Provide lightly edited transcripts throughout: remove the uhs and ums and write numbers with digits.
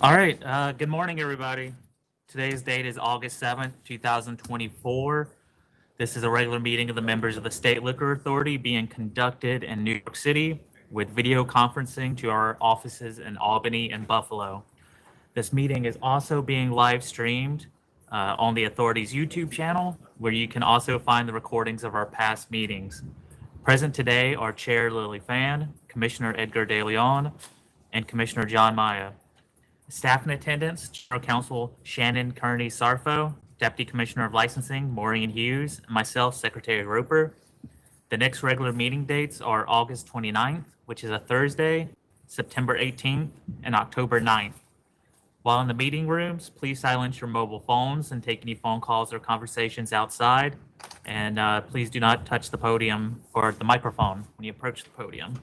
All right. Good morning, everybody. Today's date is August 7th, 2024. This is a regular meeting of the members of the State Liquor Authority being conducted in New York City with video conferencing to our offices in Albany and Buffalo. This meeting is also being live streamed on the Authority's YouTube channel, where you can also find the recordings of our past meetings. Present today are Chair Lily Fan, Commissioner Edgar De Leon, and Commissioner John Maya. Staff in attendance, General Counsel Shannon Kearney-Sarfo, Deputy Commissioner of Licensing Maureen Hughes, and myself, Secretary Roper. The next regular meeting dates are August 29th, which is a Thursday, September 18th, and October 9th. While in the meeting rooms, please silence your mobile phones and take any phone calls or conversations outside. And please do not touch the podium or the microphone when you approach the podium.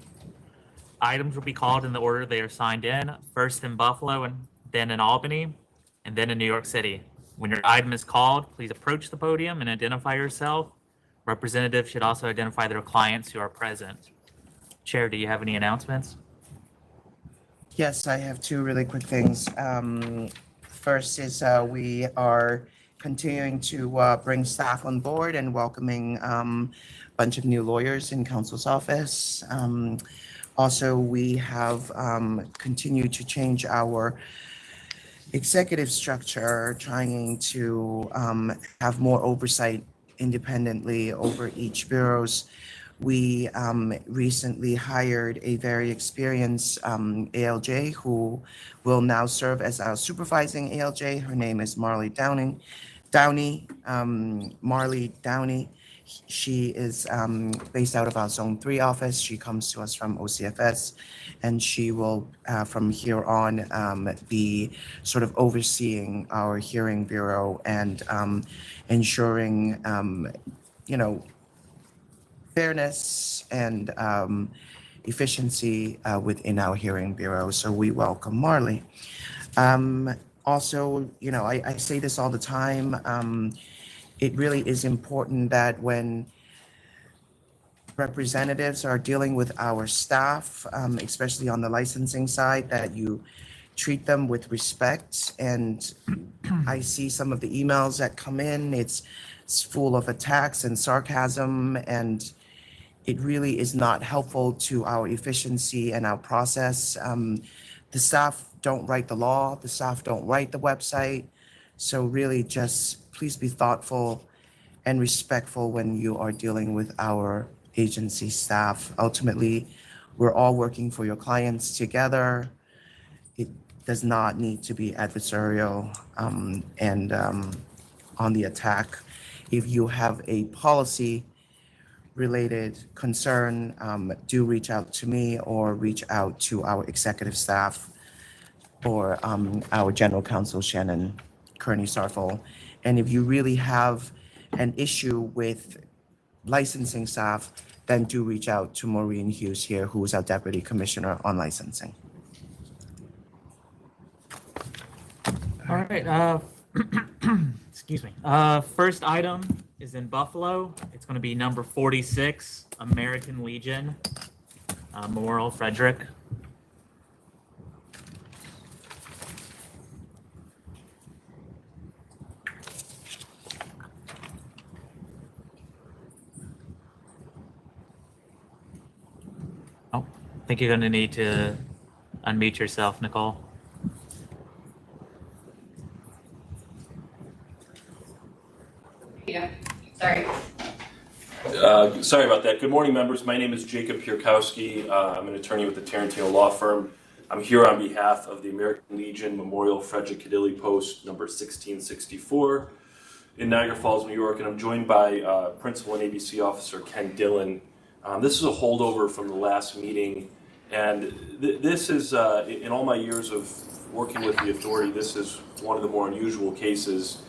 Items will be called in the order they are signed in, first in Buffalo, and then in Albany, and then in New York City. When your item is called, please approach the podium and identify yourself. Representatives should also identify their clients who are present. Chair, do you have any announcements? Yes, I have two really quick things. First is we are continuing to bring staff on board and welcoming a bunch of new lawyers in counsel's office. Also, we have continued to change our executive structure, trying to have more oversight independently over each bureaus. We recently hired a very experienced ALJ who will now serve as our supervising ALJ. Her name is Marley Downey. Marley Downey. She is based out of our Zone 3 office. She comes to us from OCFS, and she will, from here on, be sort of overseeing our hearing bureau and ensuring, fairness and efficiency within our hearing bureau. So we welcome Marley. Also, I say this all the time. It really is important that when representatives are dealing with our staff, especially on the licensing side, that you treat them with respect. And I see some of the emails that come in, it's full of attacks and sarcasm, and it really is not helpful to our efficiency and our process. The staff don't write the law, the staff don't write the website. So really just please be thoughtful and respectful when you are dealing with our agency staff. Ultimately, we're all working for your clients together. It does not need to be adversarial and on the attack. If you have a policy related concern, do reach out to me or reach out to our executive staff or our general counsel, Shannon Kearney-Sarfo. And if you really have an issue with licensing staff, then do reach out to Maureen Hughes here, who is our Deputy Commissioner on Licensing. All right. Excuse me. First item is in Buffalo. It's going to be number 46, American Legion, Memorial Frederick. I think you're going to need to unmute yourself, Nicole. Yeah, sorry. Sorry about that. Good morning, members. My name is Jacob Pierkowski. I'm an attorney with the Tarantino Law Firm. I'm here on behalf of the American Legion Memorial Frederick CADILLE Post number 1664 in Niagara Falls, New York, and I'm joined by Principal and ABC Officer Ken Dillon. This is a holdover from the last meeting, and this is, in all my years of working with the authority, this is one of the more unusual cases.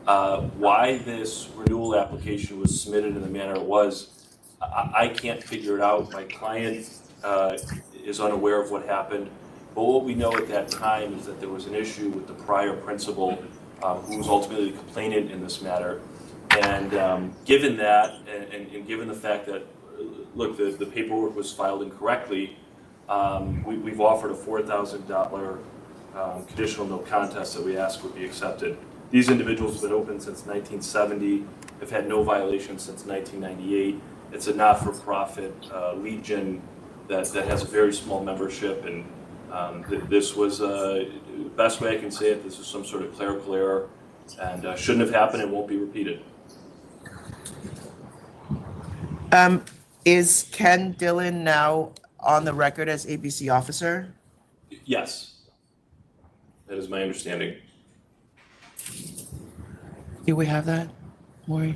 Why this renewal application was submitted in the manner it was, I can't figure it out. My client is unaware of what happened, but what we know at that time is that there was an issue with the prior principal who was ultimately the complainant in this matter. And given that, and given the fact that, look, the paperwork was filed incorrectly, we've offered a $4,000 conditional no contest that we ask would be accepted. These individuals have been open since 1970, have had no violations since 1998. It's a not-for-profit legion that has a very small membership, and this was, best way I can say it, this is some sort of clerical error, and shouldn't have happened and won't be repeated. Is Ken Dillon now on the record as ABC officer? Yes, that is my understanding. Do we have that, Maureen?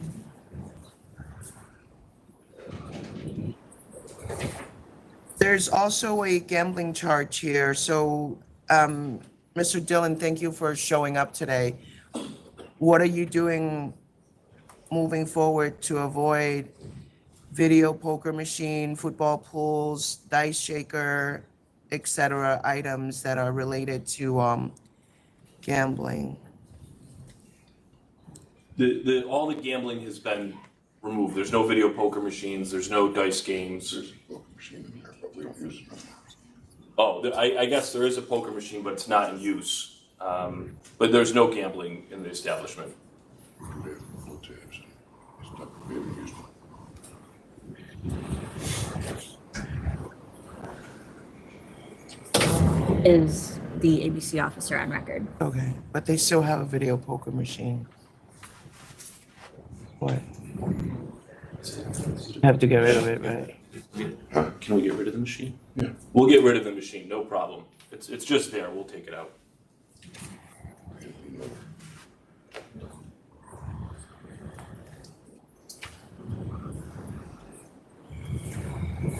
There's also a gambling charge here. So, Mr. Dillon, thank you for showing up today. What are you doing moving forward to avoid video poker machine, football pools, dice shaker, etc. items that are related to gambling? All the gambling has been removed. There's no video poker machines. There's no dice games. There's a poker machine in there, but we don't use it. Oh, I guess there is a poker machine, but it's not in use. But there's no gambling in the establishment. We have no tabs. It's not, we haven't used it. Is the ABC officer on record? Okay, but they still have a video poker machine. What? Have to get rid of it, right? Can we get rid of the machine? Yeah. We'll get rid of the machine, no problem. It's just there, we'll take it out.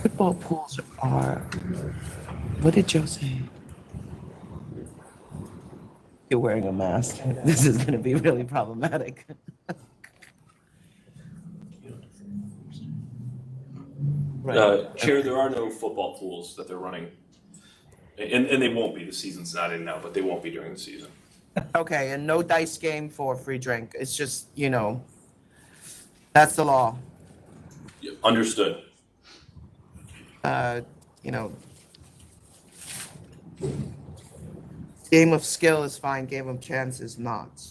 Football pools are, what did Joe say? You're wearing a mask. This is gonna be really problematic. Right. Chair, there are no football pools that they're running. And they won't be, the season's not in now, but they won't be during the season. Okay, and no dice game for free drink. It's just, you know, that's the law. Yeah, understood. You know, game of skill is fine, game of chance is not.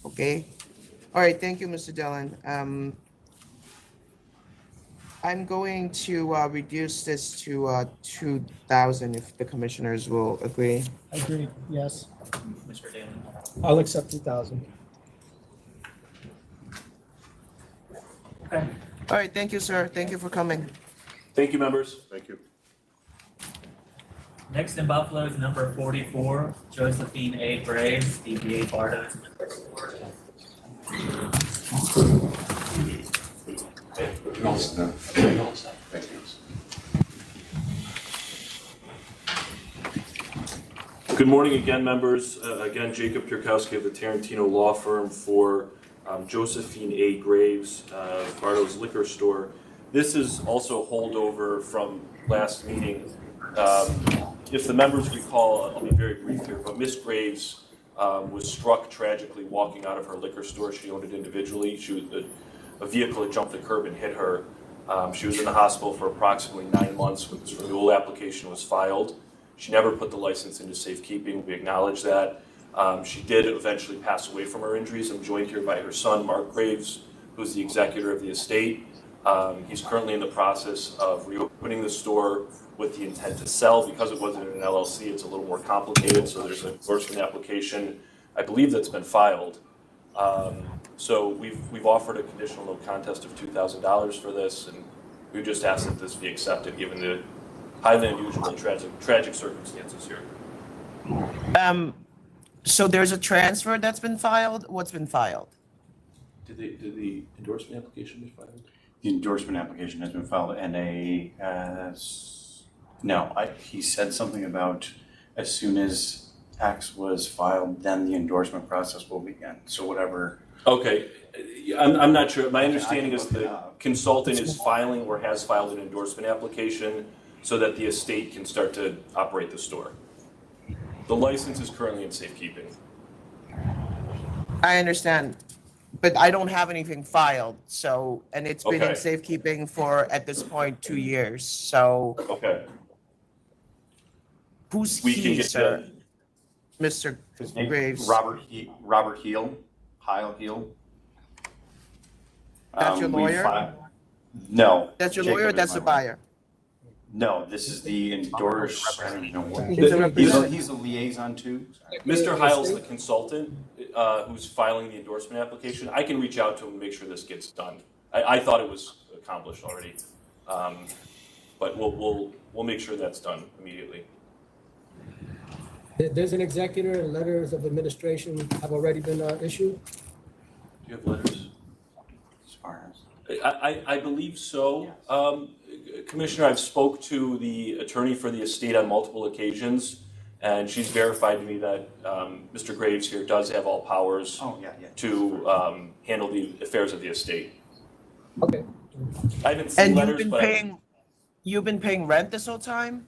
Okay? All right, thank you, Mr. Dillon. I'm going to reduce this to 2,000 if the commissioners will agree. Agreed, yes. Mr. Dillon. I'll accept 2,000. Okay. All right, thank you, sir. Thank you for coming. Thank you, members. Thank you. Next in Buffalo is number 44, Josephine A. Graves, DBA BARDOS. Thank you. Good morning again, members. Again, Jacob Pierkowski of the Tarantino Law Firm for Josephine A. Graves, Bardo's Liquor Store. This is also a holdover from last meeting. If the members recall, I'll be very brief here, but Miss Graves was struck tragically walking out of her liquor store. She owned it individually. She was a vehicle that jumped the curb and hit her. She was in the hospital for approximately 9 months when this renewal application was filed. She never put the license into safekeeping. We acknowledge that. She did eventually pass away from her injuries. I'm joined here by her son, Mark Graves, who's the executor of the estate. He's currently in the process of reopening the store with the intent to sell. Because it wasn't an LLC, it's a little more complicated, so there's an endorsement application, I believe, that's been filed. So we've offered a conditional no contest of $2,000 for this, and we just ask that this be accepted given the highly unusual and tragic circumstances here. So there's a transfer that's been filed? What's been filed? Did the endorsement application be filed? The endorsement application has been filed and he said something about as soon as tax was filed, then the endorsement process will begin. So whatever. Okay, I'm not sure. My understanding is the consultant is filing or has filed an endorsement application so that the estate can start to operate the store. The license is currently in safekeeping. I understand, but I don't have anything filed, so, and it's been in Okay. safekeeping for, at this point, 2 years, so Okay, who's we can he, get sir? that. Mr. His name, Graves. Robert Heal. That's your We lawyer? No. That's your Jacob lawyer or is that's my the lawyer. buyer? No, this is the endorse, I don't even know what. He's a representative. He's a liaison too. Mr. Heil's the consultant who's filing the endorsement application. I can reach out to him and make sure this gets done. I thought it was accomplished already. But we'll make sure that's done immediately. There's an executor and letters of administration have already been issued. Do you have letters? As far as. I believe so. Commissioner, I've spoke to the attorney for the estate on multiple occasions, and she's verified to me that Mr. Graves here does have all powers Oh, yeah. to handle the affairs of the estate. Okay. I haven't seen And letters, but you've been paying rent this whole time?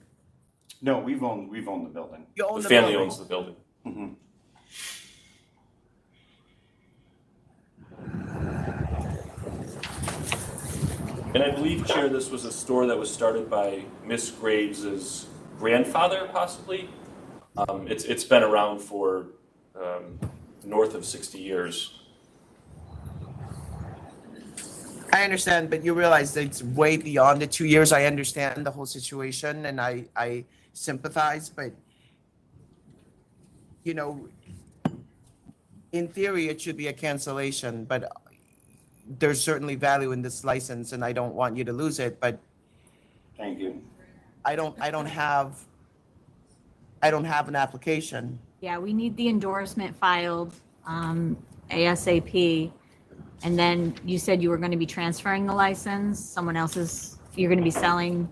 No, we've owned the building. You own the the family building? owns the building. Mhm. And I believe, Chair, this was a store that was started by Miss Graves's grandfather, possibly. It's been around for north of 60 years. I understand, but you realize that it's way beyond the 2 years. I understand the whole situation and I sympathize, but you know, in theory, it should be a cancellation, but there's certainly value in this license and I don't want you to lose it, but Thank you. I don't have an application. Yeah, we need the endorsement filed ASAP. And then you said you were going to be transferring the license, you're going to be selling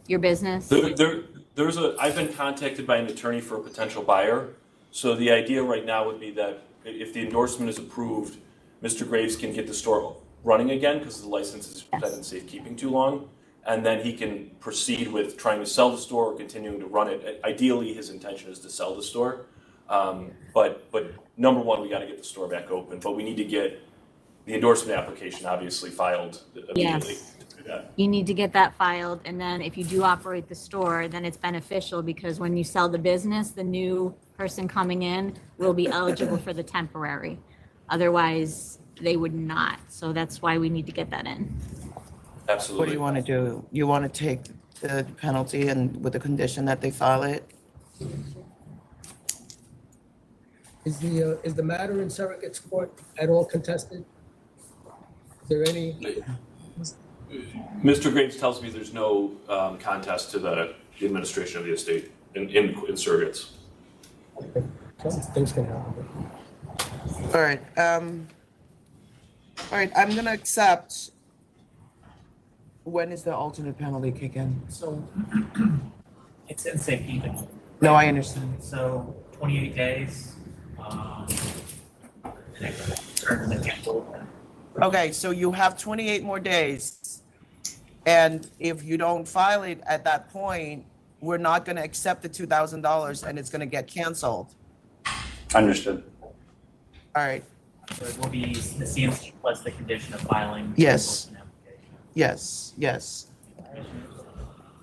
your business? I've been contacted by an attorney for a potential buyer. So the idea right now would be that if the endorsement is approved, Mr. Graves can get the store running again because the license has been in safekeeping too long. And then he can proceed with trying to sell the store or continuing to run it. Ideally, his intention is to sell the store. But number one, we got to get the store back open. But we need to get the endorsement application obviously filed immediately. Yes. You need to get that filed, and then if you do operate the store, then it's beneficial because when you sell the business, the new person coming in will be eligible for the temporary. Otherwise, they would not. So that's why we need to get that in. Absolutely. What do you want to do? You want to take the penalty and with the condition that they file it? Is the matter in surrogate's court at all contested? Is there any? Mr. Graves tells me there's no contest to the administration of the estate in surrogates. Okay. Some things can happen. All right, I'm gonna accept. When is the alternate penalty kick in? So it's in safekeeping. No, I understand. So 28 days. Turn the cancel. Okay, so you have 28 more days. And if you don't file it at that point, we're not gonna accept the $2,000 and it's gonna get canceled. Understood. All right, So it will be the CMC plus the condition of filing. Yes. an application. yes.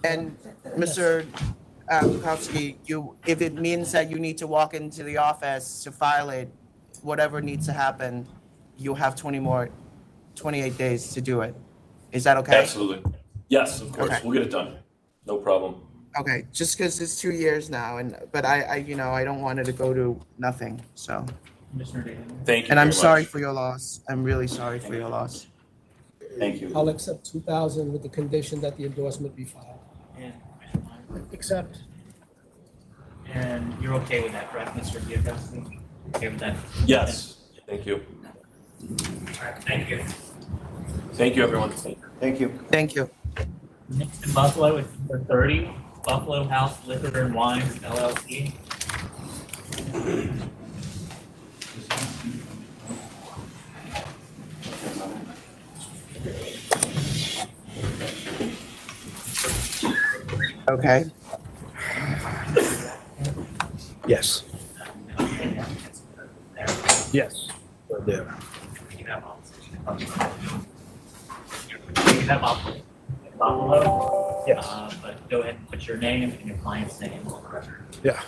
And Mr. Bukowski, if it means that you need to walk into the office to file it, whatever needs to happen, you have 28 days to do it. Is that okay? Absolutely. Yes, of course. Okay. We'll get it done. No problem. Okay, just because it's 2 years now, but I don't want it to go to nothing, so. Commissioner Daly. Thank you And I'm very sorry much. for your loss. I'm really sorry for your loss. Thank you. I'll accept 2,000 with the condition that the endorsement be filed. And Commissioner Meyer. Accept. And you're okay with that, correct, Mr. Giacossi? Okay with that? Yes. Thank you. All right, thank you. Thank you, everyone. Thank you. Thank you. Next in Buffalo is number 30, Buffalo House Liquor and Wines LLC. Okay. Yes. Yes. We're there. You have opposition. You have opposition. Buffalo. Yes. But go ahead and put your name and your client's name on the record. Yeah.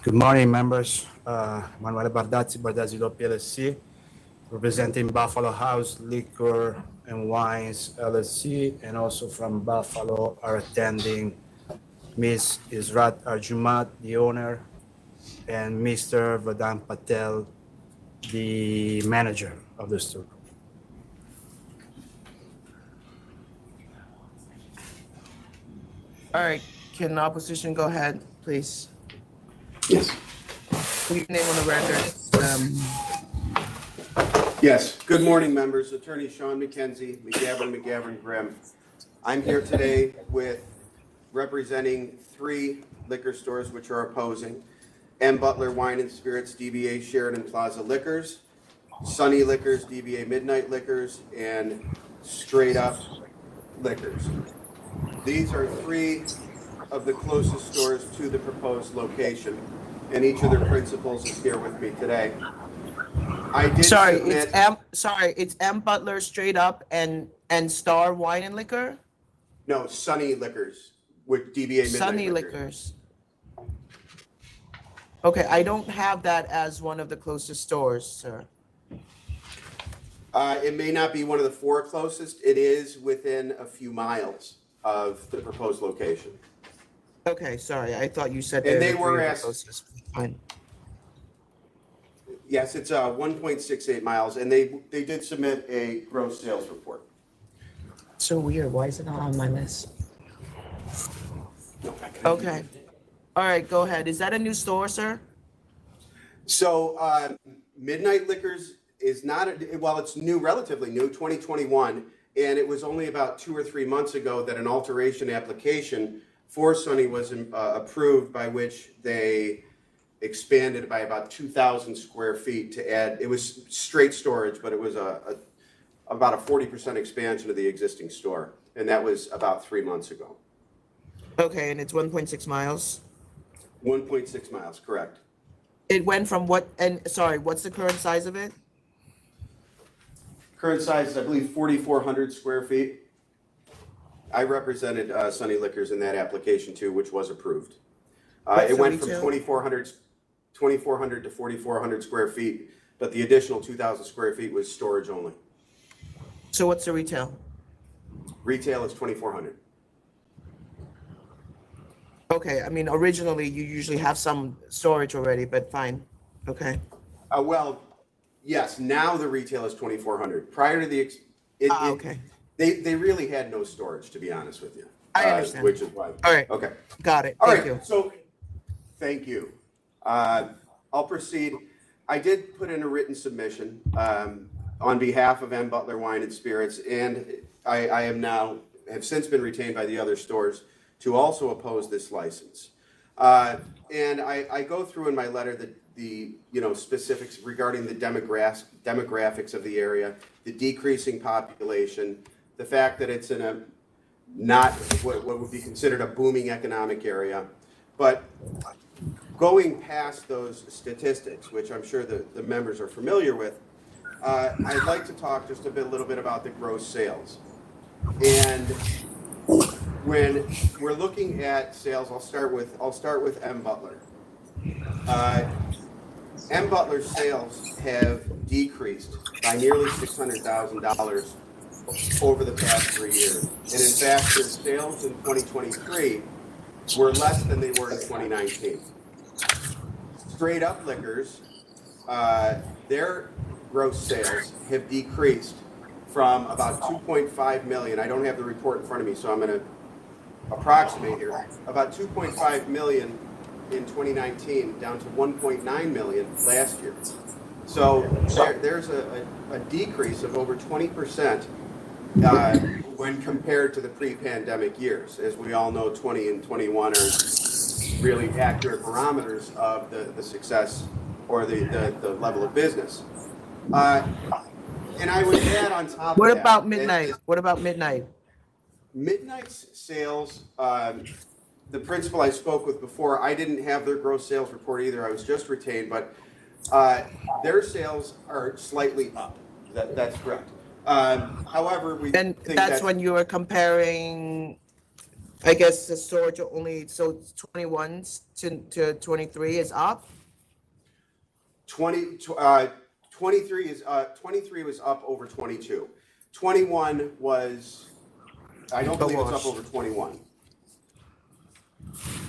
Good morning, members. Manuel Bardazzi Law PLC, representing Buffalo House Liquor and Wines LLC, and also from Buffalo are attending Ms. Israt Arjumat, the owner, and Mr. Vadan Patel, the manager of the store. All right, can the opposition go ahead, please? Yes. Put your name on the record. Yes, good morning, members. Attorney Sean McGavin Grimm. I'm here today with representing 3 liquor stores which are opposing. M. Butler Wine and Spirits, DBA Sheridan Plaza Liquors, Sunny Liquors, DBA Midnight Liquors, and Straight Up Liquors. These are 3 of the closest stores to the proposed location, and each of their principals is here with me today. I did Sorry, submit, it's M Butler Straight Up and Star Wine and Liquor? no, Sunny Liquors with DBA Midnight Sunny Liquors. Liquors. Okay, I don't have that as one of the closest stores, sir. It may not be one of the 4 closest. It is within a few miles of the proposed location. Okay, sorry, I thought you said And they're they were the 3 of the asked- closest. Fine. Yes, it's 1.68 miles, and they did submit a gross sales report. So weird, why is it not on my list? Okay, all right, go ahead. Is that a new store, sir? So Midnight Liquors is not, well, it's new, relatively new, 2021, and it was only about 2 or 3 months ago that an alteration application for Sunny was approved, by which they expanded by about 2,000 square feet to add, it was straight storage, but it was about a 40% expansion of the existing store, and that was about 3 months ago. Okay, and it's 1.6 miles? 1.6 miles, correct. It went from what, and sorry, what's the current size of it? Current size is, I believe, 4,400 square feet. I represented Sunny Liquors in that application too, which was approved. What's It the went from retail? 2,400 to 4,400 square feet, but the additional 2,000 square feet was storage only. So what's the retail? Retail is 2,400. Okay, I mean, originally you usually have some storage already, but fine. Okay. Well, yes, now the retail is 2,400. Prior to the, Okay. They really had no storage, to be honest with you. I understand. Which is why. All right. Okay. Got it. All Thank right. you. So, thank you. I'll proceed. I did put in a written submission on behalf of M. Butler Wine and Spirits, and I have since been retained by the other stores to also oppose this license. And I go through in my letter the specifics regarding the demographics of the area, the decreasing population, the fact that it's in a not what would be considered a booming economic area. But going past those statistics, which I'm sure the members are familiar with, I'd like to talk just a little bit about the gross sales. And when we're looking at sales, I'll start with M. Butler. M. Butler's sales have decreased by nearly $600,000 over the past 3 years. And in fact, their sales in 2023 were less than they were in 2019. Straight Up Liquors, their gross sales have decreased from about 2.5 million. I don't have the report in front of me, so I'm going to approximate here. About 2.5 million in 2019 down to 1.9 million last year. So there's a decrease of over 20% when compared to the pre-pandemic years. As we all know, 20 and 21 are really accurate barometers of the success or the level of business. And I would add on top What of that. about Midnight? What about Midnight? Midnight's sales, the principal I spoke with before, I didn't have their gross sales report either. I was just retained, but their sales are slightly up. That's correct. However, we And think that's when you were comparing I guess the storage only, so 21 to 23 is up? 23 was up over 22. 21 was, I don't believe it's up over 21.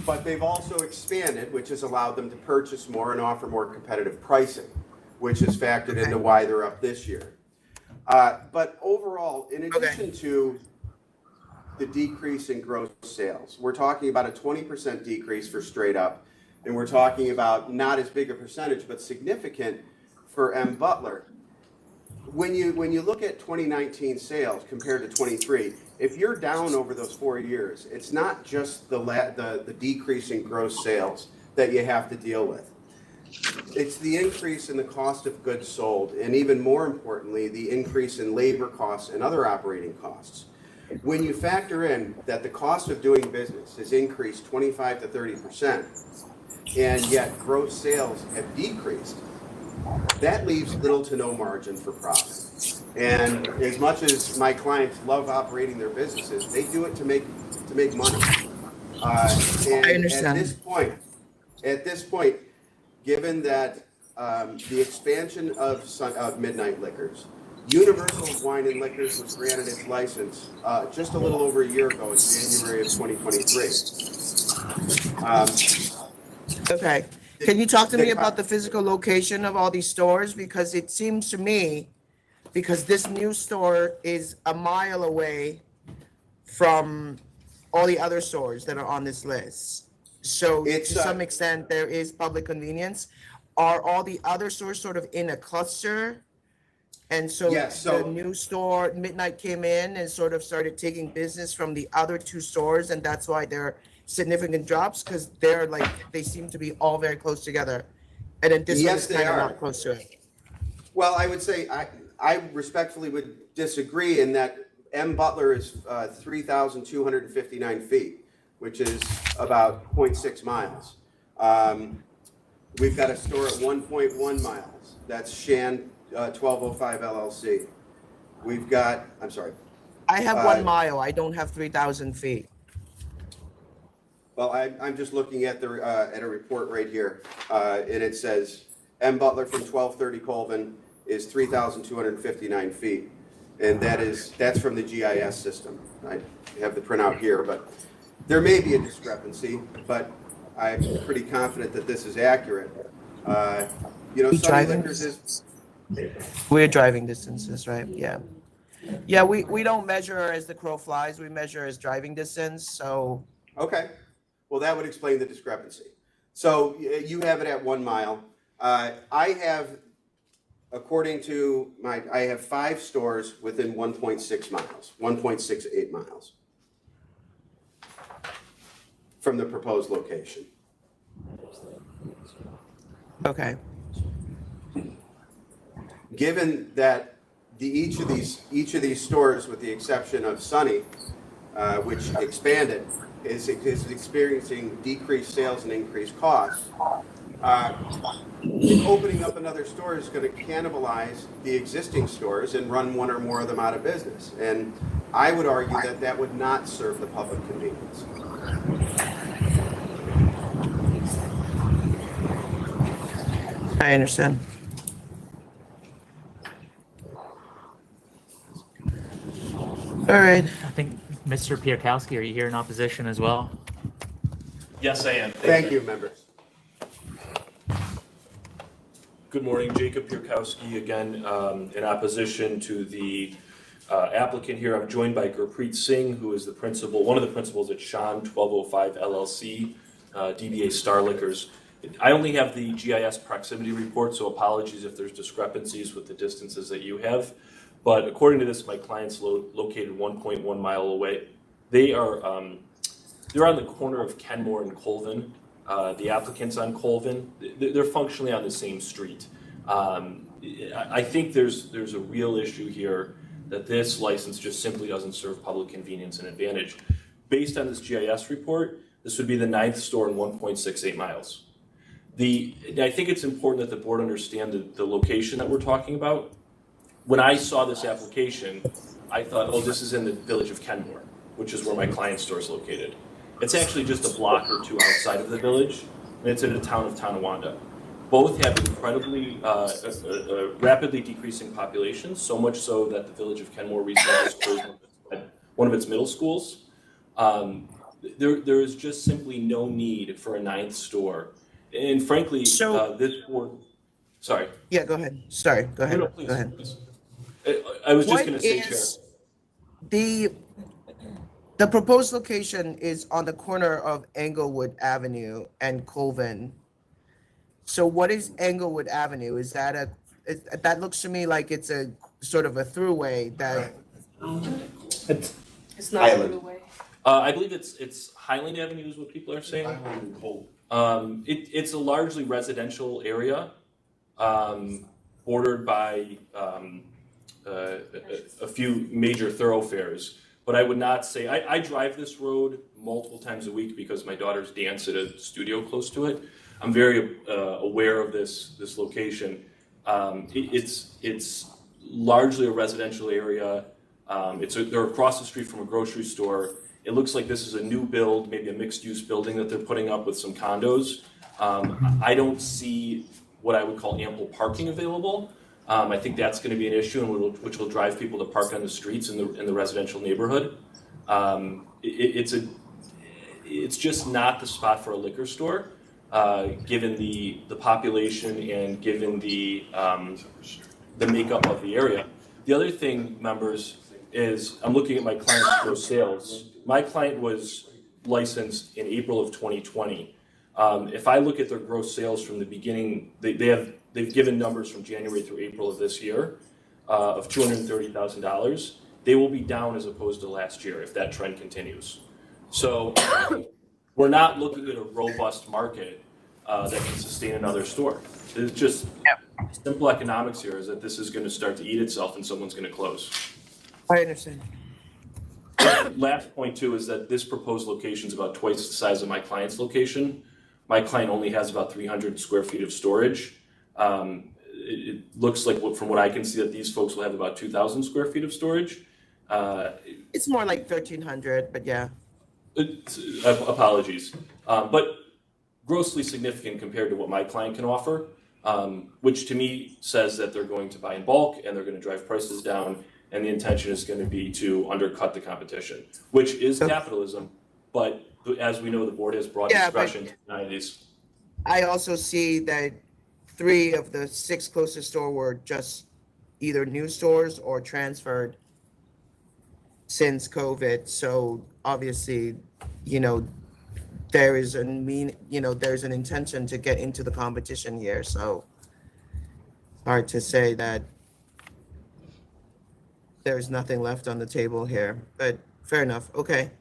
But they've also expanded, which has allowed them to purchase more and offer more competitive pricing, which is factored into why they're up this year. But overall, in addition to the decrease in gross sales, we're talking about a 20% decrease for straight up, and we're talking about not as big a percentage, but significant for M. Butler. When you look at 2019 sales compared to 23, if you're down over those 4 years, it's not just the decrease in gross sales that you have to deal with. It's the increase in the cost of goods sold, and even more importantly, the increase in labor costs and other operating costs. When you factor in that the cost of doing business has increased 25 to 30%, and yet gross sales have decreased, that leaves little to no margin for profit. And as much as my clients love operating their businesses, they do it to make money. And I understand. At this point, given that the expansion of Midnight Liquors, Universal Wine and Liquors was granted its license just a little over a year ago in January of 2023. Okay. Can you talk to me about the physical location of all these stores? Because it seems to me, because this new store is a mile away from all the other stores that are on this list. So to some extent, there is public convenience. Are all the other stores sort of in a cluster? And so, the new store, Midnight, came in and sort of started taking business from the other two stores, and that's why there are significant drops, because they seem to be all very close together. And then this one is kind of not close to it. Well, I would say I respectfully would disagree in that M. Butler is 3,259 feet, which is about 0.6 miles. We've got a store at 1.1 miles. That's Shan 1205 LLC. We've got, I'm sorry. I have 1 mile. I don't have 3,000 feet. Well, I'm just looking at a report right here, and it says M. Butler from 1230 Colvin is 3,259 feet, and that's from the GIS system. I have the printout here, but there may be a discrepancy, but I'm pretty confident that this is accurate. Sunny Liquors is. We're driving distances, right? Yeah. Yeah, we don't measure as the crow flies. We measure as driving distance. So. Okay. Well, that would explain the discrepancy. So you have it at 1 mile. I have, according to I have 5 stores within 1.6 miles, 1.68 miles from the proposed location. Okay. Given that each of these stores, with the exception of Sunny, which expanded, is experiencing decreased sales and increased costs, opening up another store is going to cannibalize the existing stores and run one or more of them out of business. And I would argue that that would not serve the public convenience. I understand. All right. I think, Mr. Pierkowski, are you here in opposition as well? Yes, I am. Thank you, members. Good morning, Jacob Pierkowski again, in opposition to the applicant here. I'm joined by Gurpreet Singh, who is one of the principals at Shan 1205 LLC, DBA Star Liquors. I only have the GIS proximity report, so apologies if there's discrepancies with the distances that you have. But according to this, my client's located 1.1 mile away. They're on the corner of Kenmore and Colvin. The applicant's on Colvin. They're functionally on the same street. I think there's a real issue here that this license just simply doesn't serve public convenience and advantage. Based on this GIS report, this would be the 9th store in 1.68 miles. I think it's important that the board understand the location that we're talking about. When I saw this application, I thought, oh, this is in the village of Kenmore. which is where my client store is located. It's actually just a block or two outside of the village, and it's in the town of Tonawanda. Both have incredibly rapidly decreasing populations, so much so that the village of Kenmore recently just closed one of its middle schools. There is just simply no need for a 9th store. And frankly, this board, sorry. Yeah, go ahead. Sorry, go ahead. No, please, go ahead. please. I was just What going to say, is Chair. The proposed location is on the corner of Englewood Avenue and Colvin. So what is Englewood Avenue? Is that that looks to me like it's a sort of a throughway that. It's not a way. I believe it's Highland Avenue is what people are saying. It's a largely residential area, bordered by a few major thoroughfares. But I would not say, I drive this road multiple times a week because my daughters dance at a studio close to it. I'm very aware of this location. It's largely a residential area. They're across the street from a grocery store. It looks like this is a new build, maybe a mixed-use building that they're putting up with some condos. I don't see what I would call ample parking available. I think that's going to be an issue, and which will drive people to park on the streets in the residential neighborhood. It's just not the spot for a liquor store, given the population and given the makeup of the area. The other thing, members, is I'm looking at my client's gross sales. My client was licensed in April of 2020. If I look at their gross sales from the beginning, they've given numbers from January through April of this year of $230,000. They will be down as opposed to last year if that trend continues. So we're not looking at a robust market that can sustain another store. It's just simple economics here is that this is going to start to eat itself and someone's going to close. I understand. Last point too is that this proposed location is about twice the size of my client's location. My client only has about 300 square feet of storage. It looks like from what I can see that these folks will have about 2,000 square feet of storage. It's more like 1,300, but yeah. Apologies. But grossly significant compared to what my client can offer, which to me says that they're going to buy in bulk and they're going to drive prices down, and the intention is going to be to undercut the competition, which is capitalism, but as we know, the board has broad discretion to deny these. I also see that 3 of the 6 closest store were just either new stores or transferred since COVID. So obviously, there is there's an intention to get into the competition here. So hard to say that there's nothing left on the table here, but fair enough. Okay.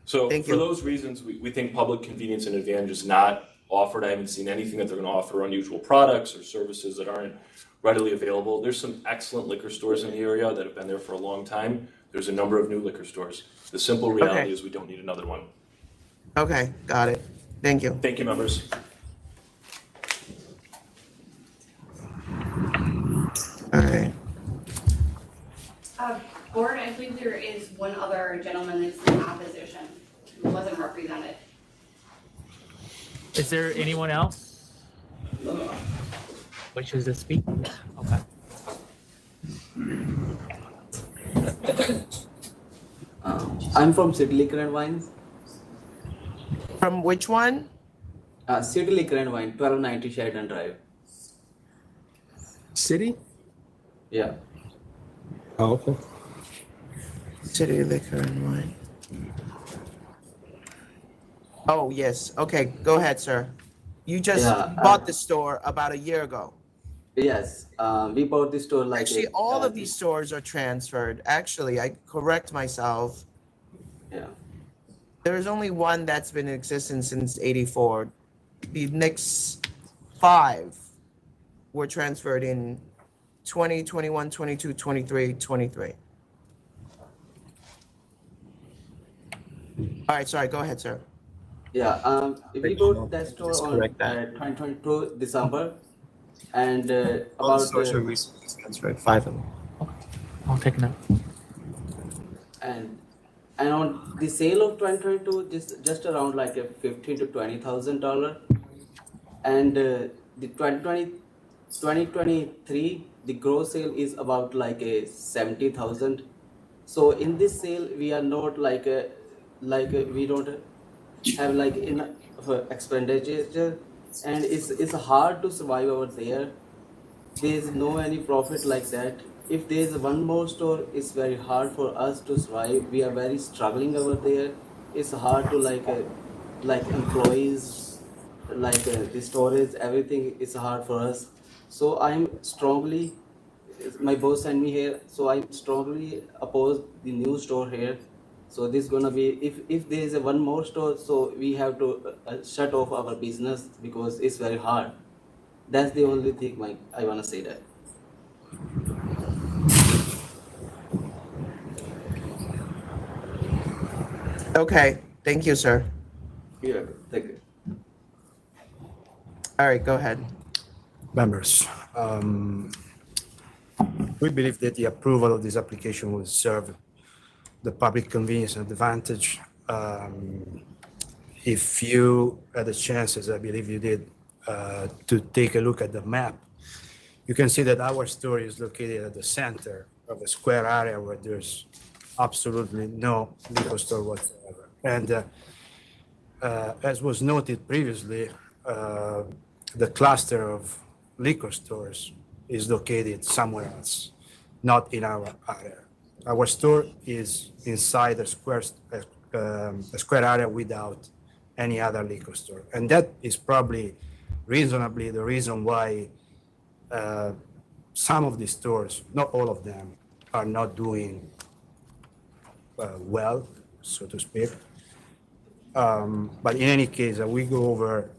So for those reasons, we think public convenience and advantage is not offered. I haven't seen anything that they're going to offer unusual products or services that aren't readily available. There's some excellent liquor stores in the area that have been there for a long time. There's a number of new liquor stores. The simple reality is we don't need another one. Okay, got it. Thank you. Thank you, members. All right. Board, I believe there is one other gentleman that's in opposition who wasn't represented. Is there anyone else wishes to speak? Okay. I'm from City Liquor and Wines. From which one? City Liquor and Wine, 1290 Sheridan Drive. City? Yeah. Oh, okay. City Liquor and Wine. Oh, yes. Okay, go ahead, sir. You just bought the store about a year ago. Yes, we bought the store like... Actually, all of these stores are transferred. Actually, I correct myself. Yeah. There's only one that's been in existence since '84. The next 5 were transferred in 20, 21, 22, 23, 23. All right, sorry, go ahead, sir. Yeah, we bought that store on 2022 December, and All the stores were recently transferred, 5 of them. I'll take a note. and on the sale of 2022, just around like a $15,000 to $20,000, and the 2023, the gross sale is about like a 70,000. So in this sale, we are not we don't have like enough expenditure, and it's hard to survive over there. There's no any profit like that. If there's one more store, it's very hard for us to survive. We are very struggling over there. It's hard to like employees, the storage, everything is hard for us. So my boss sent me here, so I strongly oppose the new store here. So this is gonna be, if there is a one more store, so we have to shut off our business because it's very hard. That's the only thing I wanna say that. Okay, thank you, sir. Yeah, thank you. All right, go ahead. Members, we believe that the approval of this application will serve the public convenience and advantage. If you had a chance, as I believe you did, to take a look at the map, you can see that our store is located at the center of a square area where there's absolutely no liquor store whatsoever. And as was noted previously, the cluster of liquor stores is located somewhere else, not in our area. Our store is inside a square area without any other liquor store. And that is probably reasonably the reason why some of these stores, not all of them, are not doing well, so to speak. But in any case, we go over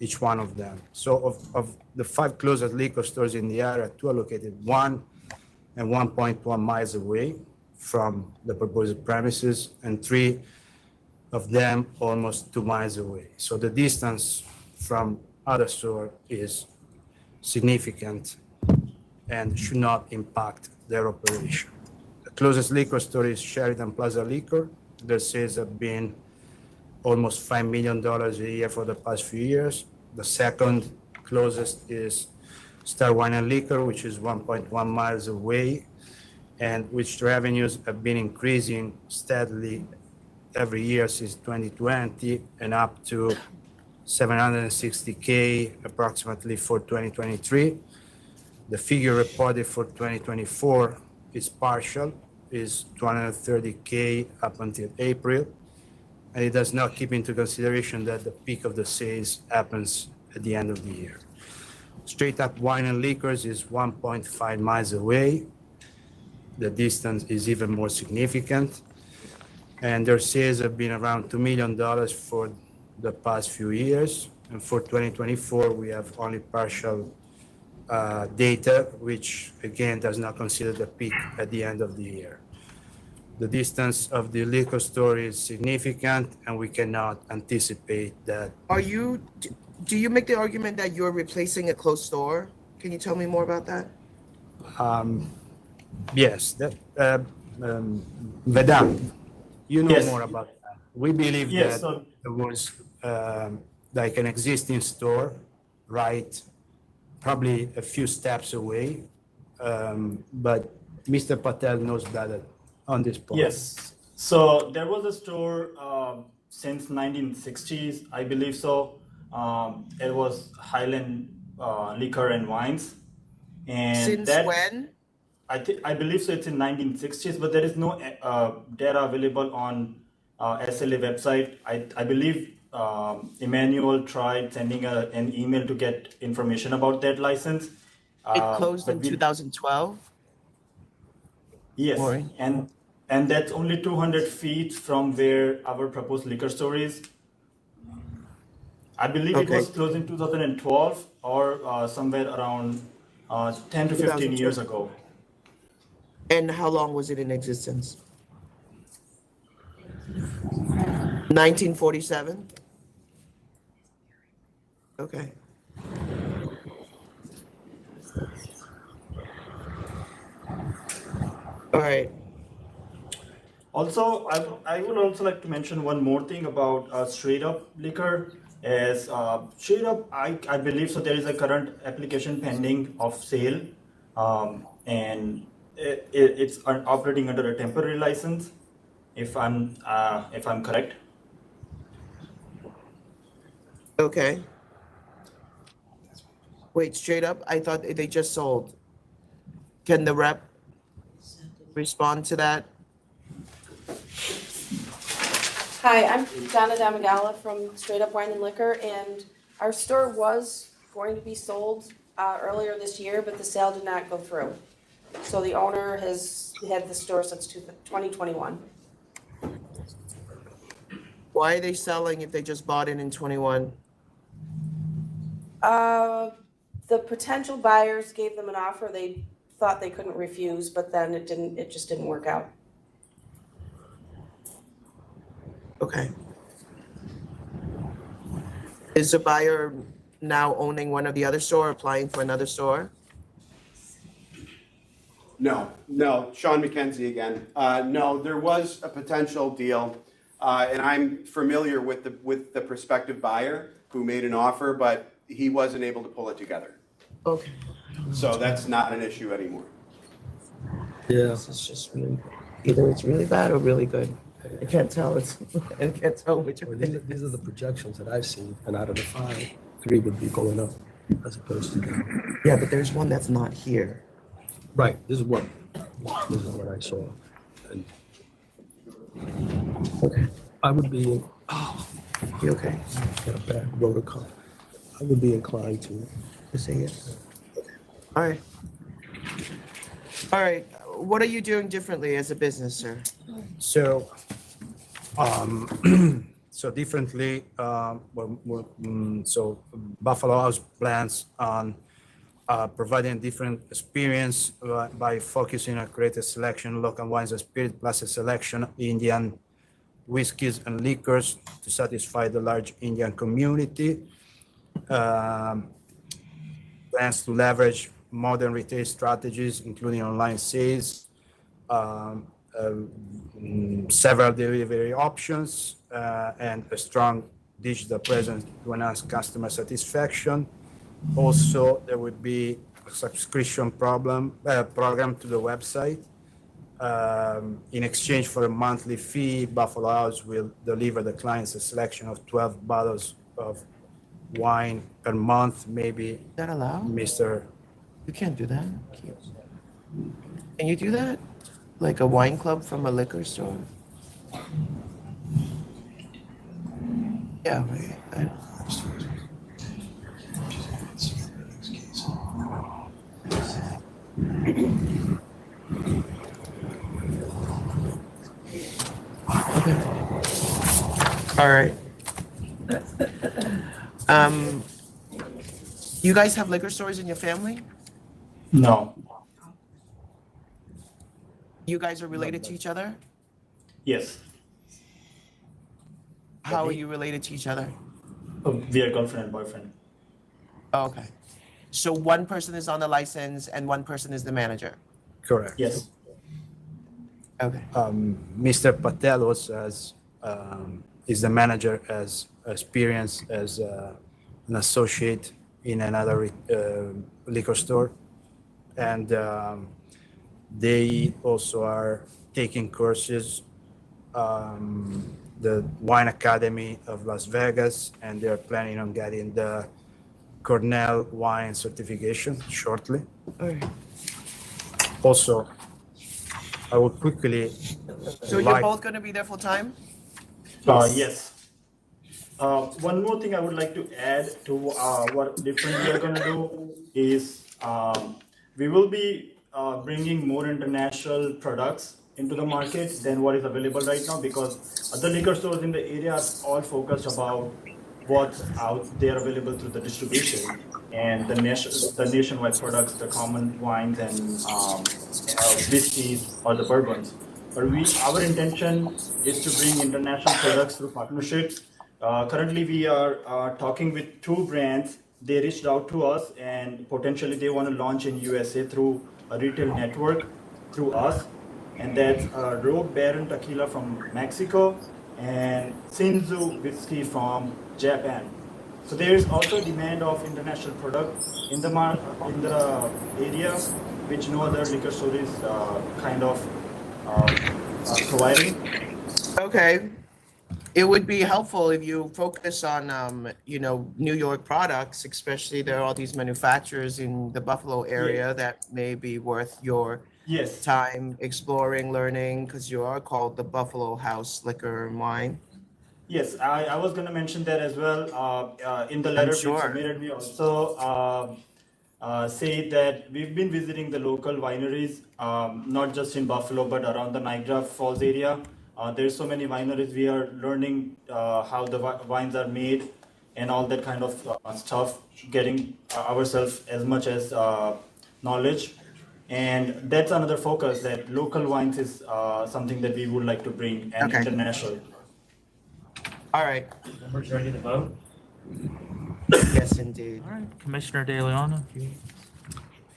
each one of them. So of the 5 closest liquor stores in the area, 2 are located 1 and 1.1 miles away from the proposed premises, and 3 of them almost 2 miles away. So the distance from other store is significant and should not impact their operation. The closest liquor store is Sheridan Plaza Liquor. Their sales have been almost $5 million a year for the past few years. The second closest is Star Wine and Liquor, which is 1.1 miles away, and which revenues have been increasing steadily every year since 2020 and up to $760K approximately for 2023. The figure reported for 2024 is partial, is $230K up until April, and it does not keep into consideration that the peak of the sales happens at the end of the year. Straight Up Wine and Liquors is 1.5 miles away. The distance is even more significant, and their sales have been around $2 million for the past few years. And for 2024, we have only partial data, which again does not consider the peak at the end of the year. The distance of the liquor store is significant, and we cannot anticipate that. Do you make the argument that you're replacing a closed store? Can you tell me more about that? Yes, Vedant, you know more about that. We believe that there was like an existing store, right, probably a few steps away, but Mr. Patel knows better on this point. Yes, so there was a store since 1960s, I believe so. It was Highland Liquor and Wines. And since when? I believe so. It's in 1960s, but there is no data available on SLA website. I believe Emmanuel tried sending an email to get information about that license. It closed in 2012? Yes, and that's only 200 feet from where our proposed liquor store is. I believe it was closed in 2012 or somewhere around 10 to 15 years ago. And how long was it in existence? 1947? Okay. All right. Also, I would also like to mention one more thing about straight up liquor. As straight up, I believe so. There is a current application pending of sale, and it's operating under a temporary license. If I'm correct. Okay. Wait, straight up, I thought they just sold. Can the rep respond to that? Hi, I'm Donna Damigala from Straight Up Wine and Liquor, and our store was going to be sold earlier this year, but the sale did not go through. So the owner has had the store since 2021. Why are they selling if they just bought it in 21? The potential buyers gave them an offer they thought they couldn't refuse, but then it just didn't work out. Okay. Is the buyer now owning one of the other store, applying for another store? No, Sean McKenzie again. No, there was a potential deal, and I'm familiar with the prospective buyer who made an offer, but he wasn't able to pull it together. Okay. So that's not an issue anymore. Yeah. This is just really, either it's really bad or really good. I can't tell. I can't tell which Well, one. these are the projections that I've seen, and out of the 5, 3 would be going up as opposed to down. Yeah, but there's one that's not here. Right, this is what I saw. And Okay. I would be, You okay? got a bad rotor cuff. I would be inclined to say yes. All right. All right. What are you doing differently as a business, sir? So, so differently, so Buffalo House plans on providing different experience by focusing on creative selection, local wines and spirit, plus a selection of Indian whiskeys and liquors to satisfy the large Indian community. Plans to leverage modern retail strategies, including online sales, several delivery options, and a strong digital presence to enhance customer satisfaction. Also, there would be a subscription program to the website. In exchange for a monthly fee, Buffalo House will deliver the clients a selection of 12 bottles of wine per month, maybe. Is that allowed? Mr. You can't do that. Can you do that? Like a wine club from a liquor store? Yeah, right. Okay. All right. You guys have liquor stores in your family? No. You guys are related to each other? Yes. How are you related to each other? We are girlfriend and boyfriend. Oh, okay. So one person is on the license and one person is the manager? Correct. Yes. Okay. Mr. Patel also is the manager, as experience as an associate in another liquor store, and they also are taking courses, the Wine Academy of Las Vegas, and they're planning on getting the Cornell wine certification shortly. All right. Also, I will quickly. So you're both going to be there full time? Yes. One more thing I would like to add to what different we are going to do is we will be bringing more international products into the market than what is available right now, because other liquor stores in the area are all focused about what's out there available through the distribution and the nationwide products, the common wines and whiskeys or the bourbons. But our intention is to bring international products through partnerships. Currently, we are talking with 2 brands. They reached out to us and potentially they want to launch in USA through a retail network through us. and that's Rogue Baron Tequila from Mexico and Shinzu whiskey from Japan. So there is also demand of international products in the area, which no other liquor store is kind of providing. Okay. It would be helpful if you focus on, you know, New York products, especially there are all these manufacturers in the Buffalo area that may be worth your time exploring, learning, because you are called the Buffalo House Liquor and Wine. Yes, I was going to mention that as well. In the letter we submitted, we also say that we've been visiting the local wineries, not just in Buffalo, but around the Niagara Falls area. There's so many wineries. We are learning how the wines are made and all that kind of stuff, getting ourselves as much as knowledge. And that's another focus, that local wines is something that we would like to bring, and international. All right. Members ready to vote? Yes, indeed. All right, Commissioner De Leon.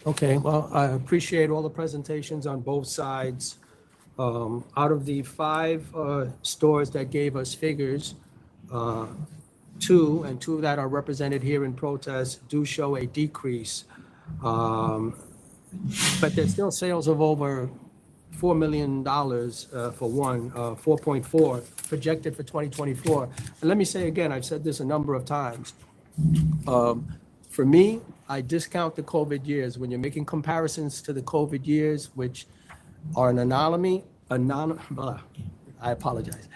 Okay, well, I appreciate all the presentations on both sides. Out of the 5 stores that gave us figures, 2 that are represented here in protest do show a decrease. But there's still sales of over $4 million for one, 4.4 projected for 2024. And let me say again, I've said this a number of times. For me, I discount the COVID years. When you're making comparisons to the COVID years, which are an anomaly, I apologize,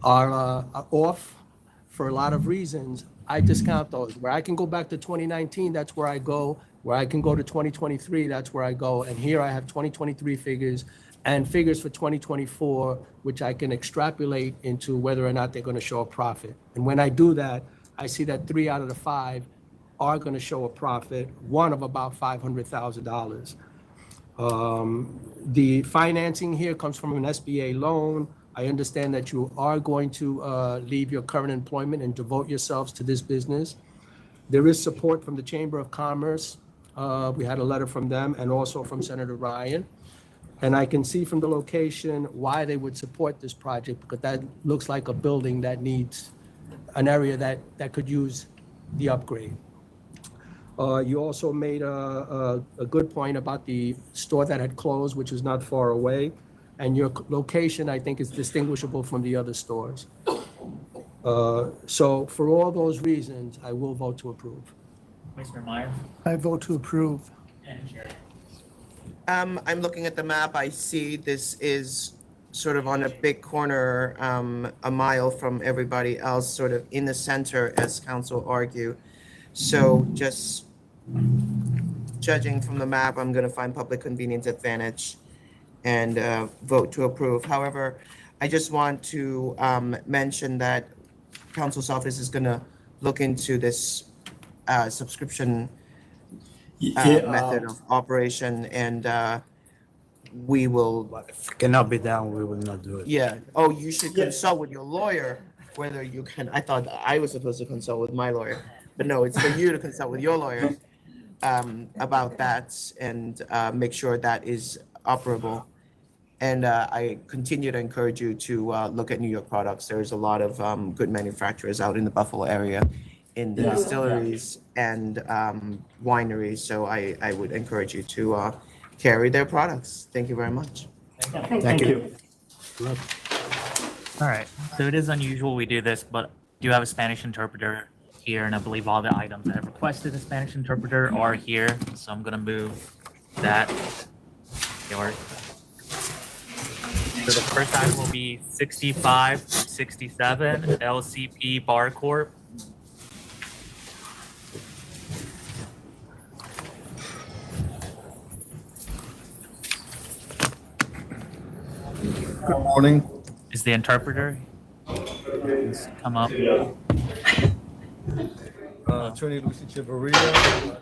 are off for a lot of reasons. I discount those. Where I can go back to 2019, that's where I go. Where I can go to 2023, that's where I go. And here I have 2023 figures and figures for 2024, which I can extrapolate into whether or not they're going to show a profit. And when I do that, I see that 3 out of the 5 are going to show a profit, one of about $500,000. The financing here comes from an SBA loan. I understand that you are going to leave your current employment and devote yourselves to this business. There is support from the Chamber of Commerce. We had a letter from them and also from Senator Ryan. And I can see from the location why they would support this project, because that looks like a building that needs an area that could use the upgrade. You also made a good point about the store that had closed, which is not far away. And your location, I think, is distinguishable from the other stores. So for all those reasons, I will vote to approve. Commissioner Meyer? I vote to approve. And Chair. I'm looking at the map. I see this is sort of on a big corner, a mile from everybody else, sort of in the center, as council argued. So just judging from the map, I'm going to find public convenience advantage and vote to approve. However, I just want to mention that council's office is going to look into this subscription method of operation, and we will. If it cannot be done, we will not do it. Yeah. Oh, you should consult with your lawyer whether you can. I thought I was supposed to consult with my lawyer, but no, it's for you to consult with your lawyer about that and make sure that is operable. And I continue to encourage you to look at New York products. There's a lot of good manufacturers out in the Buffalo area, in the distilleries and wineries. So I would encourage you to carry their products. Thank you very much. Thank you. All right, so it is unusual we do this, but do have a Spanish interpreter here, and I believe all the items that have requested a Spanish interpreter are here. So I'm gonna move that. So the first item will be 65 through 67, LCP Bar Corp. Good morning. Is the interpreter? Please come up. Attorney Lucy Chivarria.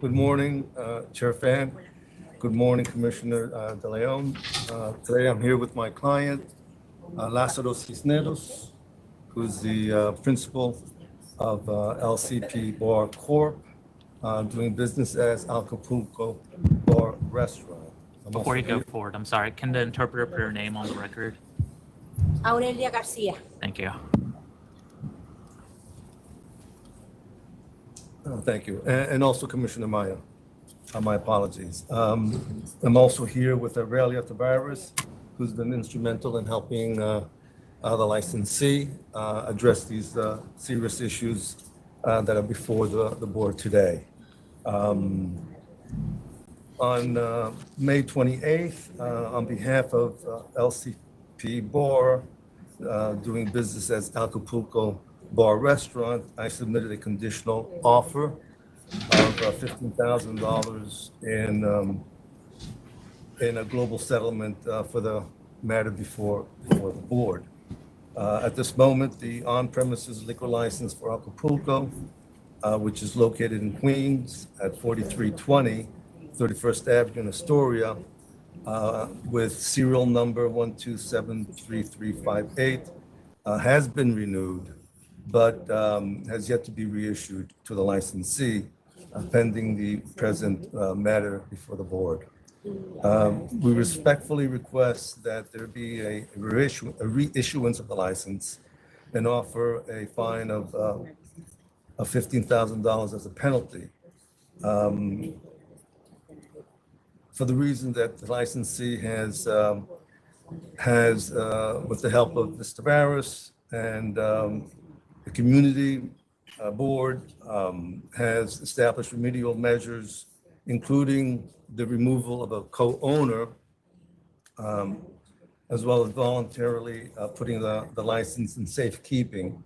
Good morning, Chair Fan. Good morning, Commissioner De Leon. Today I'm here with my client, Lázaro Cisneros, who's the principal of LCP Bar Corp, doing business as Acapulco Bar Restaurant. Before you go forward, I'm sorry, can the interpreter put her name on the record? Aurelia Garcia. Thank you. Thank you. And also Commissioner Maya. My apologies. I'm also here with Aurelia Tavares, who's been instrumental in helping the licensee address these serious issues that are before the board today. On May 28th, on behalf of LCP Bar, doing business as Acapulco Bar Restaurant, I submitted a conditional offer of $15,000 in a global settlement for the matter before the board. At this moment, the on-premises liquor license for Acapulco, which is located in Queens at 4320 31st Avenue in Astoria, with serial number 1273358, has been renewed, but has yet to be reissued to the licensee, pending the present matter before the board. We respectfully request that there be a reissuance of the license and offer a fine of $15,000 as a penalty. For the reason that the licensee has, with the help of Mr. Tavares and the community board, has established remedial measures, including the removal of a co-owner, as well as voluntarily putting the license in safekeeping.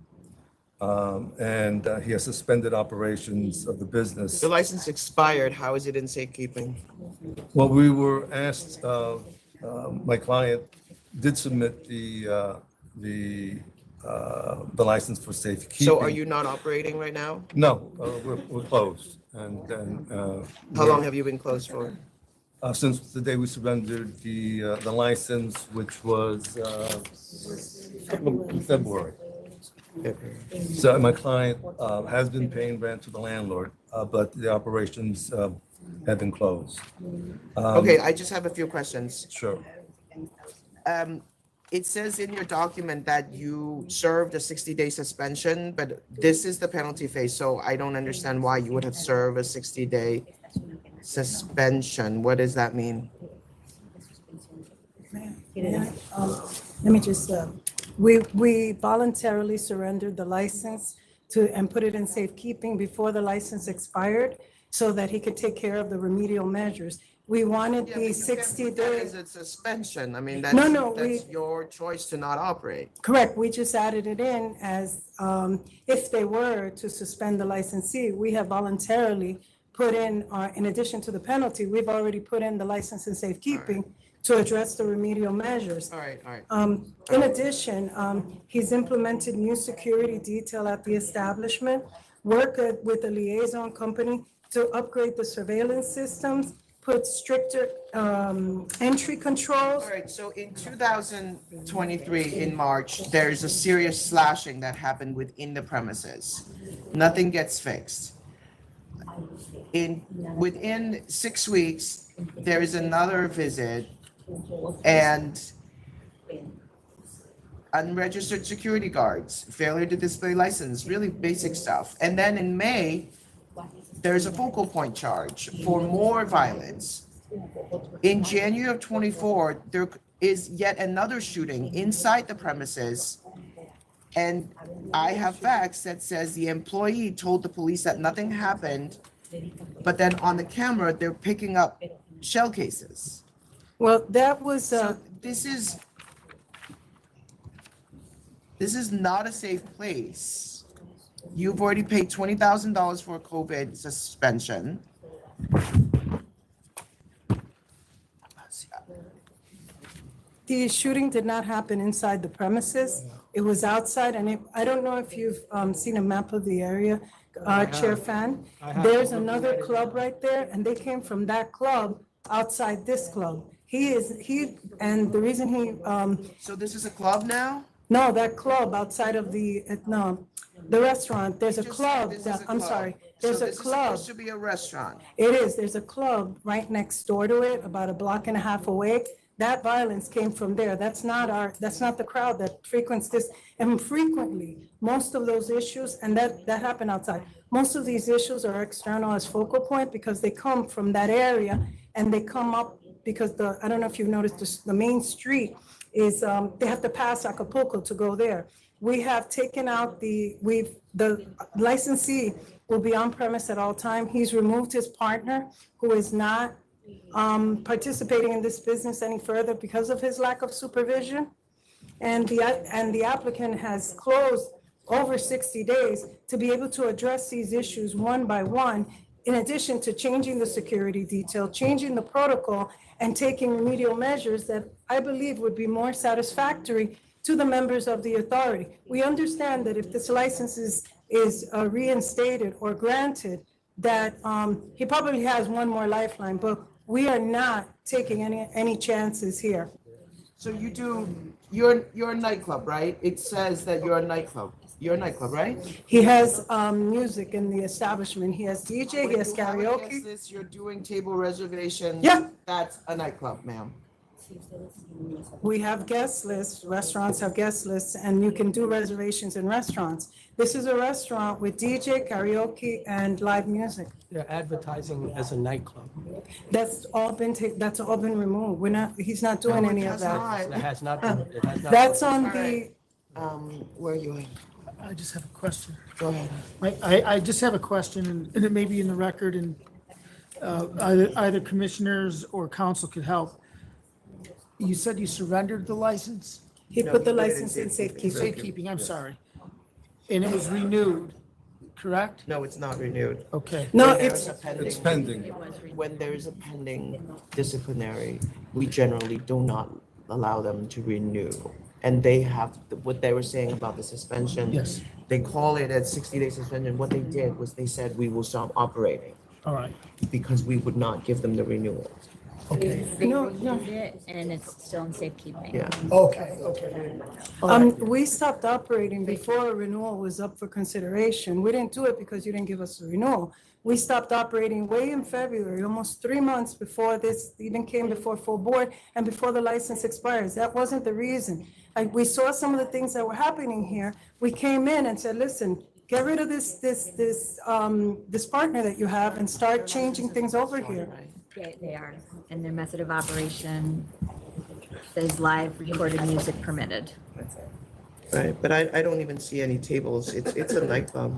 And he has suspended operations of the business. The license expired. How is it in safekeeping? Well, we were asked, my client did submit the license for safekeeping. So are you not operating right now? No, we're closed. And then. How long have you been closed for? Since the day we surrendered the license, which was February. So my client has been paying rent to the landlord, but the operations have been closed. Okay, I just have a few questions. Sure. It says in your document that you served a 60-day suspension, but this is the penalty phase, so I don't understand why you would have served a 60-day suspension. What does that mean? Let me just, we voluntarily surrendered the license and put it in safekeeping before the license expired so that he could take care of the remedial measures. We wanted the 60 days. It's a suspension. I mean, No, that's your choice to not operate. Correct. We just added it in as if they were to suspend the licensee, we have voluntarily put in addition to the penalty, we've already put in the license in safekeeping to address the remedial measures. All right. In addition, he's implemented new security detail at the establishment, worked with the liaison company to upgrade the surveillance systems, put stricter entry controls. All right, so in 2023, in March, there's a serious slashing that happened within the premises. Nothing gets fixed. Within 6 weeks, there is another visit and unregistered security guards, failure to display license, really basic stuff. And then in May, there's a focal point charge for more violence. In January of 24, there is yet another shooting inside the premises. And I have facts that says the employee told the police that nothing happened, but then on the camera, they're picking up shell cases. Well, that was, So this is not a safe place. You've already paid $20,000 for a COVID suspension. the shooting did not happen inside the premises. It was outside, and I don't know if you've seen a map of the area, Chair Fan. There's another club right there, and they came from that club outside this club. And the reason So this is a club now? no, that club outside of the, no, The restaurant, there's a You just club, said this that- is a I'm club. sorry, there's So a this is club. supposed to be a restaurant. It is, there's a club right next door to it, about a block and a half away. That violence came from there. That's not the crowd that frequents this. And frequently, most of those issues, and that happened outside, most of these issues are external as focal point because they come from that area and they come up because I don't know if you've noticed, the main street is, they have to pass Acapulco to go there. We have taken out the licensee will be on premise at all time. He's removed his partner, who is not participating in this business any further because of his lack of supervision. And the applicant has closed over 60 days to be able to address these issues one by one, in addition to changing the security detail, changing the protocol, and taking remedial measures that I believe would be more satisfactory to the members of the authority. We understand that if this license is reinstated or granted, that he probably has one more lifeline, but we are not taking any chances here. So you're a nightclub, right? It says that you're a nightclub. You're a nightclub, right? He has music in the establishment. He has DJ, he has When you have a guest karaoke. list, you're doing table reservations. Yeah. That's a nightclub, ma'am. We have guest lists, restaurants have guest lists, and you can do reservations in restaurants. This is a restaurant with DJ, karaoke, and live music. They're advertising as a nightclub. That's all been removed. He's not doing any of that. That has not been, it has not. That's on the, Where are you in? I just have a question. Go ahead. I just have a question, and it may be in the record, and either commissioners or council could help. You said you surrendered the license? he put the license in safekeeping. Safekeeping, I'm sorry. And it was renewed, correct? No, it's not renewed. Okay. No, When there's it's, a pending- It's pending. When there is a pending disciplinary, we generally do not allow them to renew. And they have, what they were saying about the suspension. Yes. They call it a 60-day suspension. What they did was they said, we will stop operating All right, because we would not give them the renewal. okay. They No, renewed it and it's still in safekeeping. Yeah. Okay, okay. All right. we stopped operating before a renewal was up for consideration. We didn't do it because you didn't give us a renewal. We stopped operating way in February, almost 3 months before this even came before full board and before the license expires. That wasn't the reason. We saw some of the things that were happening here. We came in and said, listen, get rid of this partner that you have and start changing things over here. Yeah, they are. And their method of operation says live recorded music permitted. Right, but I don't even see any tables. It's a nightclub.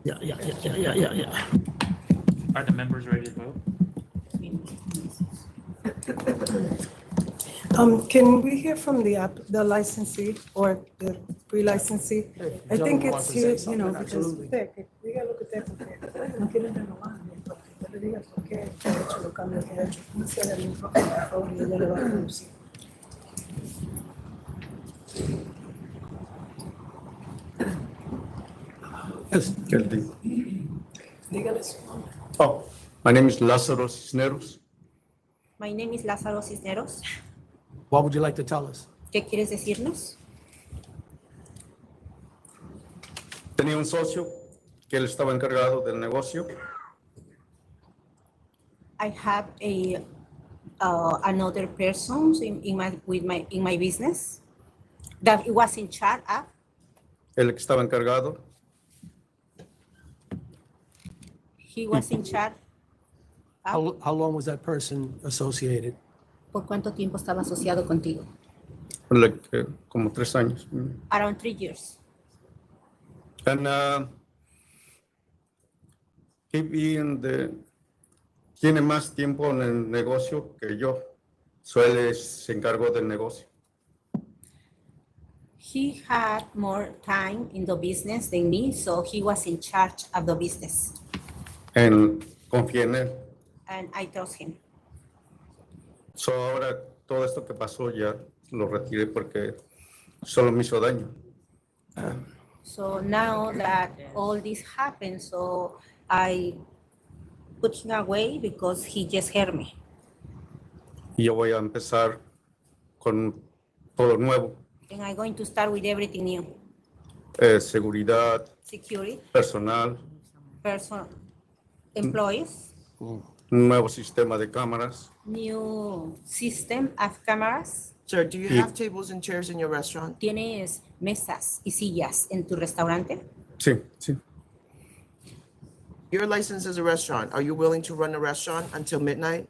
Yeah. Are the members ready to vote? Can we hear from the licensee or the pre-licensee? I think it's, because we gotta look at that. No quieren renovar, porque yo le diga por qué ha hecho los cambios que ha hecho. No se le mismo por favor, y ella le va a reducir. Yes. Dígale su nombre. Oh, my name is Lázaro Cisneros. My name is Lázaro Cisneros. What would you like to tell us? ¿Qué quieres decirnos? Tenía un socio que él estaba encargado del negocio. I have another person in my business that was in charge of. El que estaba encargado. He was in charge. How long was that person associated? ¿Por cuánto tiempo estaba asociado contigo? Como 3 años. Around 3 years. And tiene más tiempo en el negocio que yo. Él se encargó del negocio. He had more time in the business than me, so he was in charge of the business. Confié en él. And I trust him. So ahora todo esto que pasó ya lo retiré porque solo me hizo daño. So now that all this happened, so I put him away because he just hurt me. Y yo voy a empezar con todo nuevo, And I'm going to start with everything new. Seguridad, Security, personal, person, employees, un nuevo sistema de cámaras. new system of cameras. Sir, do you Y- have tables and chairs in your restaurant? ¿Tienes mesas y sillas en tu restaurante? Sí, sí. You're licensed as a restaurant. Are you willing to run a restaurant until midnight?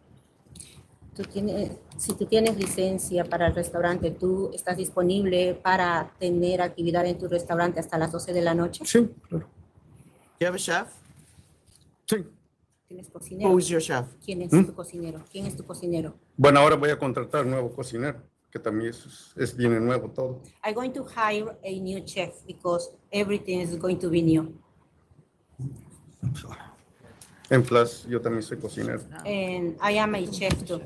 Si tú tienes licencia para el restaurante, ¿tú estás disponible para tener actividad en tu restaurante hasta las 12 de la noche? Sí, claro. You have a chef? Sí. ¿Tienes cocinero? Who is your chef? ¿Quién es ¿Mm? tu cocinero? ¿Quién es tu cocinero? Bueno, ahora voy a contratar nuevo cocinero, que también es bien nuevo todo. I'm going to hire a new chef because everything is going to be new. En plus, yo también soy cocinero. And I am a chef too.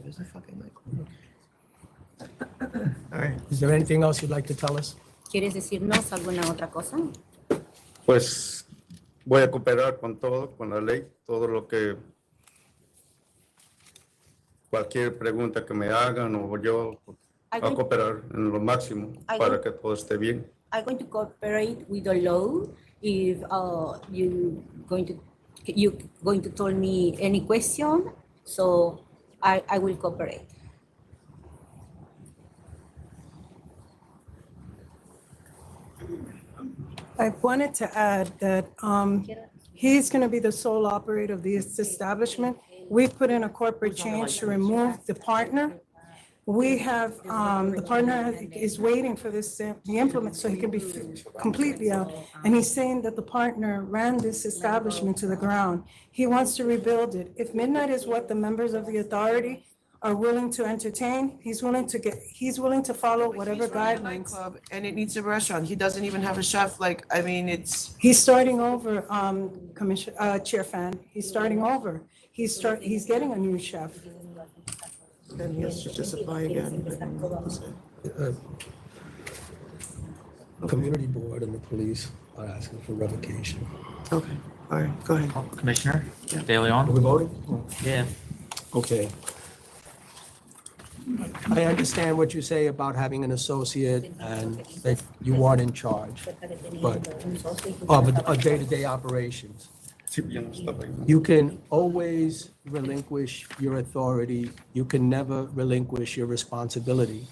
All right. Is there anything else you'd like to tell us? ¿Quieres decirnos alguna otra cosa? Pues voy a cooperar con todo, con la ley, todo lo que, cualquier pregunta que me hagan o yo a cooperar en lo máximo para que todo esté bien. I'm going to cooperate with the law. If you going to tell me any question, so I will cooperate. I wanted to add that he's going to be the sole operator of this establishment. We've put in a corporate change to remove the partner. We have, the partner is waiting for this to be implemented so he can be completely out. And he's saying that the partner ran this establishment to the ground. He wants to rebuild it. If midnight is what the members of the authority are willing to entertain, he's willing to follow whatever guidelines. And it needs a restaurant. He doesn't even have a chef. Like, I mean, it's. He's starting over, Chair Fan. He's starting over. He's getting a new chef. Then he has to just apply again. Community board and the police are asking for revocation. Okay, all right, go ahead. Commissioner Yeah. De Leon? Are we voting? Yeah. Okay. I understand what you say about having an associate and that you aren't in charge, but of day-to-day operations. You can always relinquish your authority. You can never relinquish your responsibility.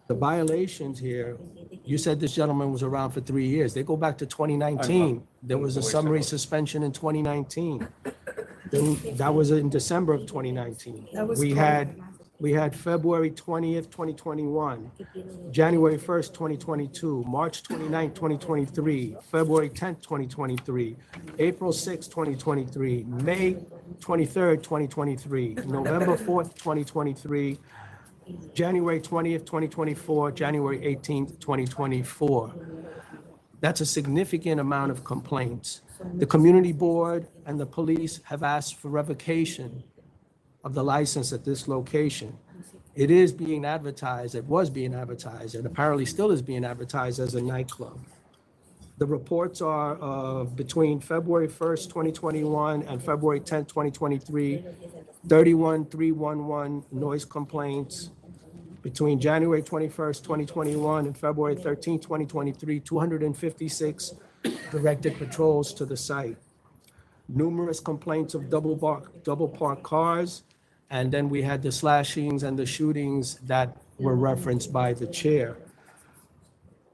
The violations here, you said this gentleman was around for 3 years. They go back to 2019. There was a summary suspension in 2019. Then that was in December of 2019. We had February 20th, 2021, January 1st, 2022, March 29th, 2023, February 10th, 2023, April 6th, 2023, May 23rd, 2023, November 4th, 2023, January 20th, 2024, January 18th, 2024. That's a significant amount of complaints. The community board and the police have asked for revocation of the license at this location. It is being advertised, it was being advertised, and apparently still is being advertised as a nightclub. The reports are of between February 1st, 2021 and February 10th, 2023, 31,311 noise complaints. Between January 21st, 2021 and February 13th, 2023, 256 directed patrols to the site. Numerous complaints of double parked cars, and then we had the slashings and the shootings that were referenced by the chair.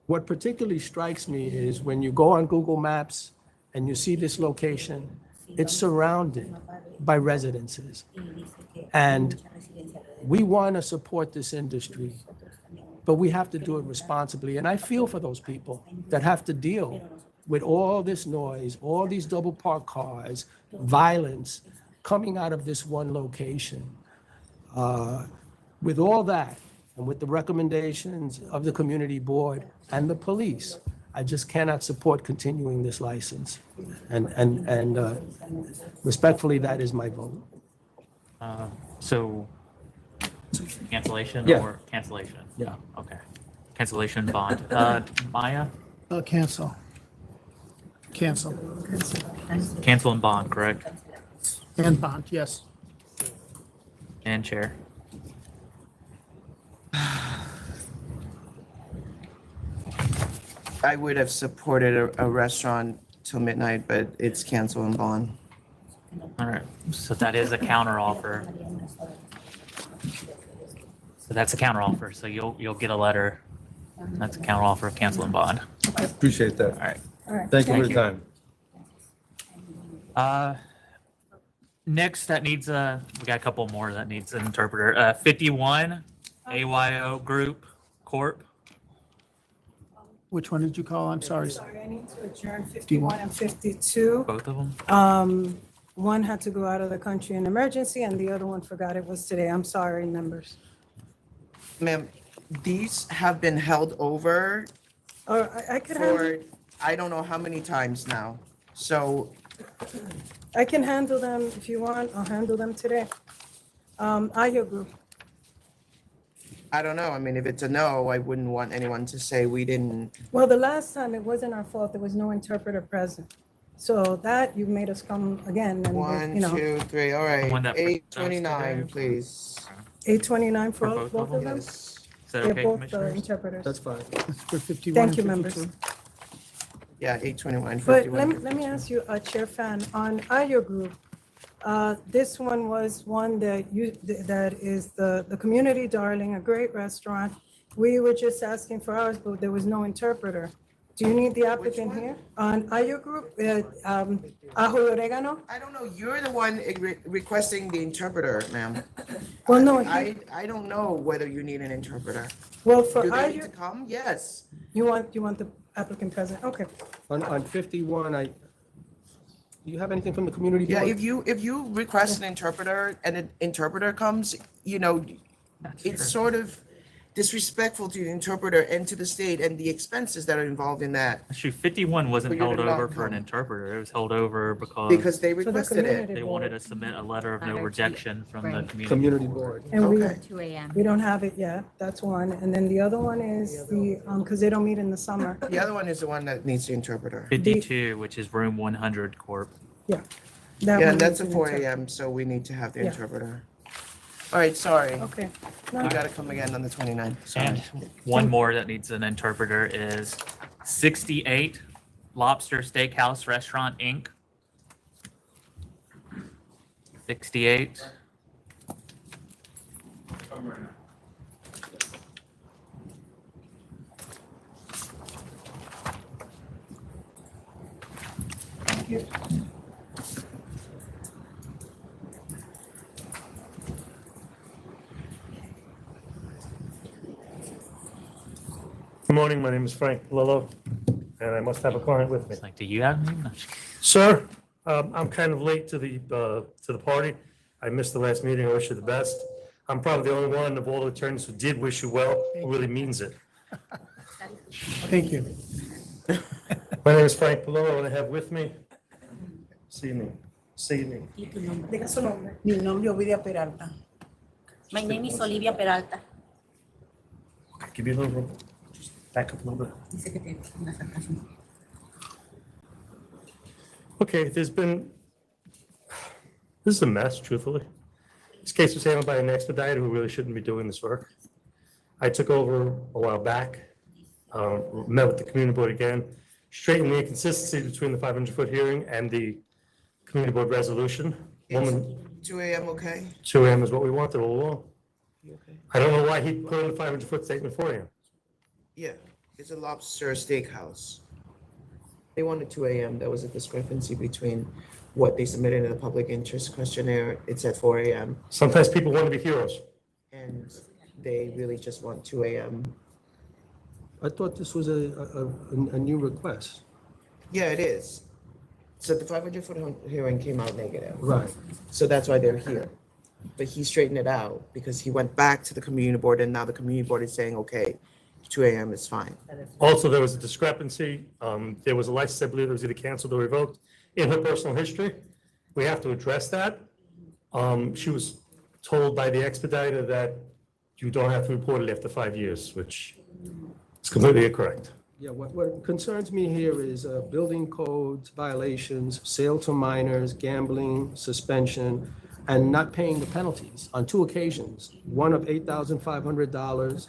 What particularly strikes me is when you go on Google Maps and you see this location, it's surrounded by residences. And we want to support this industry, but we have to do it responsibly. And I feel for those people that have to deal with all this noise, all these double parked cars, violence coming out of this one location. With all that, and with the recommendations of the community board and the police, I just cannot support continuing this license. And respectfully, that is my vote. So cancellation Yeah. or cancellation? Yeah. Okay. Cancellation bond. Maya? Cancel. Cancel. Cancel and bond, correct? And bond, yes. And chair? I would have supported a restaurant till midnight, but it's cancel and bond. All right, so that is a counter offer. So that's a counter offer. So you'll get a letter. That's a counter offer of cancel and bond. Appreciate that. All right. All right. Thank you for your time. Next, that needs we got a couple more that needs an interpreter. 51, AYO Group Corp. Which one did you call? I'm sorry. Sorry, I need to adjourn 51 and 52. Both of them? One had to go out of the country in emergency, and the other one forgot it was today. I'm sorry, members. Ma'am, these have been held over Or I could for, handle, I don't know how many times now. So I can handle them if you want. I'll handle them today. AYO Group. I don't know. I mean, if it's a no, I wouldn't want anyone to say we didn't. Well, the last time it wasn't our fault. There was no interpreter present. So that you made us come again and, One, you know. 2, 3, all right. One that 829, please. 829 for For both of them? Is that They're okay, both Commissioners? interpreters. That's fine. For 51 Thank you, and members. 52. Yeah, 821, But 51. let me ask you, Chair Fan, on AYO Group, this one was one that that is the community darling, a great restaurant. We were just asking for ours, but there was no interpreter. Do you need the applicant here? On AYO Group, Ajo y Oregano? I don't know. You're the one requesting the interpreter, ma'am. Well, no, I don't know whether you need an interpreter. well, for Do they need AYO, to come? Yes. you want the applicant present? Okay. On 51, do you have anything from the community Yeah, board? if you request an interpreter and an interpreter comes, you know, it's sort of disrespectful to the interpreter and to the state and the expenses that are involved in that. Shoot, 51 wasn't But you're held not over for an come. interpreter. It was held over Because they requested it. they wanted to submit a letter of no rejection from the community. Community board. And we, Okay. 2 a.m. we don't have it yet. That's one. And then the other one is because they don't meet in the summer. The other one is the one that needs the interpreter. 52, which is room 100 Corp. That Yeah, one and that's needs a an 4 interpreter. a.m., so we need to have the Yeah. interpreter. All right, sorry. Okay. You gotta come again on the 29th. And Sorry. one more that needs an interpreter is 68 Lobster Steakhouse Restaurant, Inc. 68. Good morning, my name is Frank Lillo, and I must have a client with me. It's like, do you have me? No. Sir, I'm kind of late to the party. I missed the last meeting. I wish you the best. I'm probably the only one of all the attorneys who did wish you well, who really means it. Thank you. My name is Frank Lillo, and I have with me, see me. Diga su nombre. Mi nombre es Olivia Peralta. My name is Olivia Peralta. Okay, give me a little room. Just back up a little bit. Dice que te pongas atrás un poco. Okay, this is a mess, truthfully. This case was handled by an expediter who really shouldn't be doing this work. I took over a while back, met with the community board again, straightened the inconsistency between the 500-foot hearing and the community board resolution. Woman, 2 a.m., okay? 2 a.m. is what we wanted all along. You okay? I don't know why he put in the 500-foot statement 4 a.m. Yeah, it's a Lobster Steakhouse. They wanted 2 a.m. There was a discrepancy between what they submitted in the public interest questionnaire. It's at 4 a.m. Sometimes people want to be heroes. And they really just want 2 a.m. I thought this was a new request. Yeah, it is. So the 500-foot hearing came out negative. Right. So that's why they're here. But he straightened it out because he went back to the community board and now the community board is saying, okay, 2 a.m. is fine. Also, there was a discrepancy. There was a license, I believe, that was either canceled or revoked in her personal history. We have to address that. She was told by the expediter that you don't have to report it after 5 years, which is completely incorrect. Yeah, what concerns me here is building codes, violations, sale to minors, gambling, suspension, and not paying the penalties on 2 occasions, one of $8,500,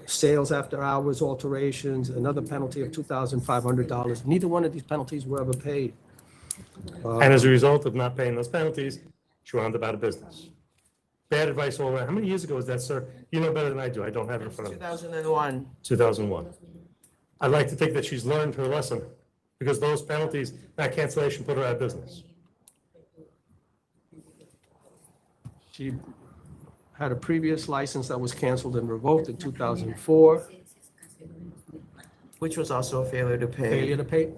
sales after hours alterations, another penalty of $2,500. Neither one of these penalties were ever paid. And as a result of not paying those penalties, she wound up out of business. Bad advice all around. How many years ago was that, sir? You know better than I do. I don't have it in front of me. 2001. 2001. I'd like to think that she's learned her lesson because those penalties, that cancellation put her out of business. She had a previous license that was canceled and revoked in 2004. Which was also a failure to pay. Failure to pay,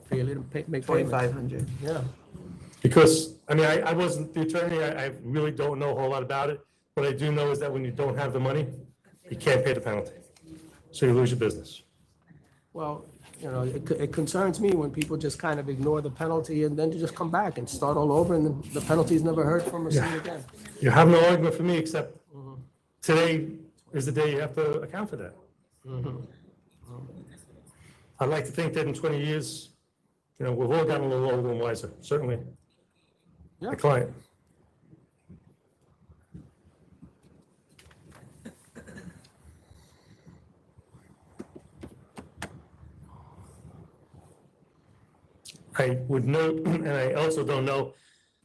make payments. $2,500. Yeah. Because, I mean, I wasn't the attorney. I really don't know a whole lot about it. What I do know is that when you don't have the money, you can't pay the penalty. So you lose your business. Well, you know, it concerns me when people just kind of ignore the penalty and then just come back and start all over and the penalty's never heard from or seen again. You have no argument for me except today is the day you have to account for that. I'd like to think that in 20 years, you know, we've all gotten a little older and wiser, certainly. The client. I would know, and I also don't know,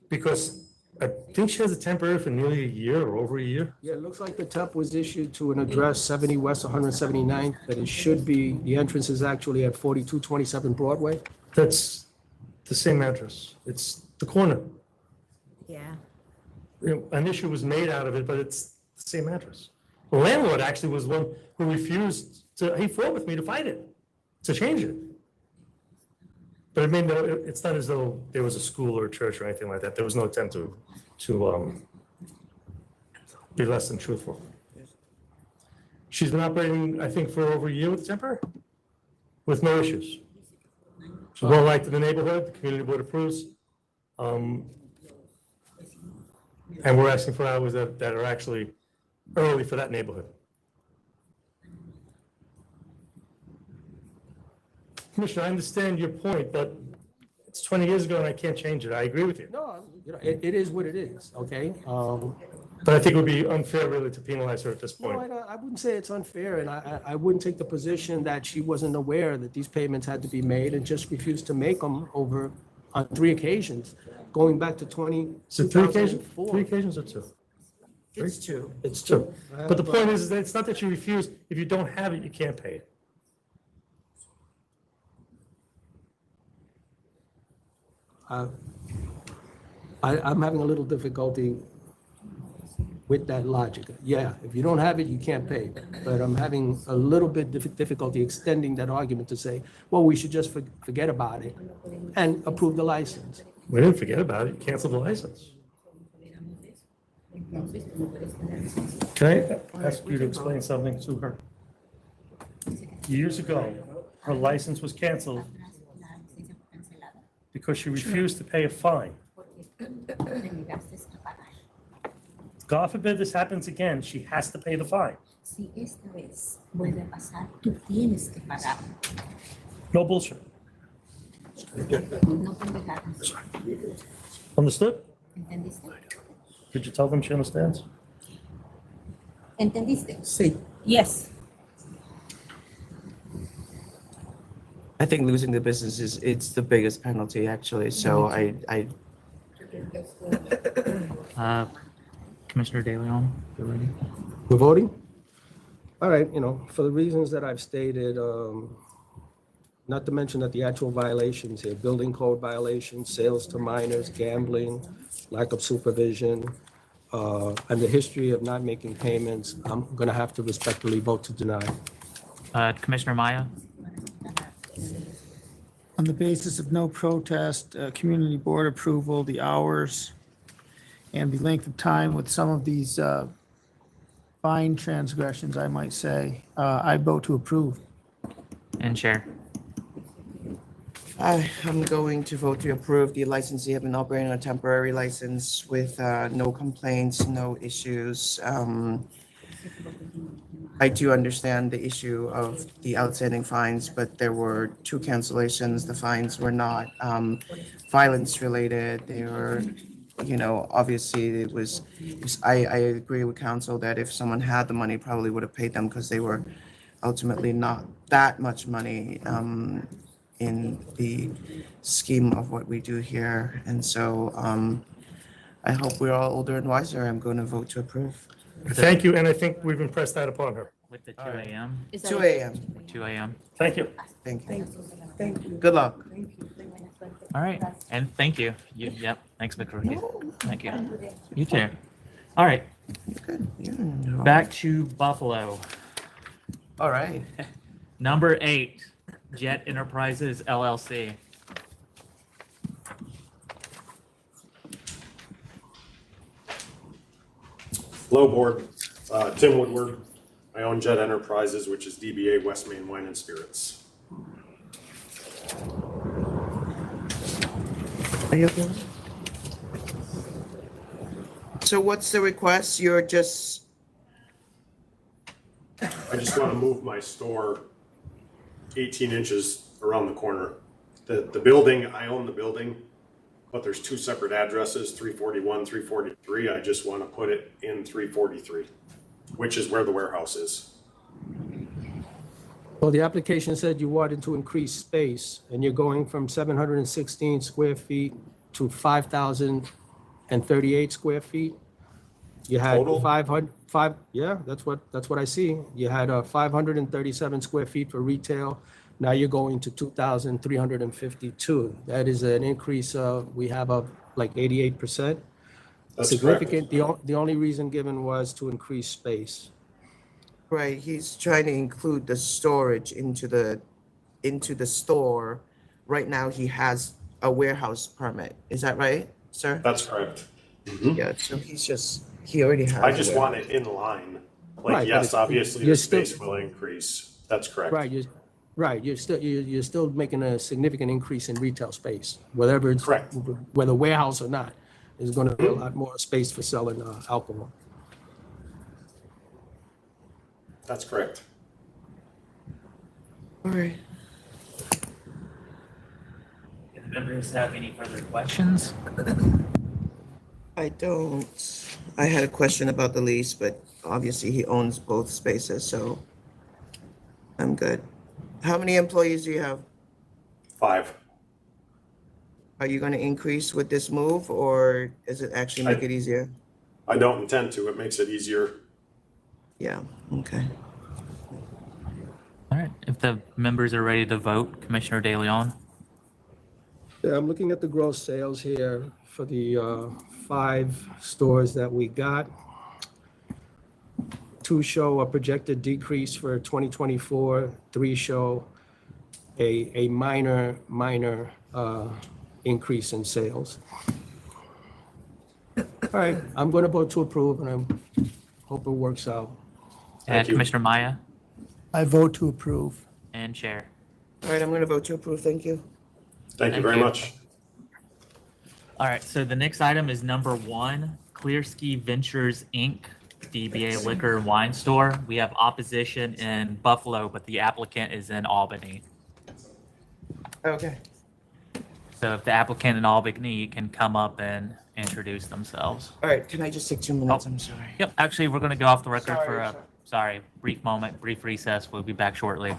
because I think she has a temporary for nearly a year or over a year. Yeah, it looks like the temp was issued to an address 70 West 179th, but it should be, the entrance is actually at 4227 Broadway. That's the same address. It's the corner. Yeah. You know, an issue was made out of it, but it's the same address. The landlord actually was one who refused to, he fought with me to fight it, to change it. But I mean, it's not as though there was a school or a church or anything like that. There was no attempt to be less than truthful. She's been operating, I think, for over a year with temporary, with no issues. She's well liked in the neighborhood, the community board approves. And we're asking for hours that are actually early for that neighborhood. Commissioner, I understand your point, but it's 20 years ago and I can't change it. I agree with you. No, you know, it is what it is, okay? But I think it would be unfair really to penalize her at this point. No, I wouldn't say it's unfair, and I wouldn't take the position that she wasn't aware that these payments had to be made and just refused to make them over on 3 occasions, going back to 2004. 3 occasions or 2? It's 2. It's 2. But the point is that it's not that you refuse. If you don't have it, you can't pay it. I'm having a little difficulty with that logic. Yeah, if you don't have it, you can't pay. But I'm having a little bit difficulty extending that argument to say, well, we should just forget about it and approve the license. We didn't forget about it. Cancel the license. Can I ask you to explain something to her? Years ago, her license was canceled because she refused to pay a fine. God forbid this happens again, she has to pay the fine. Si esta vez vuelve a pasar, tú tienes que pagar. No bullshit. No pendejadas. Understood? ¿Entendiste? Did you tell them she understands? ¿Entendiste? Sí. Yes. I think losing the business it's the biggest penalty actually. So I Commissioner De Leon, you're ready. We're voting? All right, you know, for the reasons that I've stated, not to mention that the actual violations here, building code violations, sales to minors, gambling, lack of supervision, and the history of not making payments, I'm going to have to respectfully vote to deny. Commissioner Maya? On the basis of no protest, community board approval, the hours, and the length of time with some of these fine transgressions, I might say, I vote to approve. And Chair? I am going to vote to approve. The licensee have been operating on a temporary license with no complaints, no issues. I do understand the issue of the outstanding fines, but there were 2 cancellations. The fines were not violence related. They were you know, obviously I agree with council that if someone had the money, probably would have paid them because they were ultimately not that much money in the scheme of what we do here. And so I hope we're all older and wiser. I'm going to vote to approve. Thank you, and I think we've impressed that upon her. With the 2 a.m. 2 a.m. 2 a.m. Thank you. Thank you. Thank you. Good luck. All right, and thank you. Yep, thanks, McCrory. Thank you. You too. All right. Back to Buffalo. All right. Number 8, Jett Enterprises LLC. Hello, Board. Tim Woodward. I own Jett Enterprises, which is DBA West Main Wine and Spirits. Are you okay? So what's the request? You're just... I just want to move my store 18 inches around the corner. The building, I own the building, but there's 2 separate addresses, 341, 343. I just want to put it in 343, which is where the warehouse is. Well, the application said you wanted to increase space, and you're going from 716 square feet to 5,038 square feet. You had Total? 500, yeah, that's what I see. You had 537 square feet for retail. Now you're going to 2,352. That is an increase we have of like 88%. That's significant. The only reason given was to increase space. Right, he's trying to include the storage into the store. Right now, he has a warehouse permit. Is that right, sir? That's correct. Yeah, so he already has. I just want it in line. Like, Right, yes, but obviously you're the still- space will increase. That's correct. Right, you're still making a significant increase in retail space, whether it's Correct. whether warehouse or not. There's going to be a lot more space for selling alcohol. That's correct. All right. Do the members have any further questions? I don't. I had a question about the lease, but obviously he owns both spaces, so I'm good. How many employees do you have? 5. Are you going to increase with this move, or does it actually make it easier? I don't intend to. It makes it easier. Yeah, okay. All right, if the members are ready to vote, Commissioner De Leon. Yeah, I'm looking at the gross sales here for the 5 stores that we got. 2 show a projected decrease for 2024. 3 show a minor increase in sales. All right, I'm going to vote to approve, and I hope it works out. Thank you. Commissioner Maya I vote to approve. and Chair. All right, I'm going to vote to approve. Thank you. Thank you very much. All right, so the next item is number 1, CLEARSKY Ventures, Inc., DBA Liquor and Wine Store. We have opposition in Buffalo, but the applicant is in Albany. Okay. So if the applicant in Albany can come up and introduce themselves. All right, can I just take 2 minutes? I'm sorry. Yep, actually, we're going to go off the record Sorry, for a, sorry. brief moment, brief recess. We'll be back shortly.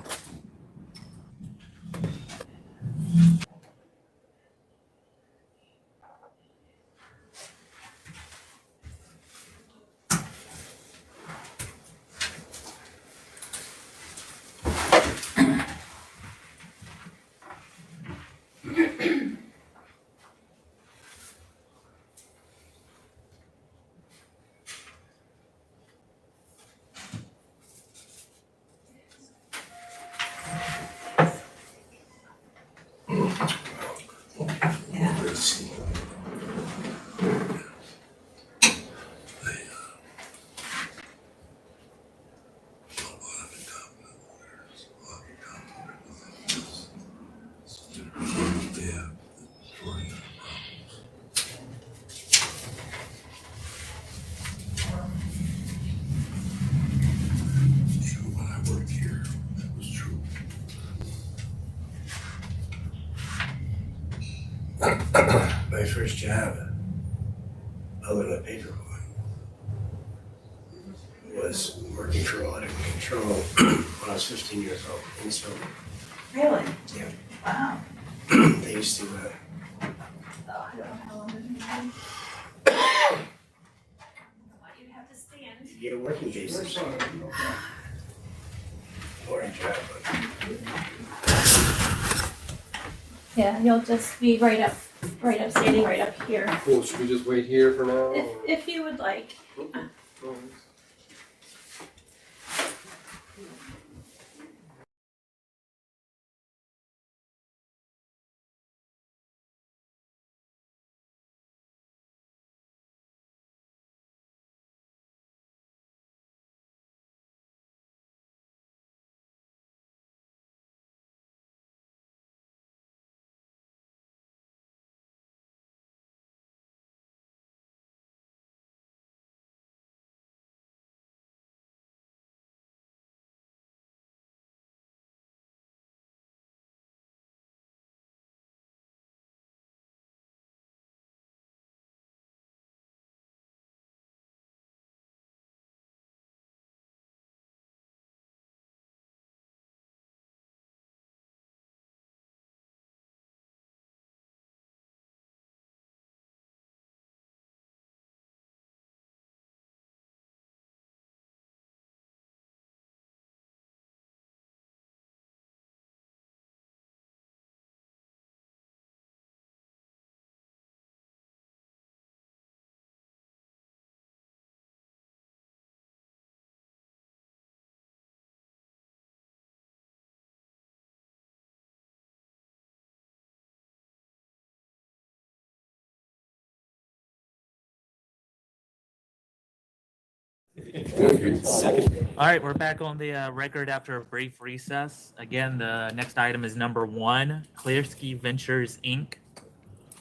My first job, other than paperboy. Was working for audit control when I was 15 years old. And so, Really? yeah, Wow. they used to, Oh, I don't know how long it's been. Why do you have to stand? get a working basis. Boring job, Yeah, you'll just be right up, standing right up here. Cool, should we just wait here for now? If you would like. All right, we're back on the record after a brief recess. Again, the next item is number 1, CLEARSKY Ventures, Inc.,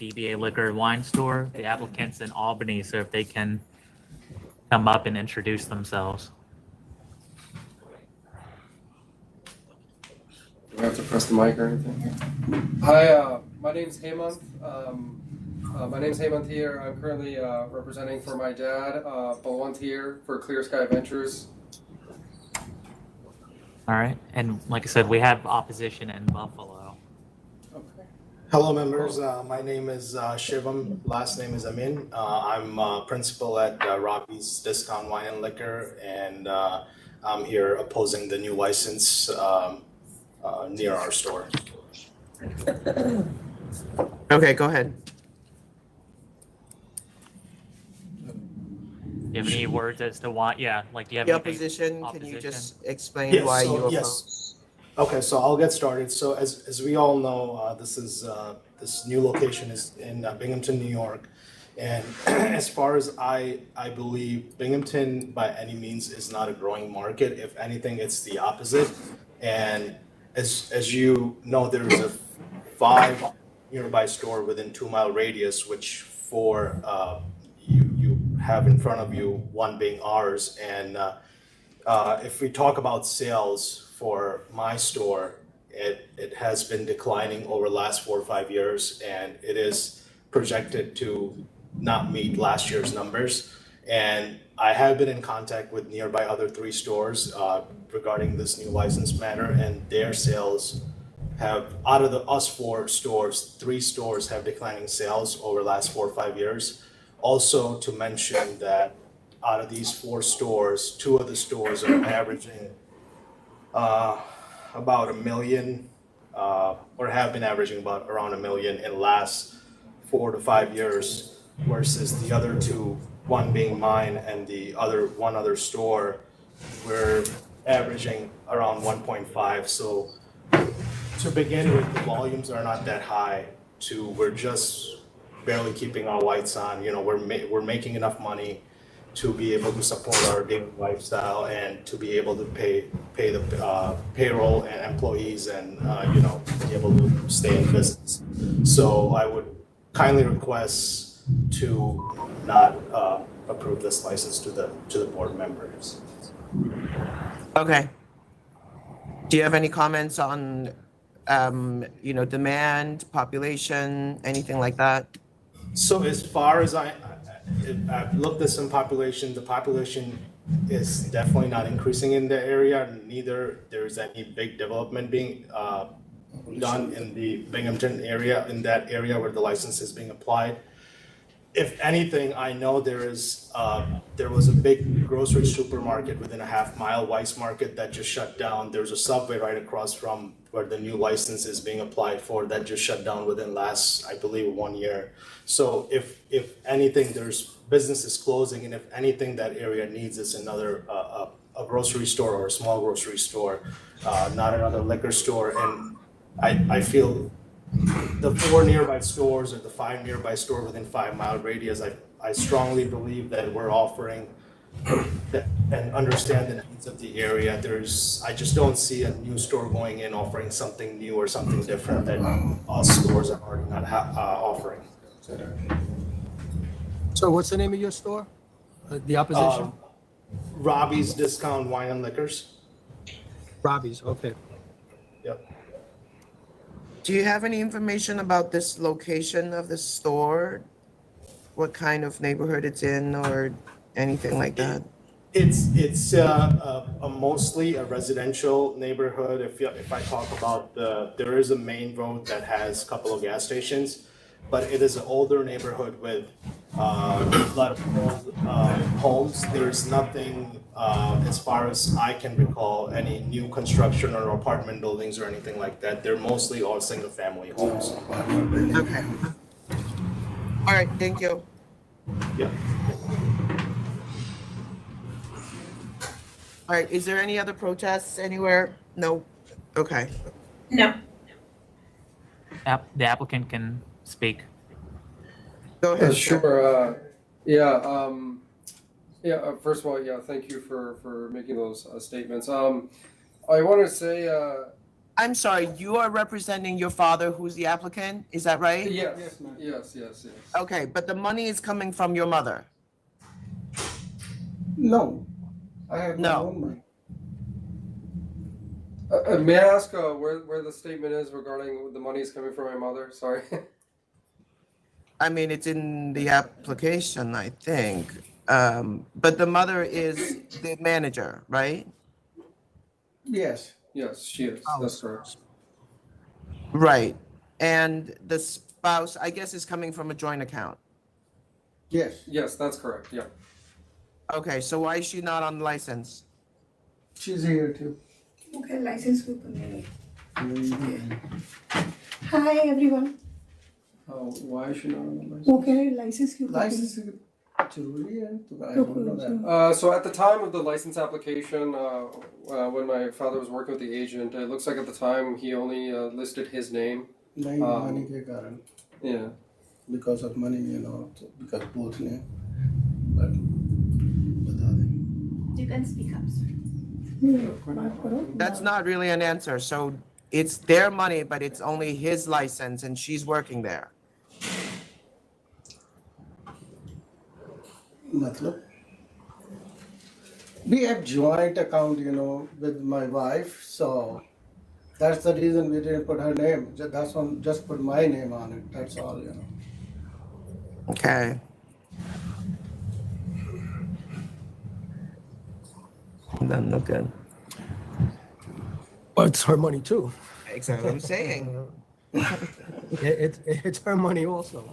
DBA Liquor and Wine Store. The applicant's in Albany, so if they can come up and introduce themselves. Do I have to press the mic or anything? Hi, my name's Hemant. My name's Hemant here. I'm currently representing for my dad, Balwant here for ClearSky Ventures. All right, and like I said, we have opposition in Buffalo. hello, members. My name is Shivam. Last name is Amin. I'm principal at Rocky's Discount Wine and Liquor, and I'm here opposing the new license near our store. Okay, go ahead. Do you have any words as to why? Yeah, like, do you have The anything- opposition, can you just explain Yes, why so- you yes. oppose? Okay, so I'll get started. So as we all know, this new location is in Binghamton, New York. And as far as I believe, Binghamton by any means is not a growing market. If anything, it's the opposite. And as you know, there is a 5 nearby store within 2-mile radius, which for you have in front of you, one being ours. And if we talk about sales for my store, it has been declining over the last 4 or 5 years, and it is projected to not meet last year's numbers. And I have been in contact with nearby other 3 stores regarding this new license matter, and their sales have, out of us 4 stores, 3 stores have declining sales over the last 4 or 5 years. Also to mention that out of these 4 stores, 2 of the stores are averaging about $1 million, or have been averaging about around $1 million in the last 4 to 5 years, versus the other 2, one being mine and the one other store, we're averaging around 1.5. So to begin with, the volumes are not that high. We're just barely keeping our lights on. You know, we're making enough money to be able to support our daily lifestyle and to be able to pay the payroll and employees, and you know, be able to stay in business. So I would kindly request to not approve this license to the board members. Okay. Do you have any comments on, you know, demand, population, anything like that? So as far as I've looked at some population. The population is definitely not increasing in the area. Neither there's any big development being done in the Binghamton area, in that area where the license is being applied. If anything, I know there was a big grocery supermarket within a half-mile, Weiss Market, that just shut down. There's a Subway right across from where the new license is being applied for that just shut down within last, I believe, 1 year. So if anything, there's businesses closing, and if anything, that area needs is another a grocery store or a small grocery store, not another liquor store. And I feel the 4 nearby stores or the 5 nearby stores within 5-mile radius, I strongly believe that we're offering that and understand the needs of the area. I just don't see a new store going in offering something new or something different that stores are already not offering. So what's the name of your store? The opposition? Robbie's Discount Wine and Liquors. Robbie's, okay. Yep. Do you have any information about this location of the store? What kind of neighborhood it's in or anything like that? It's mostly a residential neighborhood. If I talk about there is a main road that has a couple of gas stations, but it is an older neighborhood with a lot of old homes. There's nothing, as far as I can recall, any new construction or apartment buildings or anything like that. They're mostly all single-family homes. Okay. All right, thank you. Yeah. All right, is there any other protests anywhere? No? Okay. No. The applicant can speak. Go ahead. Sure. First of all, thank you for making those statements. I want to say. I'm sorry, you are representing your father, who's the applicant, is that right? Yes, yes, ma'am. Yes. Okay, but the money is coming from your mother? No, I have my No. own money. May I ask where the statement is regarding the money is coming from my mother? Sorry. I mean, it's in the application, I think. But the mother is the manager, right? Yes, she is. Oh. That's correct. Right. And the spouse, I guess, is coming from a joint account. Yes, that's correct. Yeah. Okay, so why is she not on the license? She's here too. Okay, license group. Hi, everyone. Oh, why is she not on the license? Okay, license group. License So at the time of the license application, when my father was working with the agent, it looks like at the time he only listed his name. money के कारण. Yeah. Because of money, because both name. But बता दें. You can speak up, sir. That's not really an answer. So it's their money, but it's only his license and she's working there. मतलब we have joint account, with my wife, so that's the reason we didn't put her name. That's one, just put my name on it. That's all, Okay. Doesn't look good. Well, it's her money too. Exactly what I'm saying. It's her money also.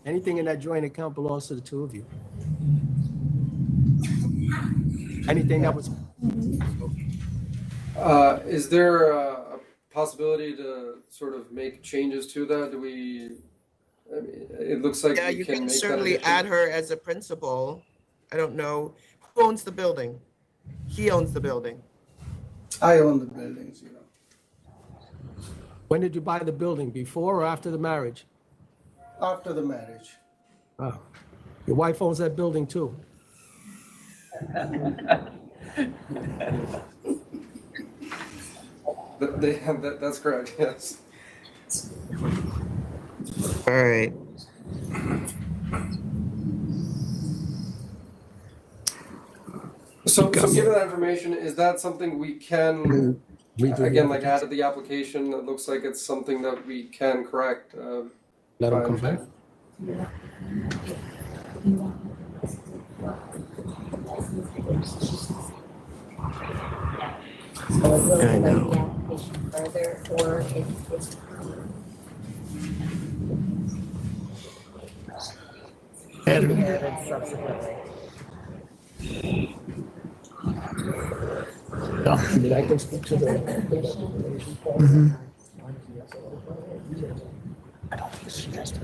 Anything in that joint account belongs to the two of you. Anything that was. Is there a possibility to sort of make changes to that? Do we? I mean, it looks like Yeah, we you can can make certainly that add her as a principal. I don't know. Who owns the building? He owns the building. I own the buildings, When did you buy the building? Before or after the marriage? After the marriage. Oh, your wife owns that building too. That's correct. Yes. All right. So given that information, is that something we can, again, like add to the application? It looks like it's something that we can correct. Let him come back. So we'll I know. take the application further, or if it's. Added. Subsequently. Did I can speak to the? Mhm. I don't think she has to.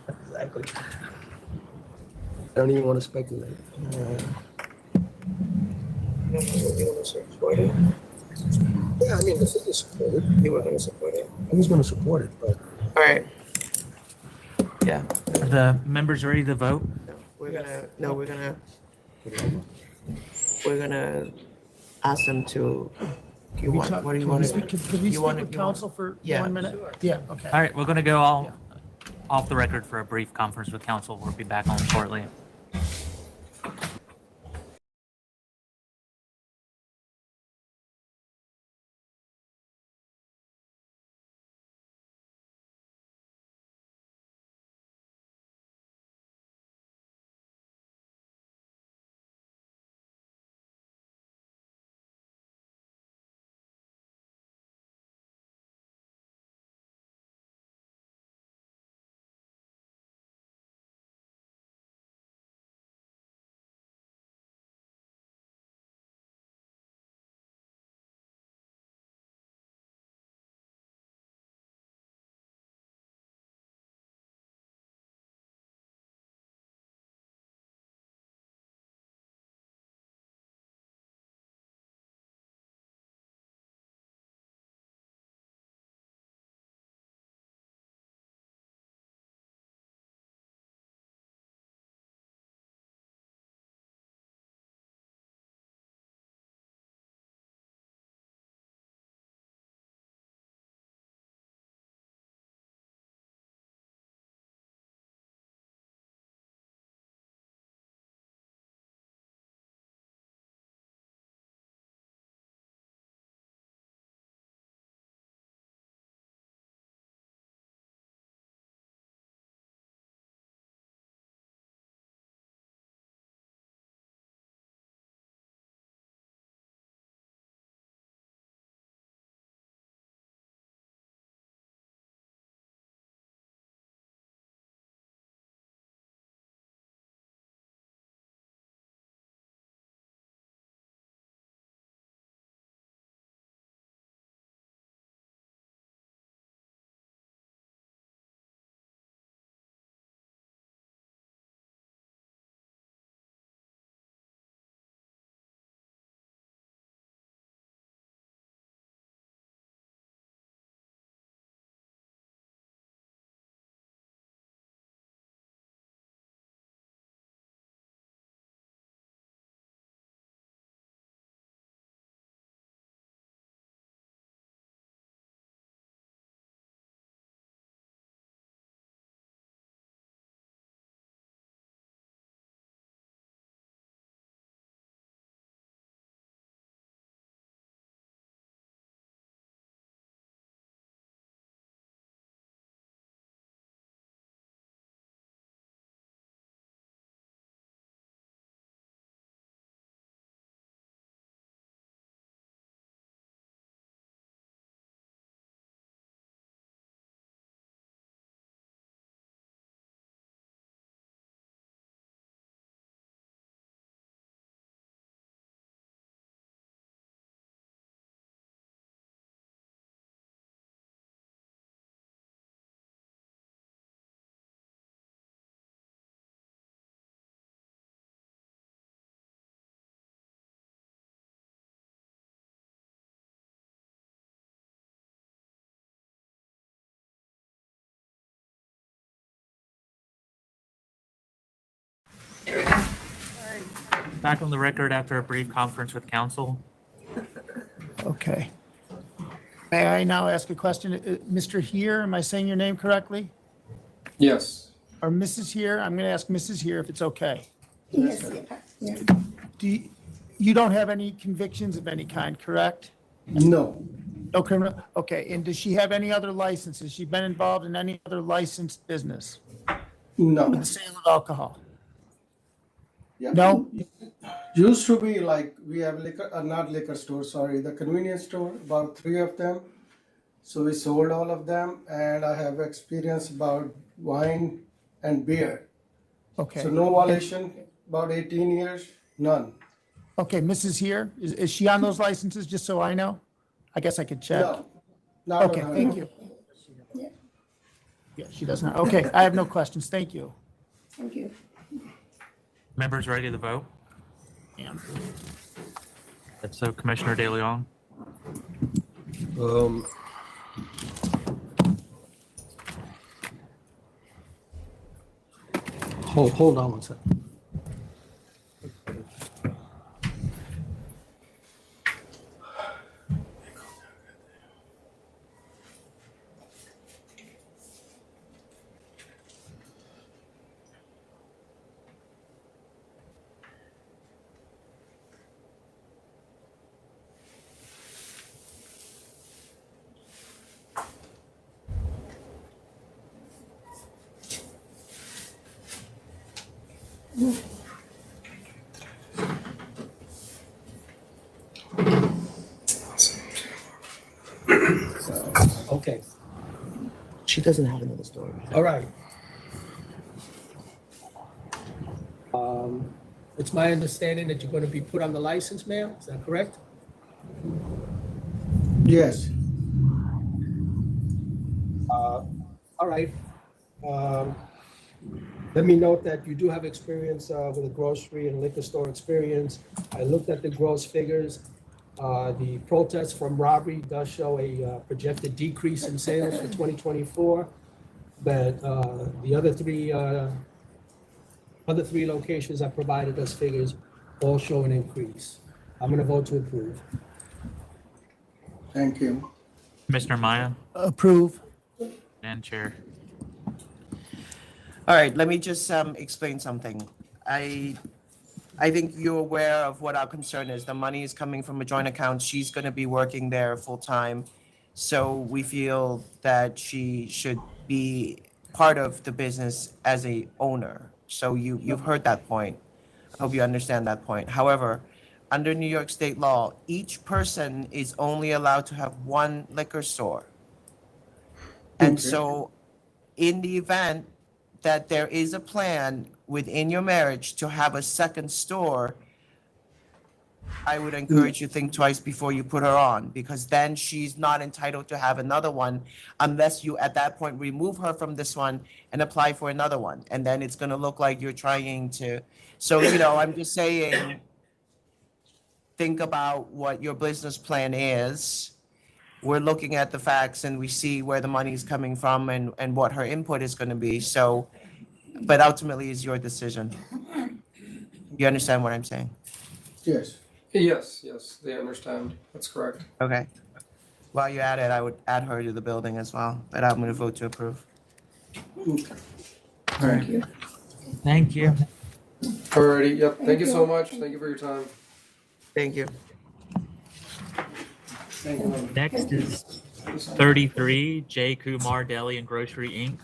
Exactly. I don't even want to speculate. Yeah, I mean, the city supported. They were going to support it. Who's going to support it? But All right. Yeah, Are the members ready to vote? we're gonna ask them to, what do you want to? Could we speak with council for Yeah. 1 minute? Yeah, okay. All right, we're going to go off the record for a brief conference with council. We'll be back on shortly. Back on the record after a brief conference with council. Okay. May I now ask a question? Mr. Here, am I saying your name correctly? Yes. Or Mrs. Here? I'm going to ask Mrs. Here if it's okay. Yes, yeah. You don't have any convictions of any kind, correct? No. No criminal? Okay, and does she have any other licenses? She been involved in any other licensed business? No. with the sale of alcohol? Yeah. No? Used to be like, we have liquor, not liquor store, sorry, the convenience store, about 3 of them. So we sold all of them, and I have experience about wine and beer. Okay. So no violation, about 18 years, none. Okay, Mrs. here, is she on those licenses, just so I know? I guess I could check. No, not Okay, on her. thank you. Yeah, she does not. Okay, I have no questions. Thank you. Thank you. Members ready to vote? Yeah. If so, Commissioner De Leon, Hold on one second. Okay, She doesn't have another story. all right. It's my understanding that you're going to be put on the license, ma'am, is that correct? Yes. All right. Let me note that you do have experience with a grocery and liquor store experience. I looked at the gross figures. The protest from robbery does show a projected decrease in sales for 2024, but the other three locations I provided us figures all show an increase. I'm going to vote to approve. Thank you. Commissioner Maya, Approve. and Chair. All right, let me just explain something. I think you're aware of what our concern is. The money is coming from a joint account. She's going to be working there full time. So we feel that she should be part of the business as a owner. So you've heard that point. I hope you understand that point. However, under New York state law, each person is only allowed to have one liquor store. And so in the event that there is a plan within your marriage to have a second store, I would encourage you to think twice before you put her on, because then she's not entitled to have another one unless you at that point remove her from this one and apply for another one. And then it's going to look like you're trying to. So, I'm just saying, think about what your business plan is. We're looking at the facts and we see where the money is coming from and what her input is going to be. So, but ultimately it's your decision. You understand what I'm saying? Yes. Yes, they understand. That's correct. Okay. While you're at it, I would add her to the building as well, but I'm going to vote to approve. Thank you. Thank you. Alrighty, yep, thank you so much. Thank you for your time. Thank you. Next is 33, J. Kumar Deli and Grocery, Inc.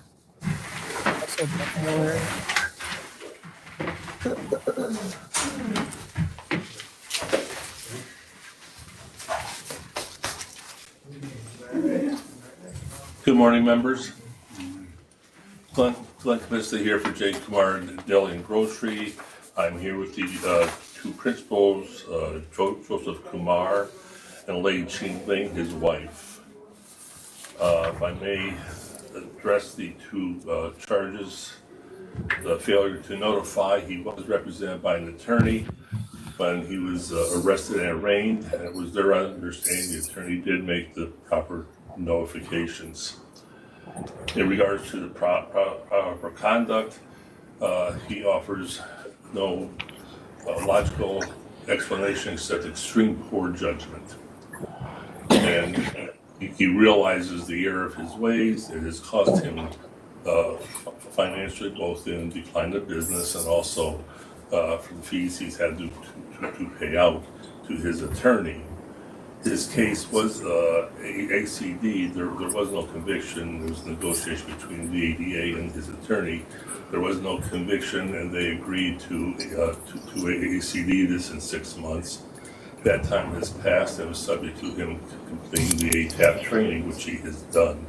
Good morning, members. Glenn Kamiska here for J. Kumar Deli and Grocery. I'm here with the two principals, Joseph Kumar and Lei Ching Ling, his wife. If I may address the two charges. The failure to notify, he was represented by an attorney when he was arrested and arraigned, and it was their understanding the attorney did make the proper notifications. In regards to the proper conduct, he offers no logical explanation except extreme poor judgment. And he realizes the error of his ways. It has cost him financially, both in decline of business and also for the fees he's had to pay out to his attorney. His case was ACD. There was no conviction. There was negotiation between the ADA and his attorney. There was no conviction, and they agreed to ACD this in 6 months. That time has passed. It was subject to him completing the ATAP training, which he has done.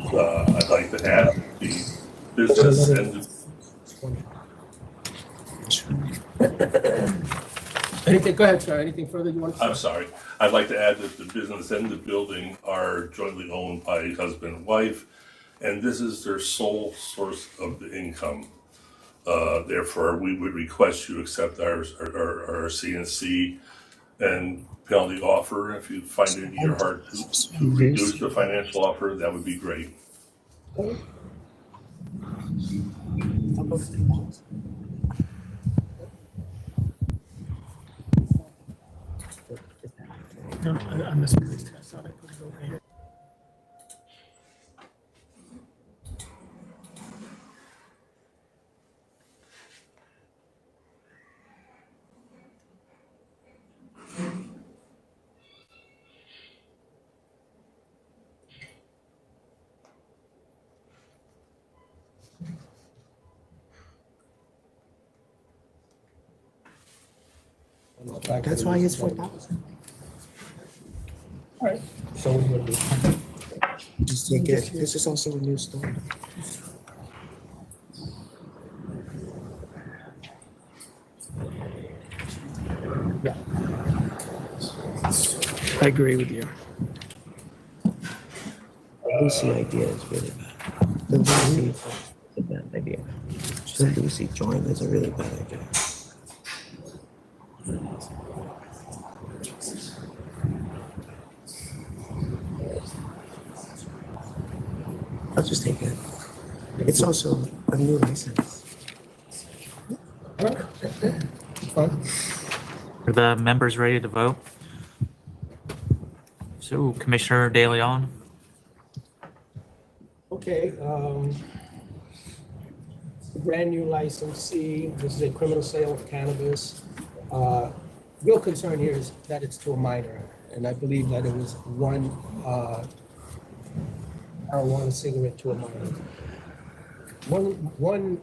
I'd like to add the business and Anything, go ahead, sir. Anything further you want to say? I'm sorry. I'd like to add that the business and the building are jointly owned by husband and wife, and this is their sole source of the income. Therefore, we would request you accept our CNC and penalty offer. If you find it in your heart to reduce the financial offer, that would be great. No, I misplaced it. I thought I put it over here. That's why it's 4,000. All right. So we're going to do. Just take it. This is also a new store. Yeah. I agree with you. The Lucy idea is really bad. The Lucy is a bad idea. The Lucy joint is a really bad idea. I'll just take it. It's also a new license. Are the members ready to vote? So Commissioner De Leon? Okay, brand new licensee, this is a criminal sale of cannabis. Real concern here is that it's to a minor, and I believe that it was one marijuana cigarette to a minor. One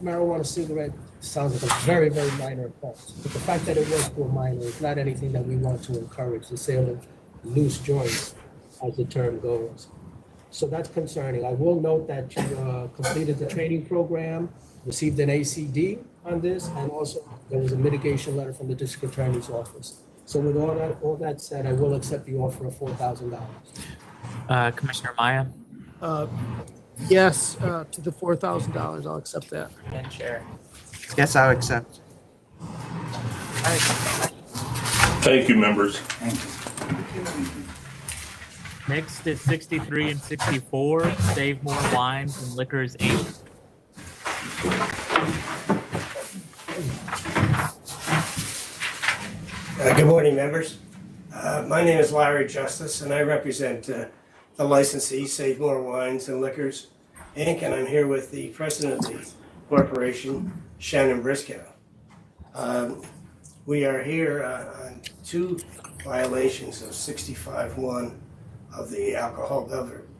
marijuana cigarette sounds like a very, very minor offense, but the fact that it was to a minor is not anything that we want to encourage, the sale of loose joints, as the term goes. So that's concerning. I will note that you completed the training program, received an ACD on this, and also there was a mitigation letter from the district attorney's office. So with all that said, I will accept the offer of $4,000. Commissioner Maya? Yes, to the $4,000, I'll accept that. And Chair? Yes, I'll accept. Thank you, members. Next is 63 and 64, Save More Wines and Liquors, Inc. Good morning, members. My name is Larry Justice, and I represent the licensee, Save More Wines and Liquors, Inc., and I'm here with the president of the corporation, Shannon Briscoe. We are here on two violations of 65-1 of the Alcohol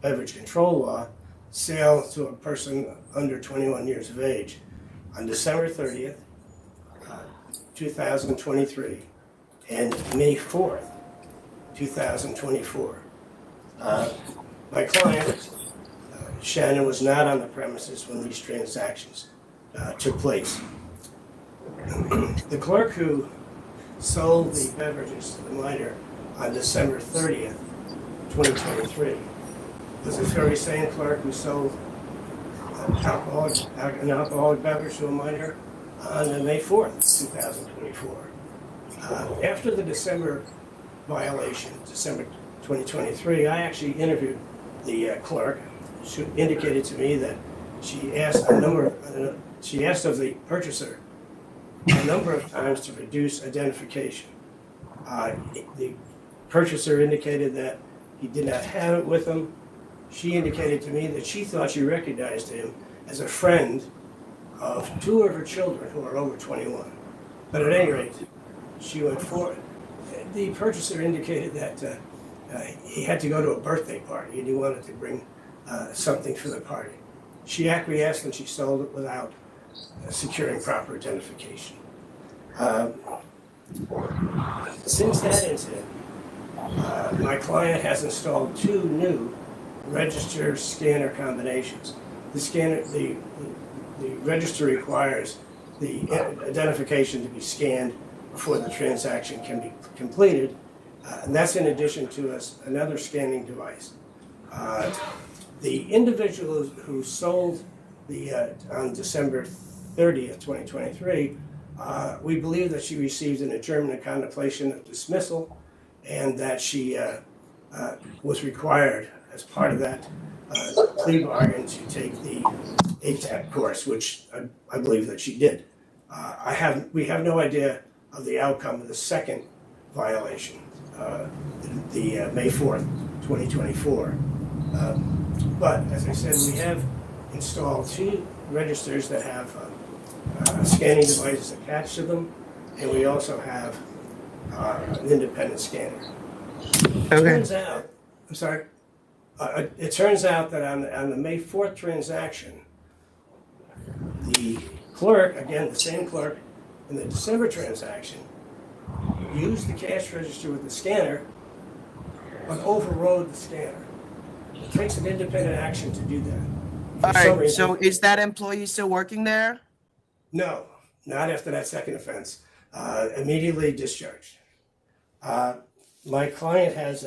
Beverage Control Law, sale to a person under 21 years of age. On December 30th, 2023, and May 4th, 2024. My client, Shannon, was not on the premises when these transactions took place. The clerk who sold the beverages to the minor on December 30th, 2023, was this very same clerk who sold an alcoholic beverage to a minor on May 4th, 2024. After the December violation, December 2023, I actually interviewed the clerk. She indicated to me that she asked of the purchaser a number of times to reduce identification. The purchaser indicated that he did not have it with him. She indicated to me that she thought she recognized him as a friend of two of her children who are over 21. But at any rate, she went forward. the purchaser indicated that he had to go to a birthday party and he wanted to bring something for the party. She acquiesced and she sold it without securing proper identification. Since that incident, my client has installed 2 new register scanner combinations. The scanner, the register requires the identification to be scanned before the transaction can be completed, and that's in addition to another scanning device. The individual who sold on December 30th, 2023, we believe that she received an adjournment of contemplation of dismissal, and that she was required as part of that plea bargain to take the ACAP course, which I believe that she did. We have no idea of the outcome of the second violation, the May 4th, 2024. But as I said, we have installed 2 registers that have scanning devices attached to them, and we also have an independent scanner. Turns out, I'm sorry. It turns out that on the May 4th transaction, the clerk, again the same clerk, in the December transaction, used the cash register with the scanner, but overrode the scanner. It takes an independent action to do that. All right, so is that employee still working there? No, not after that second offense. Immediately discharged. My client has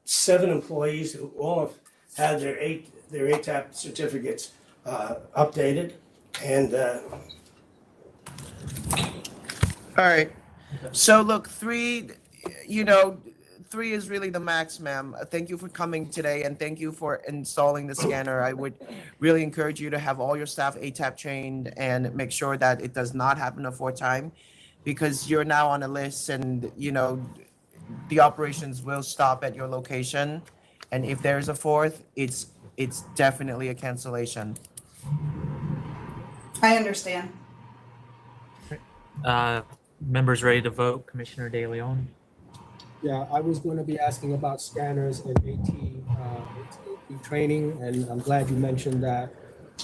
7 employees who all have had their ATAP certificates updated, and All right. So look, 3 is really the max, ma'am. Thank you for coming today, and thank you for installing the scanner. I would really encourage you to have all your staff ATAP trained and make sure that it does not happen a 4th time, because you're now on a list, and the operations will stop at your location. And if there's a 4th, it's definitely a cancellation. I understand. Members ready to vote? Commissioner De Leon? Yeah, I was going to be asking about scanners and AT training, and I'm glad you mentioned that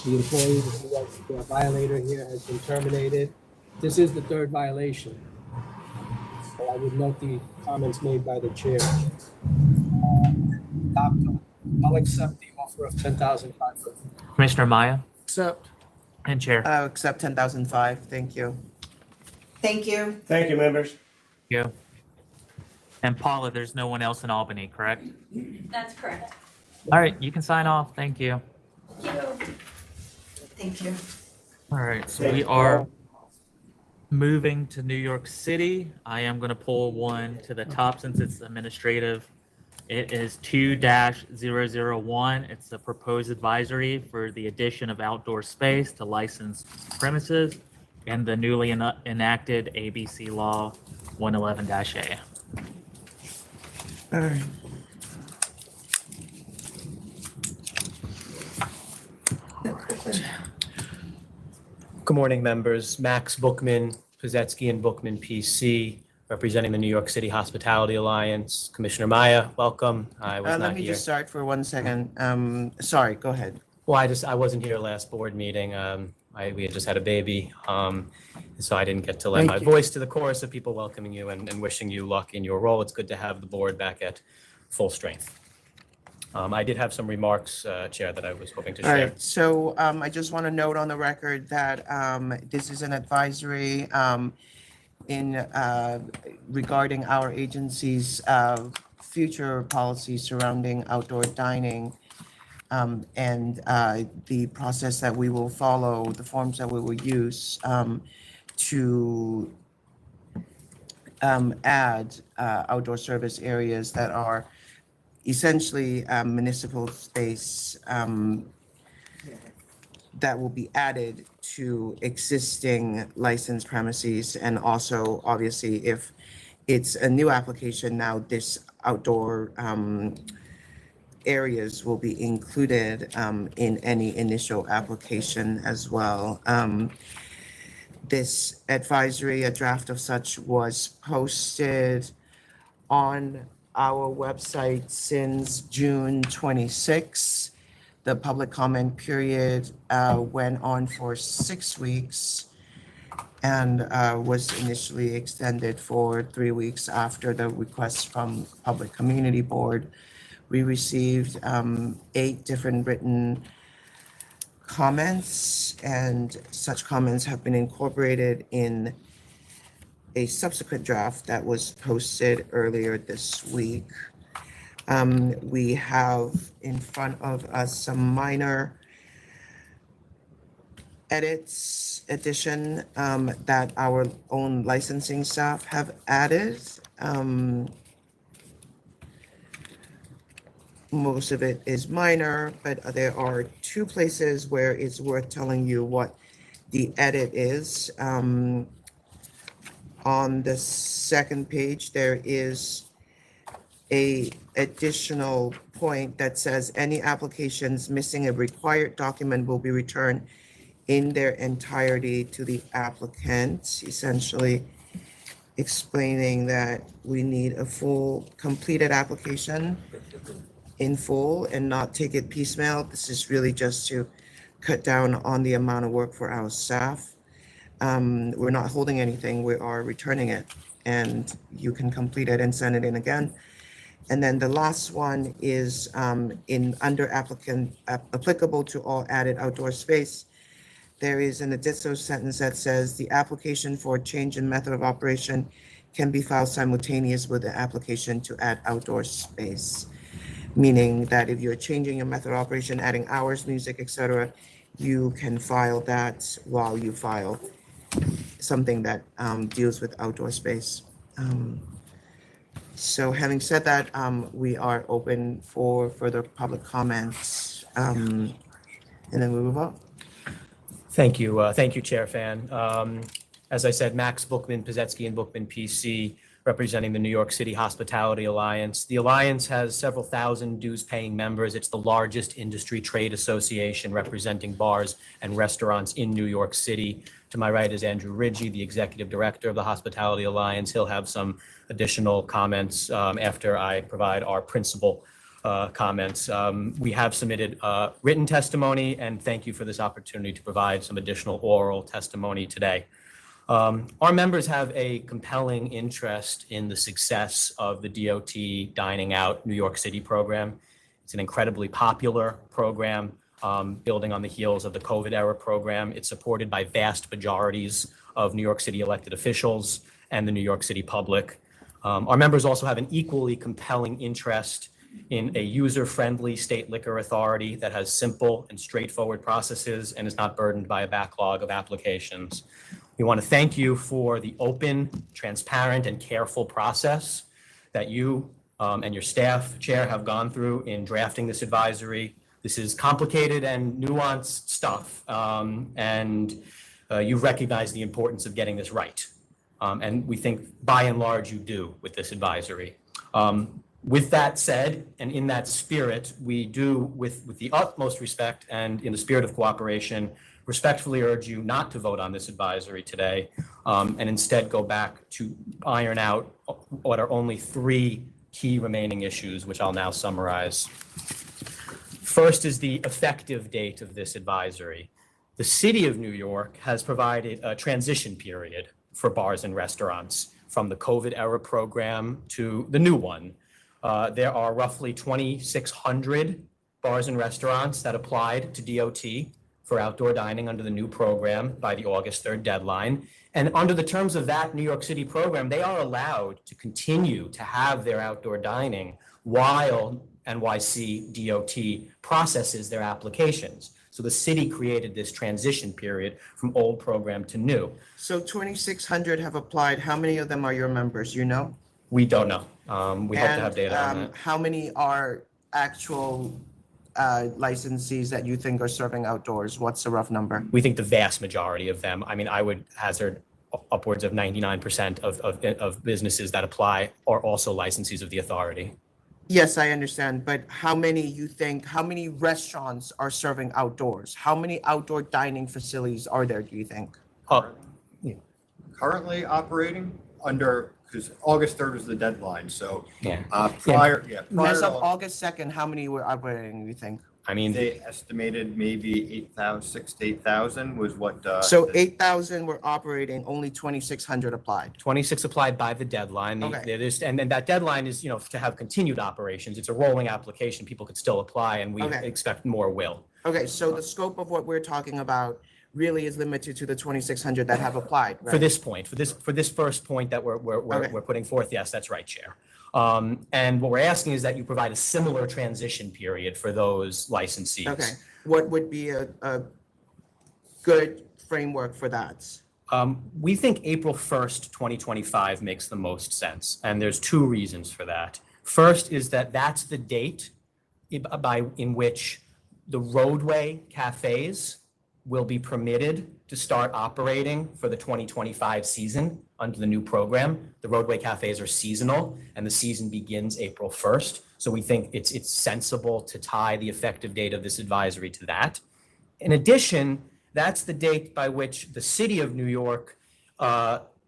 the employee who was the violator here has been terminated. This is the 3rd violation. So I would note the comments made by the chair. I'll accept the offer of $10,500. Commissioner Maya? Accept. And Chair? I'll accept 10,005. Thank you. Thank you. thank you, members. Thank you. And Paula, there's no one else in Albany, correct? That's correct. All right, you can sign off. Thank you. Thank you. All right, so we are moving to New York City. I am going to pull one to the top since it's administrative. It is 2-001. It's a proposed advisory for the addition of outdoor space to licensed premises and the newly enacted ABC Law 111-A. All right. Good morning, members. Max Bookman, Pazetsky and Bookman PC, representing the New York City Hospitality Alliance. Commissioner Maya, welcome. I was not Let me here. just start for 1 second. Sorry, go ahead. Well, I wasn't here last board meeting. We had just had a baby, so I didn't get to lend my voice to the chorus of people welcoming you and wishing you luck in your role. It's good to have the board back at full strength. I did have some remarks, Chair, that I was hoping to All share. right, so I just want to note on the record that this is an advisory regarding our agency's future policy surrounding outdoor dining, and the process that we will follow, the forms that we will use to add outdoor service areas that are essentially municipal space that will be added to existing licensed premises. And also, obviously, if it's a new application now, this outdoor areas will be included in any initial application as well. This advisory, a draft of such, was posted on our website since June 26. The public comment period went on for 6 weeks and was initially extended for 3 weeks after the request from Public Community Board. We received 8 different written comments, and such comments have been incorporated in a subsequent draft that was posted earlier this week. We have in front of us some minor addition that our own licensing staff have added. Most of it is minor, but there are 2 places where it's worth telling you what the edit is. On the second page, there is a additional point that says any applications missing a required document will be returned in their entirety to the applicant, essentially explaining that we need a full completed application in full and not take it piecemeal. This is really just to cut down on the amount of work for our staff. We're not holding anything, we are returning it, and you can complete it and send it in again. And then the last one is in under applicable to all added outdoor space. There is an additional sentence that says the application for change in method of operation can be filed simultaneous with the application to add outdoor space. Meaning that if you're changing your method of operation, adding hours, music, etc., you can file that while you file something that deals with outdoor space. So having said that, we are open for further public comments, and then we move on. Thank you, Chair Fan. As I said, Max Bookman, Pizetsky and Bookman PC, representing the New York City Hospitality Alliance. The Alliance has several thousand dues-paying members. It's the largest industry trade association representing bars and restaurants in New York City. To my right is Andrew Ridgey, the Executive Director of the Hospitality Alliance. He'll have some additional comments after I provide our principal comments. We have submitted written testimony, and thank you for this opportunity to provide some additional oral testimony today. Our members have a compelling interest in the success of the DOT Dining Out New York City program. It's an incredibly popular program, building on the heels of the COVID era program. It's supported by vast majorities of New York City elected officials and the New York City public. Our members also have an equally compelling interest in a user-friendly state liquor authority that has simple and straightforward processes and is not burdened by a backlog of applications. We want to thank you for the open, transparent, and careful process that you and your staff, Chair, have gone through in drafting this advisory. This is complicated and nuanced stuff, and you've recognized the importance of getting this right. And we think, by and large, you do with this advisory. With that said, and in that spirit, we do, with the utmost respect and in the spirit of cooperation, respectfully urge you not to vote on this advisory today, and instead go back to iron out what are only 3 key remaining issues, which I'll now summarize. First is the effective date of this advisory. The City of New York has provided a transition period for bars and restaurants from the COVID era program to the new one. There are roughly 2,600 bars and restaurants that applied to DOT for outdoor dining under the new program by the August 3rd deadline. And under the terms of that New York City program, they are allowed to continue to have their outdoor dining while NYC DOT processes their applications. So the city created this transition period from old program to new. So 2,600 have applied. How many of them are your members, you know? We don't know. We hope to have data on that. How many are actual licensees that you think are serving outdoors? What's the rough number? We think the vast majority of them, I mean, I would hazard upwards of 99% of businesses that apply are also licensees of the authority. Yes, I understand, but how many restaurants are serving outdoors? How many outdoor dining facilities are there, do you think? currently operating under, because August 3rd was the deadline, so. Yeah. Prior As of to, August 2nd, how many were operating, you think? I mean, they estimated maybe 8,000, 6,000 to 8,000 was what. So 8,000 were operating, only 2,600 applied. 26 applied by the deadline. And then that deadline is, to have continued operations. It's a rolling application. People could still apply, and we expect more will. Okay, so the scope of what we're talking about really is limited to the 2,600 that have applied, right? For this point, for this first point that we're putting forth, yes, that's right, Chair. And what we're asking is that you provide a similar transition period for those licensees. Okay, what would be a good framework for that? We think April 1st, 2025 makes the most sense, and there's two reasons for that. First is that that's the date in which the roadway cafes will be permitted to start operating for the 2025 season under the new program. The roadway cafes are seasonal, and the season begins April 1st. So we think it's sensible to tie the effective date of this advisory to that. In addition, that's the date by which the city of New York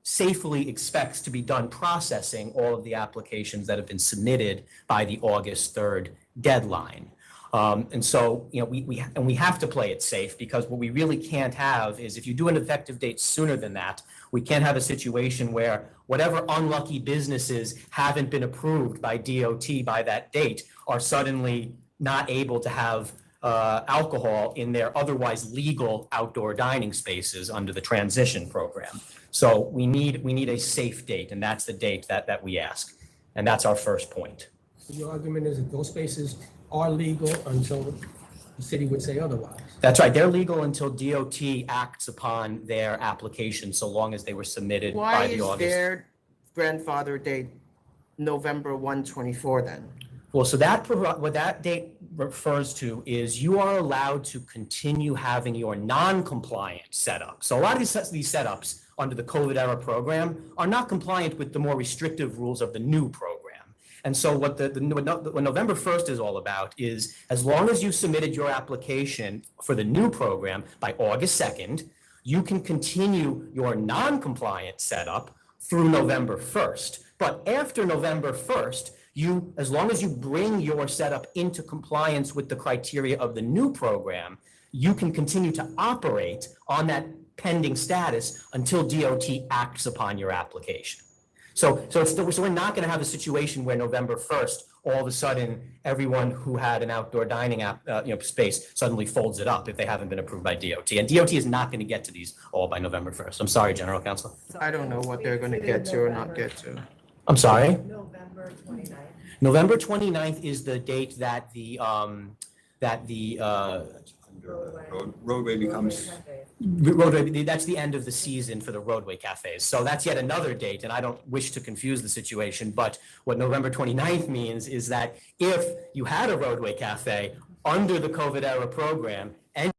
safely expects to be done processing all of the applications that have been submitted by the August 3rd deadline. And so, we have to play it safe, because what we really can't have is, if you do an effective date sooner than that, we can't have a situation where whatever unlucky businesses haven't been approved by DOT by that date are suddenly not able to have alcohol in their otherwise legal outdoor dining spaces under the transition program. So we need a safe date, and that's the date that we ask. And that's our first point. So your argument is that those spaces are legal until the city would say otherwise? That's right. They're legal until DOT acts upon their application, so long as they were submitted by the August. Why is their grandfather date November 1/24 then? Well, so what that date refers to is you are allowed to continue having your non-compliant setup. So a lot of these setups under the COVID era program are not compliant with the more restrictive rules of the new program. And so what what November 1st is all about is, as long as you submitted your application for the new program by August 2nd, you can continue your non-compliant setup through November 1st. But after November 1st, as long as you bring your setup into compliance with the criteria of the new program, you can continue to operate on that pending status until DOT acts upon your application. So we're not going to have a situation where November 1st, all of a sudden, everyone who had an outdoor dining space suddenly folds it up if they haven't been approved by DOT. And DOT is not going to get to these all by November 1st. I'm sorry, General Counsel. I don't know what they're going to get to or not get to. I'm sorry? November 29th is the date that the roadway becomes. Roadway, that's the end of the season for the roadway cafes. So that's yet another date, and I don't wish to confuse the situation, but what November 29th means is that if you had a roadway cafe under the COVID era program and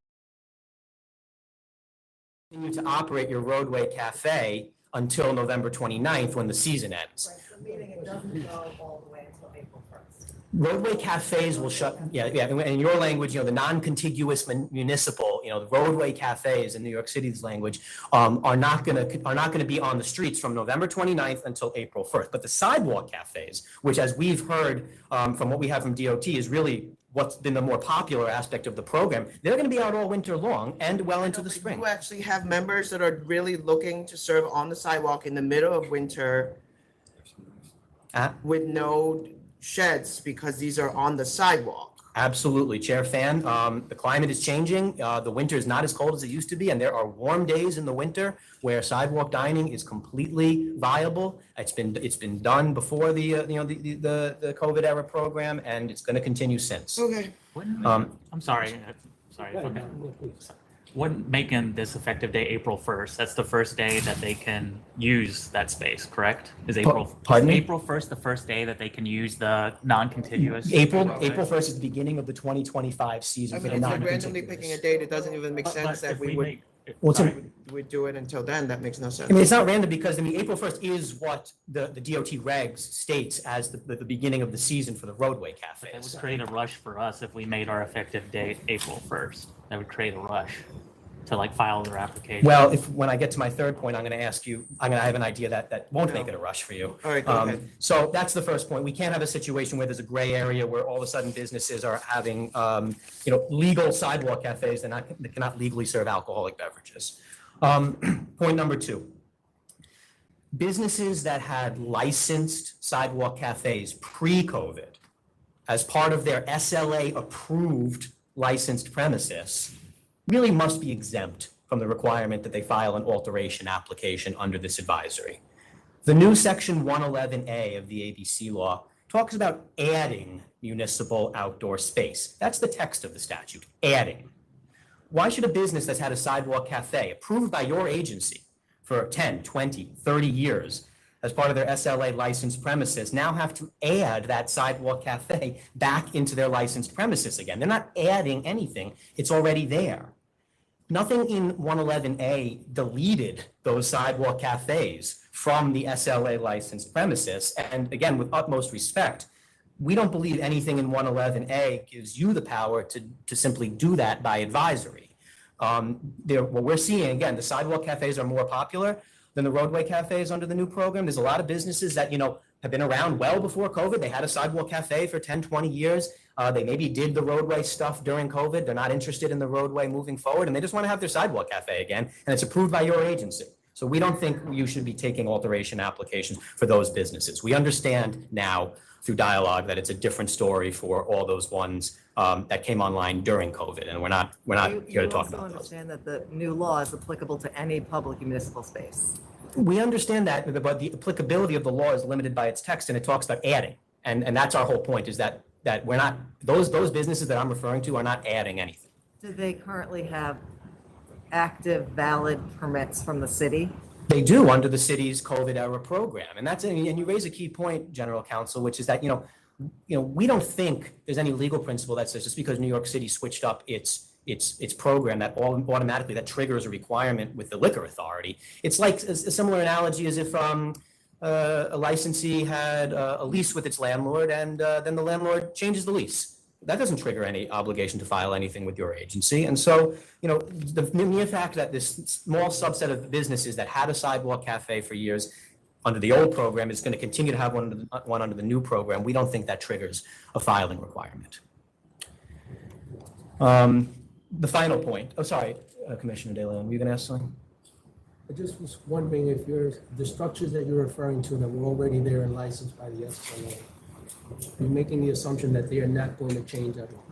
continue to operate your roadway cafe until November 29th when the season ends. Meaning it doesn't go all the way until April 1st. Roadway cafes will shut, in your language, the non-contiguous municipal, the roadway cafes in New York City's language, are not gonna be on the streets from November 29th until April 1st. But the sidewalk cafes, which, as we've heard from what we have from DOT, is really what's been the more popular aspect of the program, they're gonna be out all winter long and well into the spring. You actually have members that are really looking to serve on the sidewalk in the middle of winter with no sheds, because these are on the sidewalk. Absolutely, Chair Fan. The climate is changing. The winter is not as cold as it used to be, and there are warm days in the winter where sidewalk dining is completely viable. It's been done before the COVID era program, and it's going to continue since. Okay. I'm sorry. Okay. Wouldn't making this effective day April 1st, that's the first day that they can use that space, correct? Pardon me? April 1st the first day that they can use the non-contiguous? April 1st is the beginning of the 2025 season for the If we're non-contiguous. randomly picking a date, it doesn't even make sense that we would do it until then. That makes no sense. I mean, it's not random because, April 1st is what the DOT regs states as the beginning of the season for the roadway cafes. That would create a rush for us if we made our effective date April 1st. That would create a rush. to like file their application? Well, when I get to my third point, I'm going to ask you, I have an idea that won't make it a rush for you. All right, go ahead. So that's the first point. We can't have a situation where there's a gray area where all of a sudden businesses are having, legal sidewalk cafes that cannot legally serve alcoholic beverages. Point number two. Businesses that had licensed sidewalk cafes pre-COVID as part of their SLA-approved licensed premises really must be exempt from the requirement that they file an alteration application under this advisory. The new section 111A of the ABC law talks about adding municipal outdoor space. That's the text of the statute, adding. Why should a business that's had a sidewalk cafe approved by your agency for 10, 20, 30 years as part of their SLA licensed premises now have to add that sidewalk cafe back into their licensed premises again? They're not adding anything, it's already there. Nothing in 111A deleted those sidewalk cafes from the SLA licensed premises. And again, with utmost respect, we don't believe anything in 111A gives you the power to simply do that by advisory. What we're seeing, again, the sidewalk cafes are more popular than the roadway cafes under the new program. There's a lot of businesses that, have been around well before COVID. They had a sidewalk cafe for 10, 20 years. They maybe did the roadway stuff during COVID. They're not interested in the roadway moving forward, and they just want to have their sidewalk cafe again, and it's approved by your agency. So we don't think you should be taking alteration applications for those businesses. We understand now through dialogue that it's a different story for all those ones that came online during COVID, and we're not here to talk about those. You also understand that the new law is applicable to any public municipal space. We understand that, but the applicability of the law is limited by its text, and it talks about adding, and that's our whole point, is that we're not, those businesses that I'm referring to are not adding anything. Do they currently have active, valid permits from the city? They do under the city's COVID era program, and you raise a key point, General Counsel, which is that we don't think there's any legal principle that says just because New York City switched up its program that automatically that triggers a requirement with the liquor authority. It's like a similar analogy as if a licensee had a lease with its landlord and then the landlord changes the lease. That doesn't trigger any obligation to file anything with your agency. And so, the mere fact that this small subset of businesses that had a sidewalk cafe for years under the old program is going to continue to have one under the new program, we don't think that triggers a filing requirement. The final point, Commissioner De Leon, were you going to ask something? I just was wondering if the structures that you're referring to that were already there and licensed by the SLA, you're making the assumption that they are not going to change at all?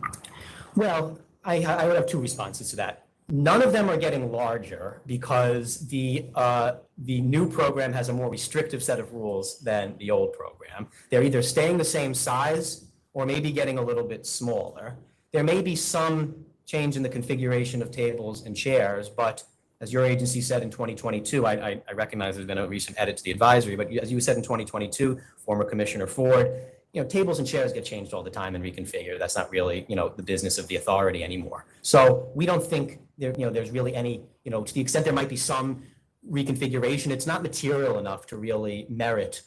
Well, I would have two responses to that. None of them are getting larger because the new program has a more restrictive set of rules than the old program. They're either staying the same size or maybe getting a little bit smaller. There may be some change in the configuration of tables and chairs, but as your agency said in 2022, I recognize there's been a recent edit to the advisory, but as you said in 2022, former Commissioner Ford, tables and chairs get changed all the time and reconfigured. That's not really, the business of the authority anymore. So we don't think there's really any, to the extent there might be some reconfiguration, it's not material enough to really merit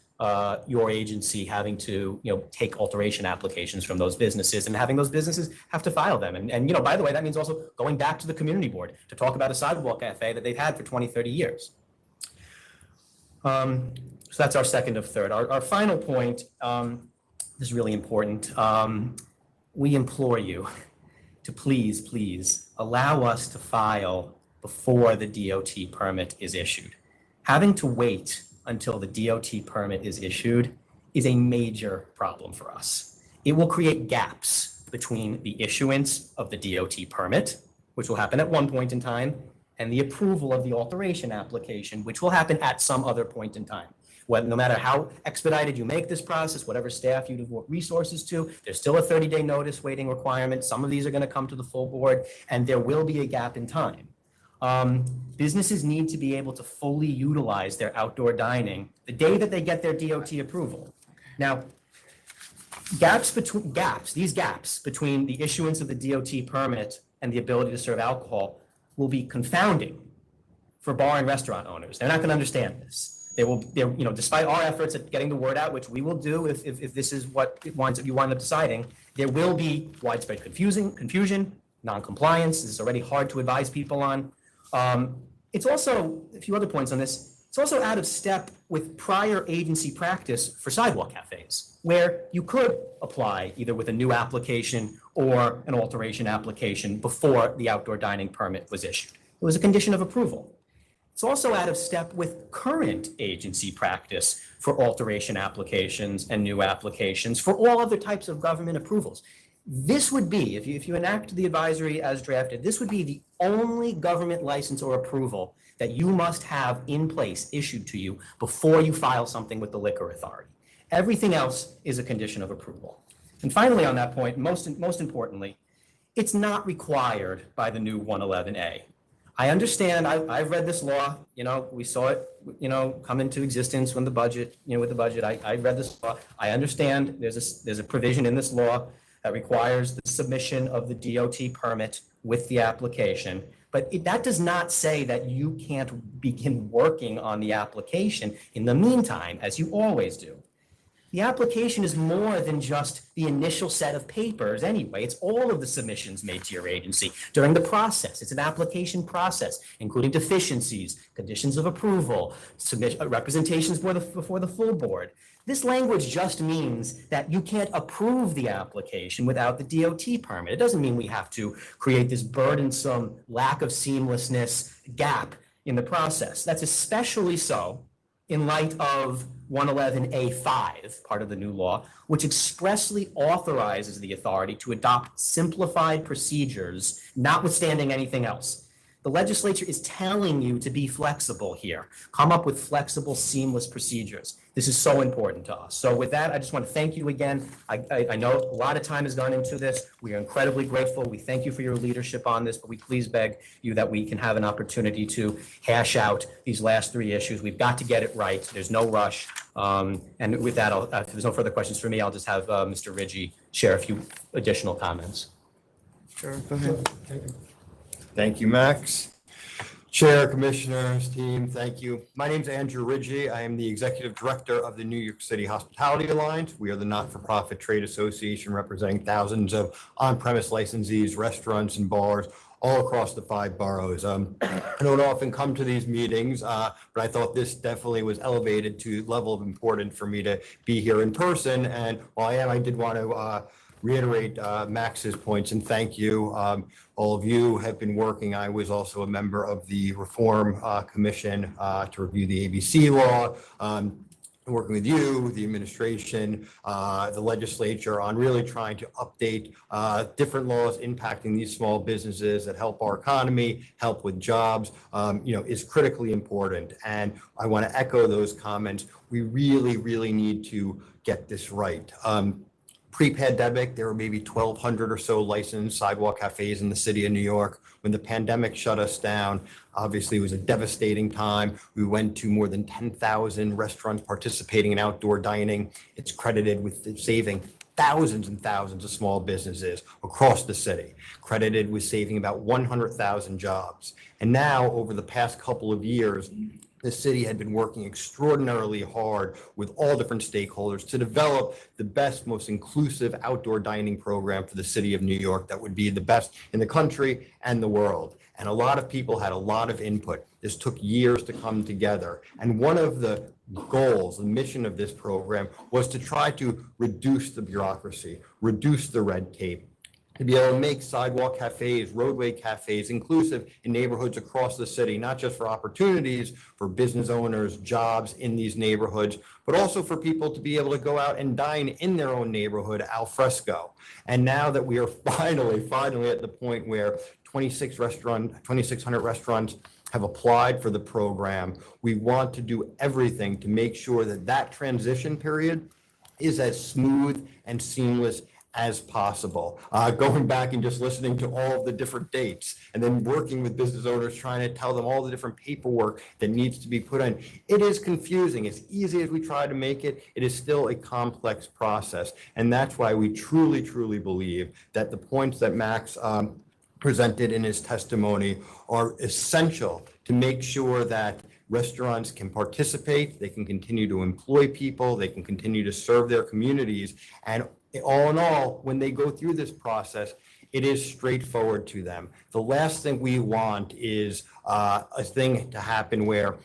your agency having to, take alteration applications from those businesses and having those businesses have to file them. And by the way, that means also going back to the community board to talk about a sidewalk cafe that they've had for 20, 30 years. So that's our second of third. Our final point, this is really important. We implore you to please allow us to file before the DOT permit is issued. Having to wait until the DOT permit is issued is a major problem for us. It will create gaps between the issuance of the DOT permit, which will happen at one point in time, and the approval of the alteration application, which will happen at some other point in time. No matter how expedited you make this process, whatever staff you devote resources to, there's still a 30-day notice waiting requirement. Some of these are going to come to the full board, and there will be a gap in time. Businesses need to be able to fully utilize their outdoor dining the day that they get their DOT approval. Now, these gaps between the issuance of the DOT permit and the ability to serve alcohol will be confounding for bar and restaurant owners. They're not going to understand this. Despite our efforts at getting the word out, which we will do if this is what you wind up deciding, there will be widespread confusion, non-compliance. This is already hard to advise people on. It's also, a few other points on this, it's also out of step with prior agency practice for sidewalk cafes, where you could apply either with a new application or an alteration application before the outdoor dining permit was issued. It was a condition of approval. It's also out of step with current agency practice for alteration applications and new applications for all other types of government approvals. This would be, if you enact the advisory as drafted, this would be the only government license or approval that you must have in place issued to you before you file something with the liquor authority. Everything else is a condition of approval. And finally, on that point, most importantly, it's not required by the new 111A. I understand, I've read this law, we saw it, come into existence when the budget, with the budget, I read this law. I understand there's a provision in this law that requires the submission of the DOT permit with the application. But that does not say that you can't begin working on the application in the meantime, as you always do. The application is more than just the initial set of papers anyway. It's all of the submissions made to your agency during the process. It's an application process, including deficiencies, conditions of approval, representations before the full board. This language just means that you can't approve the application without the DOT permit. It doesn't mean we have to create this burdensome lack of seamlessness gap in the process. That's especially so in light of 111A5, part of the new law, which expressly authorizes the authority to adopt simplified procedures, notwithstanding anything else. The legislature is telling you to be flexible here. Come up with flexible, seamless procedures. This is so important to us. So with that, I just want to thank you again. I know a lot of time has gone into this. We are incredibly grateful. We thank you for your leadership on this, but we please beg you that we can have an opportunity to hash out these last three issues. We've got to get it right. There's no rush. And with that, if there's no further questions for me, I'll just have Mr. Ridgey share a few additional comments. Sure, go ahead. Thank you, Max. Chair, Commissioners, team, thank you. My name is Andrew Ridgey. I am the Executive Director of the New York City Hospitality Alliance. We are the not-for-profit trade association representing thousands of on-premise licensees, restaurants, and bars all across the 5 boroughs. I don't often come to these meetings, but I thought this definitely was elevated to level of importance for me to be here in person. And while I did want to reiterate Max's points and thank you. All of you have been working. I was also a member of the Reform Commission to review the ABC law, working with you, the administration, the legislature on really trying to update different laws impacting these small businesses that help our economy, help with jobs, is critically important. And I want to echo those comments. We really, really need to get this right. Pre-pandemic, there were maybe 1,200 or so licensed sidewalk cafes in the city of New York. When the pandemic shut us down, obviously it was a devastating time. We went to more than 10,000 restaurants participating in outdoor dining. It's credited with saving thousands and thousands of small businesses across the city, credited with saving about 100,000 jobs. And now, over the past couple of years, the city had been working extraordinarily hard with all different stakeholders to develop the best, most inclusive outdoor dining program for the city of New York that would be the best in the country and the world. And a lot of people had a lot of input. This took years to come together. And one of the goals, the mission of this program was to try to reduce the bureaucracy, reduce the red tape, to be able to make sidewalk cafes, roadway cafes inclusive in neighborhoods across the city, not just for opportunities for business owners, jobs in these neighborhoods, but also for people to be able to go out and dine in their own neighborhood al fresco. And now that we are finally at the point where 2,600 restaurants have applied for the program, we want to do everything to make sure that that transition period is as smooth and seamless as possible. Going back and just listening to all of the different dates and then working with business owners, trying to tell them all the different paperwork that needs to be put in. It is confusing. As easy as we try to make it, it is still a complex process. And that's why we truly, truly believe that the points that Max presented in his testimony are essential to make sure that restaurants can participate, they can continue to employ people, they can continue to serve their communities. And all in all, when they go through this process, it is straightforward to them. The last thing we want is a thing to happen where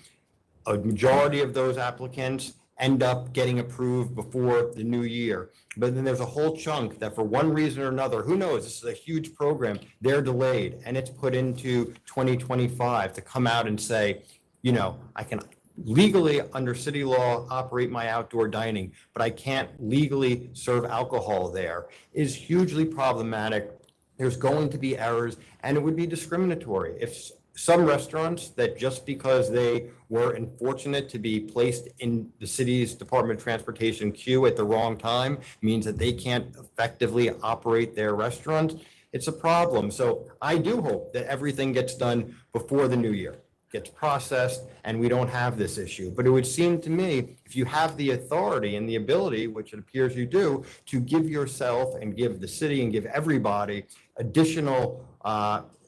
a majority of those applicants end up getting approved before the new year. But then there's a whole chunk that for one reason or another, who knows, this is a huge program, they're delayed and it's put into 2025 to come out and say, you know, I can legally under city law operate my outdoor dining, but I can't legally serve alcohol there, is hugely problematic. There's going to be errors and it would be discriminatory. If some restaurants that just because they were unfortunate to be placed in the city's Department of Transportation queue at the wrong time means that they can't effectively operate their restaurant, it's a problem. So I do hope that everything gets done before the new year, gets processed, and we don't have this issue. But it would seem to me, if you have the authority and the ability, which it appears you do, to give yourself and give the city and give everybody additional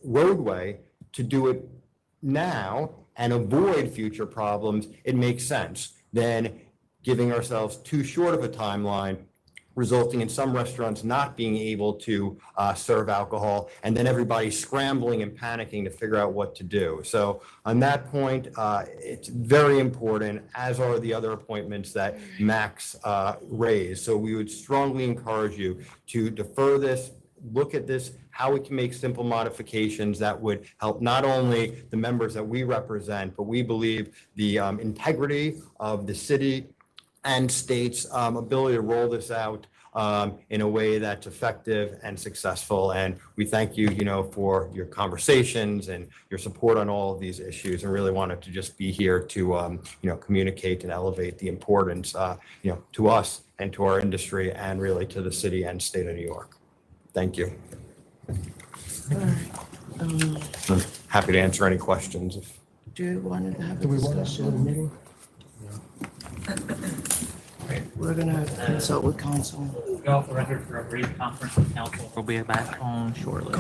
roadway to do it now and avoid future problems, it makes sense than giving ourselves too short of a timeline, resulting in some restaurants not being able to serve alcohol, and then everybody scrambling and panicking to figure out what to do. So on that point, it's very important, as are the other appointments that Max raised. So we would strongly encourage you to defer this, look at this, how we can make simple modifications that would help not only the members that we represent, but we believe the integrity of the city and state's ability to roll this out in a way that's effective and successful. And we thank you, for your conversations and your support on all of these issues, and really wanted to just be here to, communicate and elevate the importance, to us and to our industry and really to the city and state of New York. Thank you. I'm happy to answer any questions. Do you want to have a Do we want to do a discussion? meeting? We're gonna consult with council. Go off the record for a brief conference with council. We'll be back on shortly.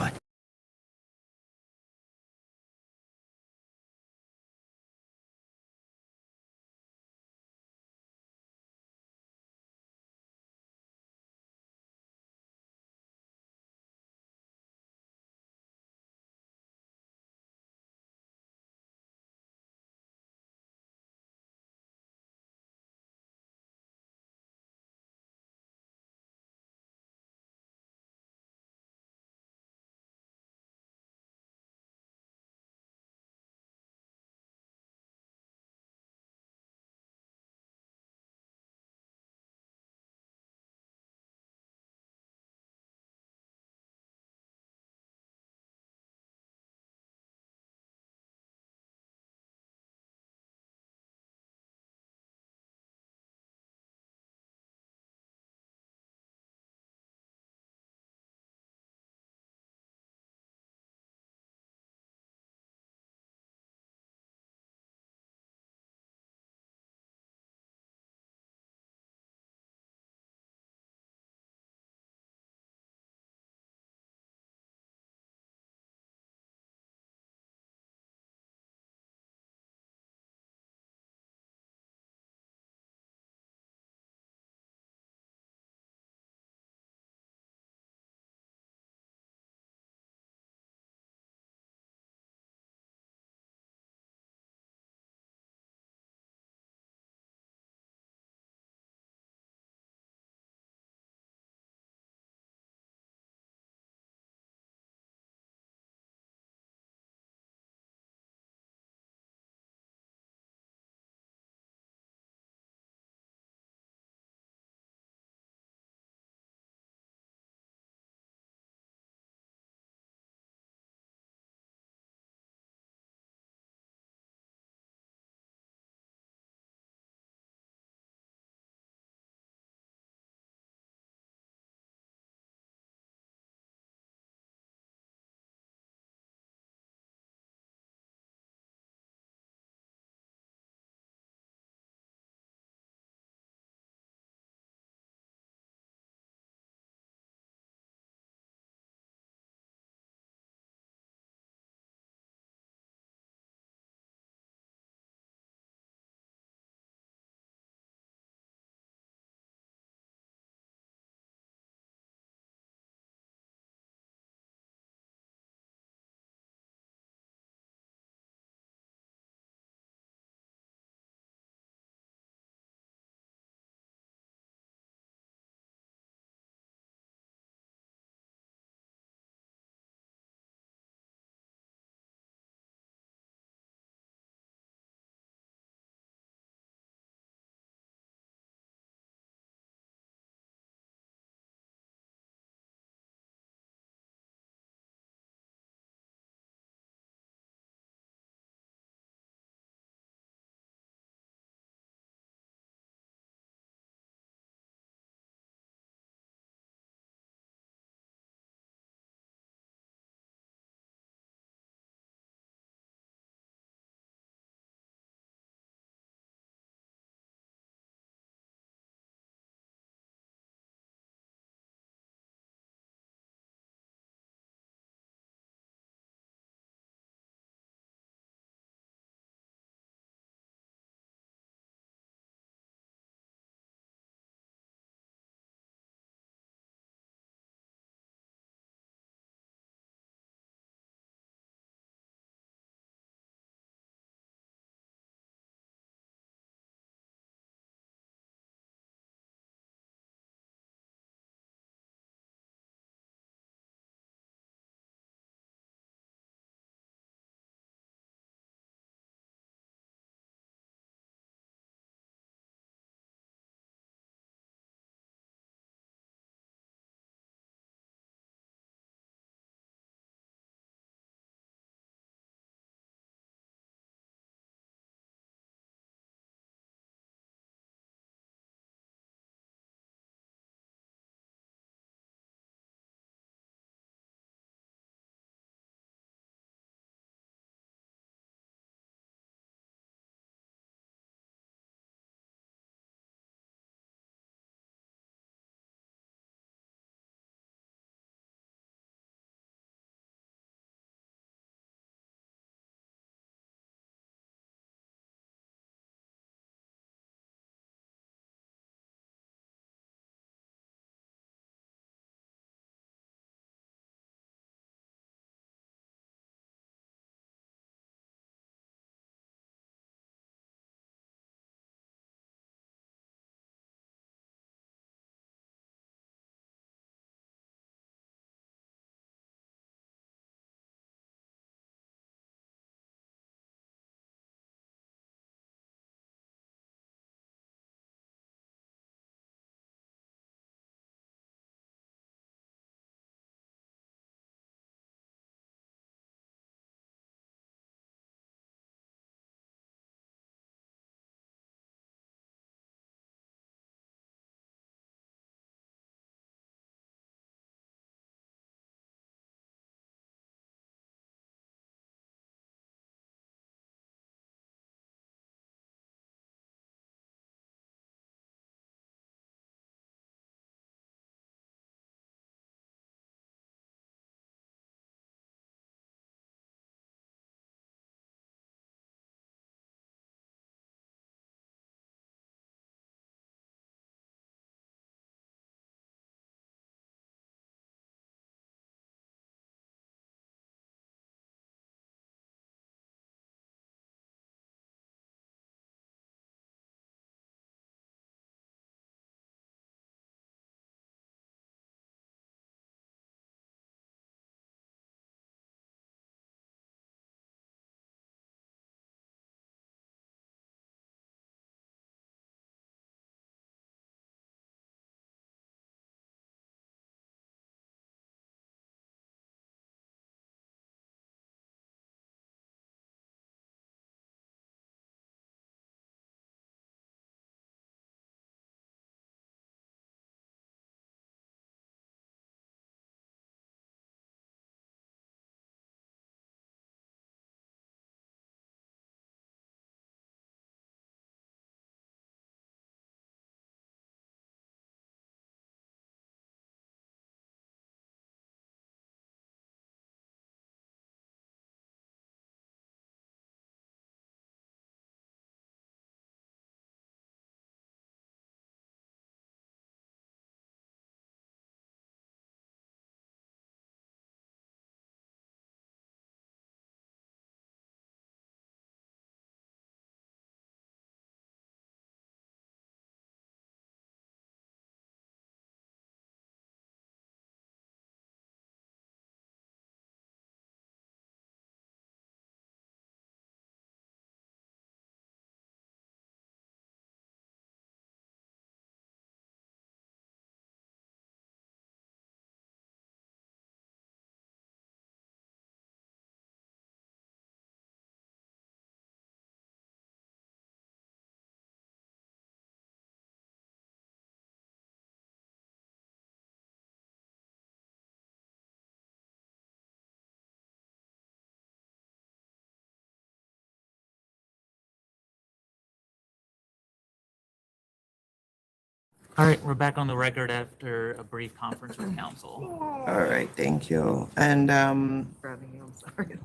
All right, we're back on the record after a brief conference with council. All right, thank you. And Grabbing you, I'm sorry.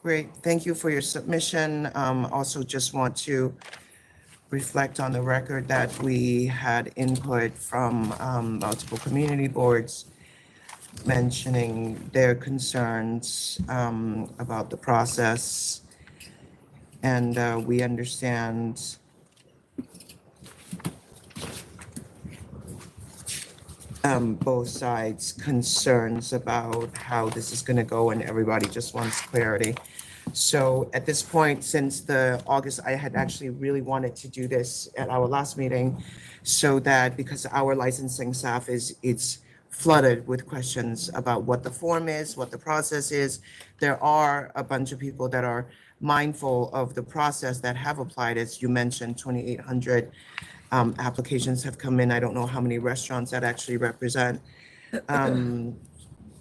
great, thank you for your submission. Also just want to reflect on the record that we had input from multiple community boards mentioning their concerns about the process. And we understand both sides' concerns about how this is going to go, and everybody just wants clarity. So at this point, since the August, I had actually really wanted to do this at our last meeting, so that because our licensing staff it's flooded with questions about what the form is, what the process is. There are a bunch of people that are mindful of the process that have applied. As you mentioned, 2,800 applications have come in. I don't know how many restaurants that actually represent.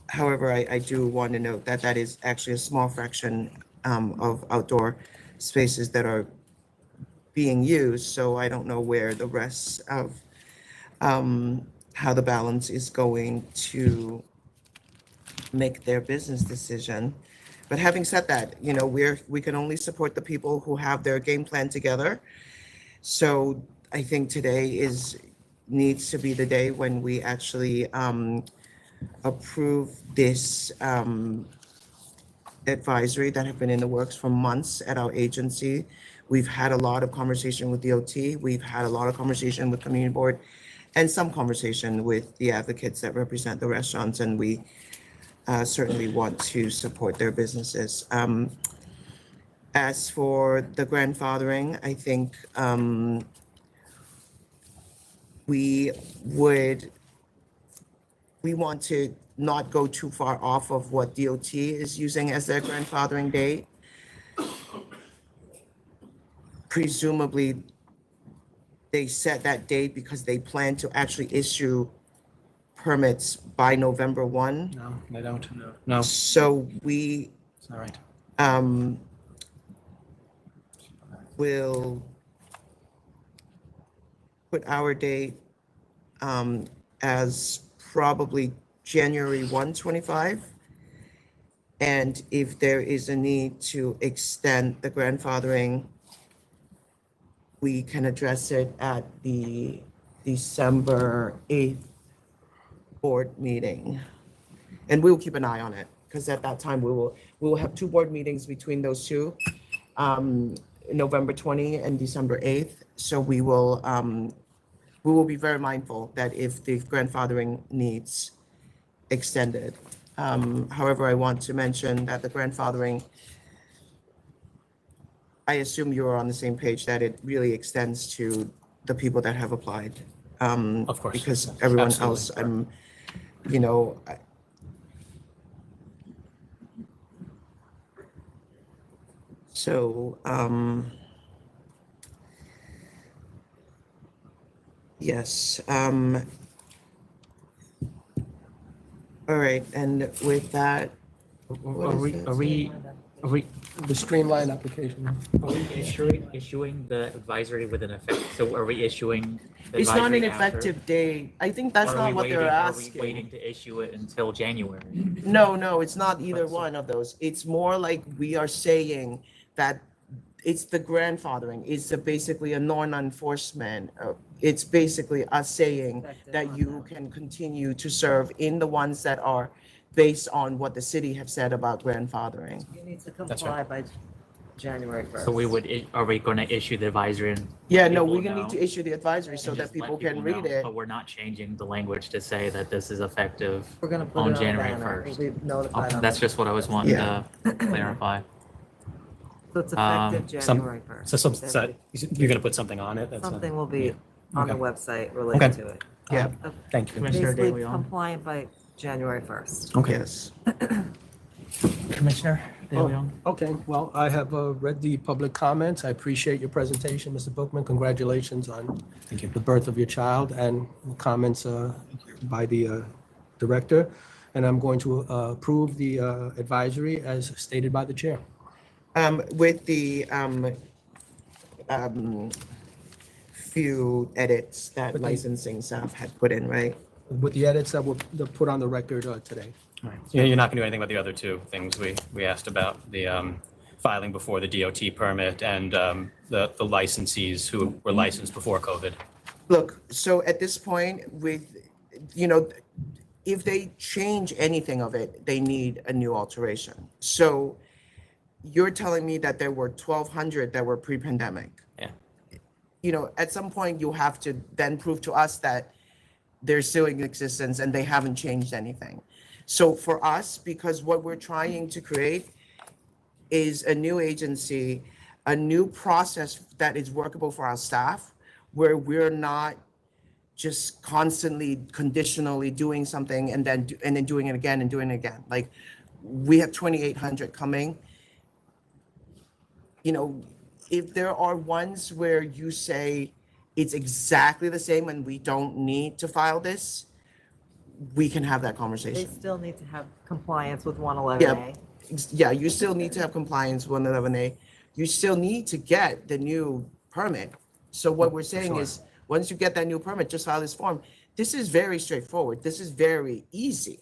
However, I do want to note that that is actually a small fraction of outdoor spaces that are being used. So I don't know where the rest of how the balance is going to make their business decision. But having said that, you know, we can only support the people who have their game plan together. So I think today needs to be the day when we actually approve this advisory that have been in the works for months at our agency. We've had a lot of conversation with DOT. We've had a lot of conversation with community board and some conversation with the advocates that represent the restaurants. And we certainly want to support their businesses. As for the grandfathering, I think we want to not go too far off of what DOT is using as their grandfathering date. Presumably, they set that date because they plan to actually issue permits by November 1. No, they don't. No. So we It's all right. will put our date as probably January 1, 25. And if there is a need to extend the grandfathering, we can address it at the December 8th board meeting. And we'll keep an eye on it, because at that time we will have two board meetings between those two, November 20 and December 8th. So we will be very mindful that if the grandfathering needs extended. However, I want to mention that the grandfathering, I assume you are on the same page, that it really extends to the people that have applied. Of course. Because everyone else, you know, so, yes. All right, and with that, Are we The streamlined application. Are we issuing the advisory with an effect? So are we issuing the it's not an advisory after? effective date. I think that's Or are not we what they're waiting- asking. Are we waiting to issue it until January? No, it's not either one of those. It's more like we are saying that it's the grandfathering. It's basically a non-enforcement. It's basically us saying that you can continue to serve in the ones that are based on what the city have said about grandfathering. You need to That's comply right. by January 1st. So are we going to issue the advisory? And Yeah, no, people we're gonna need know? to issue the advisory so And that just let people can read know, it. But we're not changing the language to say that this is effective We're gonna put on it on January banner. 1st. We'll be notified on That's it. just what I was wanting Yeah. to clarify. So it's effective January 1st. So you're gonna put something on it? That's Something will be on the Okay. website related Okay. to it. Yeah. Thank you. Commissioner De Basically Leon. compliant by January 1st. Okay. Yes. Commissioner De Leon. Okay, well, I have read the public comments. I appreciate your presentation, Mr. Bookman. Congratulations on the birth of your child and comments by the director. And I'm going to approve the advisory as stated by the chair. few edits that But they- licensing staff had put in, right? With the edits that were put on the record today. You're not gonna do anything about the other two things we asked about, the filing before the DOT permit and the licensees who were licensed before COVID. Look, so at this point with, you know, if they change anything of it, they need a new alteration. So you're telling me that there were 1,200 that were pre-pandemic. Yeah. You know, at some point you have to then prove to us that they're still in existence and they haven't changed anything. So for us, because what we're trying to create is a new agency, a new process that is workable for our staff, where we're not just constantly conditionally doing something and then doing it again and doing it again. Like we have 2,800 coming. You know, if there are ones where you say it's exactly the same and we don't need to file this, we can have that They conversation. still need to have compliance with 111A. Yeah, you still need to have compliance with 111A. You still need to get the new permit. So what we're saying is, once you get that new permit, just file this form. This is very straightforward. This is very easy.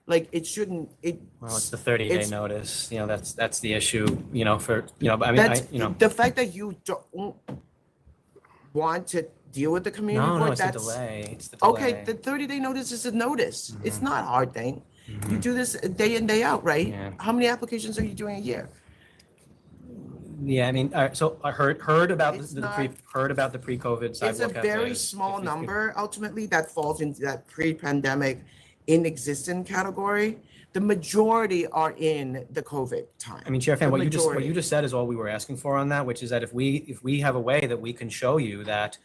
Like it shouldn't, Well, it's the 30-day notice, you know, that's the issue, you know, for, you know, I mean, that's, you know. the fact that you don't want to deal with the community No, board, it's the that's. delay, it's the delay. Okay, the 30-day notice is a notice. It's not a hard thing. You do this day in, day out, right? Yeah. How many applications are you doing a year? Yeah, I mean, so I heard about It's the not- pre-COVID sidewalk. It's a very cafes. small If you- number ultimately that falls into that pre-pandemic in existent category. The majority are in the COVID time. I mean, Chair Fan, The what you majority. just said is all we were asking for on that, which is that if we have a way that we can show you that,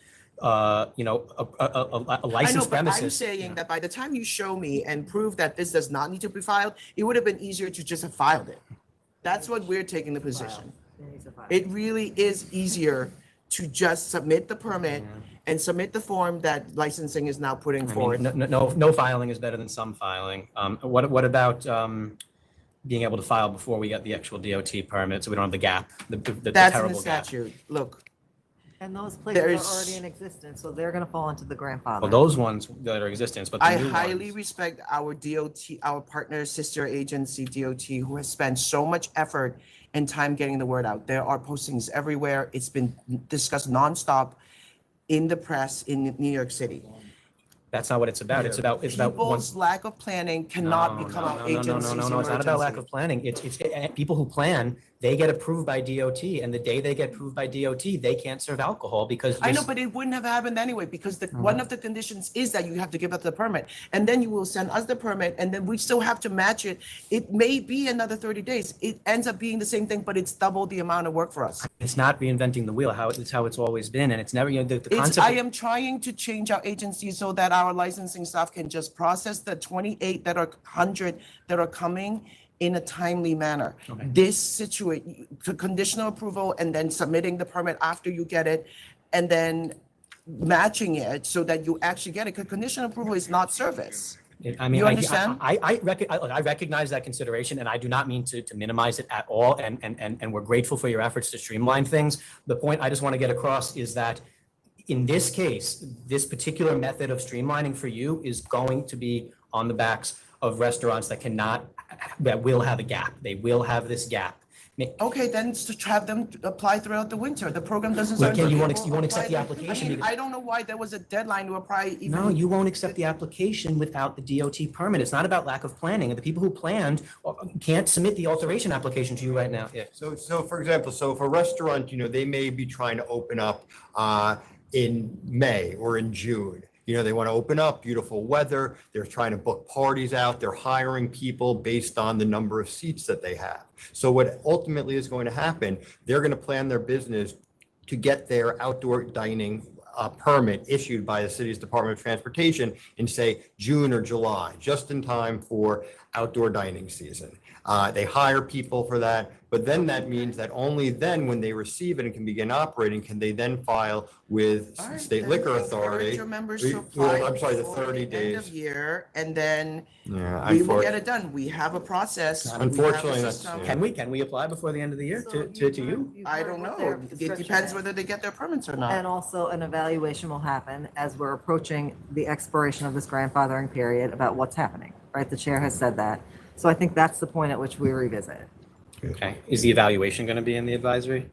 you know, a licensed I know, but I'm premises. saying that by the time you show me and prove that this does not need to be filed, it would have been easier to just have filed it. That's what we're taking the position. It really is easier to just submit the permit and submit the form that licensing is now putting I mean, forward. no filing is better than some filing. What about being able to file before we get the actual DOT permit, so we don't have the gap, the That's in the terrible gap? statute. Look, And those places There's- are already in existence, so they're gonna fall into the grandfather. Well, those ones that are existence, but the I new highly ones. respect our DOT, our partner sister agency DOT, who has spent so much effort and time getting the word out. There are postings everywhere. It's been discussed nonstop in the press in New York City. That's not what it's about. It's about one. People's lack of planning cannot become our agency's No, it's not about lack emergency. of planning. It's people who plan, they get approved by DOT, and the day they get approved by DOT, they can't serve alcohol because. I know, there's- but it wouldn't have happened anyway, because Mm-hmm. one of the conditions is that you have to give us the permit. And then you will send us the permit, and then we still have to match it. It may be another 30 days. It ends up being the same thing, but it's double the amount of work for us. It's not reinventing the wheel. It's how it's always been, and it's never, you know, the It's, concept. I am trying to change our agency so that our licensing staff can just process the 28 that are 100 that are coming in a timely manner. This situation, conditional approval and then submitting the permit after you get it, and then matching it so that you actually get it, because conditional approval is not service. I mean, You understand? I recognize that consideration, and I do not mean to minimize it at all, and we're grateful for your efforts to streamline things. The point I just want to get across is that in this case, this particular method of streamlining for you is going to be on the backs of restaurants that will have a gap. They will have this gap. Okay, then to have them apply throughout the winter. The program doesn't Well, start. again, you won't until accept the April. application I mean, because- I don't know why there was a deadline to apply even. No, you won't accept the application without the DOT permit. It's not about lack of planning. The people who planned can't submit the alteration application to you right now. Yeah. So for example, so if a restaurant, you know, they may be trying to open up in May or in June. You know, they want to open up, beautiful weather. They're trying to book parties out. They're hiring people based on the number of seats that they have. So what ultimately is going to happen, they're going to plan their business to get their outdoor dining permit issued by the city's Department of Transportation in, say, June or July, just in time for outdoor dining season. They hire people for that. But then that means that only then, when they receive it and can begin operating, can they then file with All right, State then Liquor encourage Authority. your members We- to apply I'm sorry, the before 30 End days. of year, and then Yeah, we will get it done. We have a process. We have a Unfortunately, that's- system. yeah. Can we apply before the end of the year to you? I don't know. It depends whether they get their permits or And not. also an evaluation will happen as we're approaching the expiration of this grandfathering period about what's happening, right? The chair has said that. So I think that's the point at which we revisit. Okay, is the evaluation going to be in the advisory?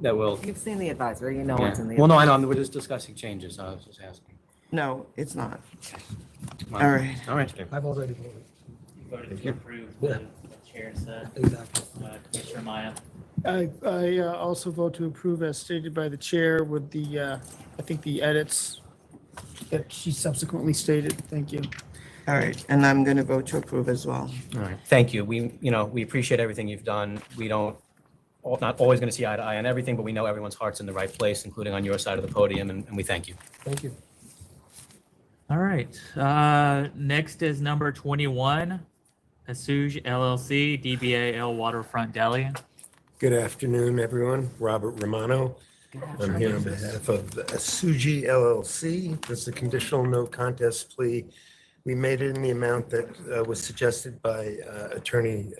That will, You've seen the advisory, you know what's in the. well, no, I know, we're just discussing changes, I was just asking. No, it's not. All right. All right. I've already voted. You voted to approve what the chair said. Exactly. Commissioner Maya. I also vote to approve as stated by the chair with the, I think the edits that she subsequently stated. Thank you. All right, and I'm going to vote to approve as well. All right, thank you. We appreciate everything you've done. We don't, not always going to see eye to eye on everything, but we know everyone's heart's in the right place, including on your side of the podium, and we thank you. Thank you. All right, next is number 21, ASUJE LLC, DBAL Waterfront Deli. Good afternoon, everyone. Robert Romano. I'm here on behalf of ASUJE LLC. This is a conditional no contest plea. We made it in the amount that was suggested by attorney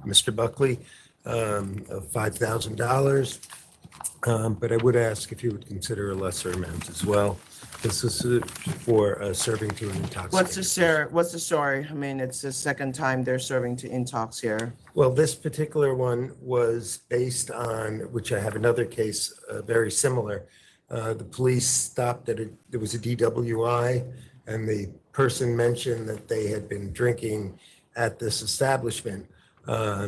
Mr. Buckley of $5,000. But I would ask if you would consider a lesser amount as well. This is for serving to an intoxicated. What's the story? I mean, it's the second time they're serving to intox here. Well, this particular one was based on, which I have another case very similar. The police stopped at there was a DWI, and the person mentioned that they had been drinking at this establishment. I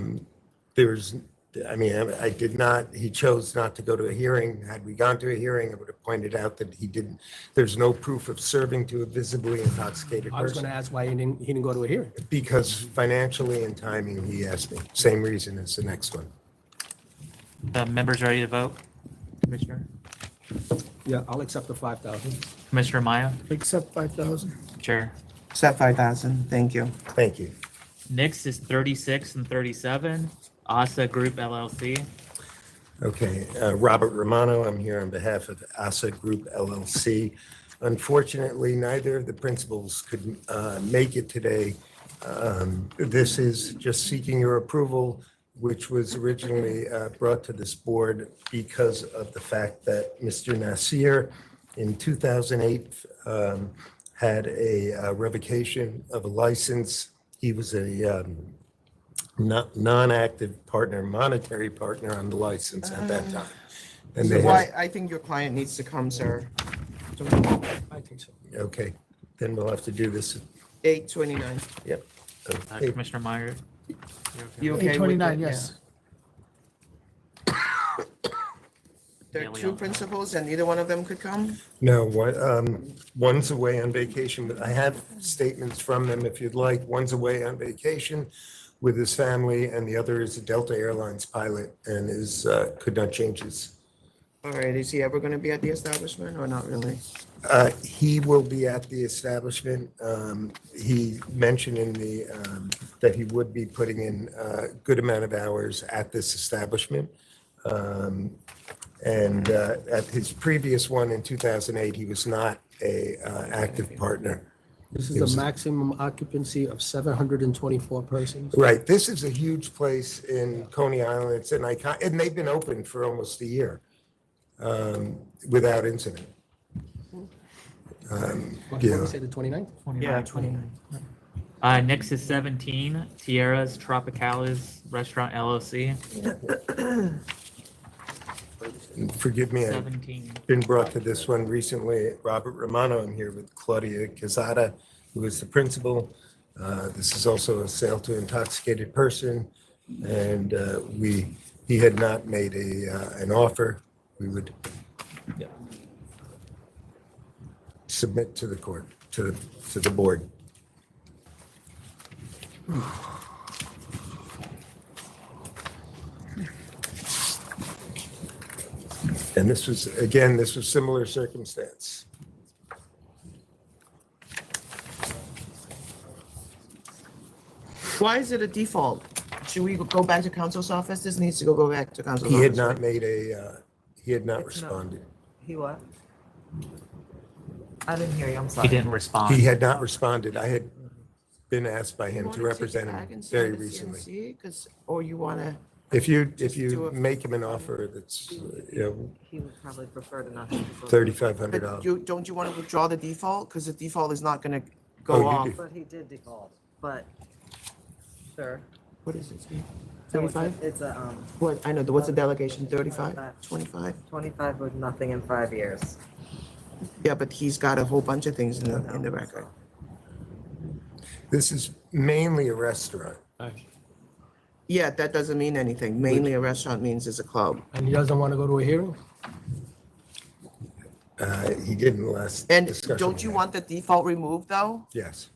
did not, he chose not to go to a hearing. Had we gone to a hearing, I would have pointed out that he didn't, there's no proof of serving to a visibly intoxicated I was going person. to ask why he didn't go to a hearing. Because financially and timing, he asked me. Same reason as the next one. The members ready to vote? Commissioner? Yeah, I'll accept the 5,000. Commissioner Maya? Accept 5,000. Chair. Set 5,000. Thank you. Thank you. Next is 36 and 37, ASA Group LLC. Okay, Robert Romano, I'm here on behalf of ASA Group LLC. Unfortunately, neither of the principals could make it today. This is just seeking your approval, which was originally brought to this board because of the fact that Mr. Nasir in 2008 had a revocation of a license. He was a non-active partner, monetary partner on the license at that time. And So they why, I think your client needs to come, sir. I think so. Okay, then we'll have to do this. 829. Yep. Commissioner Meyer? You okay with 829, it? yes. There are two principals and neither one of them could come? No, one's away on vacation, but I have statements from them if you'd like. One's away on vacation with his family, and the other is a Delta Airlines pilot and could not change his. All right, is he ever going to be at the establishment or not really? He will be at the establishment. He mentioned that he would be putting in a good amount of hours at this establishment. And at his previous one in 2008, he was not a active partner. This It was is a maximum occupancy of 724 persons. Right. This is a huge place in Coney Island. It's an icon, and they've been open for almost a year without incident. What did we say, the 29th? Yeah, 29. Next is 17, TIERRAS Tropicales Restaurant LLC. Forgive me, I've 17. been brought to this one recently. Robert Romano, I'm here with Claudia Quezada, who is the principal. This is also a sale to intoxicated person, and he had not made an offer. We would submit to the court, to the board. And this was similar circumstance. Why is it a default? Should we go back to council's office? This needs to go back to council's office. He had not right? made a, he had not It's no. responded. He what? I didn't hear you, I'm He sorry. didn't respond. He had not responded. I had been asked by You him wanna to take it represent back him and very send it to recently. CNC? 'Cause, or you wanna, If you do a- make him an offer that's, He would probably prefer to not. have to go. $3,500. but don't you wanna withdraw the default? Cause the default is not gonna Oh, go you off. do. But he did default, but, sure. What is it? So it's a- 35? It's a, What, I know, what's the delegation, 35, 25? 25 with nothing in 5 years. Yeah, but he's got a whole bunch of things in the record. This is mainly a restaurant. Yeah, that doesn't mean anything. Mainly a restaurant means it's a club. And he doesn't want to go to a hearing? He didn't last And discussion. don't you want the default removed though? Yes.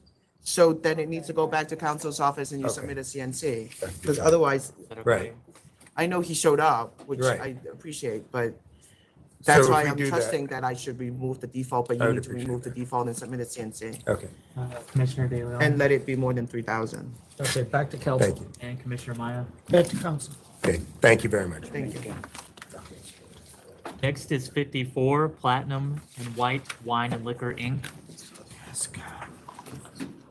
So then it needs to go back to council's office and you Okay. submit a CNC. Because otherwise, Right. I know he showed up, which Right. I appreciate, but that's So why if we I'm do that- trusting that I should remove the default, but I you would need to appreciate remove the default and submit a CNC. Okay. Commissioner De Leon. And let it be more than 3,000. Okay, back to council. Thank you. And Commissioner Maya. Back to council. Okay, thank you very much. Thank you. Next is 54 Platinum and White Wine and Liquor Inc.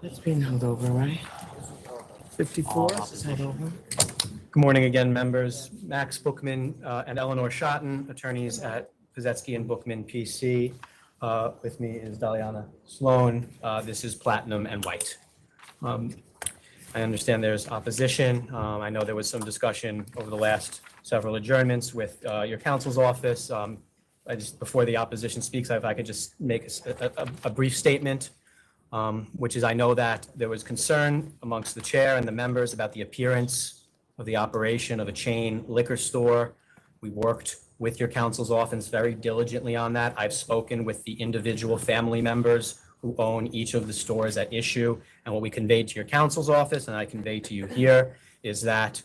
It's being held over, right? 54 All is held over. Good morning again, members. Max Bookman and Eleanor Schotten, attorneys at Pazetsky and Bookman PC. With me is Daliana Sloan. This is Platinum and White. I understand there's opposition. I know there was some discussion over the last several adjournments with your counsel's office. Before the opposition speaks, if I could just make a brief statement, which is I know that there was concern amongst the chair and the members about the appearance of the operation of a chain liquor store. We worked with your counsel's office very diligently on that. I've spoken with the individual family members who own each of the stores at issue. And what we conveyed to your counsel's office, and I convey to you here, is that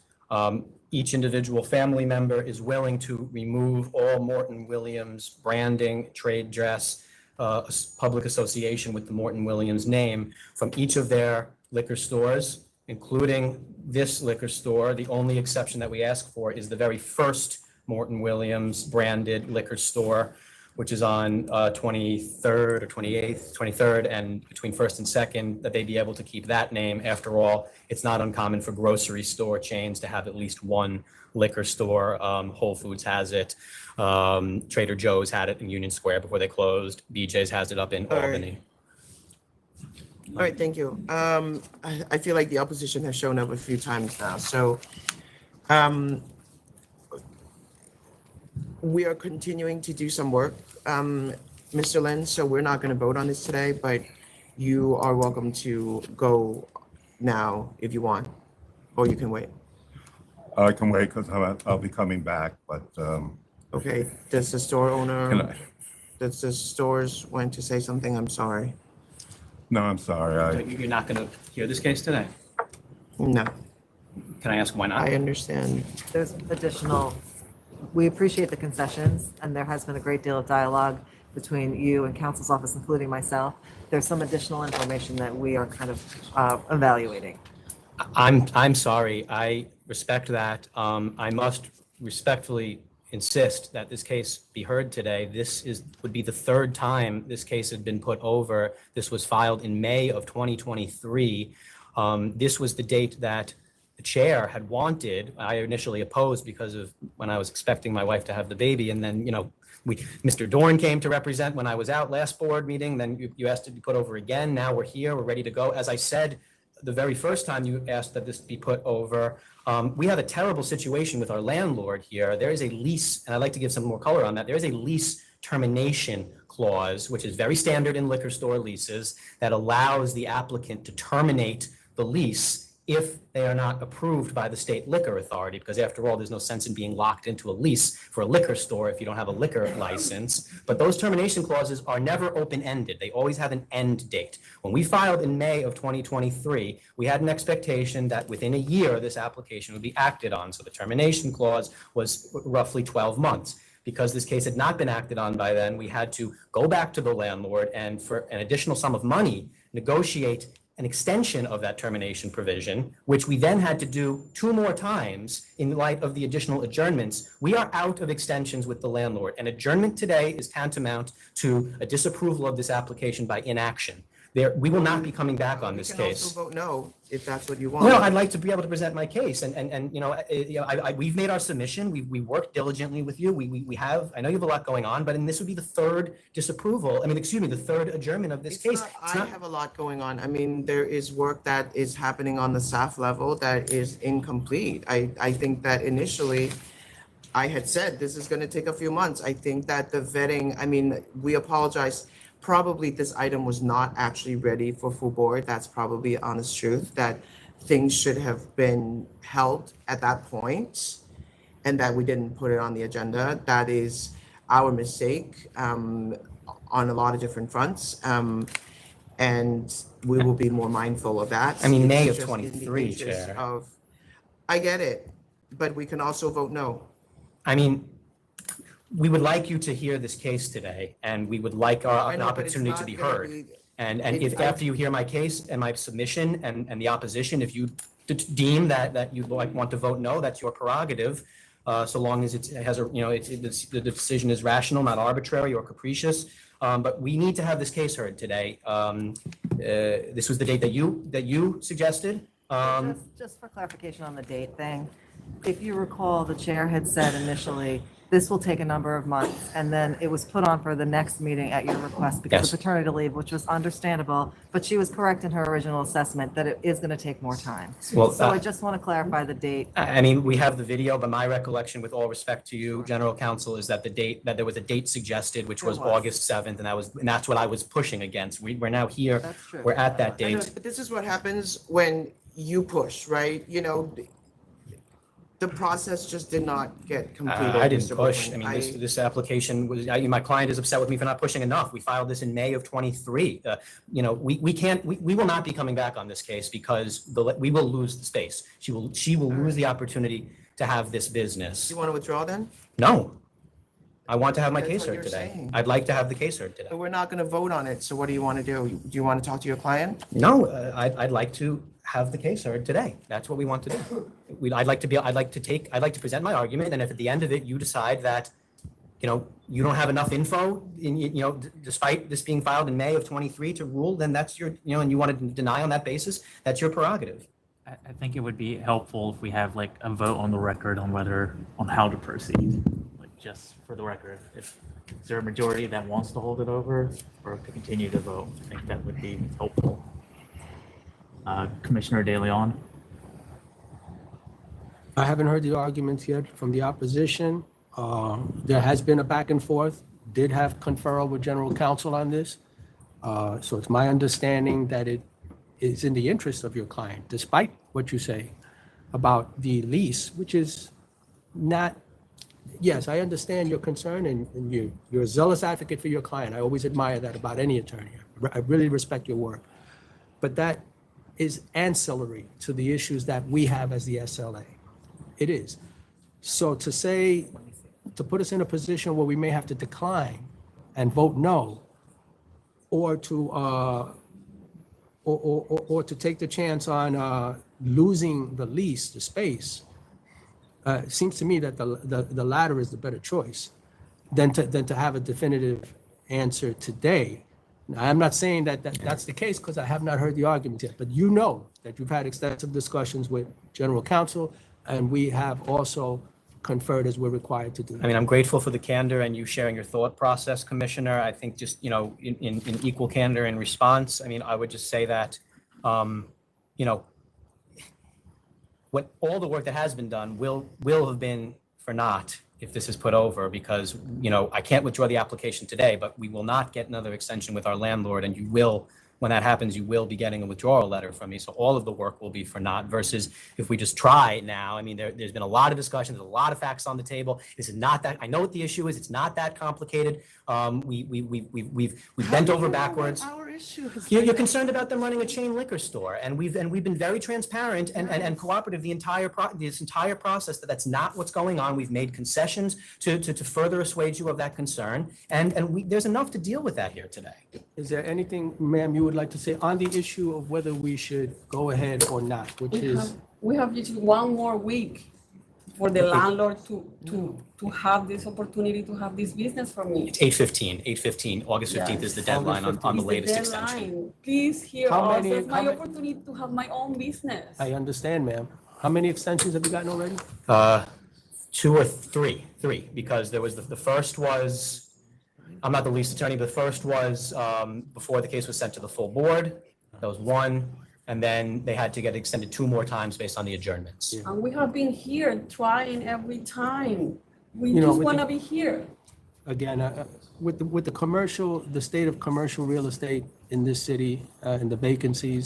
each individual family member is willing to remove all Morton Williams branding, trade dress, public association with the Morton Williams name from each of their liquor stores, including this liquor store. The only exception that we ask for is the very first Morton Williams branded liquor store, which is on 23rd or 28th, 23rd, and between 1st and 2nd, that they be able to keep that name. After all, it's not uncommon for grocery store chains to have at least one liquor store. Whole Foods has it. Trader Joe's had it in Union Square before they closed. BJ's has it up in All right. Albany. All right, thank you. I feel like the opposition has shown up a few times now, so we are continuing to do some work, Mr. Lin, so we're not going to vote on this today, but you are welcome to go now if you want, or you can wait. I can wait because I'll be coming back, but Okay, does the store Can owner, I- does the stores want to say something? I'm sorry. no, I'm sorry. You're not going to hear this case today? No, Can I ask why not? I understand. There's additional, we appreciate the concessions, and there has been a great deal of dialogue between you and counsel's office, including myself. There's some additional information that we are kind of evaluating. I'm sorry. I respect that. I must respectfully insist that this case be heard today. Would be the third time this case had been put over. This was filed in May of 2023. This was the date that the chair had wanted. I initially opposed because of when I was expecting my wife to have the baby, and then Mr. Dorn came to represent when I was out last board meeting. Then you asked it to be put over again. Now we're here. We're ready to go. As I said, the very first time you asked that this be put over, we have a terrible situation with our landlord here. There is a lease, and I'd like to give some more color on that. There is a lease termination clause, which is very standard in liquor store leases, that allows the applicant to terminate the lease if they are not approved by the state liquor authority, because after all, there's no sense in being locked into a lease for a liquor store if you don't have a liquor license. But those termination clauses are never open-ended. They always have an end date. When we filed in May of 2023, we had an expectation that within a year, this application would be acted on. So the termination clause was roughly 12 months. Because this case had not been acted on by then, we had to go back to the landlord and for an additional sum of money, negotiate an extension of that termination provision, which we then had to do 2 more times in light of the additional adjournments. We are out of extensions with the landlord. An adjournment today is tantamount to a disapproval of this application by inaction. We will not be coming back on this You can case. also vote no, if that's what you want. No, I'd like to be able to present my case, and we've made our submission. We worked diligently with you. We have. I know you have a lot going on, but this would be the 3rd disapproval. I mean, excuse me, the 3rd adjournment of this case. I have a lot going on. I mean, there is work that is happening on the staff level that is incomplete. I think that initially, I had said this is going to take a few months. I think that the vetting. I mean, we apologize. Probably this item was not actually ready for full board. That's probably an honest truth, that things should have been held at that point and that we didn't put it on the agenda. That is our mistake on a lot of different fronts. And we will be more mindful of that. I mean, May It's of just in the 23, interest Chair. I get it, but we can also vote no. I mean, we would like you to hear this case today, and we would like an opportunity to be heard. And if after you hear my case and my submission and the opposition, if you deem that you want to vote no, that's your prerogative, so long as it has the decision is rational, not arbitrary or capricious. But we need to have this case heard today. This was the date that you suggested. Just for clarification on the date thing, if you recall, the chair had said initially, this will take a number of months, and then it was put on for the next meeting at your request because of paternity leave, which was understandable, but she was correct in her original assessment that it is going to take more time. Well, So I just want to clarify the date. I mean, we have the video, but my recollection, with all respect to you, General Counsel, is that there was a date suggested, which was August 7th, and that's what I was pushing against. We're now here. That's true. We're at that I know, date. but this is what happens when you push, right? You know, the process just did not get completed. I didn't Mr. push. Bookman. I mean, this application was, my client is upset with me for not pushing enough. We filed this in May of 23. We will not be coming back on this case because we will lose the space. She will lose the opportunity to have this business. You want to withdraw then? No. I want to have my That's case what heard you're today. saying. I'd like to have the case heard today. But we're not going to vote on it, so what do you want to do? Do you want to talk to your client? No, I'd like to have the case heard today. That's what we want to do. I'd like to present my argument, and if at the end of it you decide that, you don't have enough info, despite this being filed in May of 23 to rule, then that's your, and you want to deny on that basis, that's your prerogative. I think it would be helpful if we have like a vote on the record on how to proceed. Like, just for the record, is there a majority that wants to hold it over or to continue to vote? I think that would be helpful. Commissioner De Leon. I haven't heard the arguments yet from the opposition. There has been a back and forth, did have conferral with general counsel on this. So it's my understanding that it is in the interest of your client, despite what you say about the lease, which is not, yes, I understand your concern and you're a zealous advocate for your client. I always admire that about any attorney. I really respect your work. But that is ancillary to the issues that we have as the SLA. It is. So to put us in a position where we may have to decline and vote no, or to take the chance on losing the lease, the space, it seems to me that the latter is the better choice than to have a definitive answer today. Now, I'm not saying that's the case because I have not heard the argument yet, but you know that you've had extensive discussions with general counsel, and we have also conferred as we're required to do. I mean, I'm grateful for the candor and you sharing your thought process, Commissioner. I think just, in equal candor and response, I mean, I would just say that, what all the work that has been done will have been for naught if this is put over, because, I can't withdraw the application today, but we will not get another extension with our landlord, and you will, when that happens, you will be getting a withdrawal letter from me. So all of the work will be for naught, versus if we just try now. I mean, there's been a lot of discussion, there's a lot of facts on the table. This is not that, I know what the issue is, it's not that complicated. We've bent over backwards. You're concerned about them running a chain liquor store, and we've been very transparent and cooperative this entire process. That's not what's going on. We've made concessions to further assuage you of that concern, and there's enough to deal with that here today. Is there anything, ma'am, you would like to say on the issue of whether we should go ahead or not, which is, We have just one more week for the landlord to have this opportunity to have this business for me. It's 8/15, August 15th is the deadline on the latest extension. Deadline. Please hear How us. many- It's my how many- opportunity to have my own business. I understand, ma'am. How many extensions have you gotten already? Two or three, because there was, the first was, I'm not the least attorney, but the first was before the case was sent to the full board. That was one. And then they had to get extended 2 more times based on the adjournments. And we have been here trying every time. We You know, just with want to the- be here. Again, with the commercial, the state of commercial real estate in this city and the vacancies,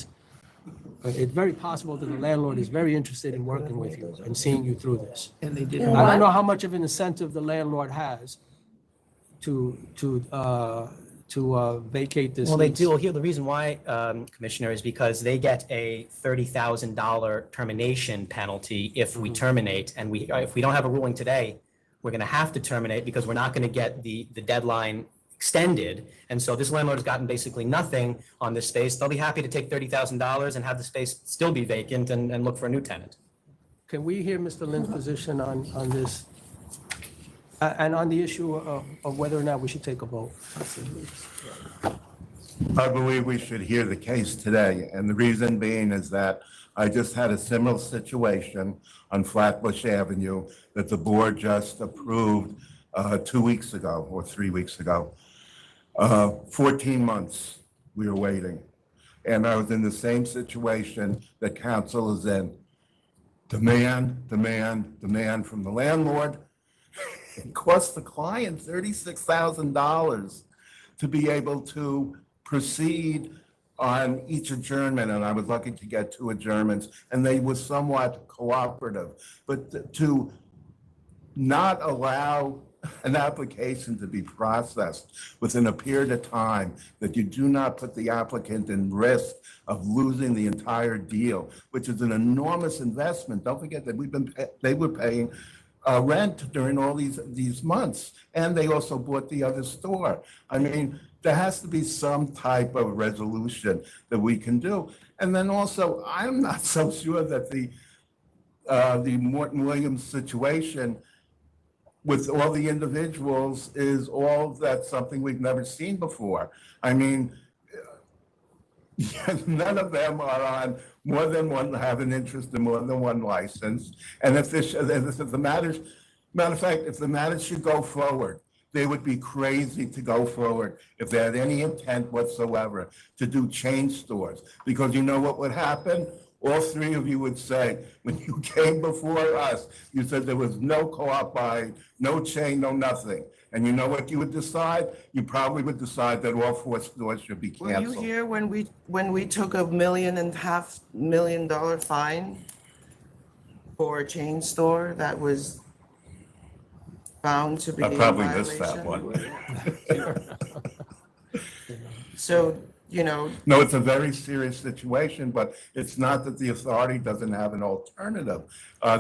it's very possible that the landlord is very interested in working with you and seeing you through this. And they did. I don't know how much of an incentive the landlord has to vacate this. Well, they lease. do. Well, here, the reason why, Commissioner, is because they get a $30,000 termination penalty if we terminate. And if we don't have a ruling today, we're going to have to terminate because we're not going to get the deadline extended. And so this landlord has gotten basically nothing on this space. They'll be happy to take $30,000 and have the space still be vacant and look for a new tenant. Can we hear Mr. Lynn's position on this? And on the issue of whether or not we should take a vote? I believe we should hear the case today, and the reason being is that I just had a similar situation on Flatbush Avenue that the board just approved 2 weeks ago or 3 weeks ago. 14 months we were waiting, and I was in the same situation that council is in. Demand from the landlord. It cost the client $36,000 to be able to proceed on each adjournment, and I was lucky to get 2 adjournments, and they were somewhat cooperative. But to not allow an application to be processed within a period of time that you do not put the applicant in risk of losing the entire deal, which is an enormous investment. Don't forget that they were paying rent during all these months, and they also bought the other store. I mean, there has to be some type of resolution that we can do. And then also, I'm not so sure that the Morton Williams situation with all the individuals is all that something we've never seen before. I mean, none of them are on more than one, have an interest in more than one license. And if the matter should go forward, they would be crazy to go forward if they had any intent whatsoever to do chain stores. Because you know what would happen? All 3 of you would say, when you came before us, you said there was no co-op buying, no chain, no nothing. And you know what you would decide? You probably would decide that all 4 stores should be Were canceled. you here when we took $1.5 million fine for a chain store that was found to be I in probably missed that violation? one. So, you know. No, it's a very serious situation, but it's not that the authority doesn't have an alternative.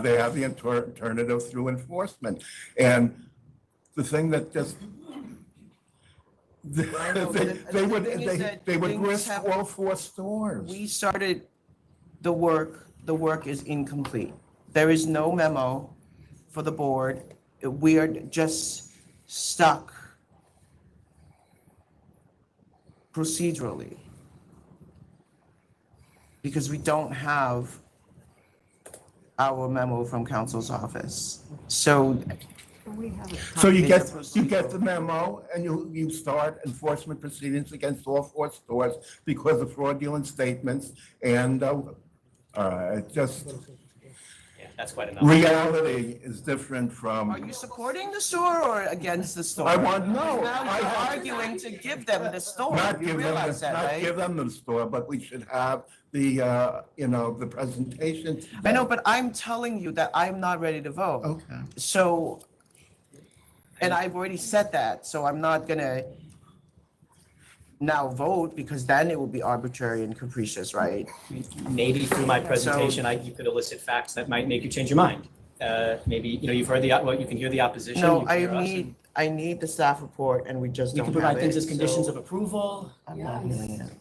They have the alternative through enforcement. And the thing that just, they would risk all 4 stores. We started the work is incomplete. There is no memo for the board. We are just stuck procedurally because we don't have our memo from council's office. So you get the memo and you start enforcement proceedings against all 4 stores because of fraudulent statements and just That's quite enough. reality is different from. Are you supporting the store or against the store? I want, no. Now you're arguing to give them the store. Not You give them, realize that, not right? give them the store, but we should have the, the presentation. I know, but I'm telling you that I'm not ready to vote. Okay. So, and I've already said that, so I'm not gonna now vote because then it will be arbitrary and capricious, right? Maybe through my presentation, you could elicit facts that might make you change your mind. Maybe, you've heard you can hear the opposition. No, you can hear us, and I need the staff report and we just We don't can have provide things it, as conditions so of approval. I'm not hearing it.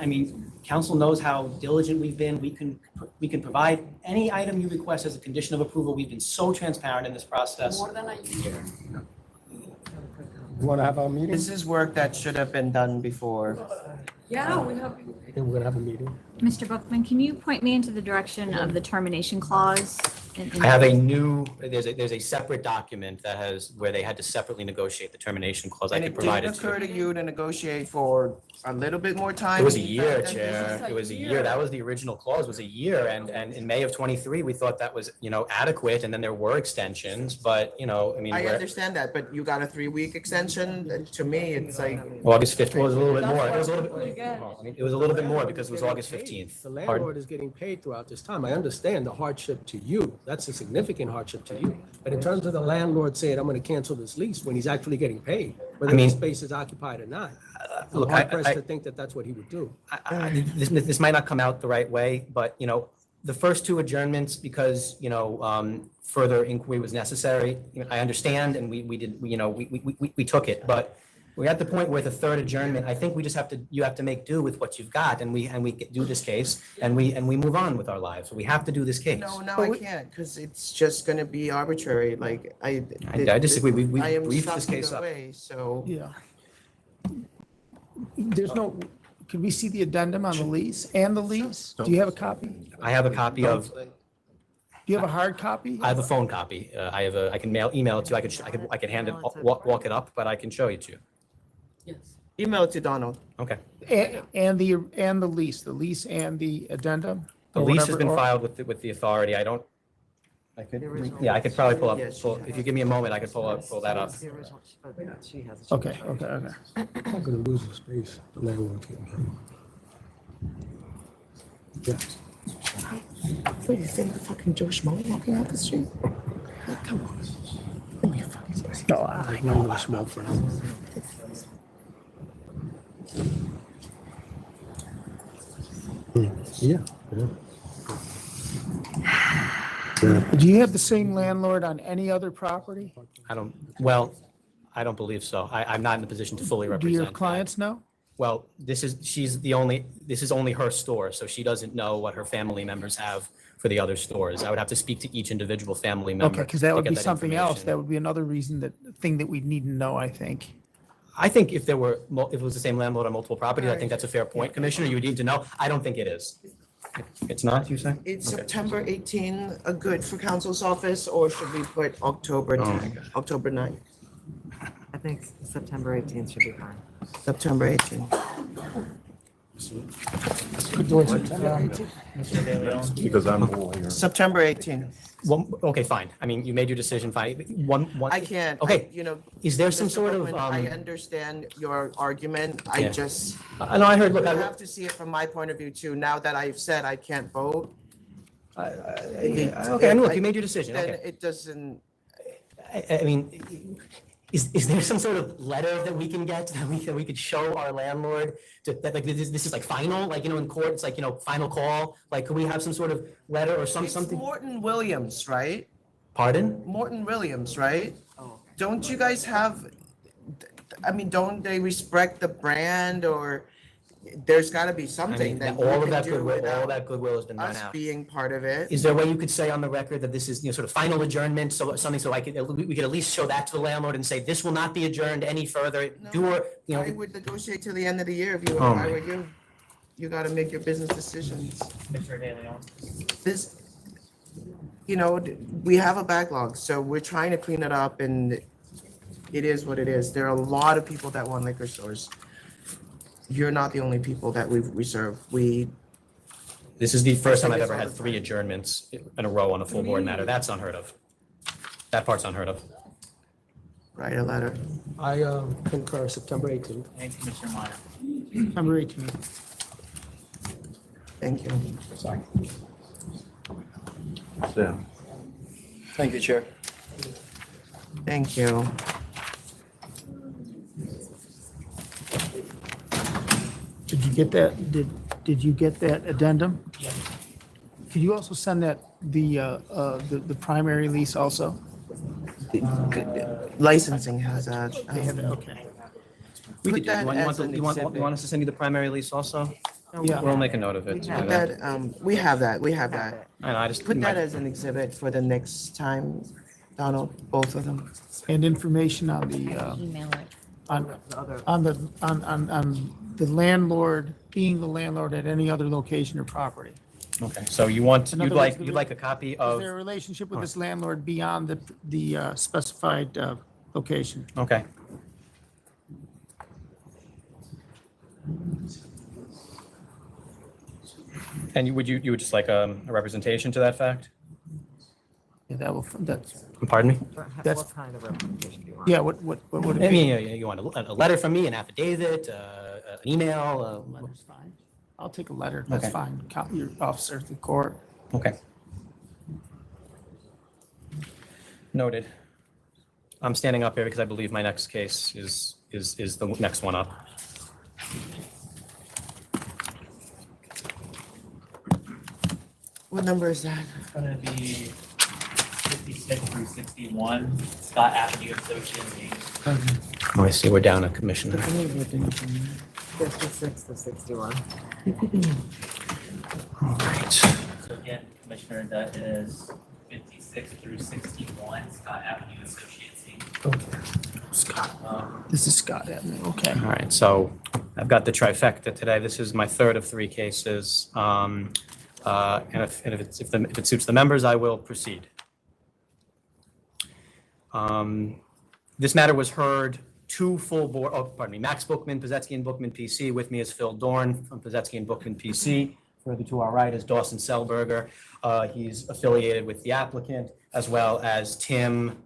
I mean, council knows how diligent we've been. We can provide any item you request as a condition of approval. We've been so transparent in this process. More than a year. You want to have our meeting? This is work that should have been done before. Yeah, we have. I think we're gonna have a meeting. Mr. Bookman, can you point me into the direction of the termination clause? I have a new, there's a separate document that has, where they had to separately negotiate the termination clause. I And could it provide didn't it to occur you. to you to negotiate for a little bit more time? It was a and you year, felt that Chair. this- It was a year. That was the original clause, was a year. And in May of '23, we thought that was, adequate. And then there were extensions, but, I mean, I we're- understand that, but you got a 3-week extension. To me, it's like. August 15th was a little bit more. It That's was a little what we bit, get. I mean, it was a little bit more because it was August 15th. The Pardon? landlord is getting paid throughout this time. I understand the hardship to you. That's a significant hardship to you. But in terms of the landlord saying, I'm going to cancel this lease when he's actually getting paid, whether I mean- the space is occupied or not, I'm look, hard pressed I- to think that that's what he would do. This might not come out the right way, but, the first two adjournments, because, further inquiry was necessary, I understand, and we took it, but we're at the point where the third adjournment, I think we just you have to make do with what you've got, and we do this case, and we move on with our lives. We have to do this case. No, I can't, because it's just gonna be arbitrary, like, I disagree. We I am briefed this stuck case either up. way, so. Yeah. There's no, can we see the addendum on the lease and the lease? Do you have a copy? I have a copy of, Do you have a hard copy? I have a phone copy. I can email it to you. I can hand it, walk it up, but I can show it to you. Yes. Email it to Donald. Okay. And the lease and the addendum? The or lease has whatever, been or- filed with the authority. I could probably pull up, if you give me a moment, I could pull that up. The original, but she has it. Okay. I'm not going to lose the space. The landlord's getting paid. Yeah. Wait, is there a fucking Joe Schmo walking out the street? Come on. Give me a fucking space. No, I'm not going to smoke for now. Yeah. Do you have the same landlord on any other property? I don't believe so. I'm not in the position to fully Do represent. your clients know? Well, this is only her store, so she doesn't know what her family members have for the other stores. I would have to speak to each individual family member. Okay, because that to would get be something else. information. That would be another thing that we'd need to know, I think. I think if it was the same landlord on multiple properties, I think that's a fair point, Commissioner. You would need to know. I don't think it is. It's not, you say? It's Okay. September 18, good for council's office, or should we put October 10, October 9? I think September 18th should be fine. September 18. Because I'm a lawyer. September 18. Well, okay, fine. I mean, you made your decision, fine. One. I can't. Okay. You know. Is there some Mr. sort of, Bookman, I understand your argument. I Yeah. just. I know, I heard, look, You I- have to see it from my point of view too. Now that I've said I can't vote. Okay, and look, you made your decision, Then okay. it doesn't. I mean, is there some sort of letter that we can get that we could show our landlord that like this is like final, like, in court, it's like, final call? Like, could we have some sort of letter or It's something? Morton Williams, right? Pardon? Morton Williams, right? Don't you guys have, I mean, don't they respect the brand, or there's gotta be I something mean, that all you of can that do goodwill, all without that goodwill has been run us out. being part of it. Is there a way you could say on the record that this is, sort of final adjournment, so we could at least show that to the landlord and say, this will not be adjourned any further, I would negotiate till the end of the year if you, Oh I my. were you. You gotta make your business decisions. This, we have a backlog, so we're trying to clean it up, and it is what it is. There are a lot of people that want liquor stores. You're not the only people that we serve. This is the first time I've ever had 3 adjournments in a row on a full board matter. That's unheard of. That part's unheard of. Write a letter. I concur, September 18th. Thank you, Commissioner Meyer. September 18th. Thank you. Sorry. Thank you, Chair. Thank you. Did you get that? Did you get that addendum? Could you also send that, the primary lease also? Licensing has that. They have it, okay. We Put could, that you as an want exhibit. us to send you the primary lease also? Yeah. We'll make a note of it. Put that, we have that, we have that. I know, I just. Put that as an exhibit for the next time, Donald, both of them. And information on the, Email it. on the landlord, being the landlord at any other location or property. Okay, so you want, In you'd other words, like, you'd like a copy Is of, there a relationship with this landlord beyond the specified location? okay. And you would just like a representation to that fact? Yeah, that's, Pardon me? That's- What kind of representation do you want? yeah, what would I it be? mean, you want a letter from me, an affidavit, an email? Letter's fine. I'll take a letter, that's Okay. fine. Copy your officer of the court. Okay. Noted. I'm standing up here because I believe my next case is the next one up. What number is that? It's gonna be 56 through 61, Scott Avenue Associates Inc. Oh, I see, we're down a commissioner. 56 to 61. All right. So again, Commissioner, that is 56 through 61, Scott Avenue Associates Inc. Scott. This is Scott Avenue, okay. All right, so I've got the trifecta today. This is my third of 3 cases. And if it suits the members, I will proceed. This matter was heard 2 full board, Max Bookman, Pazetsky and Bookman PC. With me is Phil Dorn from Pazetsky and Bookman PC. Further to our right is Dawson Selberger. He's affiliated with the applicant, as well as Tim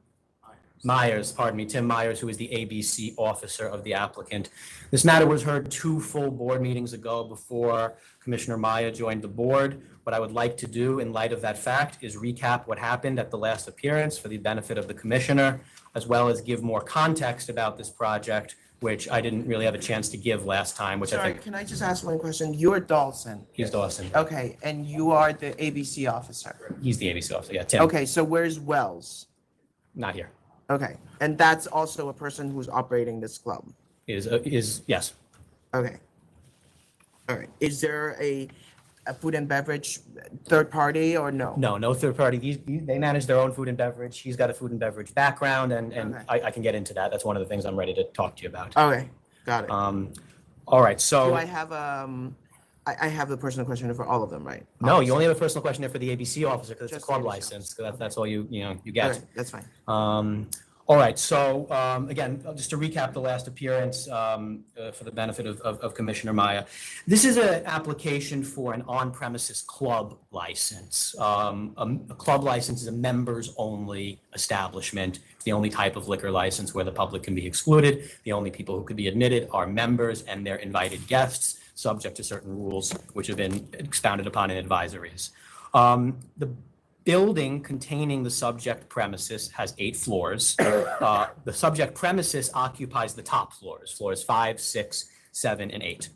Myers, who is the ABC officer of the applicant. This matter was heard 2 full board meetings ago before Commissioner Maya joined the board. What I would like to do in light of that fact is recap what happened at the last appearance for the benefit of the commissioner, as well as give more context about this project, which I didn't really have a chance to give last time, which I Sorry, think can I just ask one question? You're Dawson. he's Dawson. Okay, and you are the ABC officer. He's the ABC officer, yeah, Tim. Okay, so where's Wells? Not here. Okay, and that's also a person who's operating this club. Is yes. Okay. All right. Is there a food and beverage third party or no? No third party. They manage their own food and beverage. He's got a food and beverage background, and Okay. I can get into that. That's one of the things I'm ready to talk to you about. Okay, got it. All right, so. Do I have I have the personal questionnaire for all of them, right? No, you only have a personal questionnaire for the ABC officer because it's a Just club ABC license. That's all you All get. right, that's fine. All right, so again, just to recap the last appearance for the benefit of Commissioner Maya. This is an application for an on-premises club license. A club license is a members-only establishment. It's the only type of liquor license where the public can be excluded. The only people who could be admitted are members and their invited guests, subject to certain rules which have been expounded upon in advisories. The building containing the subject premises has 8 floors. The subject premises occupies the top floors 5, 6, 7, and 8.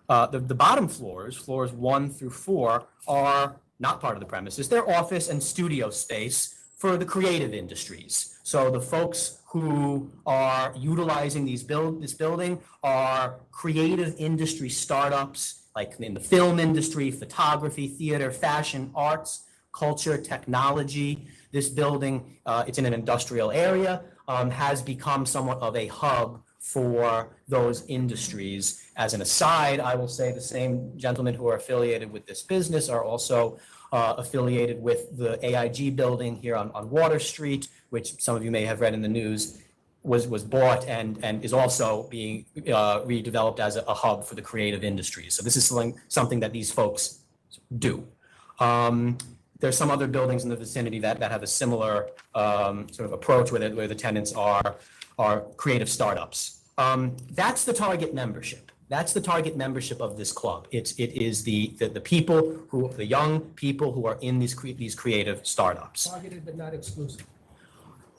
The bottom floors 1 through 4, are not part of the premises. They're office and studio space for the creative industries. So the folks who are utilizing this building are creative industry startups, like in the film industry, photography, theater, fashion, arts, culture, technology. This building, it's in an industrial area, has become somewhat of a hub for those industries. As an aside, I will say the same gentlemen who are affiliated with this business are also affiliated with the AIG building here on Water Street, which some of you may have read in the news, was bought and is also being redeveloped as a hub for the creative industries. So this is something that these folks do. There's some other buildings in the vicinity that have a similar sort of approach where the tenants are creative startups. That's the target membership. That's the target membership of this club. It is the people the young people who are in these creative startups. Targeted but not exclusive.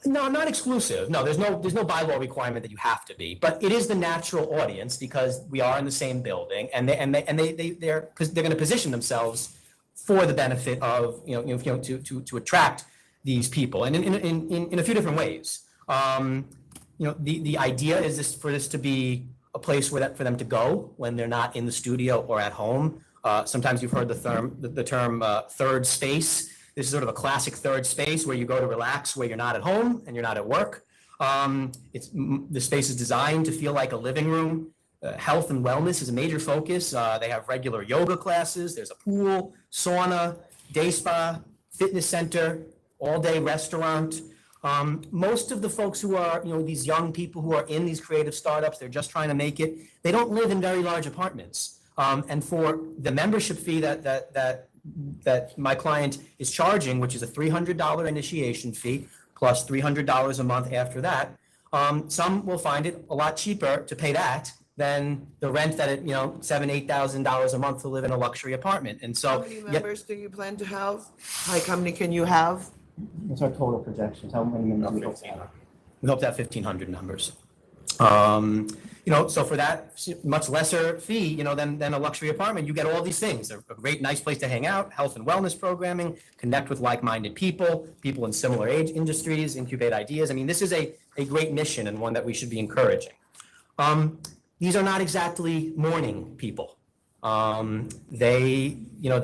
No, not exclusive. No, there's no bylaw requirement that you have to be, but it is the natural audience because we are in the same building, and they're going to position themselves for the benefit of to attract these people, and in a few different ways. The idea is for this to be a place for them to go when they're not in the studio or at home. Sometimes you've heard the term third space. This is sort of a classic third space where you go to relax, where you're not at home and you're not at work. The space is designed to feel like a living room. Health and wellness is a major focus. They have regular yoga classes. There's a pool, sauna, day spa, fitness center, all-day restaurant. Most of the folks who are, these young people who are in these creative startups, they're just trying to make it. They don't live in very large apartments. And for the membership fee that my client is charging, which is a $300 initiation fee plus $300 a month after that, some will find it a lot cheaper to pay that than the rent that it, $7,000, $8,000 a month to live in a luxury apartment. And so, How many members do you plan to have? Like, how many can you have? what's our total projections? How many members we hope to have? We hope to have 1,500 members. So for that much lesser fee, than a luxury apartment, you get all these things. A great, nice place to hang out, health and wellness programming, connect with like-minded people in similar age industries, incubate ideas. I mean, this is a great mission and one that we should be encouraging. These are not exactly morning people. They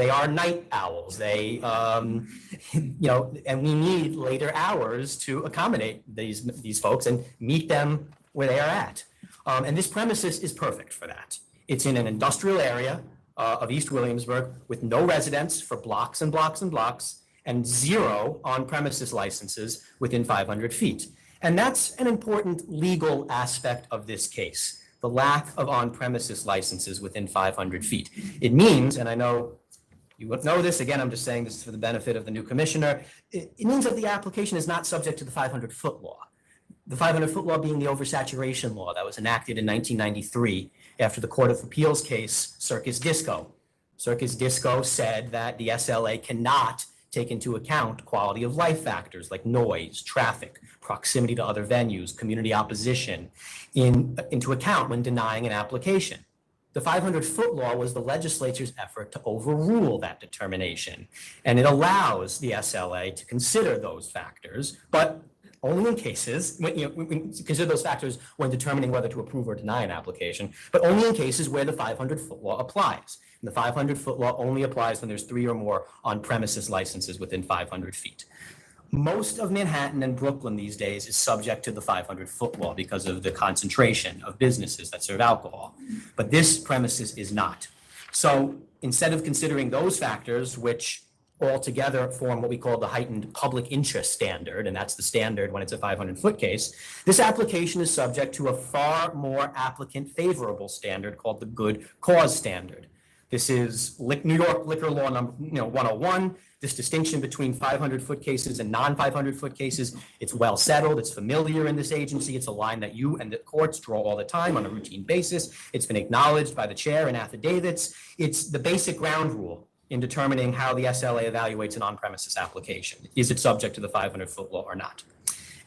are night owls. And we need later hours to accommodate these folks and meet them where they are at. And this premises is perfect for that. It's in an industrial area of East Williamsburg with no residents for blocks and blocks and blocks and 0 on-premises licenses within 500 feet. And that's an important legal aspect of this case, the lack of on-premises licenses within 500 feet. It means, and I know you would know this, again, I'm just saying this for the benefit of the new commissioner, it means that the application is not subject to the 500-foot law. The 500-foot law being the oversaturation law that was enacted in 1993 after the Court of Appeals case, Circus Disco. Circus Disco said that the SLA cannot take into account quality of life factors like noise, traffic, proximity to other venues, community opposition into account when denying an application. The 500-foot law was the legislature's effort to overrule that determination, and it allows the SLA to consider those factors, but only in cases, consider those factors when determining whether to approve or deny an application, but only in cases where the 500-foot law applies. And the 500-foot law only applies when there's 3 or more on-premises licenses within 500 feet. Most of Manhattan and Brooklyn these days is subject to the 500-foot law because of the concentration of businesses that serve alcohol. But this premises is not. So instead of considering those factors, which altogether form what we call the heightened public interest standard, and that's the standard when it's a 500-foot case, this application is subject to a far more applicant favorable standard called the good cause standard. This is New York Liquor Law number 101. This distinction between 500-foot cases and non-500-foot cases, it's well settled, it's familiar in this agency, it's a line that you and the courts draw all the time on a routine basis. It's been acknowledged by the chair in affidavits. It's the basic ground rule in determining how the SLA evaluates an on-premises application. Is it subject to the 500-foot law or not?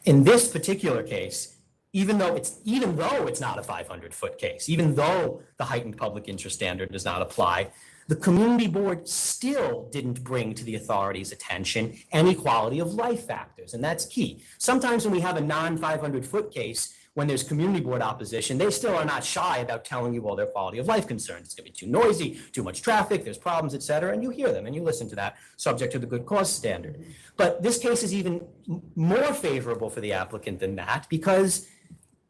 In this particular case, even though it's not a 500-foot case, even though the heightened public interest standard does not apply, the community board still didn't bring to the authority's attention any quality of life factors, and that's key. Sometimes when we have a non-500-foot case, when there's community board opposition, they still are not shy about telling you all their quality of life concerns. It's gonna be too noisy, too much traffic, there's problems, et cetera, and you hear them and you listen to that, subject to the good cause standard. But this case is even more favorable for the applicant than that because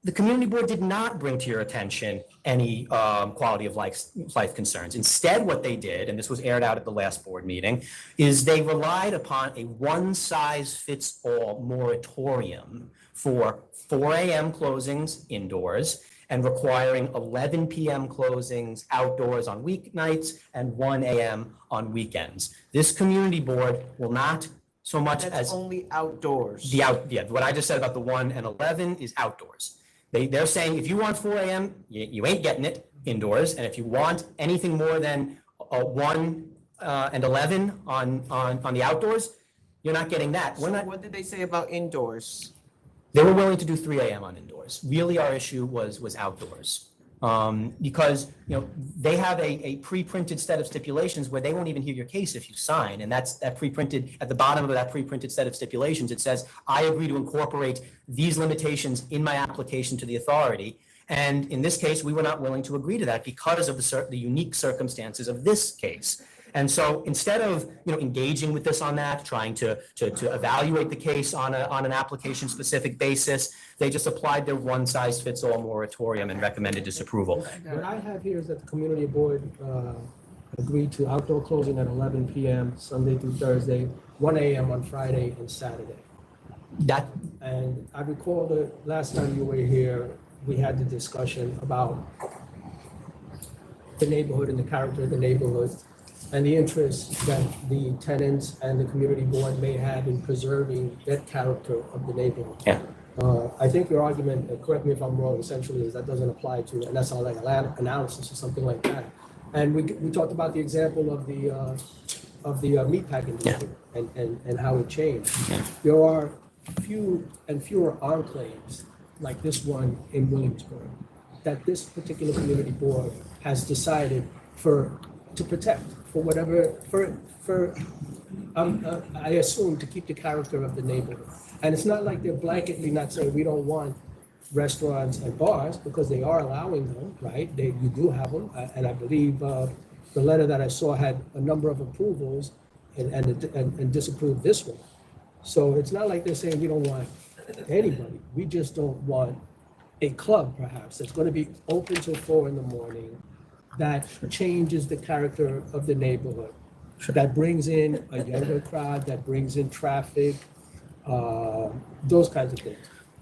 the community board did not bring to your attention any quality of life concerns. Instead, what they did, and this was aired out at the last board meeting, is they relied upon a one-size-fits-all moratorium for 4 a.m. closings indoors and requiring 11 p.m. closings outdoors on weeknights and 1 a.m. on weekends. This community board will not so much That's as only outdoors. what I just said about the 1 and 11 is outdoors. They're saying if you want 4 a.m., you ain't getting it indoors, and if you want anything more than 1 and 11 on the outdoors, you're not getting that. What did they say about indoors? They were willing to do 3 a.m. on indoors. Really, our issue was outdoors. Because they have a pre-printed set of stipulations where they won't even hear your case if you sign, and that's that pre-printed, at the bottom of that pre-printed set of stipulations, it says, I agree to incorporate these limitations in my application to the authority, And in this case, we were not willing to agree to that because of the unique circumstances of this case. And so instead of engaging with us on that, trying to evaluate the case on an application specific basis, they just applied their one-size-fits-all moratorium and recommended disapproval. What I have here is that the community board agreed to outdoor closing at 11 p.m. Sunday through Thursday, 1 a.m. on Friday and Saturday. And I recall the last time you were here, we had the discussion about the neighborhood and the character of the neighborhood and the interest that the tenants and the community board may have in preserving that character of the neighborhood. Yeah. I think your argument, correct me if I'm wrong, essentially is that doesn't apply to an SRA analysis or something like that. And we talked about the example of the meatpacking industry and how it changed. Yeah. There are few and fewer enclaves like this one in Williamsburg that this particular community board has decided to protect for whatever, I assume, to keep the character of the neighborhood. And it's not like they're blanketly not saying we don't want restaurants and bars, because they are allowing them, right? You do have them, and I believe the letter that I saw had a number of approvals and disapproved this one. So it's not like they're saying we don't want anybody. We just don't want a club, perhaps, that's going to be open till 4 a.m. that changes the character of the neighborhood, that brings in a younger crowd, that brings in traffic, those kinds of things.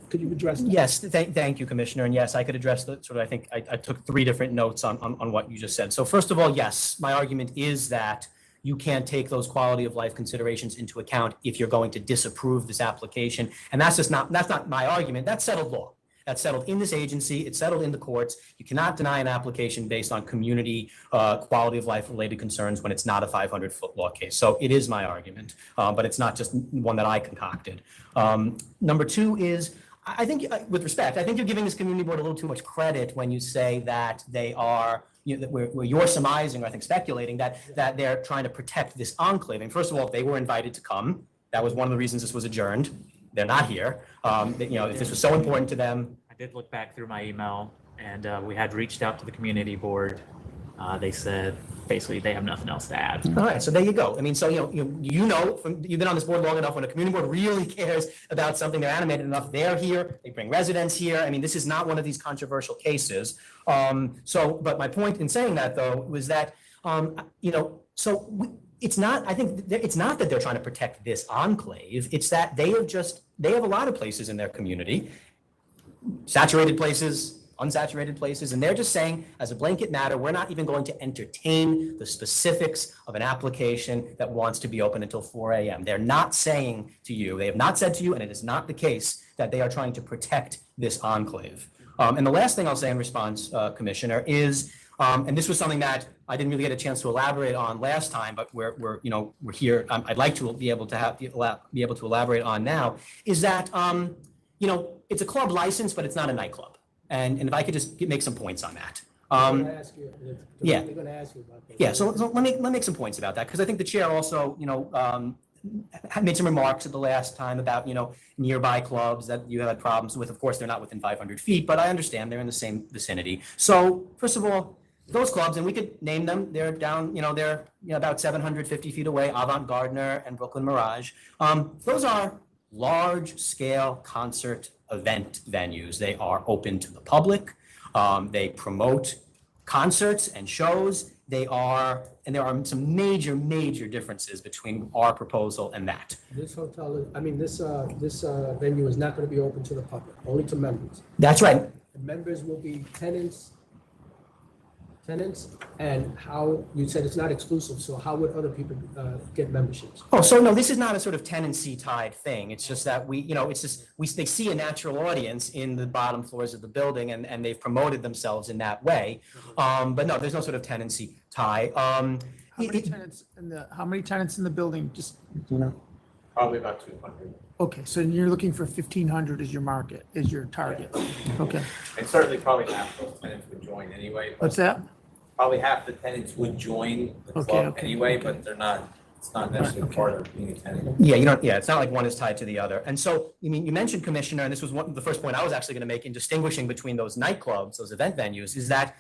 Could you address that? Yes, thank you, Commissioner. And yes, I could address the sort of, I think I took 3 different notes on what you just said. So first of all, yes, my argument is that you can't take those quality of life considerations into account if you're going to disapprove this application. And that's not my argument. That's settled law. That's settled in this agency. It's settled in the courts. You cannot deny an application based on community quality of life related concerns when it's not a 500-foot law case. So it is my argument, but it's not just one that I concocted. Number 2 is, I think, with respect, I think you're giving this community board a little too much credit when you say that they are, where you're surmising, or I think speculating, that they're trying to protect this enclave. And first of all, if they were invited to come, that was one of the reasons this was adjourned. They're not here. If this was so important to them. I did look back through my email, and we had reached out to the community board. They said basically they have nothing else to add. All right, so there you go. I mean, so you've been on this board long enough. When a community board really cares about something, they're animated enough. They're here. They bring residents here. I mean, this is not one of these controversial cases. But my point in saying that, though, was that it's not. I think it's not that they're trying to protect this enclave. It's that they have a lot of places in their community, saturated places, unsaturated places, and they're just saying, as a blanket matter, we're not even going to entertain the specifics of an application that wants to be open until 4 a.m. They're not saying to you, they have not said to you, and it is not the case that they are trying to protect this enclave. And the last thing I'll say in response, Commissioner, is, and this was something that I didn't really get a chance to elaborate on last time, but we're here. I'd like to be able to elaborate on now. Is that it's a club license, but it's not a nightclub. And if I could just make some points on that. I'm going to ask you about that. Yeah. So let me make some points about that, because I think the chair also made some remarks at the last time about nearby clubs that you had problems with. Of course, they're not within 500 feet, but I understand they're in the same vicinity. So first of all, those clubs, and we could name them, they're down, they're about 750 feet away, Avant Gardner and Brooklyn Mirage. Those are large-scale concert event venues. They are open to the public. They promote concerts and shows. There are some major differences between our proposal and that. This venue is not going to be open to the public, only to members. That's right. The members will be tenants, and how, you said it's not exclusive, so how would other people get memberships? Oh, so no, this is not a sort of tenancy tied thing. It's just that they see a natural audience in the bottom floors of the building, and they've promoted themselves in that way. But no, there's no sort of tenancy tie. How many tenants in the building? Just Probably about 200. okay, so you're looking for 1,500 as your market, as your target. Okay. And certainly probably half those tenants would join anyway. What's that? Probably half the tenants would join the club anyway, but they're not It's not necessarily part of being a tenant. Yeah, you don't, yeah, it's not like one is tied to the other. And so, I mean, you mentioned, Commissioner, and this was the first point I was actually going to make in distinguishing between those nightclubs, those event venues, is that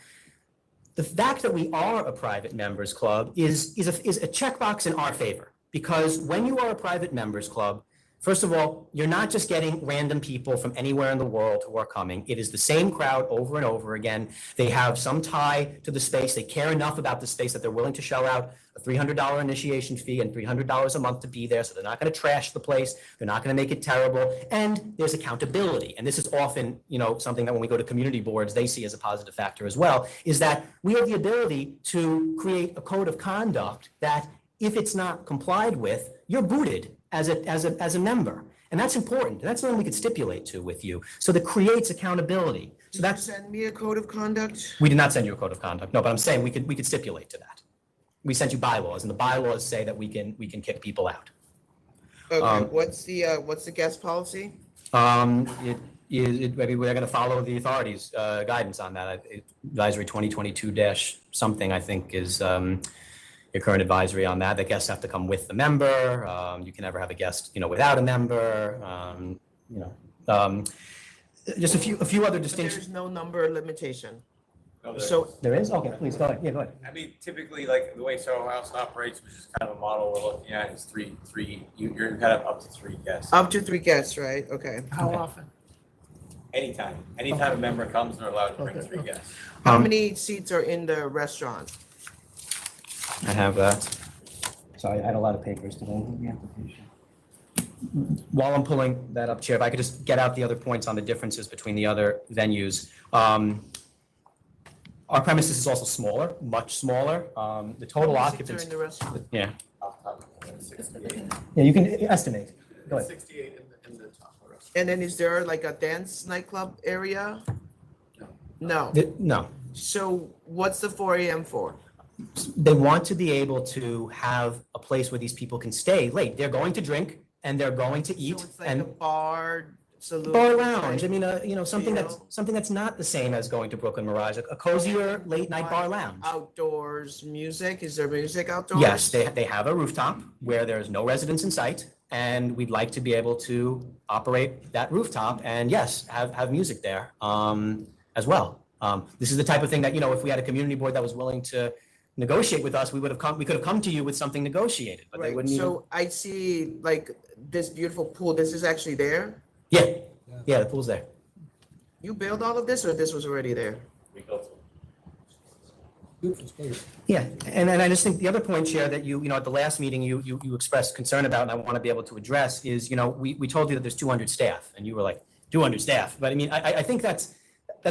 the fact that we are a private members club is a checkbox in our favor. Because when you are a private members club, first of all, you're not just getting random people from anywhere in the world who are coming. It is the same crowd over and over again. They have some tie to the space. They care enough about the space that they're willing to shell out a $300 initiation fee and $300 a month to be there. So they're not going to trash the place. They're not going to make it terrible. And there's accountability. And this is often, you know, something that when we go to community boards, they see as a positive factor as well, is that we have the ability to create a code of conduct that if it's not complied with, you're booted as a member. And that's important. That's something we could stipulate to with you. So that creates accountability. So that's. Send me a code of conduct? We did not send you a code of conduct. No, but I'm saying we could stipulate to that. We sent you bylaws, and the bylaws say that we can kick people out. Okay, what's the guest policy? We're going to follow the authorities' guidance on that. Advisory 2022 something, I think, is your current advisory on that. The guests have to come with the member. You can never have a guest, you know, without a member. Just a few other distinctions. There's no number limitation. No, So There is? Okay, please, go ahead. Yeah, go ahead. I mean, typically, like the way Soho House operates, which is kind of a model we're looking at, is you're kind of up to 3 guests. up to 3 guests, right? Okay. How often? Anytime a member comes, they're allowed to bring 3 guests. How many seats are in the restaurant? I have that. Sorry, I had a lot of papers today. While I'm pulling that up, Chair, if I could just get out the other points on the differences between the other venues. Our premises is also smaller, much smaller. The total How many seats are occupancy. in the restaurant? Yeah. Off the top of my head, 68. Yeah, you can estimate. Go ahead. 68 in the top of the restaurant. And then is there like a dance nightclub area? No. No. So what's the 4 a.m. for? They want to be able to have a place where these people can stay late. They're going to drink and they're going to eat. So it's like and a bar, saloon? Bar lounge. I mean, something You that's not the same as going to Brooklyn Mirage. A cozier late night bar lounge. Outdoors music? Is there music outdoors? Yes, they have a rooftop where there's no residents in sight, and we'd like to be able to operate that rooftop and yes, have music there as well. This is the type of thing that, you know, if we had a community board that was willing to negotiate with us, we could have come to you with something negotiated, but they Right, wouldn't even. so I see like this beautiful pool. This is actually there? Yeah, the pool's there. You built all of this or this was already there? We built it. Beautiful space. Yeah, and I just think the other point, Chair, that you know, at the last meeting, you expressed concern about, and I want to be able to address is, you know, we told you that there's 200 staff, and you were like, 200 staff. But I mean, I think that's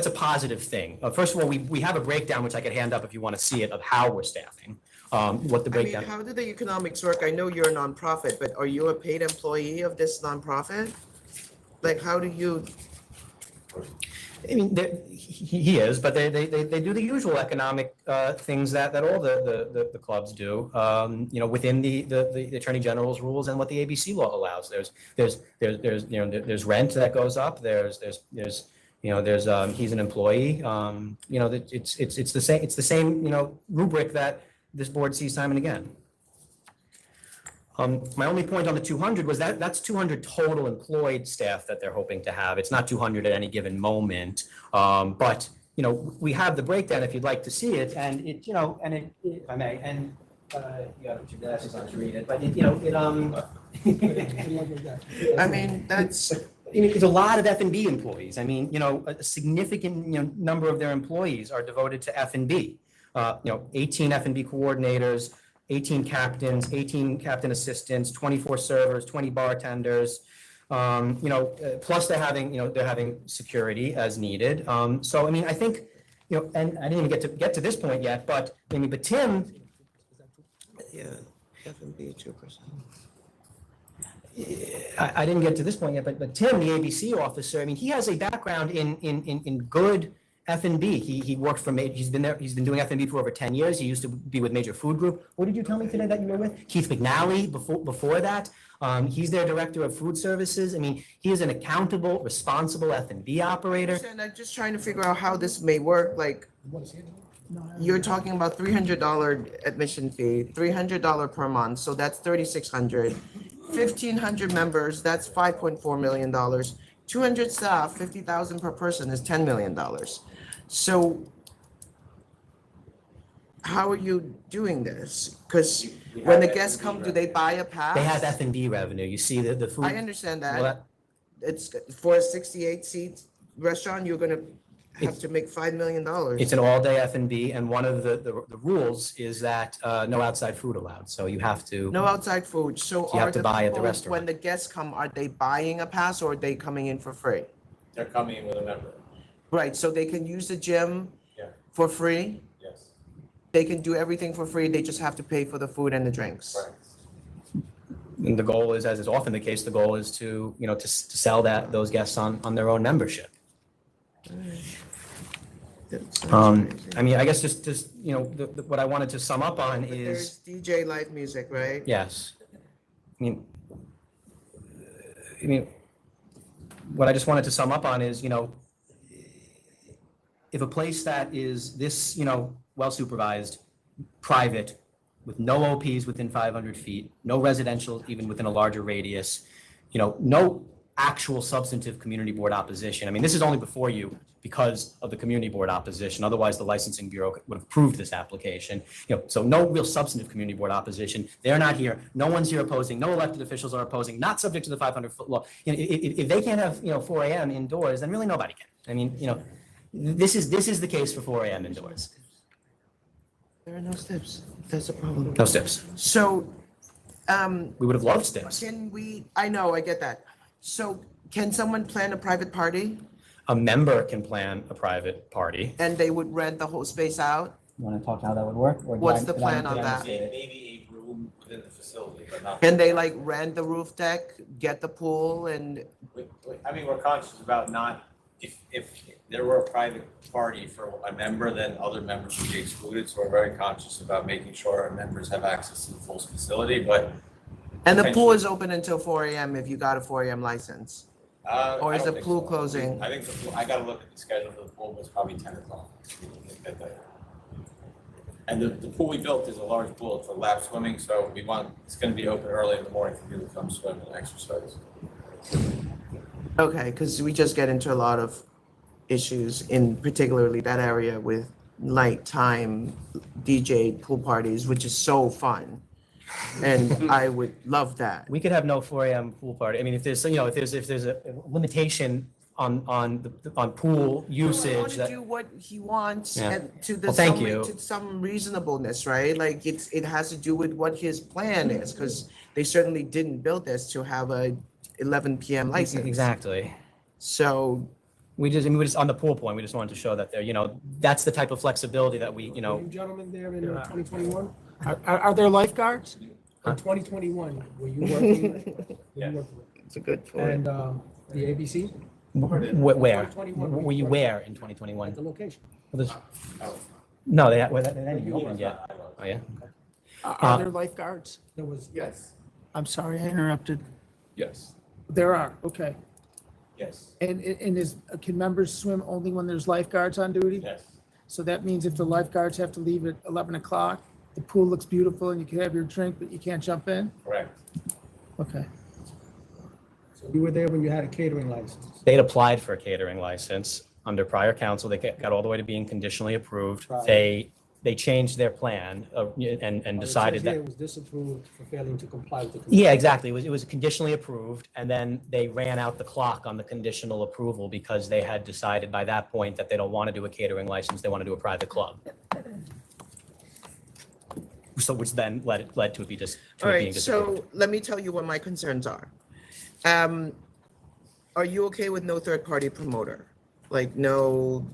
a positive thing. First of all, we have a breakdown, which I could hand up if you want to see it, of how we're staffing, what the breakdown. I mean, how do the economics work? I know you're a nonprofit, but are you a paid employee of this nonprofit? Like, how do you? I mean, he is, but they do the usual economic things that all the clubs do, you know, within the Attorney General's rules and what the ABC law allows. There's rent that goes up. There's he's an employee. You know, it's the same you know, rubric that this board sees time and again. My only point on the 200 was that's 200 total employed staff that they're hoping to have. It's not 200 at any given moment. But, you know, we have the breakdown if you'd like to see it, and it, you know, and it if I may, and you got to put your glasses on to read it, but it, you know, I mean, that's. I mean, it's a lot of F&B employees. I mean, you know, a significant number of their employees are devoted to F&B. 18 F&B coordinators, 18 captains, 18 captain assistants, 24 servers, 20 bartenders. Plus they're having security as needed. So I mean, I think, you know, and I didn't even get to this point yet, but I mean, but Tim. Yeah, F&B 2%. I didn't get to this point yet, but Tim, the ABC officer, I mean, he has a background in good F&B. He worked for, he's been doing F&B for over 10 years. He used to be with Major Food Group. What did you tell me today that you were with? Keith McNally before that. He's their director of food services. I mean, he is an accountable, responsible F&B operator. And I'm just trying to figure out how this may work. Like, you're talking about $300 admission fee, $300 per month, so that's $3,600. 1,500 members, that's $5.4 million. 200 staff, 50,000 per person is $10 million. So how are you doing this? Because when the guests come, do they buy a pass? They have F&B revenue. You see the food. I understand Well, that. It's for a 68-seat restaurant, you're gonna have to make $5 million. It's an all-day F&B, and one of the rules is that no outside food allowed. So you have to. No outside food. So you have are to the buy at the people, restaurant. when the guests come, are they buying a pass or are they coming in for free? They're coming in with a member. Right, so they can use the gym Yeah. for free? Yes. They can do everything for free, they just have to pay for the food and the drinks? And the goal is, as is often the case, the goal is to, to sell those guests on their own membership. I mean, I guess just what I wanted to sum up on But is, there's DJ live music, right? yes. I mean, what I just wanted to sum up on is, if a place that is this, well supervised, private, with no OPs within 500 feet, no residential even within a larger radius, no actual substantive community board opposition. I mean, this is only before you because of the community board opposition. Otherwise, the licensing bureau would have approved this application. So no real substantive community board opposition. They're not here. No one's here opposing. No elected officials are opposing. Not subject to the 500-foot law. If they can't have 4 a.m. indoors, then really nobody can. I mean, this is the case for 4 a.m. indoors. There are no steps, that's a problem. No steps. So, We would have loved steps. can we, I know, I get that. So can someone plan a private party A member can plan a private party. and they would rent the whole space out? You want to talk how that would work? Or What's the plan on that? Maybe a room within the facility, but not. Can they like rent the roof deck, get the pool and, I mean, we're conscious about not, if there were a private party for a member, then other members would be excluded. So we're very conscious about making sure our members have access to the full facility, but. and the pool is open until 4 a.m. if you got a 4 a.m. license? Or I is don't the think pool so. closing? I think the pool, I gotta look at the schedule for the pool, but it's probably 10 o'clock. And the pool we built is a large pool for lap swimming, so it's gonna be open early in the morning for people to come swim and exercise. Okay, because we just get into a lot of issues in particularly that area with nighttime DJ pool parties, which is so fun. And I would love that. We could have no 4 a.m. pool party. I mean, if there's a limitation on pool I usage want to that. do what he wants Yeah. and to the Well, thank some, you. to some reasonableness, right? Like it has to do with what his plan is, because they certainly didn't build this to have a 11 p.m. license. Exactly. So we just on the pool point, we just wanted to show that that's the type of flexibility that we, You gentlemen there in 2021, are there lifeguards? In 2021, were you working? It's a good point. And the ABC? Where? 2021. Were you where in 2021? At the location. No, they hadn't even opened yet. Oh, yeah? Are there lifeguards? There was. Yes. I'm sorry, I interrupted. Yes. There are, okay. Yes. And can members swim only when there's lifeguards on duty? Yes. So that means if the lifeguards have to leave at 11 o'clock, the pool looks beautiful and you can have your drink, but you can't jump in? Correct. Okay. So you were there when you had a catering license? They'd applied for a catering license under prior council. They got all the way to being conditionally approved. Right. They changed their plan and decided that. It was disapproved for failing to comply with the. Yeah, exactly. It was conditionally approved, and then they ran out the clock on the conditional approval because they had decided by that point that they don't want to do a catering license, they want to do a private club. So which then led to it be just. All right, so let me tell you what my concerns are. Are you okay with no third-party promoter? Like no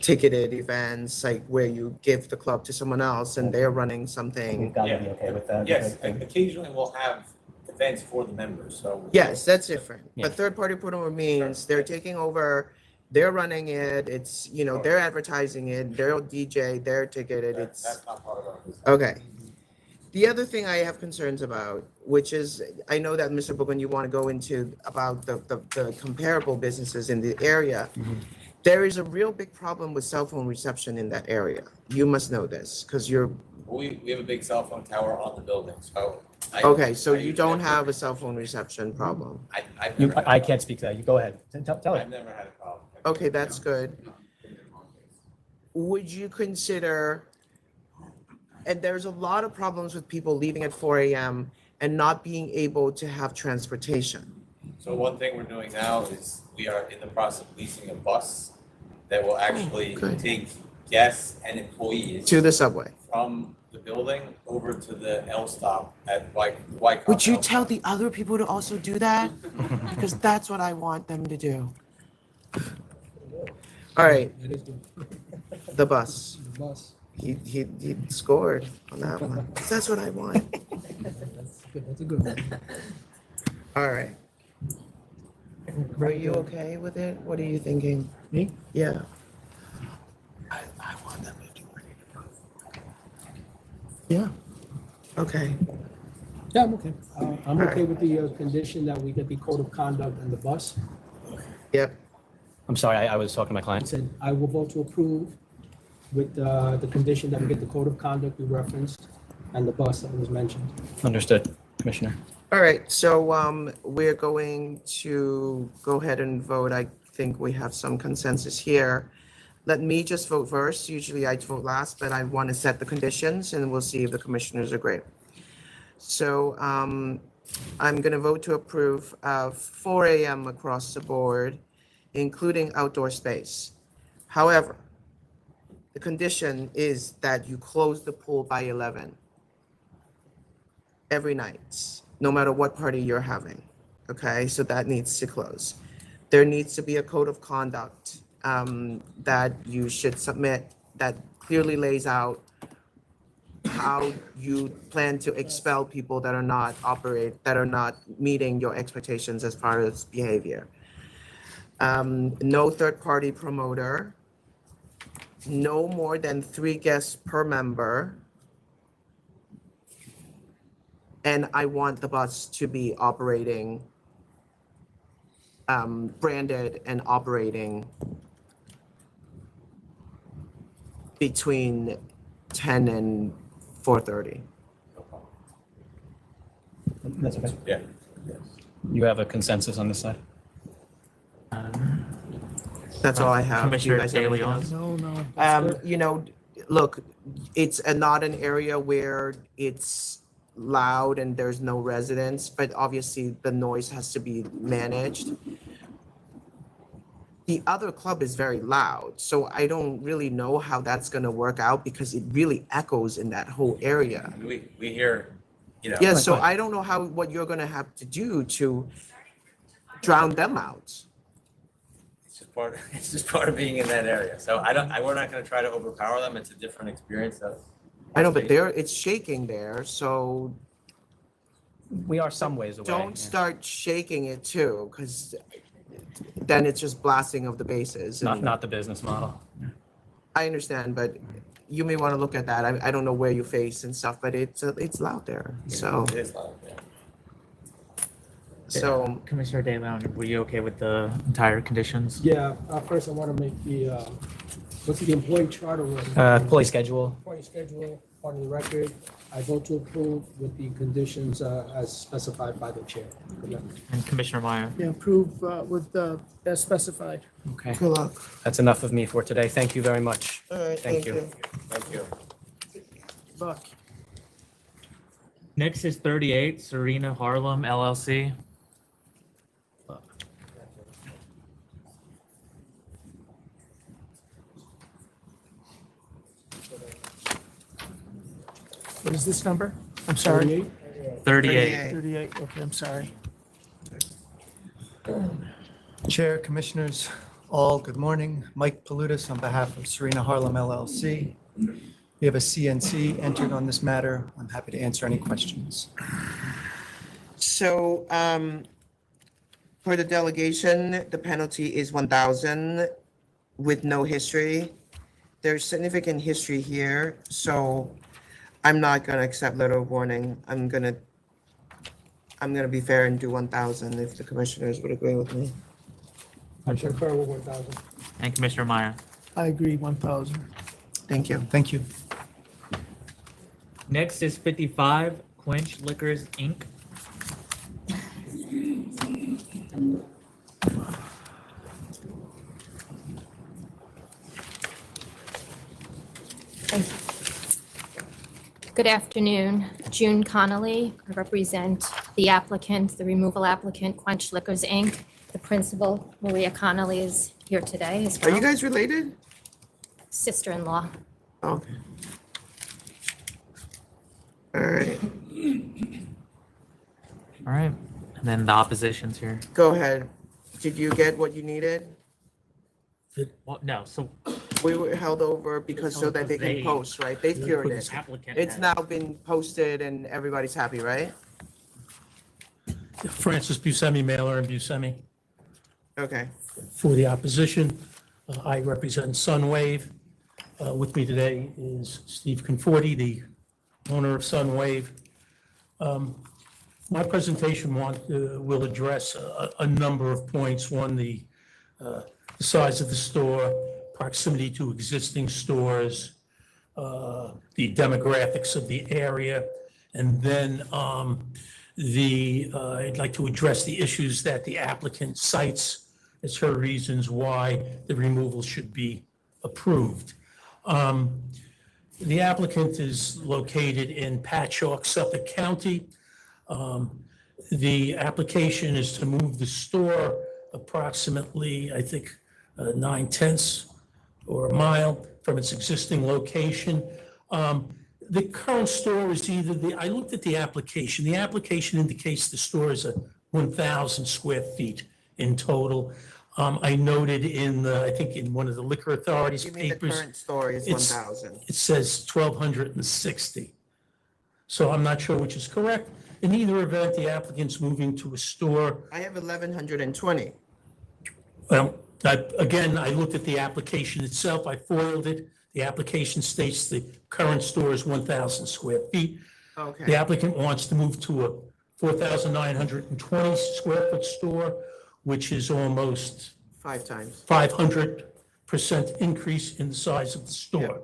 ticketed events, like where you give the club to someone else and they're running something? We've got to be okay with that. Yes, occasionally we'll have events for the members, so. Yes, that's different. Yeah. But third-party promoter means they're taking over, they're running it, it's, they're advertising it, they're DJ, they're ticketed, it's. That's not part of our business. Okay. The other thing I have concerns about, which is, I know that Mr. Bogan, you want to go into about the comparable businesses in the area. There is a real big problem with cell phone reception in that area. You must know this, because you're, We have a big cell phone tower on the building, so. okay, so you don't have a cell phone reception problem. I've You, never had, I can't speak to that. You go ahead. Tell I've it. never had a problem. Okay, that's good. Would you consider, and there's a lot of problems with people leaving at 4 a.m. and not being able to have transportation. So one thing we're doing now is we are in the process of leasing a bus that will actually good. take guests and employees To the subway. from the building over to the L stop at White. Would you tell the other people to also do that? Because that's what I want them to do. All right, That is good. the bus. The bus. He scored on that one. That's what I want. That's good. That's a good one. All right. Are you okay with it? What are you thinking? Me? Yeah. I want them to do it. Yeah. Okay. Yeah, I'm okay. I'm All okay right. with the condition that we get the code of conduct and the bus. Yep. I'm sorry, I was talking to my I client. said I will vote to approve with the condition that we get the code of conduct we referenced and the bus that was mentioned. Understood, Commissioner. All right, so we're going to go ahead and vote. I think we have some consensus here. Let me just vote first. Usually I vote last, but I want to set the conditions and we'll see if the commissioners agree. So I'm going to vote to approve 4 a.m. across the board, including outdoor space. However, the condition is that you close the pool by 11 every night, no matter what party you're having. Okay, so that needs to close. There needs to be a code of conduct that you should submit that clearly lays out how you plan to expel people that are not meeting your expectations as far as behavior. No third-party promoter, no more than 3 guests per member, and I want the bus to be operating, branded and operating between 10 and 4:30. That's okay. Yeah. You have a consensus on this side? That's all I have. Do you Commissioner guys have Daly anything on. else? No, that's good. You know, look, it's not an area where it's loud and there's no residents, but obviously the noise has to be managed. The other club is very loud, so I don't really know how that's gonna work out because it really echoes in that whole area. We hear, you know. Yeah, so I don't know what you're gonna have to do to drown them out. It's just part of being in that area. So we're not gonna try to overpower them. It's a different experience. So I know, but it's shaking there, so We are some ways away. don't start shaking it too, because then it's just blasting of the bases. and- Not the business model. I understand, but you may want to look at that. I don't know where you face and stuff, but it's loud there, so. it is loud, yeah. So, Commissioner Daly, were you okay with the entire conditions? Yeah, first I want to make the, what's the employee charter? Employee schedule. Employee schedule, part of the record. I vote to approve with the conditions as specified by the chair. Good luck. And Commissioner Meyer? Yeah, approve with as specified. Okay. good luck. That's enough of me for today. Thank you very much. All right, Thank you. Thank you. Buck. Next is 38 Serena Harlem LLC. What is this number? I'm sorry. 38. 38, okay, I'm sorry. Chair, Commissioners, all, good morning. Mike Palutis on behalf of Serena Harlem LLC. We have a CNC entered on this matter. I'm happy to answer any questions. So, for the delegation, the penalty is 1,000 with no history. There's significant history here, so I'm not gonna accept letter of warning. I'm gonna be fair and do 1,000 if the commissioners would agree with me. I concur with 1,000. And Commissioner Meyer. I agree, 1,000. Thank you. Thank you. Next is 55, Quench Liquors, Inc. Good afternoon. June Connolly. I represent the applicant, the removal applicant, Quench Liquors, Inc. The principal, Maria Connolly, is here today as Are well. you guys related? Sister-in-law. Okay. All right. All right, and then the opposition's here. Go ahead. Did you get what you needed? Well, no, so We were held over because so that they can post, right? They cured it. applicant It's has- now been posted and everybody's happy, right? Francis Buscemi, mailer in Buscemi. Okay. For the opposition, I represent Sunwave. With me today is Steve Conforti, the owner of Sunwave. My presentation will address a number of points. One, the size of the store, proximity to existing stores, the demographics of the area, and then I'd like to address the issues that the applicant cites as her reasons why the removal should be approved. The applicant is located in Patchogue, Suffolk County. The application is to move the store approximately, I think, 9/10 or a mile from its existing location. The current store is I looked at the application. The application indicates the store is 1,000 square feet in total. I noted I think in one of the Liquor Authority's You mean the papers. current story is it's- 1,000? It says 1,260. So I'm not sure which is correct. In either event, the applicant's moving to a store. I have 1,120. Well, again, I looked at the application itself. I foiled it. The application states the current store is 1,000 square feet. Okay. The applicant wants to move to a 4,920 square foot store, which is almost 5 times. 500% increase in the size of the store.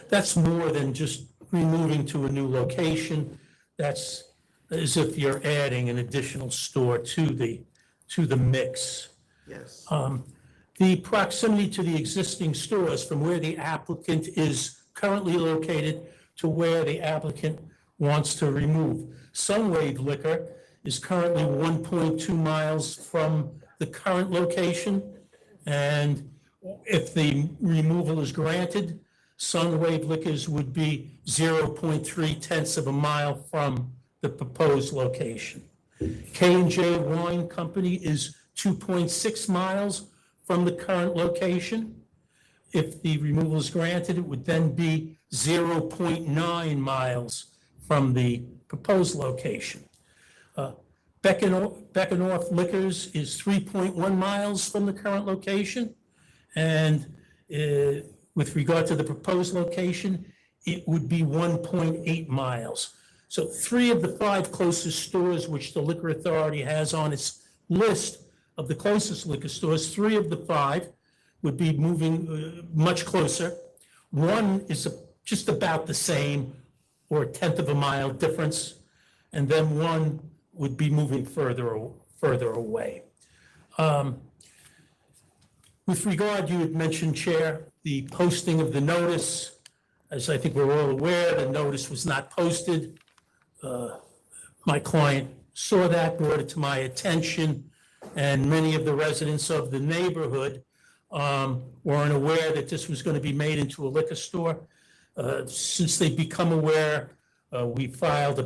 That's more than just removing to a new location. That's as if you're adding an additional store to the mix. Yes. The proximity to the existing stores from where the applicant is currently located to where the applicant wants to remove. Sunwave Liquor is currently 1.2 miles from the current location. And if the removal is granted, Sunwave Liquors would be 0.3 of a mile from the proposed location. K&J Wine Company is 2.6 miles from the current location. If the removal is granted, it would then be 0.9 miles from the proposed location. Beckendorf Liquors is 3.1 miles from the current location. And with regard to the proposed location, it would be 1.8 miles. So 3 of the 5 closest stores which the Liquor Authority has on its list of the closest liquor stores, 3 of the 5 would be moving much closer. One is just about the same, or 1/10 of a mile difference, and then one would be moving further away. With regard, you had mentioned, Chair, the posting of the notice. As I think we're all aware, the notice was not posted. My client saw that, brought it to my attention, and many of the residents of the neighborhood weren't aware that this was going to be made into a liquor store. Since they've become aware, we filed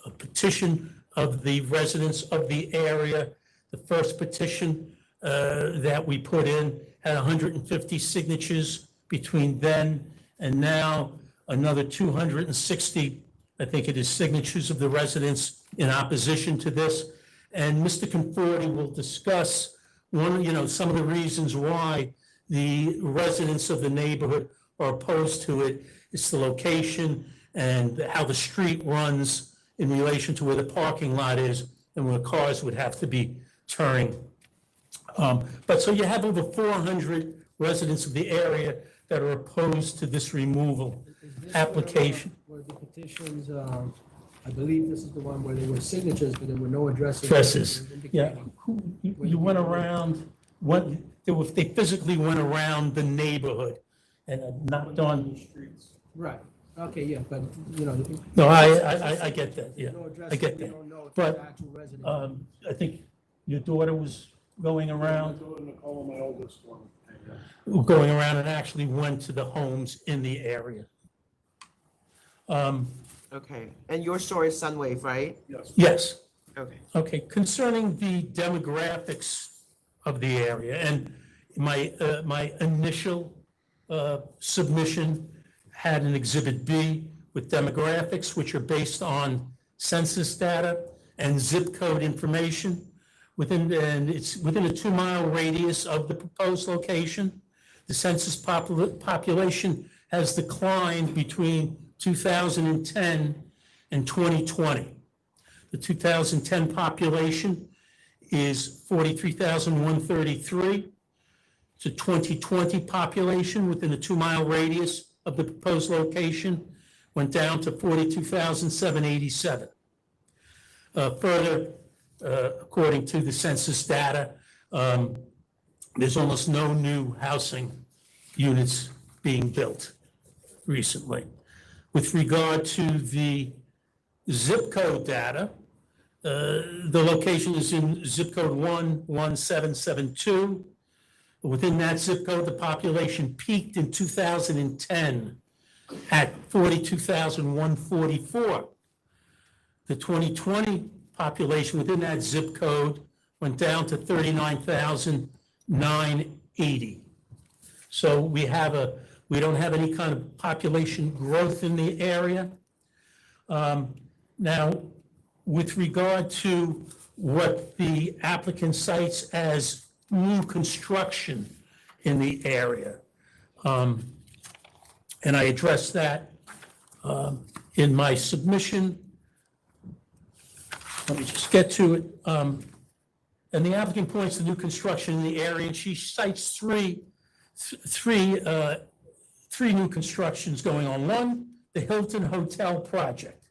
a petition of the residents of the area. The first petition that we put in had 150 signatures between then and now, another 260, I think it is, signatures of the residents in opposition to this. And Mr. Conforti will discuss some of the reasons why the residents of the neighborhood are opposed to it. It's the location and how the street runs in relation to where the parking lot is and where cars would have to be turning. But so you have over 400 residents of the area that are opposed to this removal application. Were the petitions, I believe this is the one where there were signatures, but there were no addresses. Addresses, yeah. You went around, they physically went around the neighborhood and knocked on. Right, okay, yeah, but, you know. No, I get that, yeah, No addresses, I get we that. don't know if But, it's actual resident. I think your daughter was going around. Nicole, my oldest one. Going around and actually went to the homes in the area. Okay, and your store is Sunwave, right? Yes. Yes. Okay. Okay, concerning the demographics of the area, and my initial submission had an Exhibit B with demographics, which are based on census data and zip code information and it's within a 2-mile radius of the proposed location. The census population has declined between 2010 and 2020. The 2010 population is 43,133. It's a 2020 population within a 2-mile radius of the proposed location went down to 42,787. Further, according to the census data, there's almost no new housing units being built recently. With regard to the zip code data, the location is in zip code 11772. Within that zip code, the population peaked in 2010 at 42,144. The 2020 population within that zip code went down to 39,980. So we don't have any kind of population growth in the area. Now, with regard to what the applicant cites as new construction in the area, and I addressed that in my submission. Let me just get to it. And the applicant points to new construction in the area, and she cites three new constructions going on. One, the Hilton Hotel project.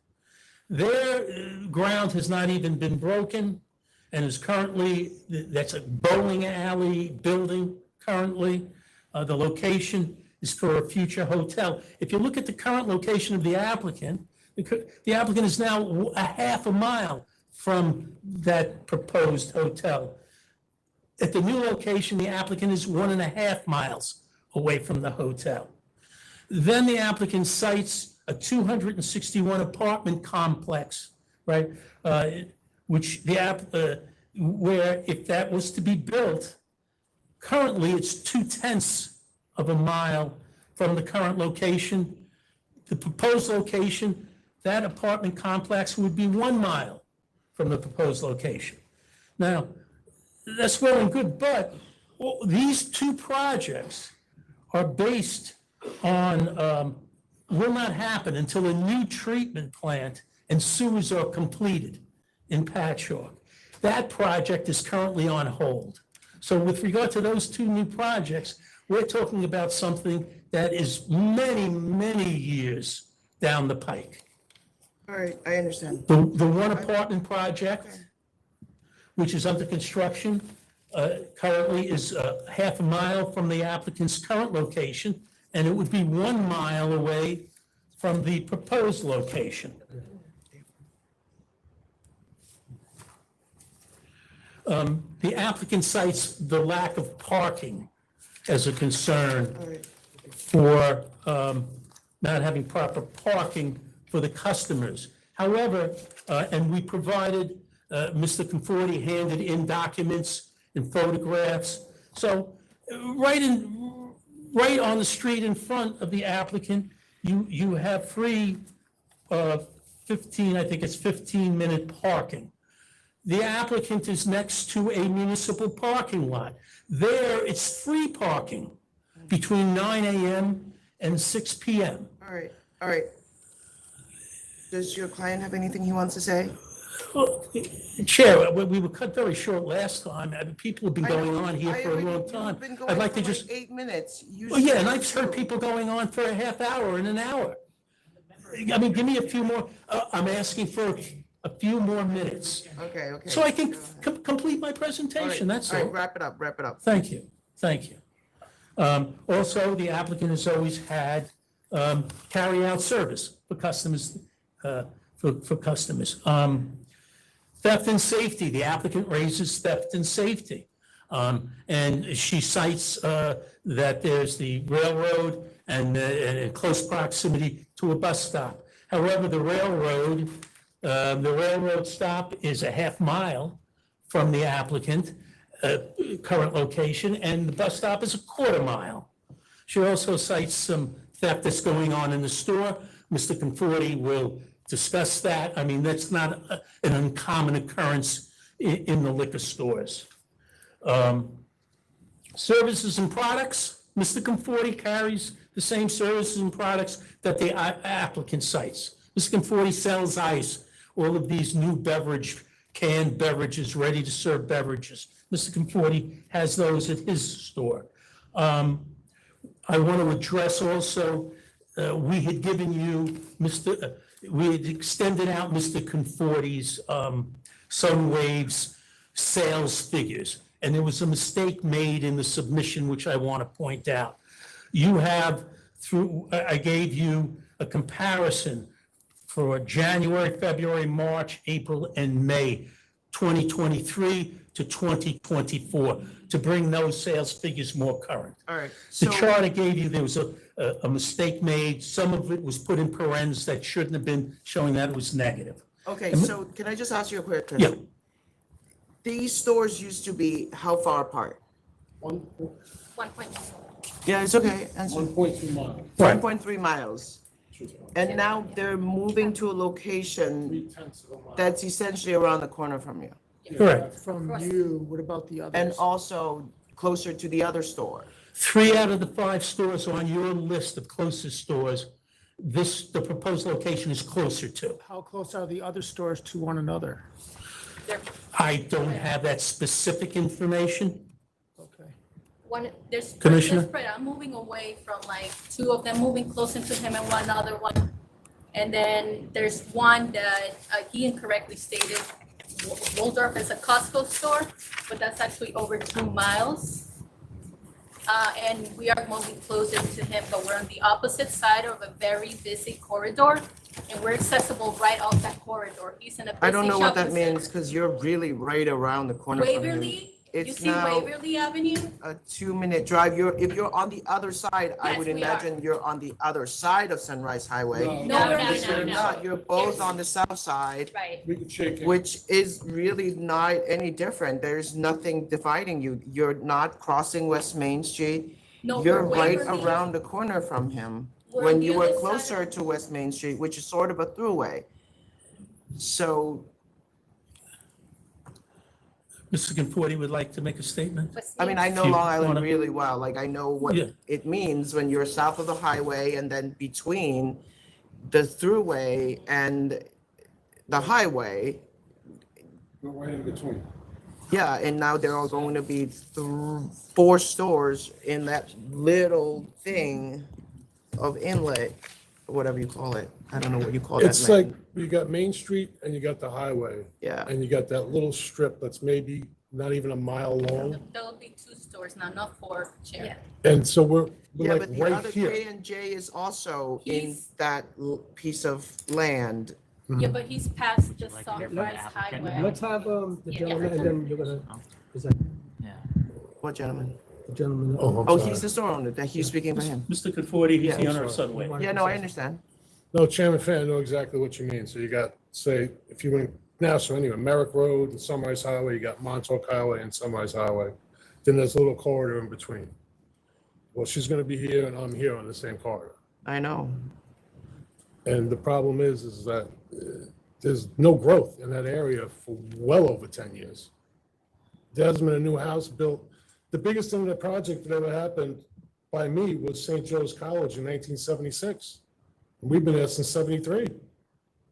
Their ground has not even been broken and is currently, that's a bowling alley building currently. The location is for a future hotel. If you look at the current location of the applicant is now a half a mile from that proposed hotel. At the new location, the applicant is 1.5 miles away from the hotel. Then the applicant cites a 261 apartment complex, right? Which where if that was to be built, currently it's 0.2 of a mile from the current location. The proposed location, that apartment complex would be 1 mile from the proposed location. Now, that's well and good, but these two projects are based on, will not happen until a new treatment plant and sewers are completed in Patchogue. That project is currently on hold. So with regard to those two new projects, we're talking about something that is many, many years down the pike. All right, I understand. The one apartment project, which is under construction, currently is half a mile from the applicant's current location, and it would be 1 mile away from the proposed location. The applicant cites the lack of parking as a concern for not having proper parking for the customers. However, and we provided, Mr. Conforti handed in documents and photographs. So right on the street in front of the applicant, you have free 15-minute parking. The applicant is next to a municipal parking lot. There, it's free parking between 9 a.m. and 6 p.m. All right. Does your client have anything he wants to say? Chair, we were cut very short last time. People have been going on here for a long time. I'd like to just, 8 minutes. well, yeah, and I've heard people going on for a half hour and an hour. I mean, give me a few more, I'm asking for a few more minutes. Okay, okay. So I can complete my presentation, that's All all. right, wrap it up, wrap it up. Thank you, thank you. Also, the applicant has always had carry-out service for customers, for customers. Theft and safety, the applicant raises theft and safety. And she cites that there's the railroad and in close proximity to a bus stop. However, the railroad stop is a half mile from the applicant current location, and the bus stop is a quarter mile. She also cites some theft that's going on in the store. Mr. Conforti will discuss that. I mean, that's not an uncommon occurrence in the liquor stores. Services and products, Mr. Conforti carries the same services and products that the applicant cites. Mr. Conforti sells ice, all of these new canned beverages, ready-to-serve beverages. Mr. Conforti has those at his store. I want to address also, we had given you, we had extended out Mr. Conforti's Sunwave's sales figures, and there was a mistake made in the submission, which I want to point out. You have, I gave you a comparison for January, February, March, April, and May 2023 to 2024 to bring those sales figures more current. All right. The chart I gave you, there was a mistake made. Some of it was put in parentheses that shouldn't have been, showing that it was negative. Okay, so can I just ask you a quick question? Yeah. These stores used to be how far apart? 1.2. Yeah, it's okay. 1.2 miles. 1.3 miles. And now they're moving to a location that's essentially around the corner from you. Correct. From you, what about the others? And also closer to the other store. 3 out of the 5 stores on your list of closest stores, the proposed location is closer to. How close are the other stores to one another? I don't have that specific information. There's Commissioner? spread. I'm moving away from like 2 of them moving closer to him and one other one. And then there's one that he incorrectly stated, Waldorf is a Costco store, but that's actually over 2 miles. And we are moving closer to him, but we're on the opposite side of a very busy corridor, and we're accessible right off that corridor. He's in a busy I don't know what that shopping center. means because you're really right around the corner from him. Waverly, you It's see now Waverly Avenue? a 2-minute drive. If you're on the other side, I Yes, would we imagine you're on the other side of Sunrise Highway. No, we're But you're not. not. You're both on the south side. Right. We can shake it. Which is really not any different. There's nothing dividing you. You're not crossing West Main Street. No, You're we're right Waverly. around the corner from him. We're When on you the were other side closer to West Main Street, which is sort of a throughway. So, Mr. Conforti would like to make a statement? I mean, I know If you Long Island wanna- really well. Like, I know what Yeah. it means when you're south of the highway and then between the throughway and the highway. We're right in between. Yeah, and now there are going to be 4 stores in that little thing of inlet, whatever you call it. I don't know what you call that. It's like, you got Main Street and you got the highway. Yeah. And you got that little strip that's maybe not even a mile long. There'll be 2 stores now, not 4, Chair. And so we're Yeah, like but the right other here. J and J is also in He's- that piece of land. Yeah, but he's past just Like to hear from the Sunrise applicant Highway. now? Let's have the Yeah. gentleman, and then you're gonna, is that Yeah. What gentleman? the gentleman? Oh, he's the store owner. That he's speaking for him. Mr. Conforti, he's the Yeah. owner of Sunway. Yeah, no, I understand. No, Chairman Fan, I know exactly what you mean. So you got, say, if you went now, so anyway, Merrick Road and Sunrise Highway, you got Montauk Highway and Sunrise Highway. Then there's a little corridor in between. Well, she's gonna be here and I'm here on the same corridor. I know. And the problem is that there's no growth in that area for well over 10 years. There hasn't been a new house built. The biggest thing, the project that ever happened by me was St. Joe's College in 1976. We've been there since 73.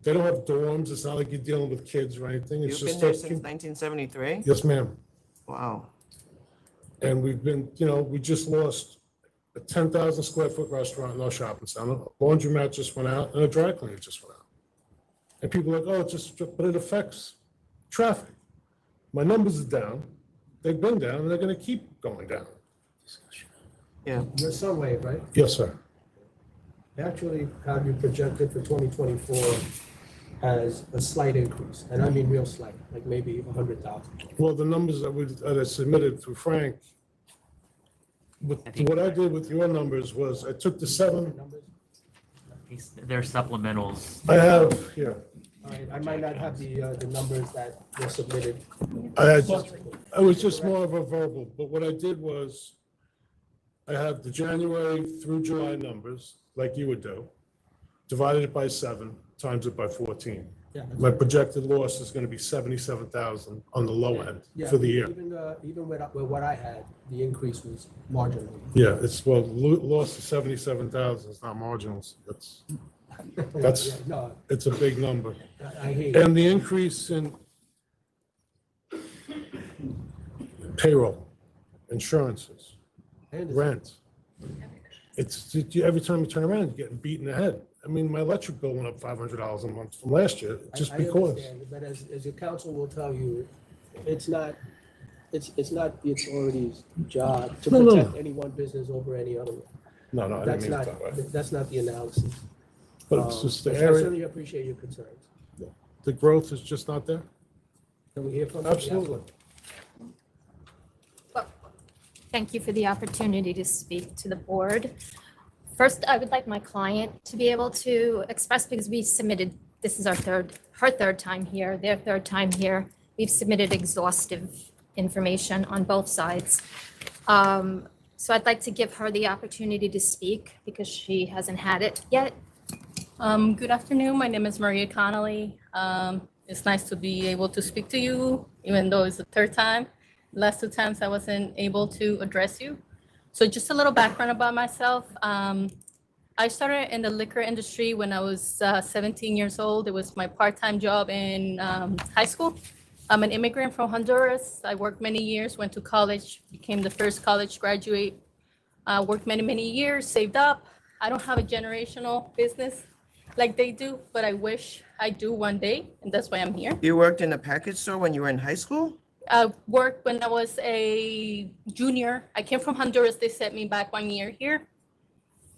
They don't have dorms. It's not like you're dealing with kids or anything. It's You've been just there a- since 1973? Yes, ma'am. Wow. And we've been, we just lost a 10,000 square foot restaurant in our shopping center. A laundromat just went out and a dry cleaner just went out. And people are like, oh, but it affects traffic. My numbers are down. They've been down and they're going to keep going down. Yeah. Your Sunway, right? Yes, sir. Actually, how you projected for 2024 has a slight increase, and I mean real slight, like maybe 100,000. Well, the numbers that I submitted through Frank, what I did with your numbers was I took the 7, They're supplementals. I have here. All right, I might not have the numbers that were submitted. I was just more of a verbal, but what I did was I have the January through July numbers, like you would do, divided it by 7, times it by 14. Yeah, that's My right. projected loss is going to be 77,000 on the low end Yeah, for the year. Even with what I had, the increase was marginal. Yeah, loss of 77,000 is not marginals. That's, Yeah, no, it's a big number. I hear you. And the increase in payroll, insurances, I understand. rent. Every time you turn around, you're getting beat in the head. I mean, my electric bill went up $500 a month from last year, just I because. understand, but as your counsel will tell you, it's not the authority's job to No, no. protect any one business over any other one. No, I didn't That's mean it not, that way. that's not the analysis. But it's just the I area, certainly appreciate your concerns. the growth is just not there? Can we hear from? Absolutely. Thank you for the opportunity to speak to the board. First, I would like my client to be able to express, because we submitted, this is her third time here, their third time here. We've submitted exhaustive information on both sides. So I'd like to give her the opportunity to speak because she hasn't had it yet. Good afternoon. My name is Maria Connolly. It's nice to be able to speak to you, even though it's the third time. Last 2 times I wasn't able to address you. So just a little background about myself. I started in the liquor industry when I was 17 years old. It was my part-time job in high school. I'm an immigrant from Honduras. I worked many years, went to college, became the first college graduate. Worked many years, saved up. I don't have a generational business like they do, but I wish I do one day, and that's why I'm here. You worked in a package store when you were in high school? I worked when I was a junior. I came from Honduras. They sent me back 1 year here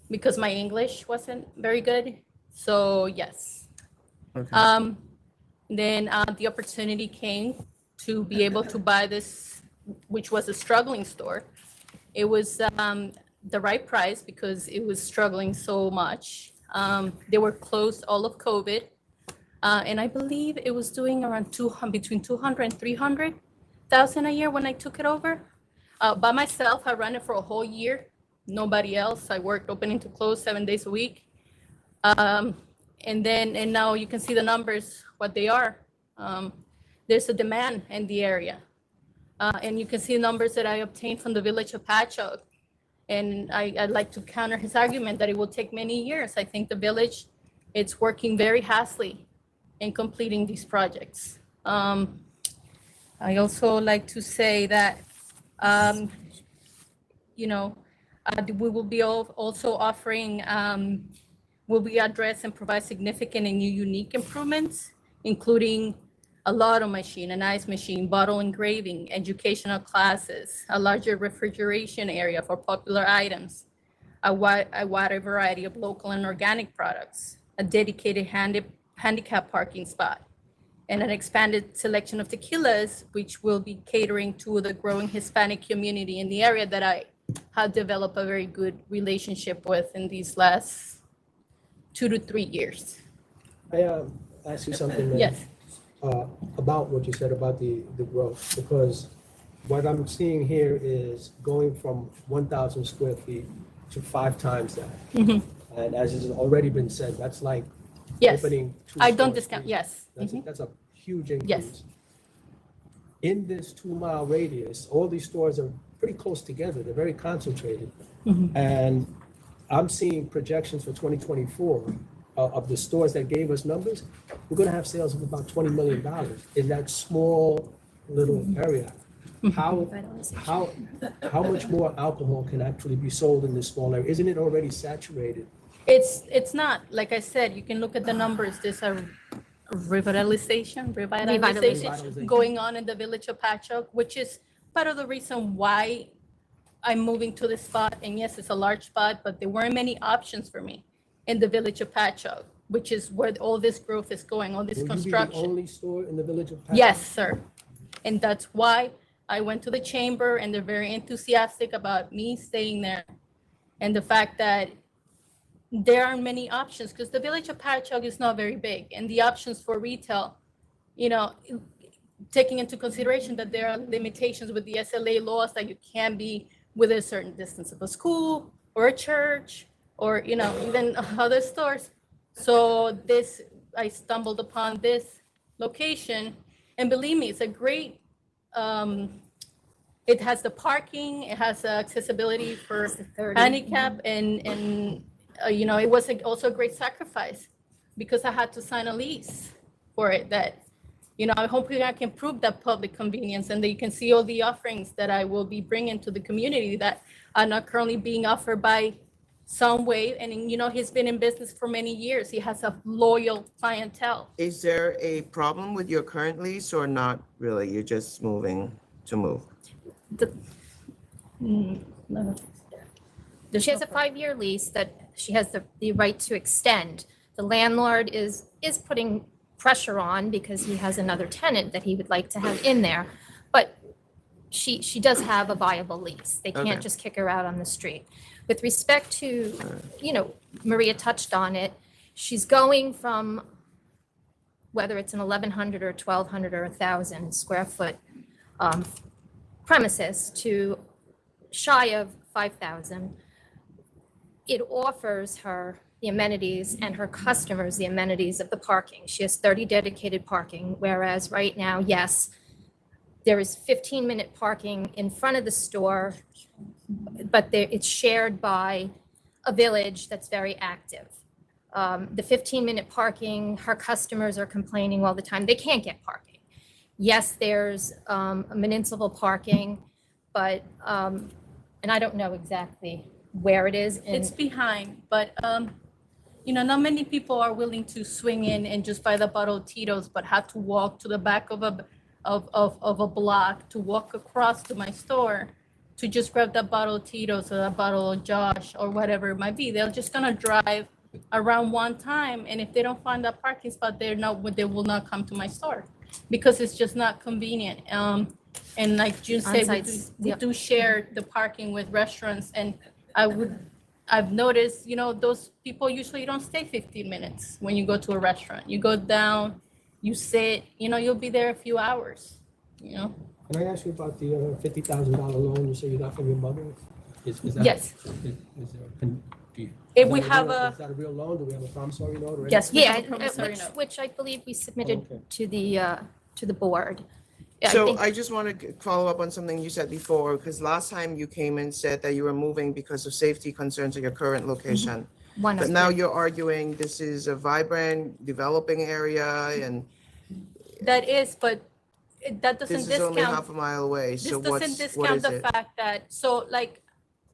because my English wasn't very good. So yes. Okay. Then the opportunity came to be able to buy this, which was a struggling store. It was the right price because it was struggling so much. They were closed all of COVID. And I believe it was doing around between 200 and 300,000 a year when I took it over. By myself, I ran it for a whole year. Nobody else. I worked opening to close 7 days a week. And now you can see the numbers, what they are. There's a demand in the area. And you can see numbers that I obtained from the village of Patchogue. And I'd like to counter his argument that it will take many years. I think the village, it's working very hastily in completing these projects. I also like to say that, we will be also offering, will we address and provide significant and new unique improvements, including a lotto machine, an ice machine, bottle engraving, educational classes, a larger refrigeration area for popular items, a wider variety of local and organic products, a dedicated handicap parking spot, and an expanded selection of tequilas, which will be catering to the growing Hispanic community in the area that I have developed a very good relationship with in these last 2 to 3 years. I ask you something. Yes. About what you said about the growth, because what I'm seeing here is going from 1,000 square feet to 5 times that. Mhm. And as has already been said, that's like Yes. opening 2 I don't stores. discount, yes. Mhm. That's a huge increase. Yes. In this 2-mile radius, all these stores are pretty close together. They're very concentrated. Mhm. And I'm seeing projections for 2024 of the stores that gave us numbers, we're gonna have sales of about $20 million in that small little area. How much more alcohol can actually be sold in this small area? Isn't it already saturated? It's not, like I said, you can look at the numbers, there's a revitalization going on in the village of Patchogue, which is part of the reason why I'm moving to this spot. And yes, it's a large spot, but there weren't many options for me in the village of Patchogue, which is where all this growth is going, all this construction. Will you be the only store in the village of Patchogue? Yes, sir. And that's why I went to the chamber, and they're very enthusiastic about me staying there. And the fact that there aren't many options, because the village of Patchogue is not very big, and the options for retail, you know, taking into consideration that there are limitations with the SLA laws that you can't be within a certain distance of a school or a church or, you know, even other stores. So I stumbled upon this location, and believe me, it's a great, it has the parking, it has accessibility for handicap, and you know, it was also a great sacrifice because I had to sign a lease for it that, you know, I hope I can prove that public convenience and that you can see all the offerings that I will be bringing to the community that are not currently being offered by Soundwave. And, you know, he's been in business for many years. He has a loyal clientele. Is there a problem with your current lease or not really? You're just moving to move? No. She has a 5-year lease that she has the right to extend. The landlord is putting pressure on because he has another tenant that he would like to have in there. But she does have a viable lease. They can't just kick her out on the street. With respect to, you know, Maria touched on it, she's going from whether it's an 1,100 or 1,200 or 1,000 square foot premises to shy of 5,000. It offers her the amenities and her customers the amenities of the parking. She has 30 dedicated parking, whereas right now, yes, there is 15-minute parking in front of the store, but it's shared by a village that's very active. The 15-minute parking, her customers are complaining all the time. They can't get parking. Yes, there's municipal parking, but, and I don't know exactly where it is. It's behind, but you know, not many people are willing to swing in and just buy the bottle of Tito's, but have to walk to the back of a block to walk across to my store to just grab that bottle of Tito's or that bottle of Josh or whatever it might be. They're just gonna drive around one time, and if they don't find that parking spot, they will not come to my store because it's just not convenient. And like June said, we do share the parking with restaurants, and I've noticed, you know, those people usually don't stay 15 minutes when you go to a restaurant. You go down, you sit, you know, you'll be there a few hours, you know. Can I ask you about the $50,000 loan you say you got from your mother? Is that, yes. Is we have is that a real loan? Do we have a promissory note? Or yes, yeah, which I believe we submitted to the board. So I just want to follow up on something you said before, because last time you came and said that you were moving because of safety concerns at your current location. But now you're arguing this is a vibrant, developing area, and that is, but that doesn't discount. This is only half a mile away. So this doesn't discount the fact that, so like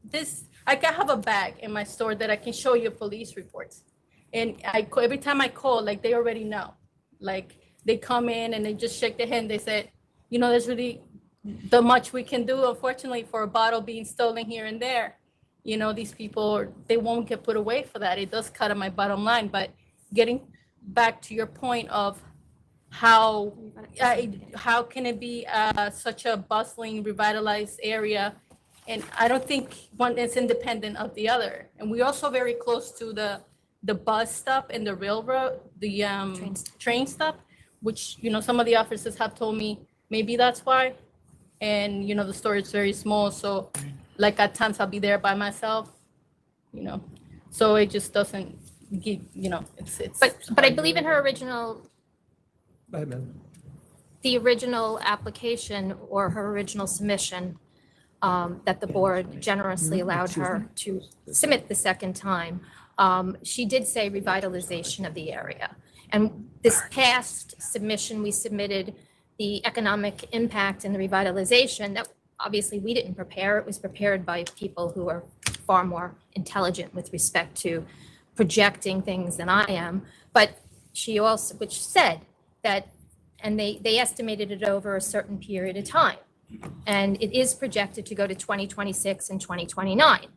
this, I can have a bag in my store that I can show you police reports, and every time I call, like they already know, like they come in and they just shake their hand. They said, you know, there's really the much we can do, unfortunately, for a bottle being stolen here and there. You know, these people, they won't get put away for that. It does cut on my bottom line. But getting back to your point of how can it be such a bustling, revitalized area? And I don't think one is independent of the other. And we're also very close to the bus stop and the railroad, the train stop, which, you know, some of the officers have told me, maybe that's why. And, you know, the store is very small. So like at times I'll be there by myself, you know, so it just doesn't give, you know, it's. But I believe in her original, Go ahead, ma'am. the original application or her original submission that the board generously allowed her to submit the second time. She did say revitalization of the area. And this past submission, we submitted the economic impact and the revitalization that obviously we didn't prepare. It was prepared by people who are far more intelligent with respect to projecting things than I am. But she also, which said that, and they estimated it over a certain period of time. And it is projected to go to 2026 and 2029.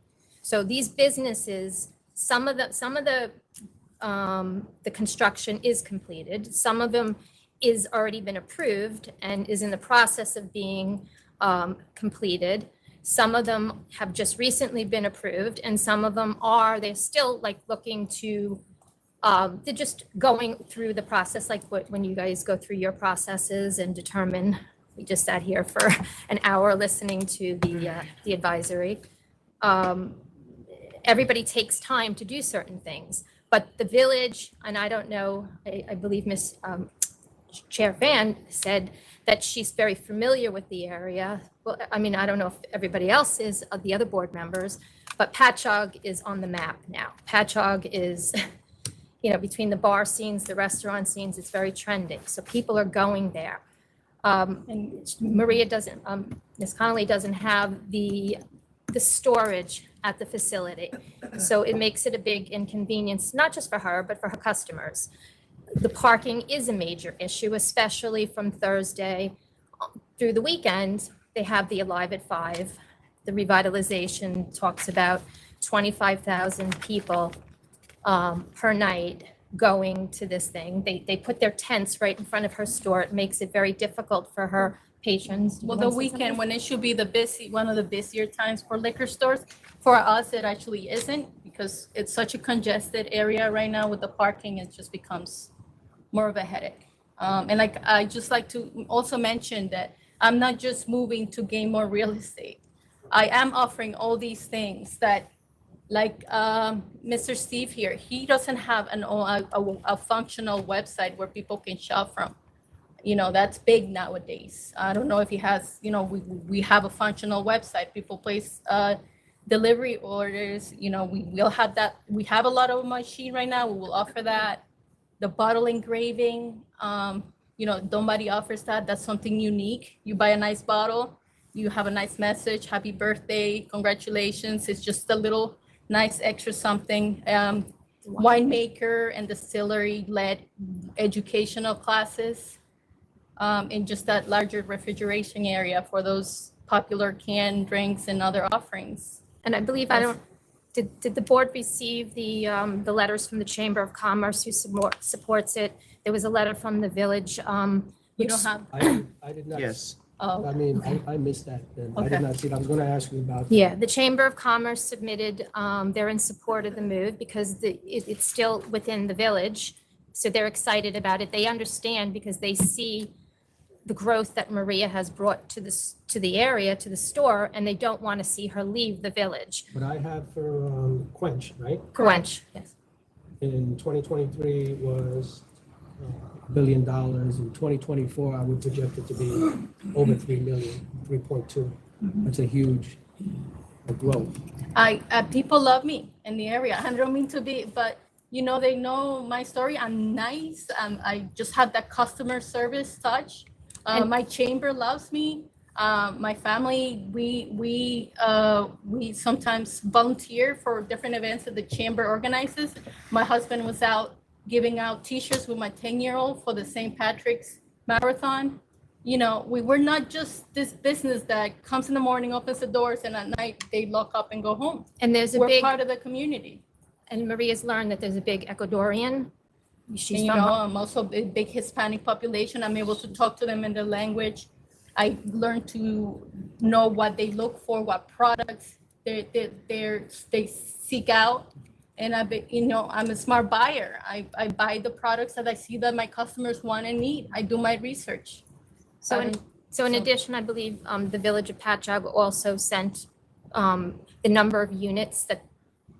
So these businesses, some of the construction is completed. Some of them is already been approved and is in the process of being completed. Some of them have just recently been approved, and some of them they're still like looking to, they're just going through the process, like when you guys go through your processes and determine. We just sat here for an hour listening to the advisory. Everybody takes time to do certain things, but the village, and I don't know, I believe Ms. Chair Fan said that she's very familiar with the area. Well, I mean, I don't know if everybody else is, of the other board members, but Patchogue is on the map now. Patchogue is, between the bar scenes, the restaurant scenes, it's very trending. So people are going there. And Maria doesn't, Ms. Connolly doesn't have the storage at the facility. So it makes it a big inconvenience, not just for her, but for her customers. The parking is a major issue, especially from Thursday through the weekend. They have the Alive at 5. The revitalization talks about 25,000 people per night going to this thing. They put their tents right in front of her store. It makes it very difficult for her patrons. Well, the weekend, when it should be one of the busier times for liquor stores, for us, it actually isn't, because it's such a congested area right now with the parking. It just becomes more of a headache. And I just like to also mention that I'm not just moving to gain more real estate. I am offering all these things that, like Mr. Steve here, he doesn't have a functional website where people can shop from. That's big nowadays. I don't know if he has, we have a functional website. People place delivery orders. We will have that. We have a lot of machine right now. We will offer that. The bottle engraving, nobody offers that. That's something unique. You buy a nice bottle, you have a nice message, happy birthday, congratulations. It's just a little nice extra something. Winemaker and distillery-led educational classes in just that larger refrigeration area for those popular canned drinks and other offerings. And I believe, did the board receive the letters from the Chamber of Commerce who supports it? There was a letter from the village. You don't have? I did not. Yes. Oh, I mean, I missed that. I Okay. did not see it. I was going to ask you about. Yeah, the Chamber of Commerce submitted, they're in support of the move because it's still within the village. So they're excited about it. They understand because they see the growth that Maria has brought to the area, to the store, and they don't want to see her leave the village. But I have for Quench, right? Quench, yes. In 2023 was $1 billion. In 2024, I would project it to be over 3 million, 3.2. That's a huge growth. People love me in the area. I don't mean to be, but they know my story. I'm nice. I just have that customer service touch. My chamber loves me. My family, we sometimes volunteer for different events that the chamber organizes. My husband was out giving out T-shirts with my 10-year-old for the St. Patrick's Marathon. We were not just this business that comes in the morning, opens the doors, and at night they lock up and go home. And we're part of the community. And Maria's learned that there's a big Ecuadorian. She's And, I'm also a big Hispanic population. I'm able to talk to them in their language. I learned to know what they look for, what products they seek out. And I'm a smart buyer. I buy the products that I see that my customers want and need. I do my research. So in addition, I believe the village of Patchogue also sent the number of units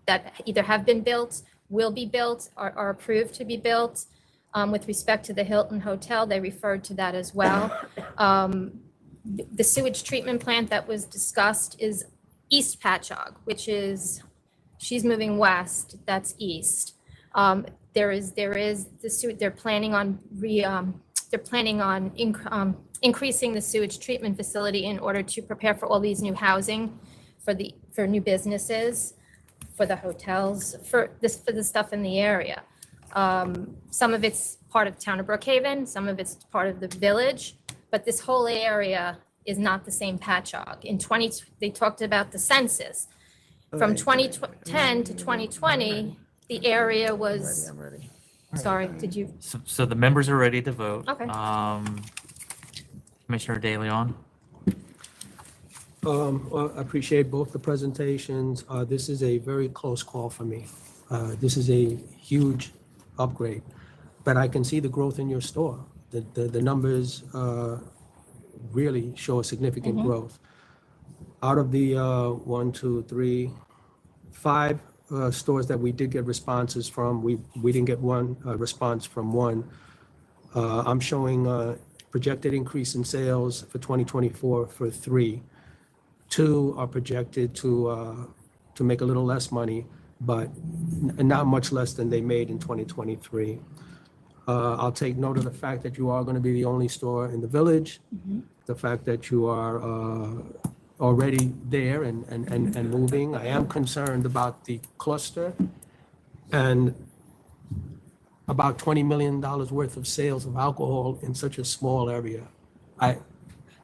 that either have been built, will be built, or are approved to be built. With respect to the Hilton Hotel, they referred to that as well. The sewage treatment plant that was discussed is East Patchogue, which is She's moving west, that's east. There is the sewage, they're planning on increasing the sewage treatment facility in order to prepare for all these new housing for new businesses, for the hotels, for the stuff in the area. Some of it's part of the town of Brookhaven, some of it's part of the village, but this whole area is not the same patchogue. They talked about the census. From 2010 to 2020, the area was, sorry, did you? So the members are ready to vote. Okay. Commissioner De Leon? Well, I appreciate both the presentations. This is a very close call for me. This is a huge upgrade, but I can see the growth in your store. The numbers really show a significant growth. Out of the 1, 2, 3, 5 stores that we did get responses from, we didn't get one response from one. I'm showing a projected increase in sales for 2024 for 3. 2 are projected to make a little less money, but not much less than they made in 2023. I'll take note of the fact that you are going to be the only store in the village, the fact that you are already there and moving. I am concerned about the cluster and about $20 million worth of sales of alcohol in such a small area.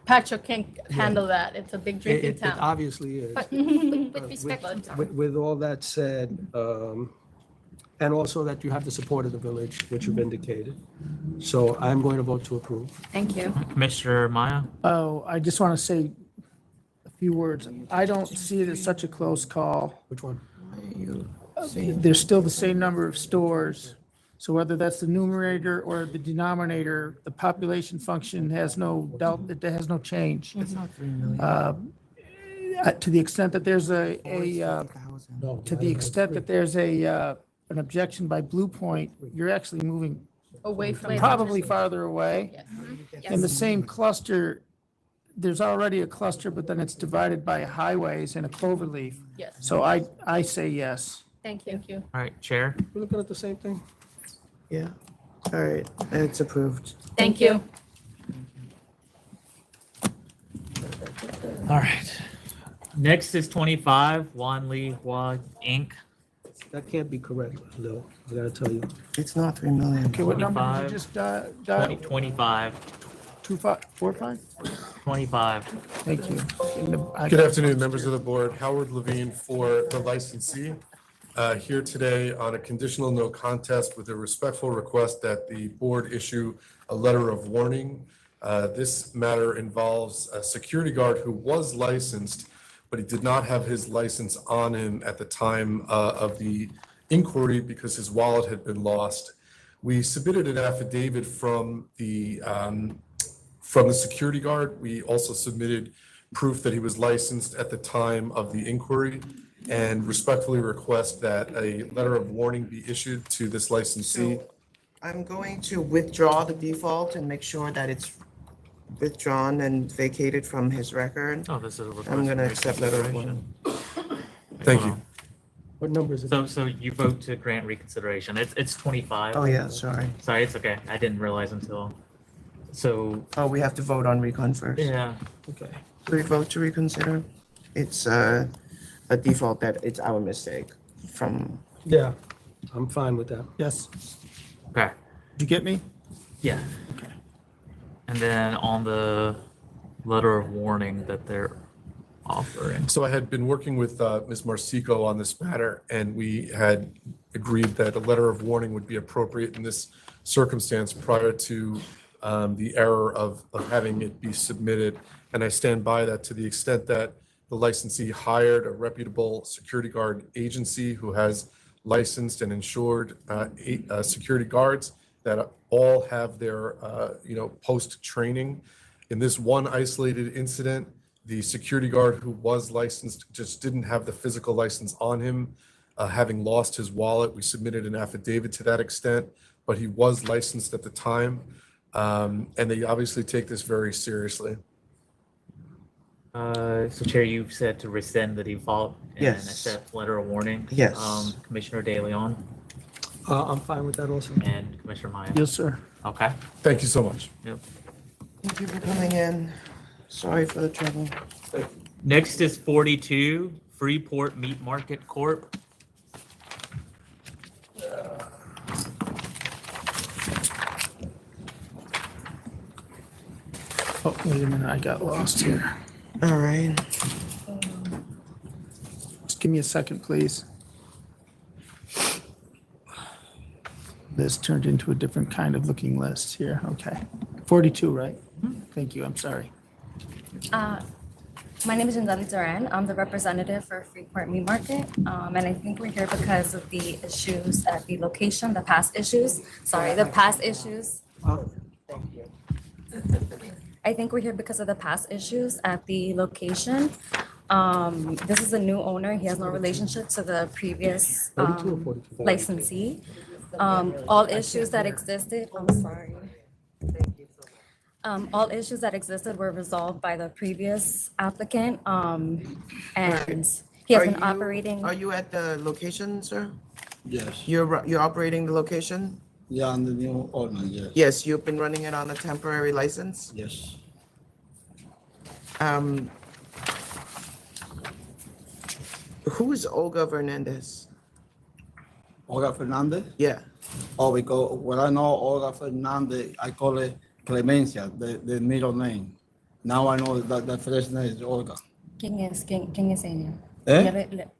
Patrick can't handle that. It's a big drinking It town. obviously is. But with respect, With all that said, and also that you have the support of the village, which you've indicated. So I'm going to vote to approve. thank you. Commissioner Maya? Oh, I just want to say a few words. I don't see it as such a close call. Which one? There's still the same number of stores. So whether that's the numerator or the denominator, the population function has no doubt that there has no change. It's not 3 million. To the extent that there's an objection by Blue Point, you're actually moving Away from. probably farther away. Yes. In the same cluster, there's already a cluster, but then it's divided by highways and a cloverleaf. Yes. So I say yes. Thank you. Thank you. All right, Chair? We're looking at the same thing? Yeah, all right, it's approved. Thank you. All right. Next is 25, Wan Li Hua Inc. That can't be correct, Lil. I gotta tell you. It's not 3 million. Okay, what number did 25. you just dial? 25. 2545? 25. Thank you. Good afternoon, members of the board. Howard Levine for the licensee. Here today on a conditional no contest with a respectful request that the board issue a letter of warning. This matter involves a security guard who was licensed, but he did not have his license on him at the time of the inquiry because his wallet had been lost. We submitted an affidavit from the security guard. We also submitted proof that he was licensed at the time of the inquiry and respectfully request that a letter of warning be issued to this licensee. So I'm going to withdraw the default and make sure that it's withdrawn and vacated from his record. Oh, this is a request. I'm going to for accept letter of reconsideration. warning. Thank you. What number is it? So you vote to grant reconsideration. It's 25. Oh, yeah, sorry. Sorry, it's okay. I didn't realize until. So, Oh, we have to vote on recon first. yeah. Okay. Do we vote to reconsider? It's a default that it's our mistake from, Yeah, I'm fine with that. Yes. Okay. Did you get me? Yeah. And then on the letter of warning that they're offering. So I had been working with Ms. Marsico on this matter, and we had agreed that a letter of warning would be appropriate in this circumstance prior to the error of having it be submitted. And I stand by that to the extent that the licensee hired a reputable security guard agency who has licensed and insured security guards that all have their, post-training. In this one isolated incident, the security guard who was licensed just didn't have the physical license on him, having lost his wallet. We submitted an affidavit to that extent, but he was licensed at the time. And they obviously take this very seriously. So Chair, you've said to rescind the default and Yes. accept letter of warning. Yes. Commissioner De Leon I'm fine with that also. and Commissioner Maya. Yes, sir. Okay. Thank you so much. Yep. Thank you for coming in. Sorry for the trouble. Next is 42, Freeport Meat Market Corp. Oh, wait a minute, I got lost here. All right. Just give me a second, please. This turned into a different kind of looking list here. Okay. 42, right? Thank you, I'm sorry. My name is Jindali Duran. I'm the representative for Freeport Meat Market. And I think we're here because of the issues at the location, the past issues. I think we're here because of the past issues at the location. This is a new owner. He has no relationship to the previous licensee. All issues that existed, all issues that existed were resolved by the previous applicant. And he has been operating. Are you at the location, sir? Yes. You're operating the location? Yeah, I'm the new owner, yes. Yes, you've been running it on a temporary license? Yes. Who is Olga Fernandez? Olga Fernandez? Yeah. Oh, because when I know Olga Fernandez, I call it Clemencia, the middle name. Now I know that the first name is Olga. ¿Quién es ella?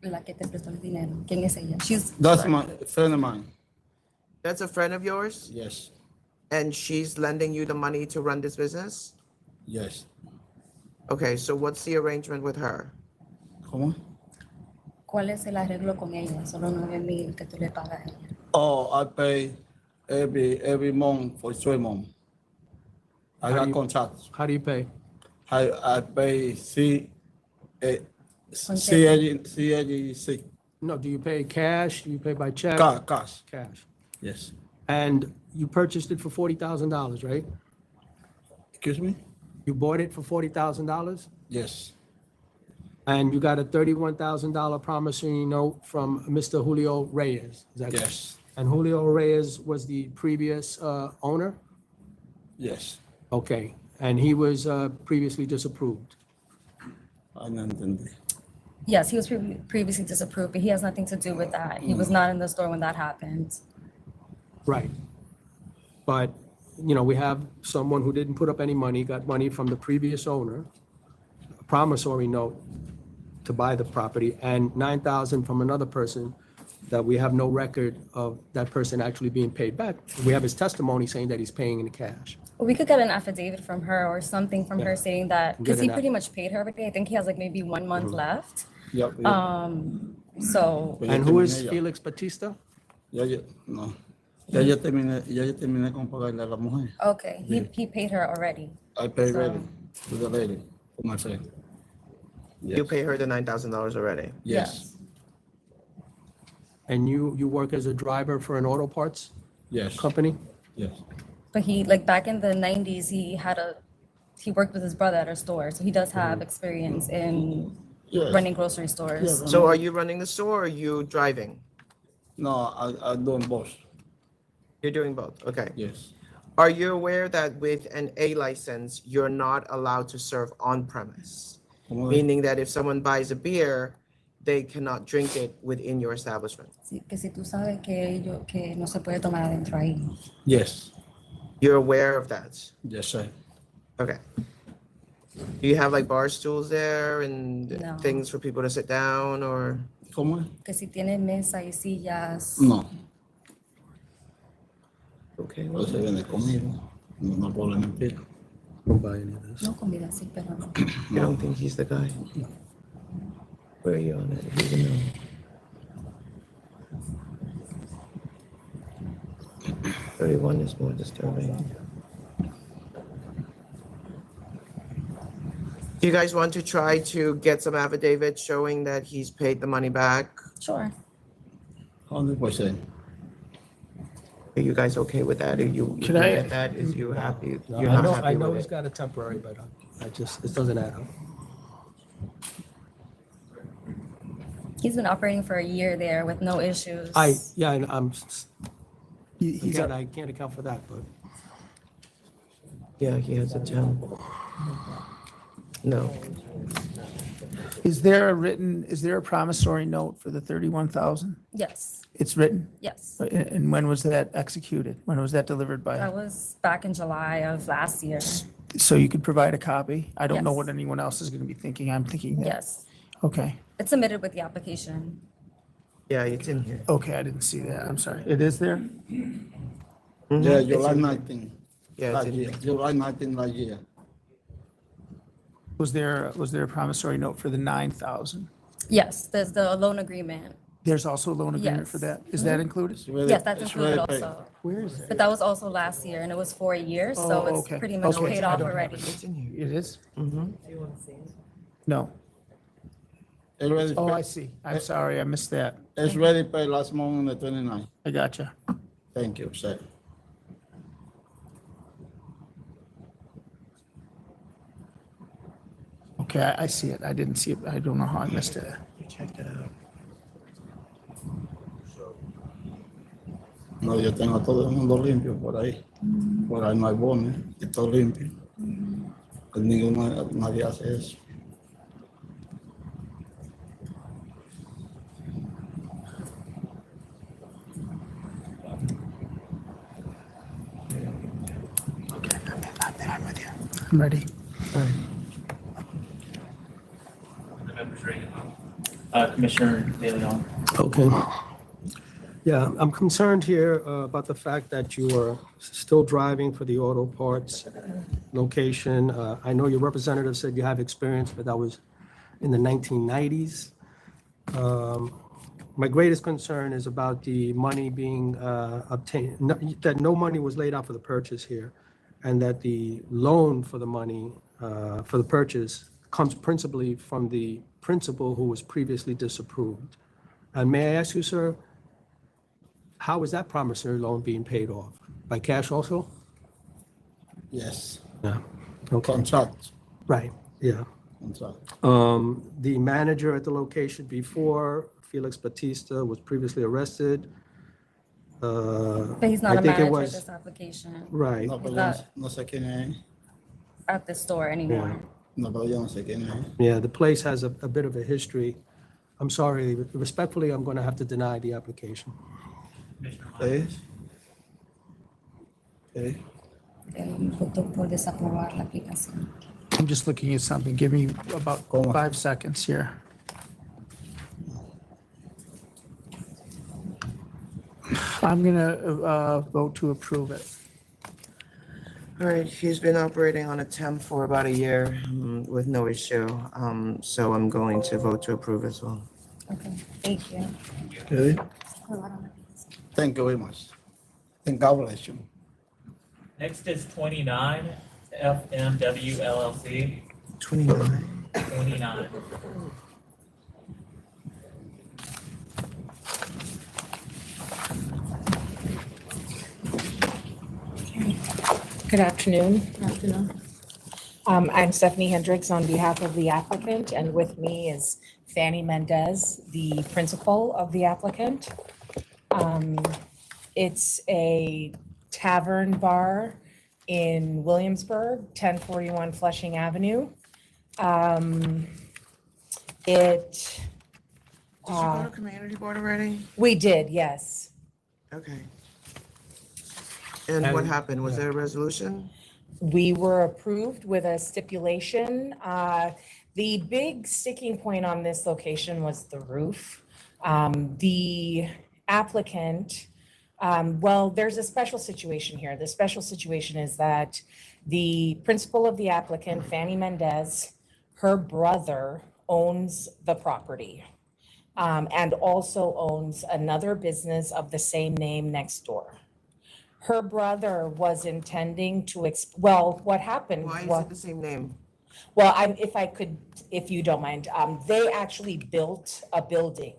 La que te prestó el dinero. ¿Quién es ella? That's my friend of mine. That's a friend of yours? Yes. And she's lending you the money to run this business? Yes. Okay, so what's the arrangement with her? ¿Cómo? ¿Cuál es el arreglo con ella? Solo 9,000 que tú le pagas a ella. Oh, I pay every month for 3 months. I got contracts. How do you pay? I pay C86. No, do you pay cash? Do you pay by check? Cash. Cash. Yes. And you purchased it for $40,000, right? Excuse me? You bought it for $40,000? Yes. And you got a $31,000 promissory note from Mr. Julio Reyes? Is that Yes. And Julio Reyes was the previous owner? Yes. Okay, and he was previously disapproved? I don't entend. Yes, he was previously disapproved, but he has nothing to do with that. He was not in the store when that happened. Right. But, you know, we have someone who didn't put up any money, got money from the previous owner, a promissory note to buy the property, and $9,000 from another person that we have no record of that person actually being paid back. We have his testimony saying that he's paying in cash. We could get an affidavit from her or something from her saying that, because Get he an pretty much paid her already. I think he has like maybe 1 month left. Yep. So. And who is Felix Batista? No. Ya yo terminé con pagarle a la mujer. Okay, he paid her already. I paid So- ready to the lady, for my friend. You pay her the $9,000 already? Yes. And you work as a driver for an auto parts? Yes. Company? Yes. But he, like back in the 90s, he worked with his brother at a store. So he does have experience in Yes. running grocery stores. So are you running the store or are you driving? No, I'm doing both. You're doing both, okay. Yes. Are you aware that with an A license, you're not allowed to serve on premise? Meaning that if someone buys a beer, they cannot drink it within your establishment? Sí, que si tú sabes que no se puede tomar adentro ahí. Yes. You're aware of that? Yes, sir. Okay. Do you have like bar stools there and No. things for people to sit down or? ¿Cómo? Que si tiene mesa y sillas. No. Okay. No se vende comida. No puedo mentir. Don't buy any of this. No comida, sí, pero no. You don't think he's the guy? Where are you on it? Who's the no? $31 is more disturbing. Do you guys want to try to get some affidavits showing that he's paid the money back? Sure. 100%. Are you guys okay with that? Are you Can I- at that? Is you happy? No, You're I not know, happy I know with he's it? got a temporary, but it doesn't add up. He's been operating for a year there with no issues. Yeah, and He's again, I can't account for that, but. Yeah, he has a 10. No. Is there a promissory note for the 31,000? Yes, It's written? yes. And when was that executed? When was that delivered by? That was back in July of last year. So you could provide a copy? I don't know Yes. what anyone else is going to be thinking. I'm thinking that. Yes, Okay. it's submitted with the application. Yeah, it's in here. Okay, I didn't see that. I'm sorry. It is there? Yeah, July 19. Yeah, it's Last in year, here. July 19 last year. Was there a promissory note for the 9,000? Yes, there's the loan agreement. There's also a loan agreement for Yes. that? Is that included? Yes, that's included also. Where is it? But that was also last year and it was for a year, so it's okay. pretty much Okay. paid I off don't have already. It's in here. It is? Mm-hmm. No. It's ready Oh, paid- I see. I'm sorry, I missed that. It's ready paid last month on the 29th. I gotcha. Thank you, sir. Okay, I see it. I didn't see it. I don't know how I missed it. Check that out. No, yo tengo a todo el mundo limpio por ahí. Por ahí no hay bono, está limpio. Pues nadie hace eso. I'm ready. The members ready. Commissioner De Leon. Okay. Yeah, I'm concerned here about the fact that you are still driving for the auto parts location. I know your representative said you have experience, but that was in the 1990s. My greatest concern is about the money being obtained, that no money was laid out for the purchase here, and that the loan for the money for the purchase comes principally from the principal who was previously disapproved. And may I ask you, sir, how is that promissory loan being paid off? By cash also? Yes. Yeah. Okay. Contract. Right, yeah. Contract. The manager at the location before Felix Batista was previously arrested. But he's not I a think it manager of was- this application. Right. No, He's pero not no sé quién es. at the store anymore. No, pero yo no sé quién es. Yeah, the place has a bit of a history. I'm sorry, respectfully, I'm going to have to deny the application. ¿Eh? ¿Eh? Él votó por desaprobar la aplicación. I'm just looking at something. Give me about 5 seconds here. I'm gonna vote to approve it. All right, he's been operating on a temp for about a year with no issue. So I'm going to vote to approve as well. Okay, thank you. Okay. Thank you very much. And God bless you. Next is 29, FMW LLC. 29. 29. Good afternoon. I'm Stephanie Hendricks on behalf of the applicant, and with me is Fanny Mendez, the principal of the applicant. It's a tavern bar in Williamsburg, 1041 Flushing Avenue. It. Did you go to community board already? We did, yes. Okay. And what happened? Was there a resolution? We were approved with a stipulation. The big sticking point on this location was the roof. The applicant, well, there's a special situation here. The special situation is that the principal of the applicant, Fanny Mendez, her brother owns the property and also owns another business of the same name next door. Her brother was intending to, well, what happened? Why is it the same name? Well, if you don't mind, they actually built a building.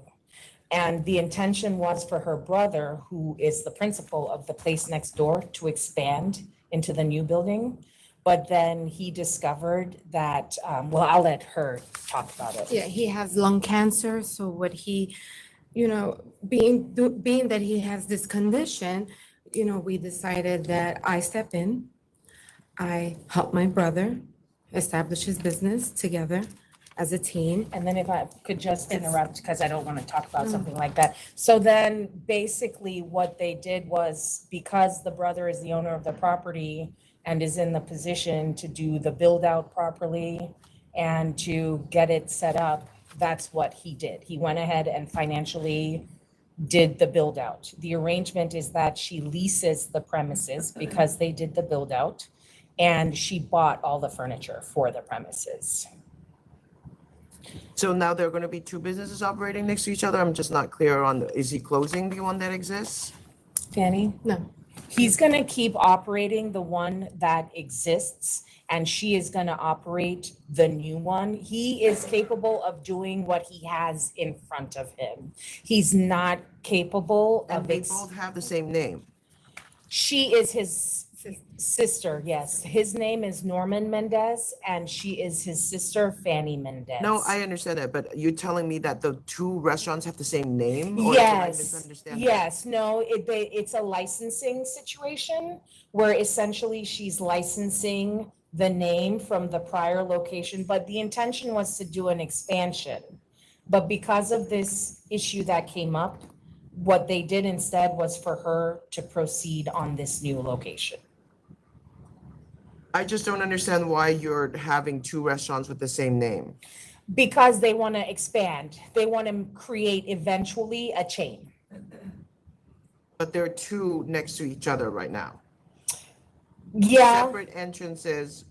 And the intention was for her brother, who is the principal of the place next door, to expand into the new building. But then he discovered that, well, I'll let her talk about it. Yeah, he has lung cancer, so what he, being that he has this condition, we decided that I step in. I help my brother establish his business together as a team. And then if I could just interrupt, because I don't want to talk about something like that. So then basically what they did was, because the brother is the owner of the property and is in the position to do the build out properly and to get it set up, that's what he did. He went ahead and financially did the build out. The arrangement is that she leases the premises because they did the build out, and she bought all the furniture for the premises. So now there are going to be two businesses operating next to each other? I'm just not clear on, is he closing the one that exists? Fanny? No. He's going to keep operating the one that exists, and she is going to operate the new one. He is capable of doing what he has in front of him. He's not capable of. And they both have the same name? She is his sister, yes. His name is Norman Mendez, and she is his sister, Fanny Mendez. No, I understand that, but you're telling me that the two restaurants have the same name? Or did I misunderstand that? Yes, no, it's a licensing situation where essentially she's licensing the name from the prior location, but the intention was to do an expansion. But because of this issue that came up, what they did instead was for her to proceed on this new location. I just don't understand why you're having two restaurants with the same name. Because they want to expand. They want to create eventually a chain. But there are two next to each other right now. Yeah. Separate entrances,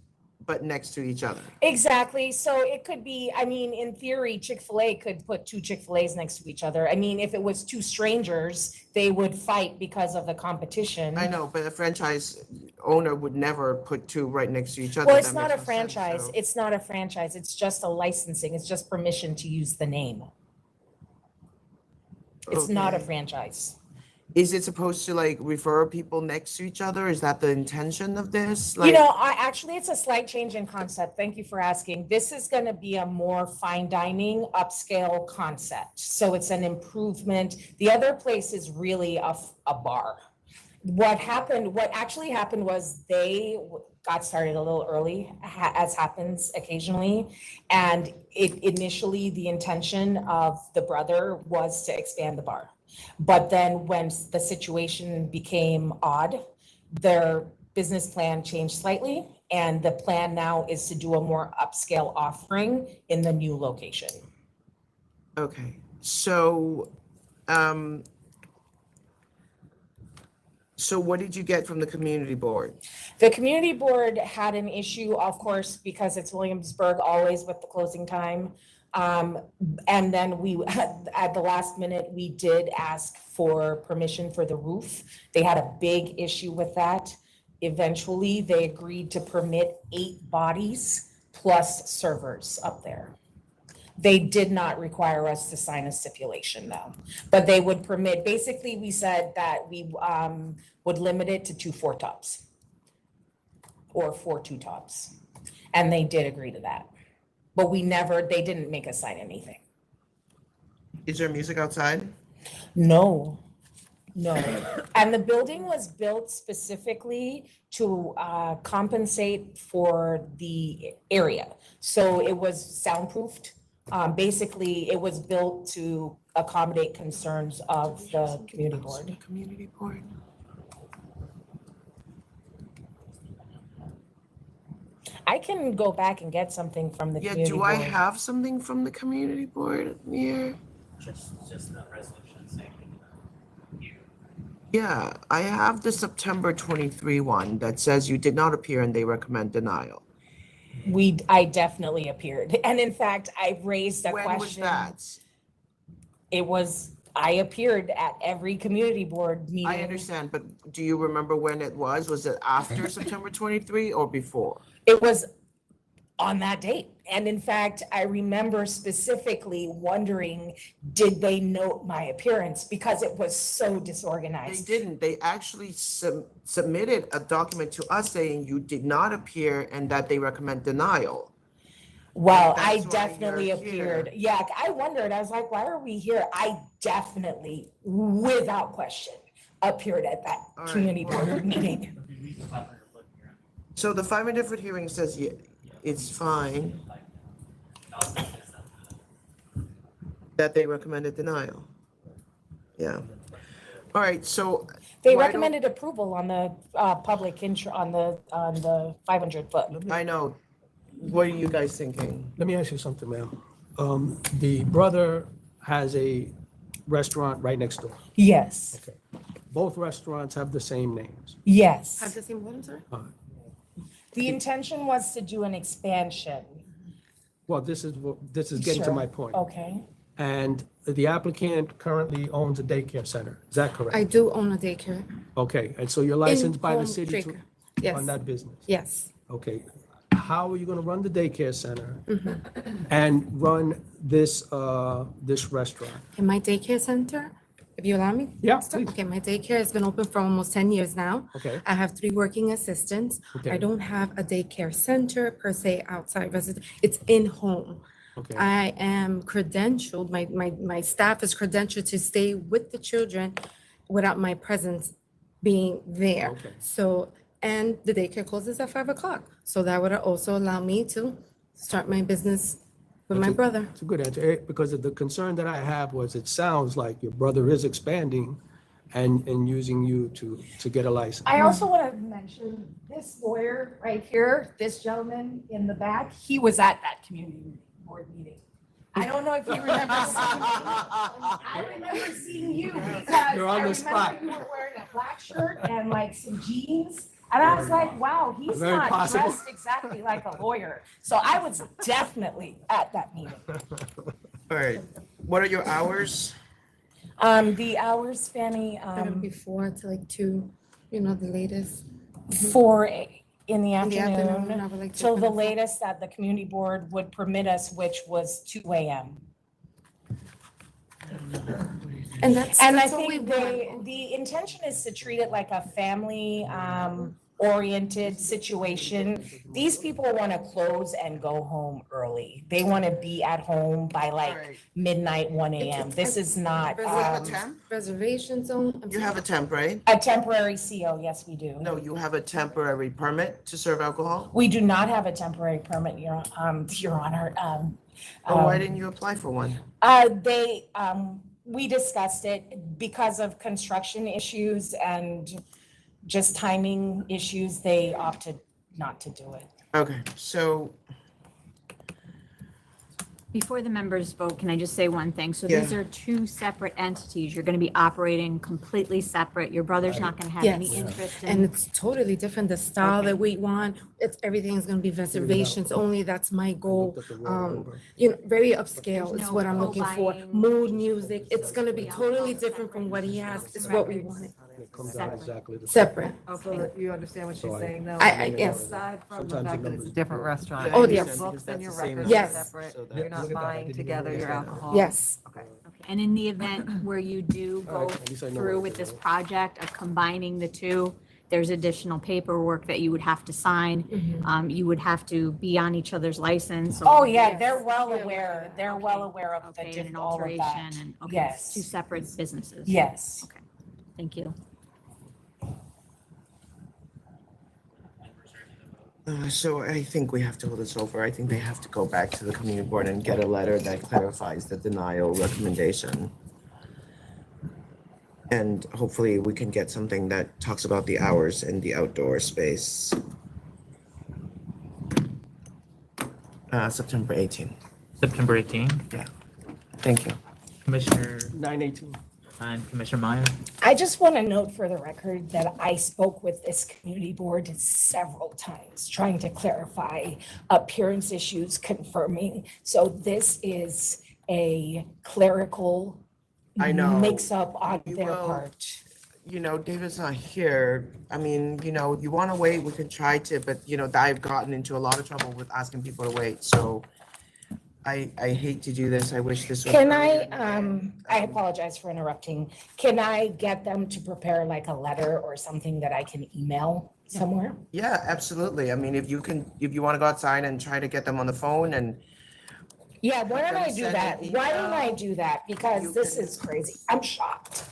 but next to each other. Exactly. So it could be, I mean, in theory, Chick-fil-A could put two Chick-fil-A's next to each other. I mean, if it was two strangers, they would fight because of the competition. I know, but a franchise owner would never put two right next to each other. Well, it's That not a makes no sense, franchise. so- It's not a franchise. It's just a licensing. It's just permission to use the name. It's not a Okay. franchise. Is it supposed to like refer people next to each other? Is that the intention of this? You know, actually, it's a slight change in concept. Thank you for asking. This is going to be a more fine dining upscale concept. So it's an improvement. The other place is really a bar. What actually happened was they got started a little early, as happens occasionally. And initially, the intention of the brother was to expand the bar. But then when the situation became odd, their business plan changed slightly. And the plan now is to do a more upscale offering in the new location. Okay, so, so what did you get from the community board? The community board had an issue, of course, because it's Williamsburg, always with the closing time. And then at the last minute, we did ask for permission for the roof. They had a big issue with that. Eventually, they agreed to permit 8 bodies plus servers up there. They did not require us to sign a stipulation though, but they would permit, basically we said that we would limit it to 2 4-tops or 4 2-tops. And they did agree to that. But they didn't make us sign anything. Is there music outside? No. And the building was built specifically to compensate for the area. So it was soundproofed. Basically, it was built to accommodate concerns of the community board. Community board. I can go back and get something from the Yeah, community do board. I have something from the community board here? Just the resolution saying. Yeah, I have the September 23 one that says you did not appear and they recommend denial. I definitely appeared. And in fact, I raised a question. When was that? I appeared at every community board meeting. I understand, but do you remember when it was? Was it after September 23 or before? It was on that date. And in fact, I remember specifically wondering, did they note my appearance? Because it was so They disorganized. didn't. They actually submitted a document to us saying you did not appear and that they recommend denial. Well, And I that's why definitely you're appeared. here. Yeah, I wondered, I was like, why are we here? I definitely, without question, appeared at that All right. community board meeting. So the 500-foot hearing says it's fine that they recommended denial. Yeah. All right, so. They why don't- recommended approval on the public on the 500 foot. I know. What are you guys thinking? Let me ask you something, ma'am. The brother has a restaurant right next door. Yes, Okay. Both restaurants have the same names. yes. Have the same what, I'm sorry? The intention was to do an expansion. Well, this is getting to Sure. my point. Okay. And the applicant currently owns a daycare center. Is that correct? I do own a daycare. Okay, and so you're licensed by the In-home city to daycare. Yes. run that business? Yes. Okay. How are you gonna run the daycare center Mhm. and run this restaurant? In my daycare center, if you allow me? Yeah, Start? please. Okay, my daycare has been open for almost 10 years now. Okay. I have 3 working assistants. Okay. I don't have a daycare center per se outside resident. It's in-home. Okay. I am credentialed, my staff is credentialed to stay with the children without my presence being there. Okay. So, and the daycare closes at 5 o'clock. So that would also allow me to start my business with my brother. It's a good answer, because the concern that I have was it sounds like your brother is expanding and using you to get a license. I also want to mention this lawyer right here, this gentleman in the back, he was at that community board meeting. I don't know if you remember seeing me. I remember seeing you because You're on I the spot. remember you were wearing a black shirt and like some jeans. And I was like, wow, he's Very not possible. dressed exactly like a lawyer. So I was definitely at that meeting. All right, what are your hours? The hours, Fanny, Before to like 2, the latest. 4 in the In the afternoon, I afternoon. would like to So open the it for- latest that the community board would permit us, which was 2 a.m. And that's And I what we think want. the intention is to treat it like a family oriented situation. These people want to close and go home early. They want to be at home by like midnight, 1 a.m. This is not Reservation zone. You have a temp, right? a temporary CO. Yes, we do. No, you have a temporary permit to serve alcohol? We do not have a temporary permit, Your Honor. Oh, why didn't you apply for one? We discussed it because of construction issues and just timing issues, they opted not to do it. Okay, so, Before the members vote, can I just say one thing? So Yeah. these are 2 separate entities. You're going to be operating completely separate. Your brother's not going to have any Yes. interest in. And it's totally different, the style that we want, everything's gonna be reservations only, that's my goal. Very upscale is what I'm looking for, mood music, it's gonna be totally different from what he has, is what we wanted. It comes out exactly the same. Separate. So you understand what she's saying now? Yes. Aside from the Sometimes fact the that it's a numbers- different restaurant. Oh, your yes. Books and your That's the same records are Yes. separate, So that- you're look not at that, I buying didn't together even your notice that. alcohol. Yes. Okay. And in the event where you do All go right, at least I know through what with to this do. project of combining the 2, there's additional paperwork that you would have to sign. You would have to be on each other's license. Oh, yeah, they're well aware, of Okay, and an all of that. alteration and, okay, Yes. 2 separate businesses. Yes. Okay, thank you. so I think we have to hold this over. I think they have to go back to the community board and get a letter that clarifies the denial recommendation. And hopefully we can get something that talks about the hours in the outdoor space. September 18th. September 18th. Yeah. Thank you. Commissioner 9:18. and Commissioner Meyer. I just want to note for the record that I spoke with this community board several times, trying to clarify appearance issues, confirming. So this is a clerical I know. mix-up on You their will- part. David's not here. I mean, you want to wait, we can try to, but, I've gotten into a lot of trouble with asking people to wait, so I hate to do this. I wish this was. Can I apologize for interrupting. Can I get them to prepare like a letter or something that I can email somewhere? Yeah, absolutely. I mean, if you want to go outside and try to get them on the phone and. Yeah, why don't I do Send that? an Why don't email. I do that? Because this is crazy. I'm shocked.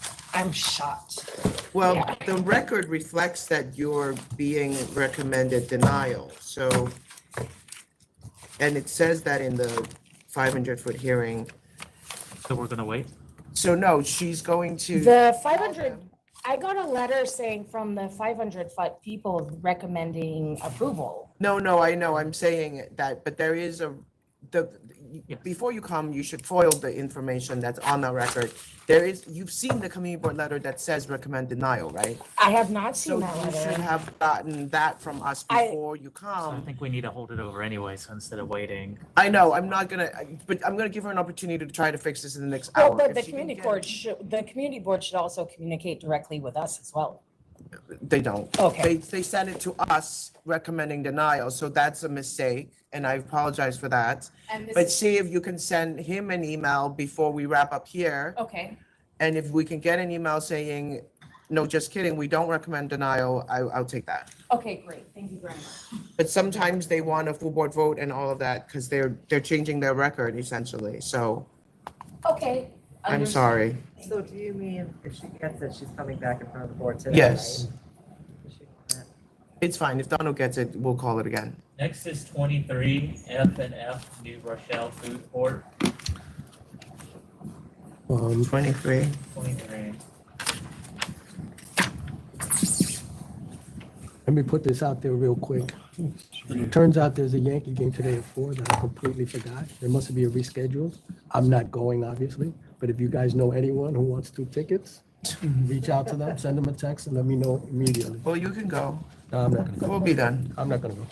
Well, Yeah. the record reflects that you're being recommended denial, so. And it says that in the 500-foot hearing. So we're gonna wait? So no, she's going to. The 500, I got a letter saying from the 500-foot people recommending approval. No, I know, I'm saying that, but there is before you come, you should foil the information that's on the record. You've seen the community board letter that says recommend denial, right? I have not seen So that you letter. should have gotten that from us before you So I come. think we need to hold it over anyway, so instead of waiting. I know, but I'm gonna give her an opportunity to try to fix this in the next Well, hour. but If the she can community get- board the community board should also communicate directly with us as well. They don't. Okay. They sent it to us recommending denial, so that's a mistake, and I apologize for that. And this But is- see if you can send him an email before we wrap up here. Okay. And if we can get an email saying, no, just kidding, we don't recommend denial, I'll take that. Okay, great. Thank you very much. But sometimes they want a full board vote and all of that, because they're changing their record essentially, so Okay. I'm sorry. So do you mean if she gets it, she's coming back in front of the board today? Yes. Right? It's fine, if Donald gets it, we'll call it again. Next is 23 F&F New Rochelle Food Court. 23. 23. Let me put this out there real quick. It turns out there's a Yankee game today at 4 that I completely forgot. There must be a reschedule. I'm not going, obviously, but if you guys know anyone who wants 2 tickets, reach out to them, send them a text, and let me know immediately. Well, you can go. No, I'm not gonna go. We'll be done. I'm not gonna go.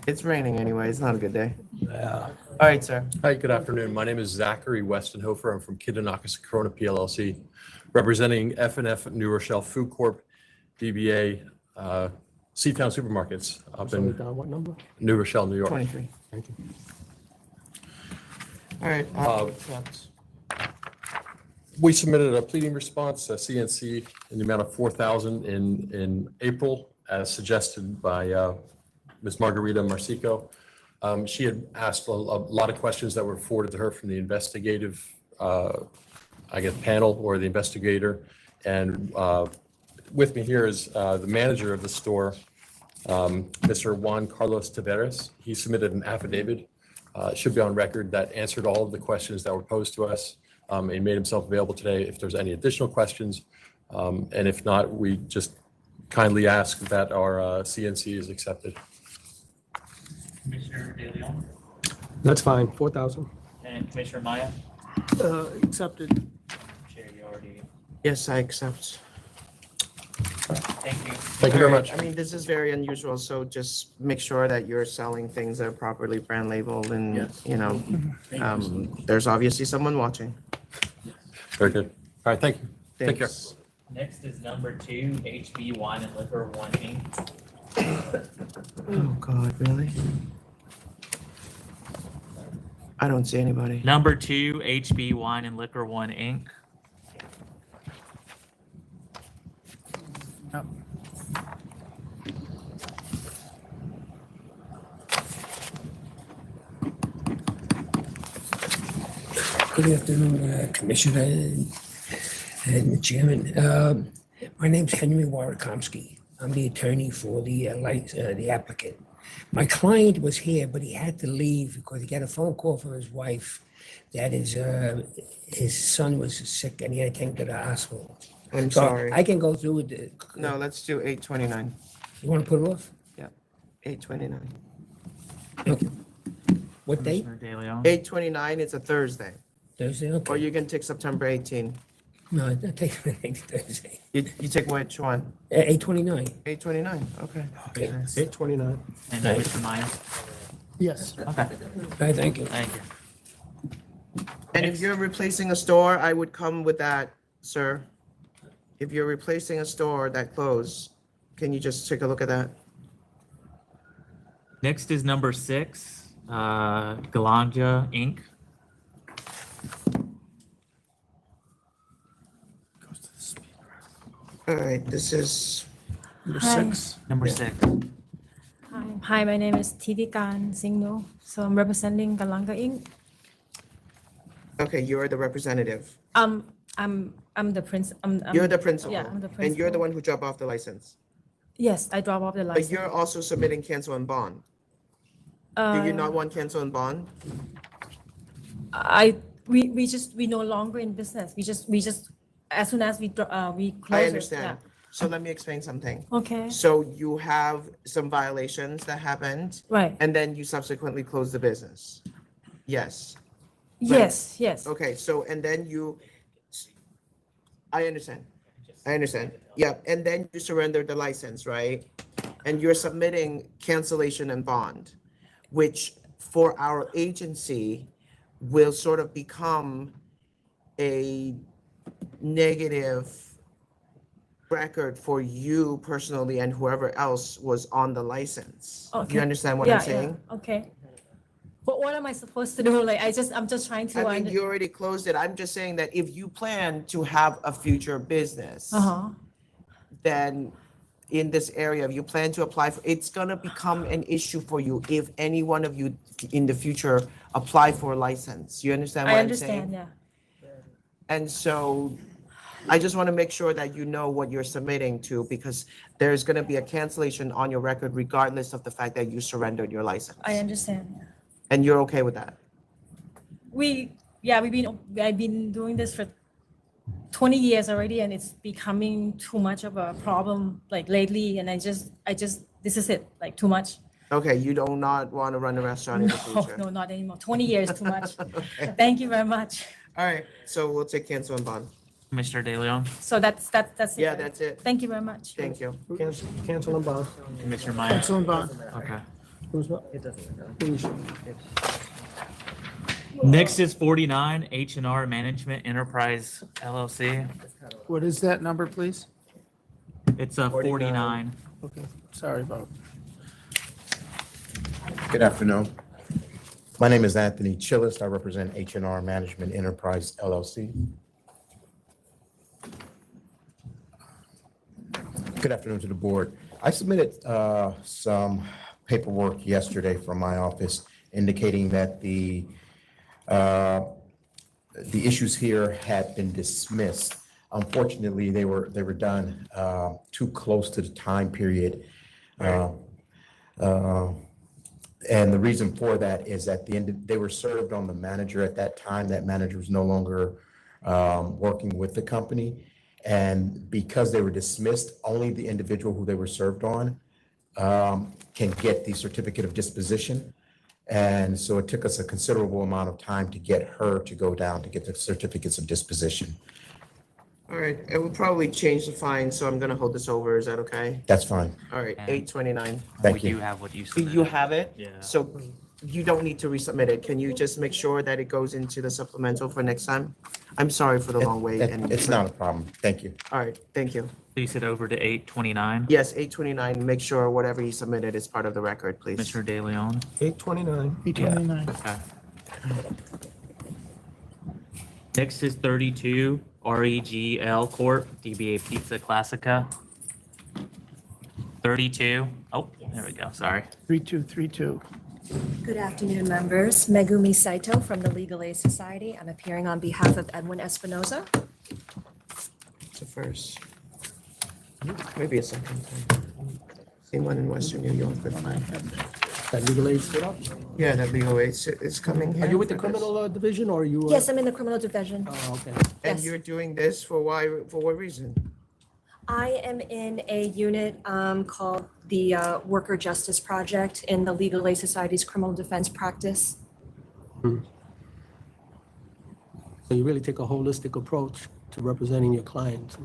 It's raining anyway, it's not a good day. Yeah. All right, sir. Hi, good afternoon. My name is Zachary Westenhofer. I'm from Kidonakis Corona PLLC, representing F&F New Rochelle Food Corp, DBA, Seatown Supermarkets up Sorry, in Don, what number? New Rochelle, New York. 23. Thank you. All right. We submitted a pleading response, a CNC, in the amount of $4,000 in April, as suggested by Ms. Margarita Marsico. She had asked a lot of questions that were forwarded to her from the investigative, panel or the investigator. And with me here is the manager of the store, Mr. Juan Carlos Taveras. He submitted an affidavit, should be on record, that answered all of the questions that were posed to us. He made himself available today if there's any additional questions. And if not, we just kindly ask that our CNC is accepted. Commissioner De Leon That's fine, 4,000. and Commissioner Maya. Accepted. Chair, you already. Yes, I accept. Thank you. Thank you very All right, much. I mean, this is very unusual, so just make sure that you're selling things that are properly brand labeled and, there's obviously someone watching. Very good. All right, thank you. Take care. Thanks. Next is number 2 HB Wine and Liquor 1 Inc. Oh, God, really? I don't see anybody. Number 2 HB Wine and Liquor 1 Inc. Good afternoon, Commissioner and Chairman. My name's Henry Warakomsky. I'm the attorney for the applicant. My client was here, but he had to leave because he got a phone call from his wife that his son was sick and he had to take him to the hospital. I'm So sorry. I can go through with the. No, let's do 8:29. You want to put it off? Yeah, 8:29. Okay. What date? Commissioner De Leon. 8:29, it's a Thursday. Thursday, Or okay. you can take September 18. No, take Thursday. You take which one? 8:29. 8:29, okay. 829. And Commissioner Maya. Yes. Okay. All right, thank you. Thank you. And if you're replacing a store, I would come with that, sir. if you're replacing a store that closed, can you just take a look at that? Next is number 6, Galanga Inc. All right, this is number Hi. 6. Number 6. Hi, my name is Tivikan Singno. So I'm representing Galanga Inc. Okay, you're the representative. I'm the prince. You're the principal. Yeah, I'm the principal. And you're the one who dropped off the license. Yes, I drop off the But license. you're also submitting cancel and bond. Do you not want cancel and bond? We no longer in business. We just as soon as we close I it, understand. So let me explain something. Okay. So you have some violations that happened. Right. And then you subsequently close the business. Yes. Yes, yes. Okay, so and then I understand. Yeah, and then you surrender the license, right? And you're submitting cancellation and bond, which for our agency will sort of become a negative record for you personally and whoever else was on the license. Do Okay. you understand what I'm saying? Okay. But what am I supposed to do? Like, I'm just trying to. I mean, you already closed it. I'm just saying that if you plan to have a future business, then in this area, if you plan to apply for, it's gonna become an issue for you if any one of you in the future apply for a license. You understand what I I'm understand, saying? yeah. And so I just want to make sure that you know what you're submitting to, because there's gonna be a cancellation on your record regardless of the fact that you surrendered your license. I understand. Yeah. And you're okay with that? I've been doing this for 20 years already, and it's becoming too much of a problem like lately, and I just this is it, like too much. Okay, you do not want to run a restaurant in the future? No, not anymore. 20 years too much. Okay. Thank you very much. All right, so we'll take cancel and bond. Commissioner De Leon. So that's it. Yeah, right? that's it. Thank you very much. Thank you. Cancel and bond. Commissioner Meyer. Cancel and bond. Okay. It doesn't. Next is 49, H&R Management Enterprise LLC. What is that number, please? It's a 49. Okay, sorry about. Good afternoon. My name is Anthony Chillis. I represent H&R Management Enterprise LLC. Good afternoon to the board. I submitted some paperwork yesterday from my office indicating that the issues here had been dismissed. Unfortunately, they were done too close to the time period. And the reason for that is at the end, they were served on the manager at that time. That manager was no longer working with the company. And because they were dismissed, only the individual who they were served on can get the certificate of disposition. And so it took us a considerable amount of time to get her to go down to get the certificates of disposition. All right, it will probably change the fine, so I'm gonna hold this over. Is that okay? That's fine. All right, 829. Thank you. You have what you You submitted. have it? Yeah. So you don't need to resubmit it. Can you just make sure that it goes into the supplemental for next time? I'm sorry for the long wait. And It's not a problem. Thank you. All right, thank you. Please it over to 829. Yes, 829, make sure whatever he submitted is part of the record, please. Commissioner De Leon. 829. 829. Okay. Next is 32, REGL Corp, DBA Pizza Classica. 32. Oh, there we go. Sorry. 3232. Good afternoon, members. Megumi Saito from the Legal Aid Society. I'm appearing on behalf of Edwin Espinoza. It's a first. Maybe a second time. Same one in Western New York. That legal aid stood up? Yeah, that legal aid is coming here. Are you with the for this. criminal division or are you? Yes, I'm in the criminal division. Oh, okay. And Yes. you're doing this for why, for what reason? I am in a unit called the Worker Justice Project in the Legal Aid Society's criminal defense practice. So you really take a holistic approach to representing your clients.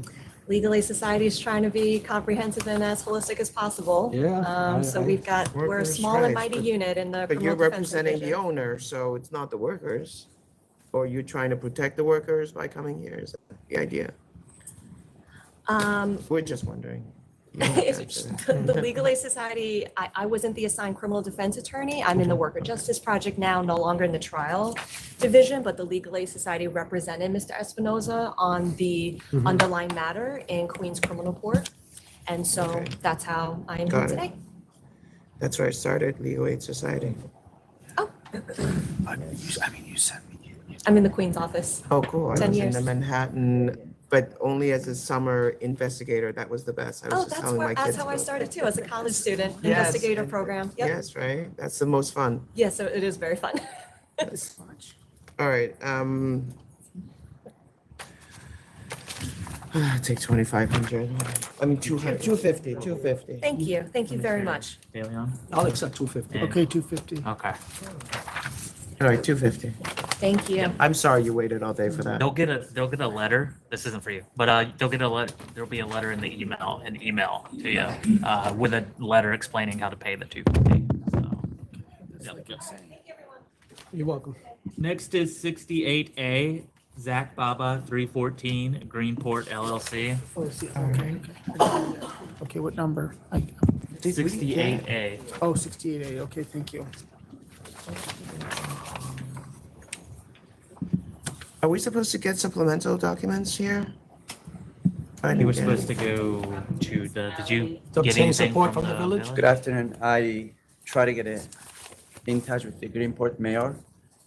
Legal Aid Society is trying to be comprehensive and as holistic as possible. Yeah, So we're a Workers' small and rights, mighty but- unit in the But you're criminal defense representing the division. owner, so it's not the workers. Or you're trying to protect the workers by coming here, is that the idea? We're just wondering. You don't have to answer that. The Legal Aid Society, I wasn't the assigned criminal defense attorney. I'm in the Worker Justice Project now, no longer in the trial division, but the Legal Aid Society represented Mr. Espinoza on the underlying matter in Queens Criminal Court. And so that's how I am here Got it. today. That's where I started, Legal Aid Society. I mean, you sent me. I'm in the Queens office. Oh, cool. I 10 was in years. the Manhattan, but only as a summer investigator. That was the best. I was Oh, just that's telling my where, kids. that's how I started too, as a college student, Yes. investigator program. Yep. Yes, right? That's the most fun. Yes, so it is very fun. All right, take 2,500. I mean, 200, 250, 250. Thank you very much. Leon? I'll accept 250. Okay, 250. Okay. All right, 250. Thank you. I'm sorry you waited all day for that. They'll get a letter. This isn't for you, but they'll get a letter. There'll be a letter in the email, to you, with a letter explaining how to pay the 250. So, You're welcome. next is 68A, Zach Baba, 314 Greenport LLC. Okay, what number? 68A. Oh, 68A, okay, thank you. Are we supposed to get supplemental documents here? You were supposed to go to the, did you To get obtain anything support from from the village? Good afternoon. I tried to get in touch with the Greenport mayor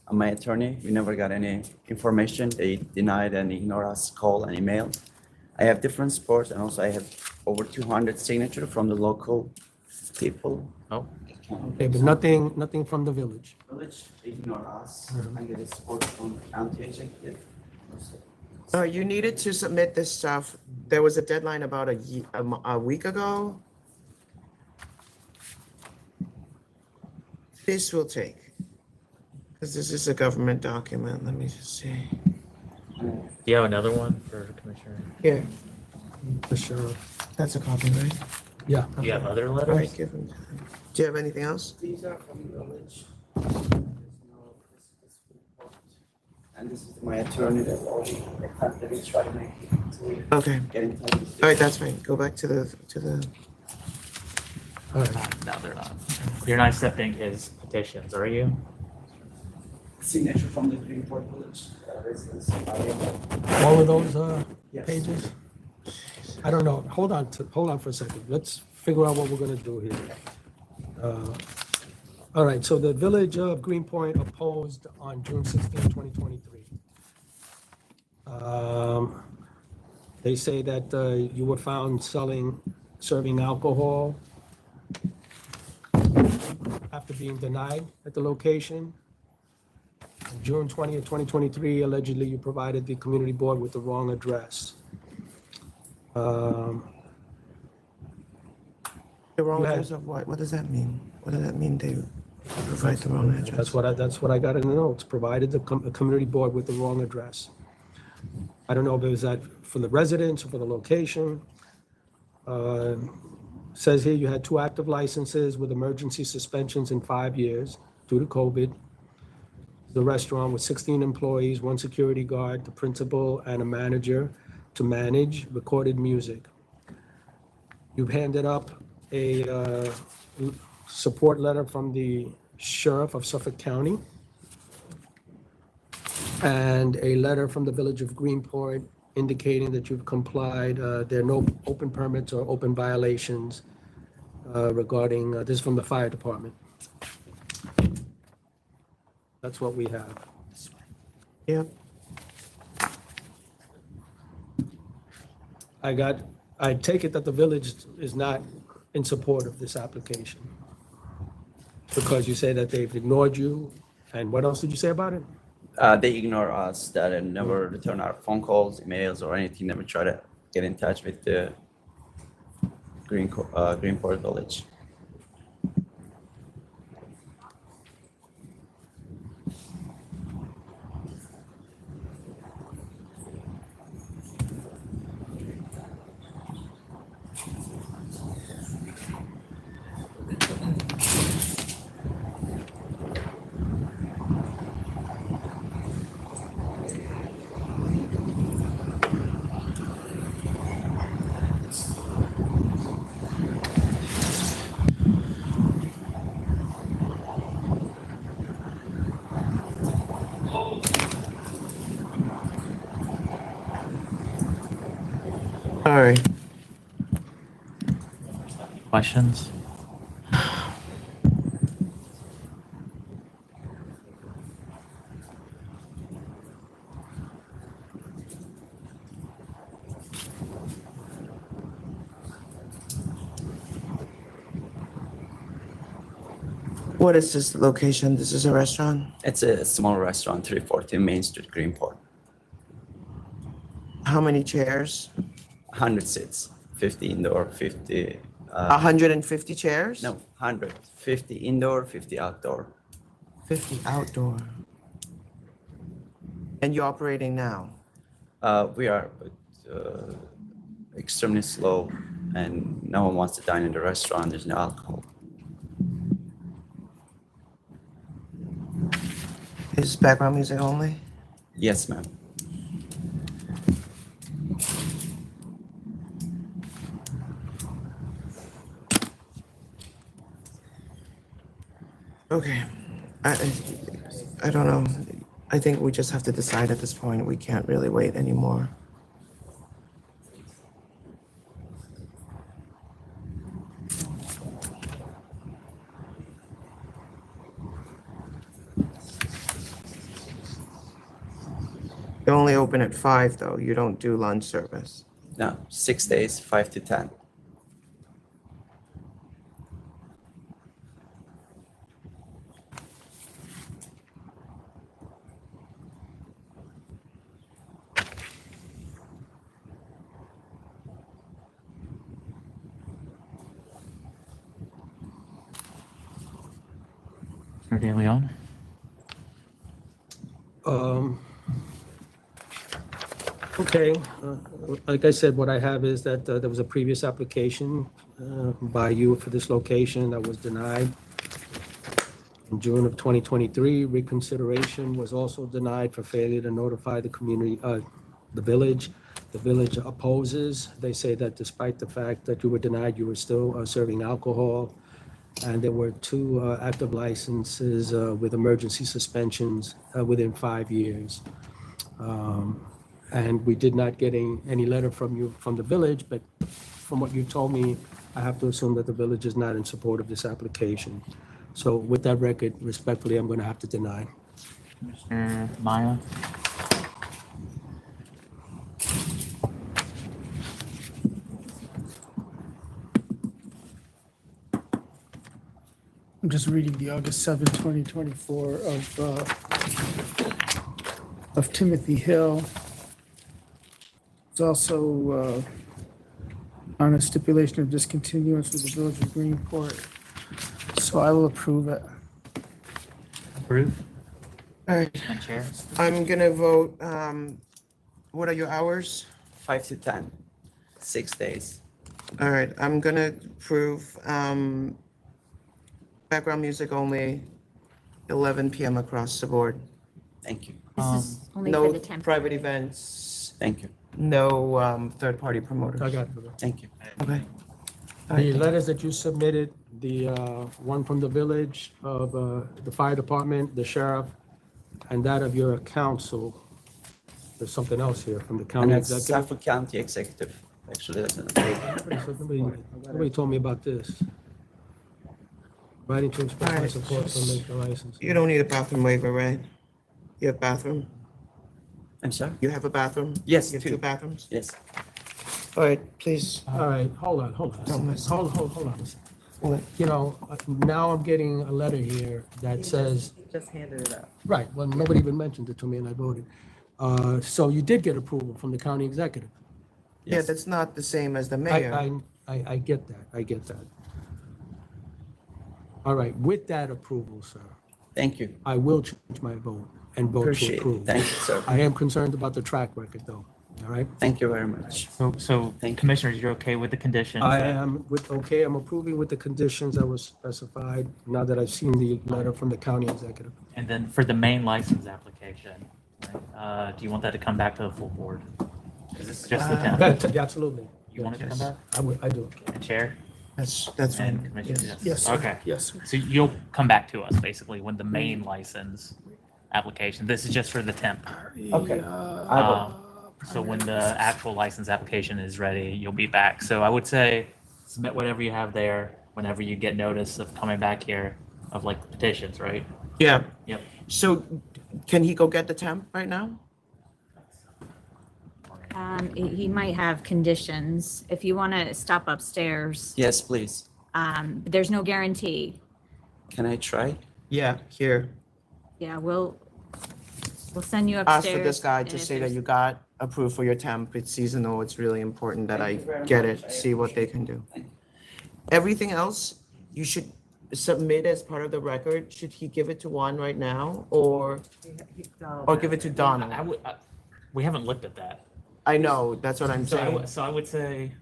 and my attorney. We never got any information. They denied and ignored us, call and email. I have different supports and also I have over 200 signatures from the local people. Oh. Okay, but nothing from the village. Village ignore us. I get a support from county executive. You needed to submit this stuff. There was a deadline about a week ago. This will take, because this is a government document. Let me just see. Do you have another one for Commissioner? Here, For sure. that's a copy, right? Yeah. Do you have other All letters? right, give them. Do you have anything else? These are from the village. And this is my attorney that already tried to make it. Okay. Get in touch with All right, that's fine. Go back to the. No, they're not. You're not accepting his petitions, are you? signature from the Greenport village residents. All of those Yes. pages? I don't know. Hold on for a second. Let's figure out what we're gonna do here. All right, so the Village of Greenpoint opposed on June 16, 2023. They say that you were found serving alcohol after being denied at the location. On June 20th, 2023, allegedly you provided the community board with the wrong address. The wrong You had- address of what? What does that mean? What does that mean they provide the wrong address? That's what I got in the notes, provided the community board with the wrong address. I don't know if it was that for the residents or for the location. Says here you had 2 active licenses with emergency suspensions in 5 years due to COVID. The restaurant with 16 employees, 1 security guard, the principal, and a manager to manage recorded music. You've handed up a support letter from the sheriff of Suffolk County and a letter from the Village of Greenport indicating that you've complied. There are no open permits or open violations regarding, this is from the fire department. That's what we have. Yep. I take it that the village is not in support of this application because you say that they've ignored you. And what else did you say about it? They ignore us, that and never return our phone calls, emails, or anything. Never try to get in touch with the Greenport Village. Questions? What is this location? This is a restaurant? It's a small restaurant, 340 Main Street, Greenport. How many chairs? 100 seats, 50 indoor, 50. 150 chairs? No, 100. 50 indoor, 50 outdoor. 50 outdoor. And you're operating now? We are, but extremely slow, and no one wants to dine in the restaurant. There's no alcohol. Is background music only? Yes, ma'am. Okay. I don't know. I think we just have to decide at this point. We can't really wait anymore. You only open at 5 though. You don't do lunch service. No, 6 days, 5 to 10. Mr. De Leon? Okay, like I said, what I have is that there was a previous application by you for this location that was denied. In June of 2023, reconsideration was also denied for failure to notify the community, the village. The village opposes. They say that despite the fact that you were denied, you were still serving alcohol. And there were 2 active licenses with emergency suspensions within 5 years. And we did not get any letter from you, from the village, but from what you told me, I have to assume that the village is not in support of this application. So with that record, respectfully, I'm going to have to deny. Mr. Maya? I'm just reading the August 7, 2024 of Timothy Hill. It's also on a stipulation of discontinuance with the Village of Greenport. So I will approve it. Approve? All right. And Chair? I'm gonna vote, what are your hours? 5 to 10, 6 days. All right, I'm gonna approve, background music only, 11 PM across the board. Thank you. This is only for No the temp. private events, Thank you. no third-party promoters. I got it. Thank you. Okay. The letters that you submitted, the one from the village of the fire department, the sheriff, and that of your council. There's something else here from the And county it's executive. Suffolk County Executive, actually. That's Nobody told me about this. Writing to express my Alright. support for making the license. You don't need a bathroom waiver, right? You have bathroom? I'm sorry? You have a bathroom? Yes, You have 2. 2 bathrooms? Yes. All right, please. All right, hold on. Don't miss. Hold on. What? You know, now I'm getting a letter here that says, Just handed it out. right, well, nobody even mentioned it to me and I voted. So you did get approval from the county executive. Yeah, that's not the same as the mayor. I get that, I get that. All right, with that approval, sir, Thank you. I will change my vote and vote to Appreciate it. approve. Thank you, sir. I am concerned about the track record, though, all right? Thank you very much. So Thank you. commissioners, you're okay with the conditions? I am I'm approving with the conditions that was specified, now that I've seen the letter from the county executive. And then for the main license application, right, do you want that to come back to the full board? Is this just the temp? Absolutely. You want it to come back? I do. And Chair? That's And fine. Commissioner? Yes, sir. Okay. Yes, sir. So you'll come back to us basically when the main license application, this is just for the temp. Okay. I will. So when the actual license application is ready, you'll be back. So I would say submit whatever you have there whenever you get notice of coming back here of like petitions, right? Yeah. Yep. So can he go get the temp right now? He might have conditions. If you want to stop upstairs, Yes, please. there's no guarantee. Can I try? Yeah, here. Yeah, we'll send you Ask upstairs. for this guy and to if say that there's- you got approved for your temp. It's seasonal. It's really important that I get it, see what they can do. Everything else, you should submit as part of the record. Should he give it to Juan right now or give it to Donna? We haven't looked at that. I know, that's what I'm So saying. I would say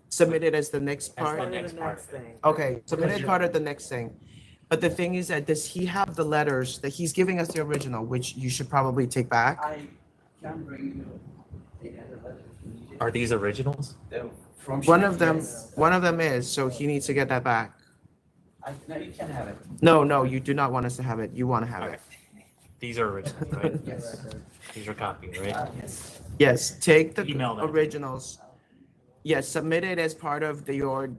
Submit it as the next as the part. next part. Okay, submit it part of the next thing. But the thing is that does he have the letters that he's giving us the original, which you should probably take back? I can bring you. Are these originals? One of them is, so he needs to get that back. No, you can have it. No, you do not want us to have it. You want to have it. These are originals, right? Yes. These are copies, right? Yes. Yes, take the Email them. originals. Yes, submit it as part of your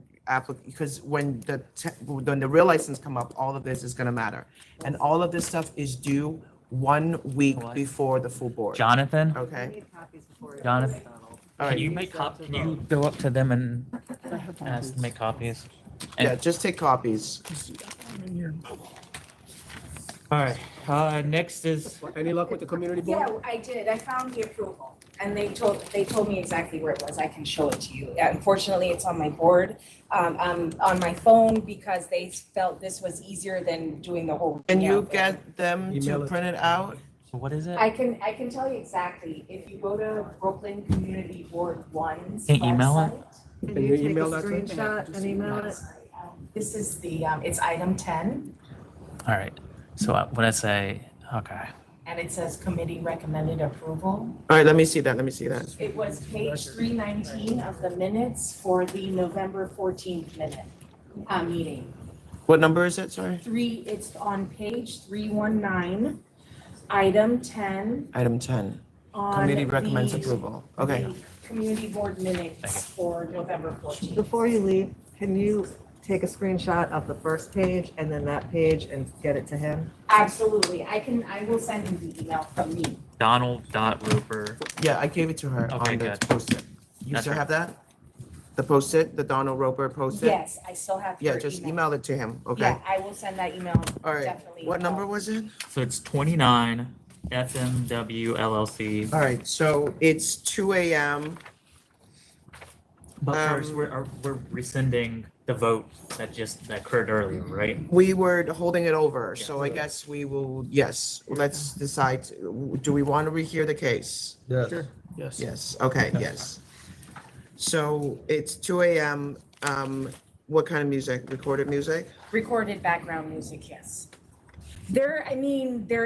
because when the real license come up, all of this is gonna matter. And all of this stuff is due 1 week before the full board. Jonathan? Okay? Jonathan, All can you right. can you go up to them and ask to make copies? Yeah, just take copies. All right, next is. Any luck with the community board? Yeah, I did. I found the approval. And they told me exactly where it was. I can show it to you. Unfortunately, it's on my board, on my phone because they felt this was easier than doing the whole. Can you get them Email to it. print it out? What is it? I can tell you exactly. If you go to Brooklyn Community Board One's Can you email website. it? Can you take a email that to me? screenshot and email it? This is the, it's item 10, All right, so when I say, okay. and it says committee recommended approval. All right, let me see that. It was page 319 of the minutes for the November 14th meeting. What number is it? Sorry. It's on page 319, item 10. Item 10. on Committee recommends the- approval. Okay. the Community board minutes for November 14th. Before you leave, can you take a screenshot of the first page and then that page and get it to him? Absolutely. I will send you the email from me. Donald.Roper. Yeah, I gave it to her Okay, on the good. post-it. You That's still right. have that? The post-it, the Donald Roper post-it? Yes, I still have Yeah, your just email. email it to him, okay? Yeah, I will send that email. All right, Definitely. what number was it? So it's 29 FMW LLC. All right, so it's 2 AM. But first, we're rescinding the vote that occurred earlier, right? We were holding it over, so I guess we will, yes, let's decide, do we want to rehear the case? Yes. Yes. Yes, okay, yes. So it's 2 AM, what kind of music, recorded music? Recorded background music, yes. There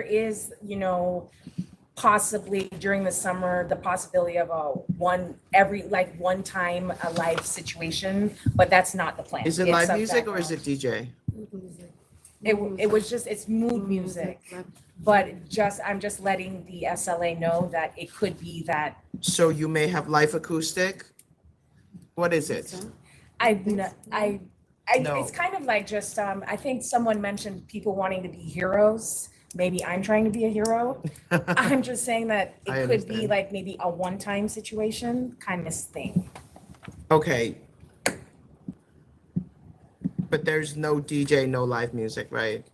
is, possibly during the summer, the possibility of one time a live situation, but that's not the plan. Is it It's live a music or is background. it DJ? It's mood music, but I'm just letting the SLA know that it could be that. So you may have live acoustic? What is it? No. It's kind of like just, I think someone mentioned people wanting to be heroes. Maybe I'm trying to be a hero. I'm just saying that I it could be understand. like maybe a one-time situation kind of thing. Okay. But there's no DJ, no live music, right?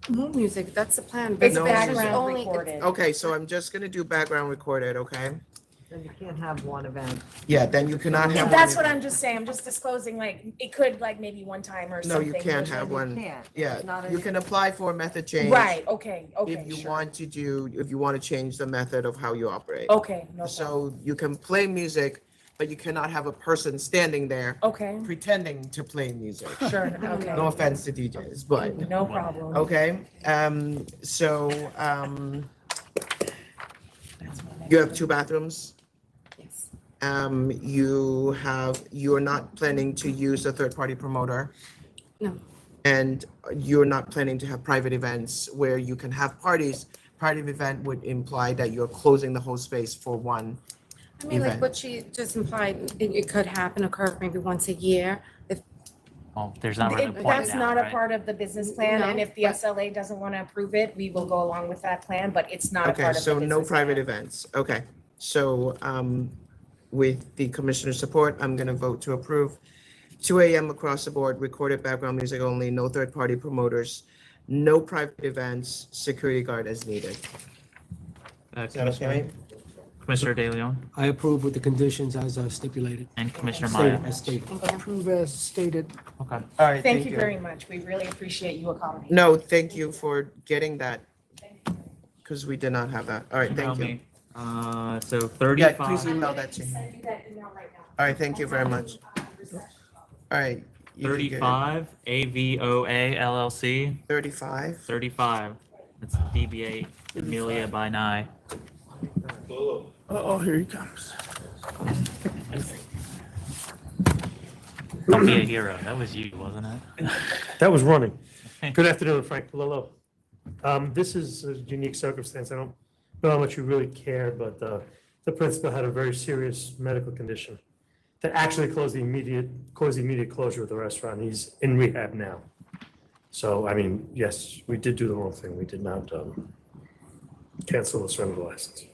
Mood music, that's the plan. It's No background music. recorded. Okay, so I'm just gonna do background recorded, okay? Then you can't have one event. Yeah, then you cannot have. That's one- what I'm just saying. I'm just disclosing, like, it could like maybe one time or No, something. you can't have one. can't. It's Yeah, not you a- can apply for a method change. Right, okay, If you sure. want to change the method of how you operate. Okay, no problem. So you can play music, but you cannot have a person standing there Okay, pretending to play music. sure, okay. No offense to DJs, but, No problem. okay, you have 2 bathrooms? Yes. You're not planning to use a third-party promoter? No. And you're not planning to have private events where you can have parties? Private event would imply that you're closing the whole space for one. I mean, like event. what she just implied, it could occur maybe once a year. If Well, there's not really a point That's now, not a right? part of the business plan, and No, if the but- SLA doesn't want to approve it, we will go along with that plan, but it's not a Okay, part of the so business. no private plan. events. Okay. So with the commissioner's support, I'm going to vote to approve. 2 a.m. across the board, recorded background music only, no third-party promoters, no private events, security guard as needed. Is that okay? Commissioner De Leon I approve with the conditions as stipulated. and Commissioner Stated- Maya. As stated. Approve as stated. Okay. All right, Thank you very much. We really appreciate you accommodating. No, thank you for getting that, because we did not have that. All right, Email thank you. me. So Yeah, 35. please email that to me. All right, thank you very much. All right. you can get it. 35 AVOA LLC. 35. 35. It's DBA Amelia by Nye. Oh, here he comes. Don't be a hero. That was you, wasn't it? That was running. Good afternoon, Frank Palillo. This is a unique circumstance. I don't know how much you really cared, but the principal had a very serious medical condition that actually caused the immediate closure of the restaurant. He's in rehab now. So, I mean, yes, we did do the wrong thing. We did not cancel the surrender license.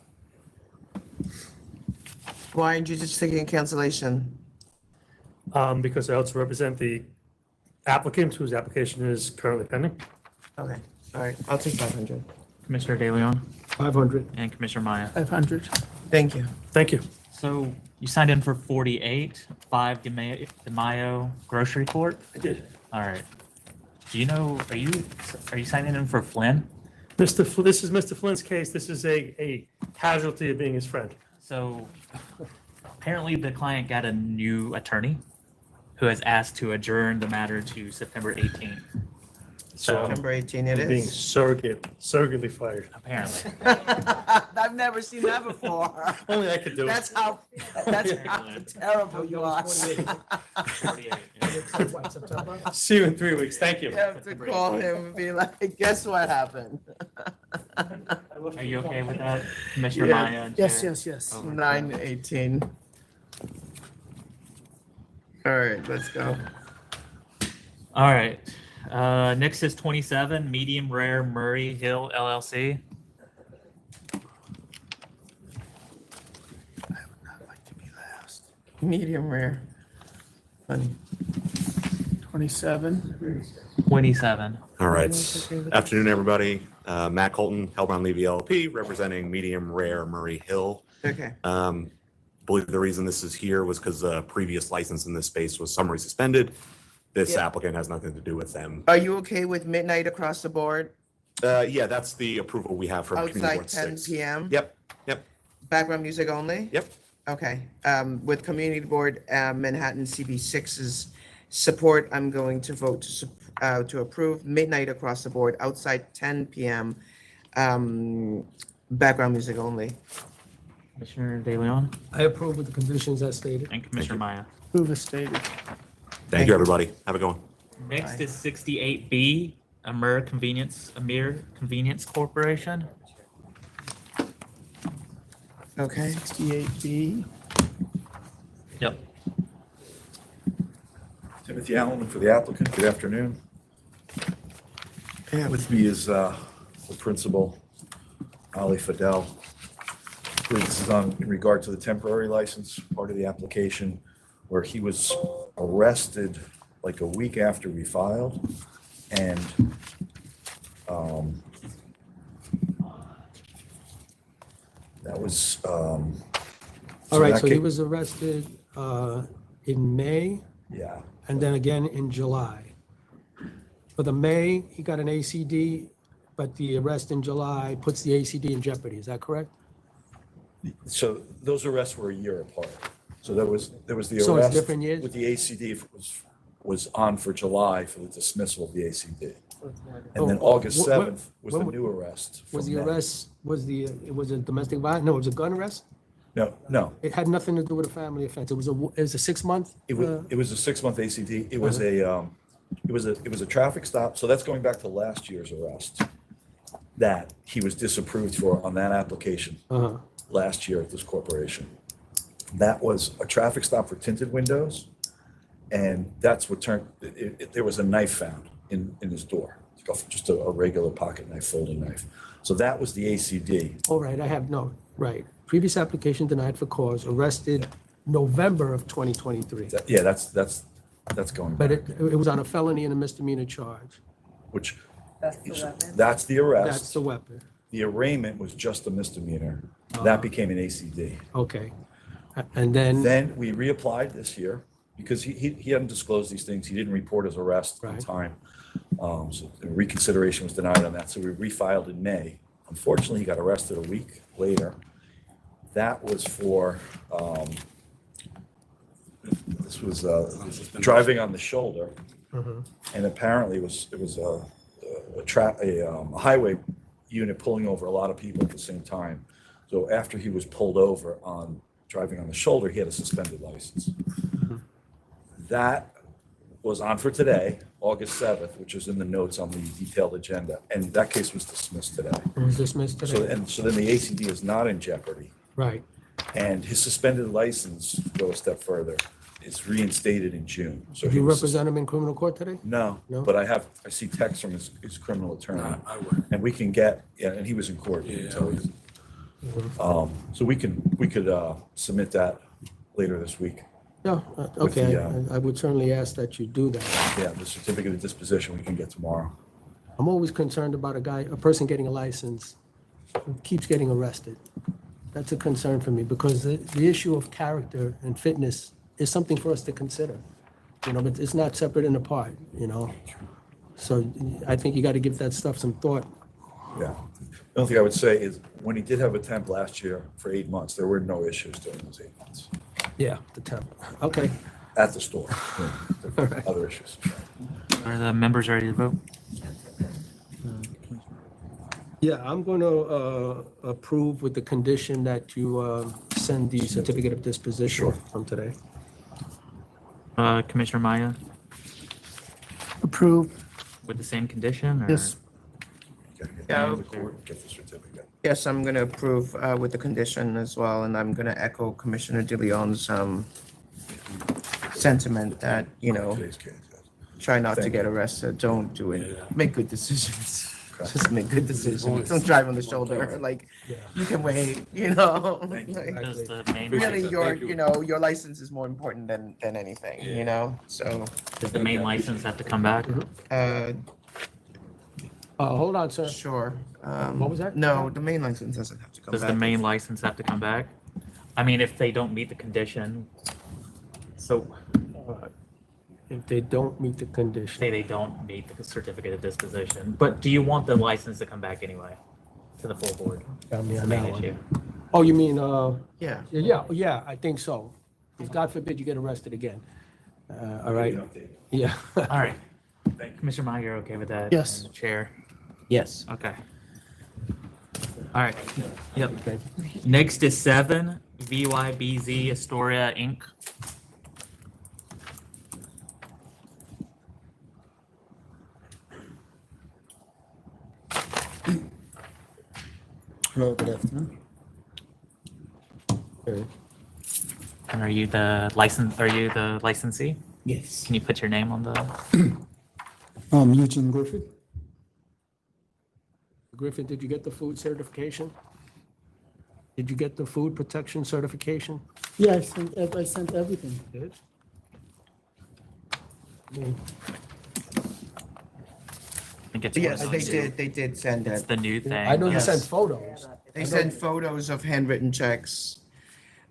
Why aren't you just taking cancellation? Because I also represent the applicant whose application is currently pending. Okay, all right, I'll take 500. Commissioner De Leon 500. and Commissioner Maya. 500. Thank you. Thank you. So you signed in for 48, 5 De Mayo Grocery Court? I did. All right. Do you know, are you signing in for Flynn? This is Mr. Flynn's case. This is a casualty of being his friend. So apparently the client got a new attorney who has asked to adjourn the matter to September 18th. So September 18 it Being is. surrogately fired. apparently. I've never seen that before. Only I could do it. That's how terrible you are. 48, yeah. See you in 3 weeks. Thank you. You have to call him and be like, guess what happened? Are you okay with that, Commissioner Yeah. Maya? and Yes, Chair? yes, yes. Okay. 9:18. All right, let's go. All right. Next is 27, Medium Rare Murray Hill LLC. Medium rare. Funny. 27. 27. All right. Afternoon, everybody. Matt Colton, Hellbound Levy LLP, representing Medium Rare Murray Hill. Okay. Believe the reason this is here was because the previous license in this space was summary suspended. This Yeah. applicant has nothing to do with them. Are you okay with midnight across the board? Yeah, that's the approval we have from Community Outside Board 10 6. PM? Yep, yep, Background music only? yep. Okay, with Community Board Manhattan CB6's support, I'm going to vote to approve midnight across the board, outside 10 PM, background music only. Commissioner De Leon I approve with the conditions as stated. and Commissioner Maya. Approve as stated. Thank you, everybody. Have a good one. Next is 68B, Amir Convenience Corporation. Okay. 68B. Yep. Timothy Allen for the applicant. Good afternoon. With me is the principal, Ali Fidel. This is in regard to the temporary license, part of the application, where he was arrested like a week after we filed. And that was. All right, that so he ca- was arrested in May Yeah. and then again in July. For the May, he got an ACD, but the arrest in July puts the ACD in jeopardy. Is that correct? So those arrests were a year apart. So there was the So it's arrest different years? with the ACD was on for July for the dismissal of the ACD. And then Oh, August wh- wh- 7th was the when- new arrest. Was from the them. arrest, was it domestic violence? No, it was a gun arrest? No, It had nothing to do with a family offense. It was a 6-month? it was a 6-month ACD. It was it was a traffic stop. So that's going back to last year's arrest that he was disapproved for on that application Uh-huh. last year at this corporation. That was a traffic stop for tinted windows. And that's what turned, there was a knife found in his door, just a regular pocket knife, folding knife. So that was the ACD. All right, I have, no, right. Previous application denied for cause, arrested November of 2023. Yeah, that's going But back, it was on a felony and a misdemeanor charge. which, That's the weapon. that's the arrest. That's the weapon. The arraignment was just a misdemeanor. Uh-huh. That became an ACD. Okay. And then, Then we reapplied this year because he hadn't disclosed these things. He didn't report his arrest on Right. time. So reconsideration was denied on that. So we refiled in May. Unfortunately, he got arrested a week later. That was for, this was driving on the shoulder. Mhm. And apparently it was a highway unit pulling over a lot of people at the same time. So after he was pulled over on driving on the shoulder, he had a suspended license. That was on for today, August 7th, which was in the notes on the detailed agenda. And that case was dismissed today. it was dismissed today. So then the ACD is not in jeopardy. Right. And his suspended license, go a step further, is reinstated in June. So Did he you was represent him in criminal court today? No, No? but I see texts from his criminal attorney. And we can get, and he was in court. So we could submit that later this week. Yeah, With okay. the, I would certainly ask that you do that. Yeah, the certificate of disposition we can get tomorrow. I'm always concerned about a person getting a license who keeps getting arrested. That's a concern for me because the issue of character and fitness is something for us to consider, but it's not separate and apart, So I think you got to give that stuff some thought. Yeah. The only thing I would say is when he did have a temp last year for 8 months, there were no issues during those 8 months Yeah, the temp. Okay. at the store. Other issues. Are the members ready to vote? Yeah, I'm going to approve with the condition that you send the certificate of disposition from today. Commissioner Maya, Approved. with the same condition? or- Yes. Yeah. Get the certificate. Yes, I'm going to approve with the condition as well, and I'm going to echo Commissioner De Leon's sentiment that, Today's case, yes. try not to Thank get you. arrested. Don't do it. Make good decisions. Just make good decisions. Don't drive on the shoulder. Like, you can wait, Like, Does the main really, license- your license is more important than anything, So, Does the main license have to come back? Hold on, sir. sure. What was that? No, the main license doesn't have to come Does back. the main license have to come back? I mean, if they don't meet the condition, so If they don't meet the condition. say they don't meet the certificate of disposition, but do you want the license to come back anyway to the full board? Got me It's on the main that one. issue. Oh, you mean, Yeah. yeah, I think so. If God forbid you get arrested again. All right? Yeah. All right. Commissioner Meyer, you're okay with that? Yes. And the Chair? Yes. Okay. All right. Yep. Okay. Next is 7, VYBZ Astoria, Inc. Hello, good afternoon. Okay. And are you the licensee? Yes. Can you put your name on the? Eugene Griffith. Griffin, did you get the food certification? Did you get the food protection certification? Yeah, I sent everything. Did? I think it's Yes, one of they those- did. They did send It's it. the new thing. I know they Yes. sent photos. They sent photos of handwritten checks.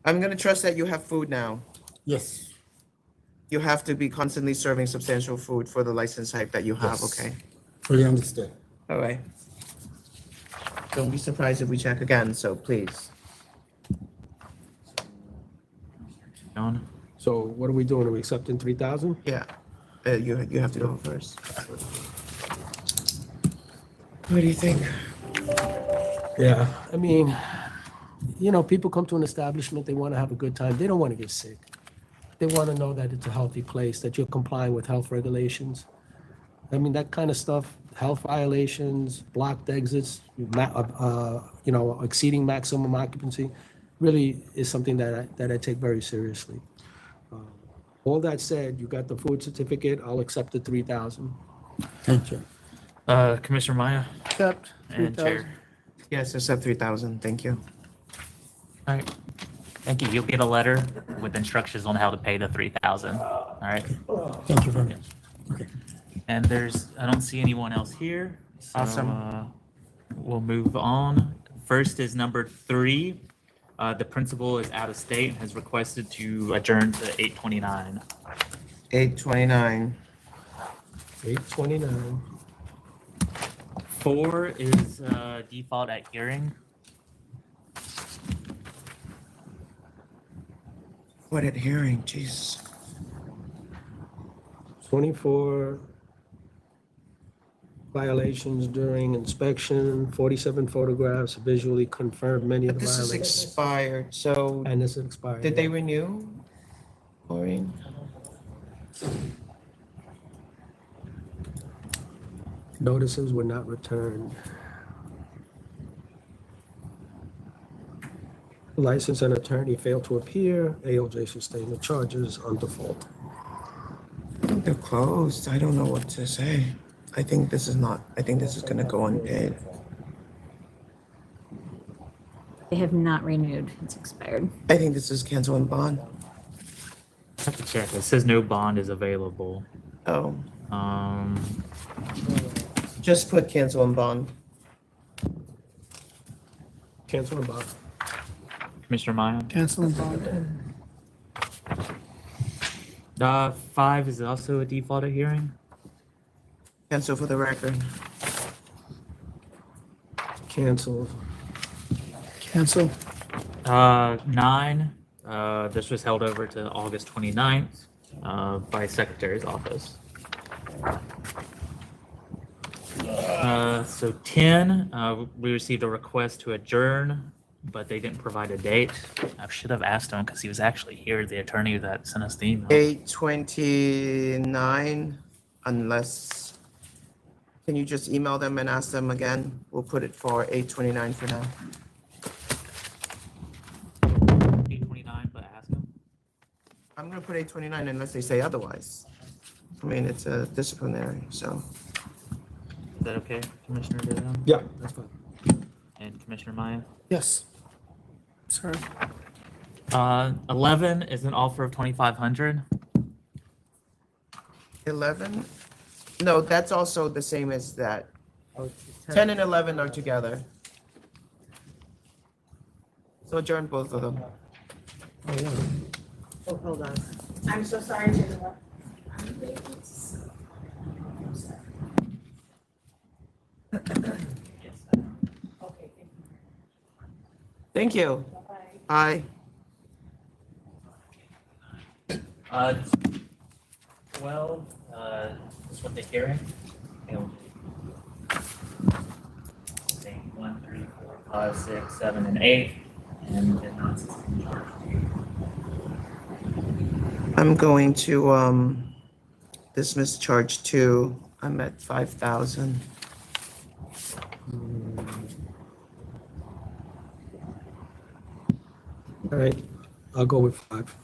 I'm gonna trust that you have food now. Yes. You have to be constantly serving substantial food for the license type that you have, Yes. okay? Fully understood. All right. Don't be surprised if we check again, so please. John? So what are we doing? Are we accepting 3,000? Yeah, you have to go first. What do you think? Yeah, I mean, people come to an establishment, they want to have a good time. They don't want to get sick. They want to know that it's a healthy place, that you're complying with health regulations. I mean, that kind of stuff, health violations, blocked exits, exceeding maximum occupancy. really is something that I take very seriously. All that said, you got the food certificate, I'll accept the 3,000. Thank you. Commissioner Maya Accept and 3,000. Chair. Yes, accept 3,000. Thank you. All right. Thank you. You'll get a letter with instructions on how to pay the 3,000. All right. Thank you very much. And I don't see anyone else here. So, Awesome. We'll move on. First is number 3. The principal is out of state and has requested to adjourn to 8:29. 8:29. 8:29. 4 is default at hearing. What at hearing? Jesus. 24 violations during inspection, 47 photographs visually confirmed many of the This is violations. expired, so And this is expired. did they renew? Maureen? Notices were not returned. License and attorney failed to appear. ALJ sustained the charges on default. I think they're closed. I don't know what to say. I think this is gonna go unpaid. They have not renewed. It's expired. I think this is cancel and bond. I have to check. It says no bond is available. Oh, Um, just put cancel and bond. Cancel and bond. Commissioner Maya. Cancel and bond. 5 is also a default at hearing. Cancel for the record. Cancel. Cancel. 9, this was held over to August 29th by Secretary's office. So 10, we received a request to adjourn, but they didn't provide a date. I should have asked him because he was actually here, the attorney that sent us the email. 8:29, unless, can you just email them and ask them again? We'll put it for 8:29 for now. 8:29, but ask him. I'm gonna put 8:29 unless they say otherwise. I mean, it's a disciplinary, so. Is that okay, Commissioner Dillon? Yeah, that's fine. And Commissioner Maya? Yes. Sorry. 11 is an offer of 2,500. 11? No, that's also the same as that. 10 and 11 are together. So adjourn both of them. Oh, hold on. I'm so sorry to interrupt. Thank you. Aye. 12 is what they're hearing. Say 1, 3, 4, 5, 6, 7, and 8, and did not sustain charge. I'm going to dismiss charge 2. I'm at 5,000. All right, I'll go with 5.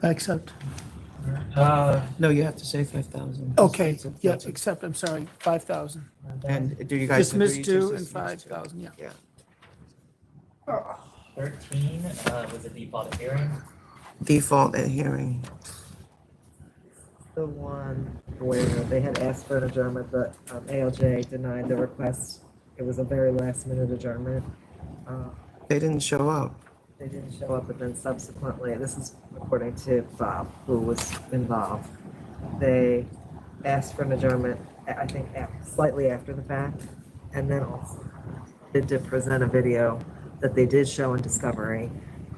I accept. No, you have to say 5,000. Okay, yeah, accept, I'm sorry, 5,000. And do you guys agree Dismiss to 2 and dismiss 5,000, yeah. Yeah. 13 was a default hearing. Default at hearing. The one where they had asked for an adjournment, but ALJ denied the request. It was a very last minute adjournment. They didn't show up. They didn't show up, but then subsequently, this is according to Bob, who was involved. They asked for an adjournment, I think slightly after the fact, and then also they did present a video that they did show in Discovery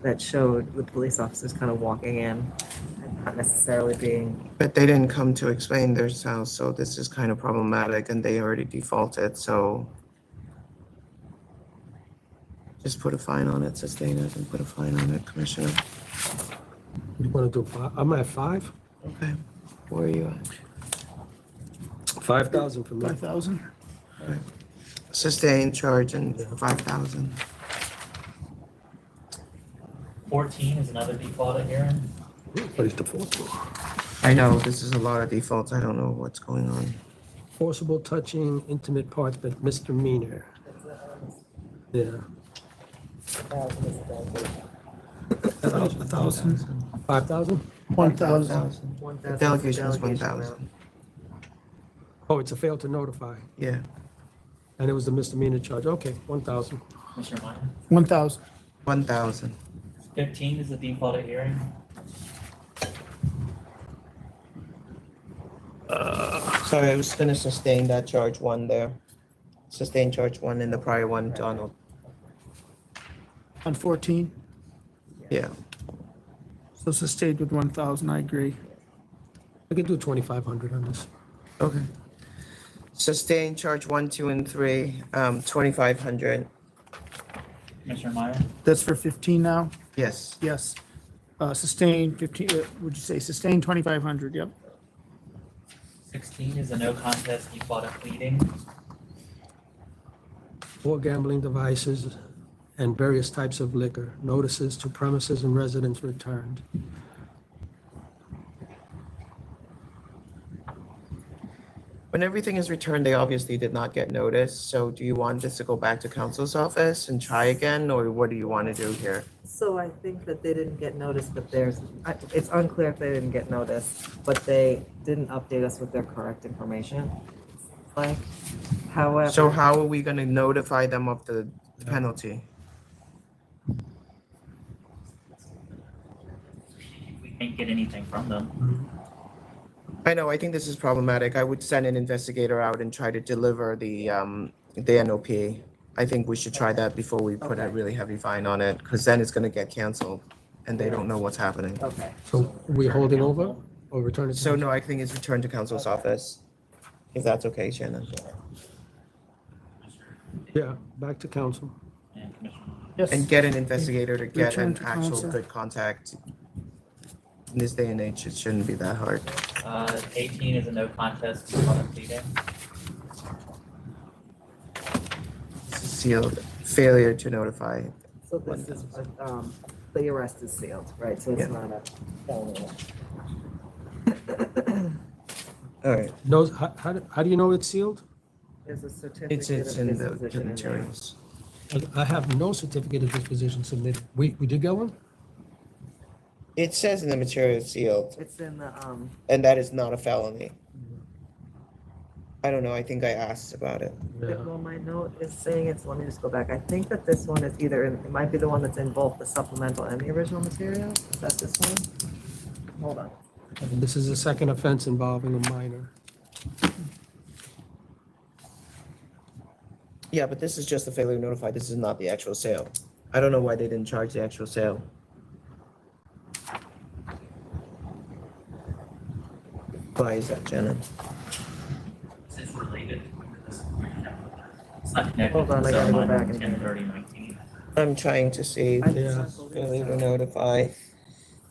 that showed the police officers kind of walking in and not necessarily being. But they didn't come to explain themselves, so this is kind of problematic, and they already defaulted, so just put a fine on it, sustain it, and put a fine on it, Commissioner. You want to do 5? I'm at 5. Okay, where are you at? 5,000 for me. 5,000. Sustain charge and 5,000. 14 is another defaulted hearing. What is the fourth one? I know, this is a lot of defaults. I don't know what's going on. Forcible touching intimate parts, but misdemeanor. Yeah. 1,000. 5,000? 1,000. 1,000. Delegation is 1,000. Oh, it's a fail to notify. Yeah. And it was the misdemeanor charge. Okay, 1,000. Commissioner Meyer. 1,000. 1,000. 15 is a defaulted hearing. Sorry, I was gonna sustain that charge 1 there. Sustain charge 1 in the prior one, Donald. On 14, Yeah. so sustained with 1,000, I agree. I could do 2,500 on this. Okay. Sustain charge 1, 2, and 3, 2,500. Commissioner Meyer. That's for 15 now? Yes. Yes. Sustain 15, would you say sustain 2,500, yep. 16 is a no contest defaulted pleading. 4 gambling devices and various types of liquor. Notices to premises and residents returned. When everything is returned, they obviously did not get notice. So do you want this to go back to counsel's office and try again, or what do you want to do here? So I think that they didn't get notice, but it's unclear if they didn't get notice, but they didn't update us with their correct information. Like, however. So how are we going to notify them of the penalty? We can't get anything from them. I know, I think this is problematic. I would send an investigator out and try to deliver the NOP. I think we should try that before we put a really heavy fine on it, because then it's going to get canceled and they don't know what's happening. Okay. So we holding over or returning? So no, I think it's returned to counsel's office, if that's okay, Shannon. Yeah, back to council. And Commissioner. And get an investigator to get Return an to actual counsel. good contact. In this day and age, it shouldn't be that hard. 18 is a no contest defaulted pleading. Sealed, failure to notify. So this is, the arrest is sealed, right? So it's Yeah. not a felony. All right, No, how do you know it's sealed? There's a certificate it's of in the disposition in there. materials. I have no certificate of disposition submitted. We did get one? It says in the material sealed, It's in the, and that is not a felony. I don't know, I think I asked about it. well, my note is saying it's, let me just go back. I think that this one is either, it might be the one that's in both the supplemental and the original material. Is that this one? Hold on. This is a second offense involving a minor. Yeah, but this is just a failure to notify, this is not the actual sale. I don't know why they didn't charge the actual sale. Why is that, Jenna? It's related. It's not connected. Hold on, I gotta go back and- 10/30/19. I'm trying to see, Yeah. failure to notify,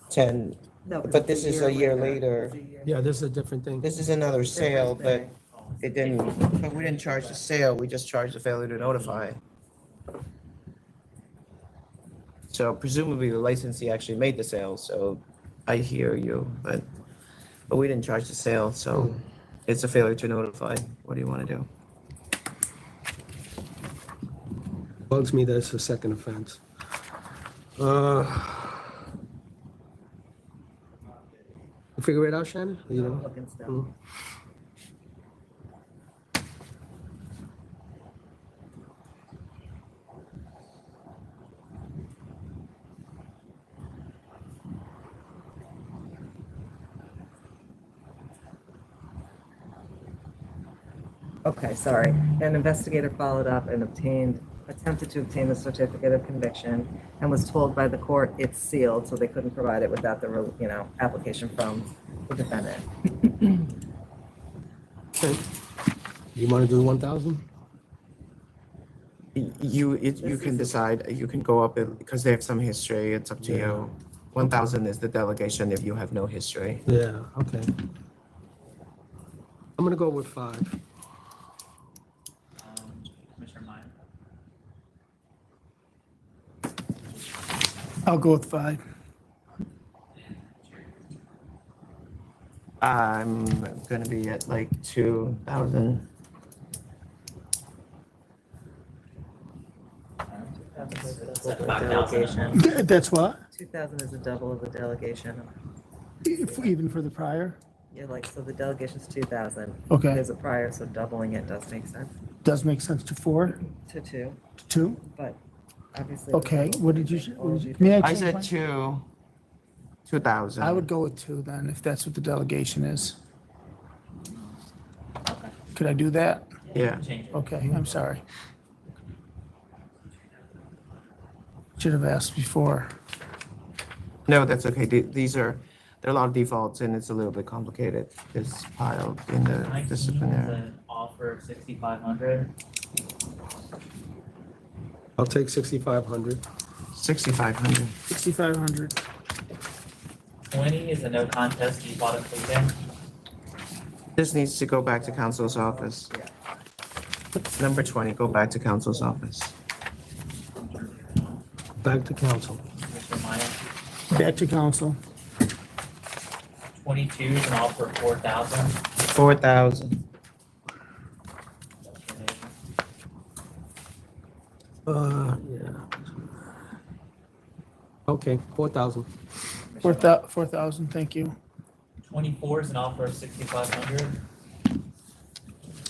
10, No, but this is a year later. It's a year. Yeah, this is a different thing. This is another sale, but Different it didn't, but we didn't charge the sale, we just charged the failure to notify. So presumably the licensee actually made the sale, so I hear you, but we didn't charge the sale, so it's a failure to notify. What do you want to do? Bugs me that it's a second offense. You figure it out, Shannon? You know? Looking stuff. Mm. Okay, sorry. An investigator followed up and attempted to obtain the certificate of conviction and was told by the court it's sealed, so they couldn't provide it without the, application from the defendant. Okay. You want to do 1,000? You can decide, you can go up, because they have some history, it's up to you. 1,000 is the delegation if you have no history. Yeah, okay. I'm gonna go with 5. Commissioner Meyer. I'll go with 5. I'm gonna be at like 2,000. Delegation. That's what? 2,000 is a double of the delegation. Even for the prior? Yeah, like, so the delegation's 2,000. Okay. There's a prior, so doubling it does make sense. Does make sense to 4? To 2, To 2? but obviously. Okay, what did you say? May I change said mine? 2,000. I would go with 2 then, if that's what the delegation is. Could I do that? Yeah. Okay, I'm sorry. Should have asked before. No, that's okay. There are a lot of defaults and it's a little bit complicated. It's piled in the 19 is disciplinary. an offer of 6,500. I'll take 6,500. 6,500. 6,500. 20 is a no contest default of pleading. This needs to go back to council's office. Number 20, go back to council's office. Back to council. Mr. Maya. Back to council. 22 is an offer of 4,000. 4,000. Yeah. Okay, 4,000. 4,000, thank you. 24 is an offer of 6,500.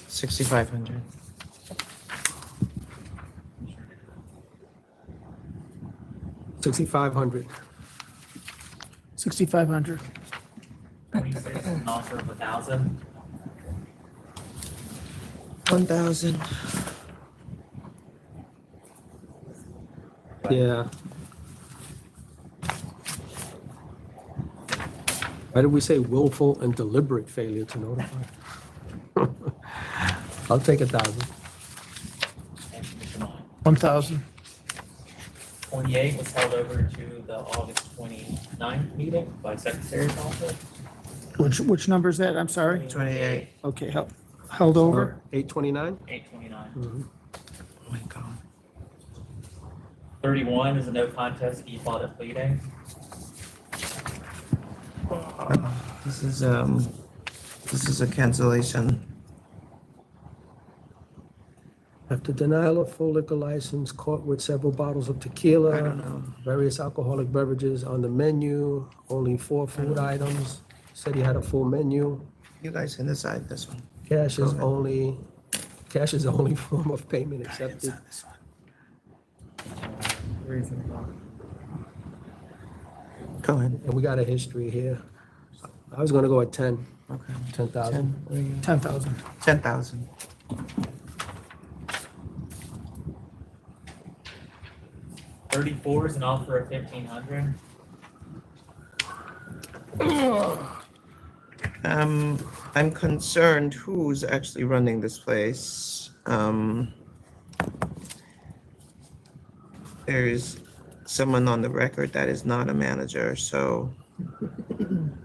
6,500. $6,500. 6,500. 26 is an offer of 1,000. 1,000. Yeah. Why did we say willful and deliberate failure to notify? I'll take 1,000. 1,000. 28 was held over to the August 29th meeting by Secretary's office. Which number is that? I'm sorry? 28. Okay, held over. 829? 829. Oh my God. 31 is a no contest default of pleading. This is a cancellation. After denial of full liquor license, caught with several bottles of tequila, various alcoholic beverages on the menu, only 4 food items, said he had a full menu. You guys can decide this one. Cash is ahead. the only form of payment accepted. Reasonable. Go ahead. And we got a history here. I was gonna go at 10. Okay. 10,000. 10,000. 10,000. 34 is an offer of 1,500. I'm concerned who's actually running this place. There's someone on the record that is not a manager, so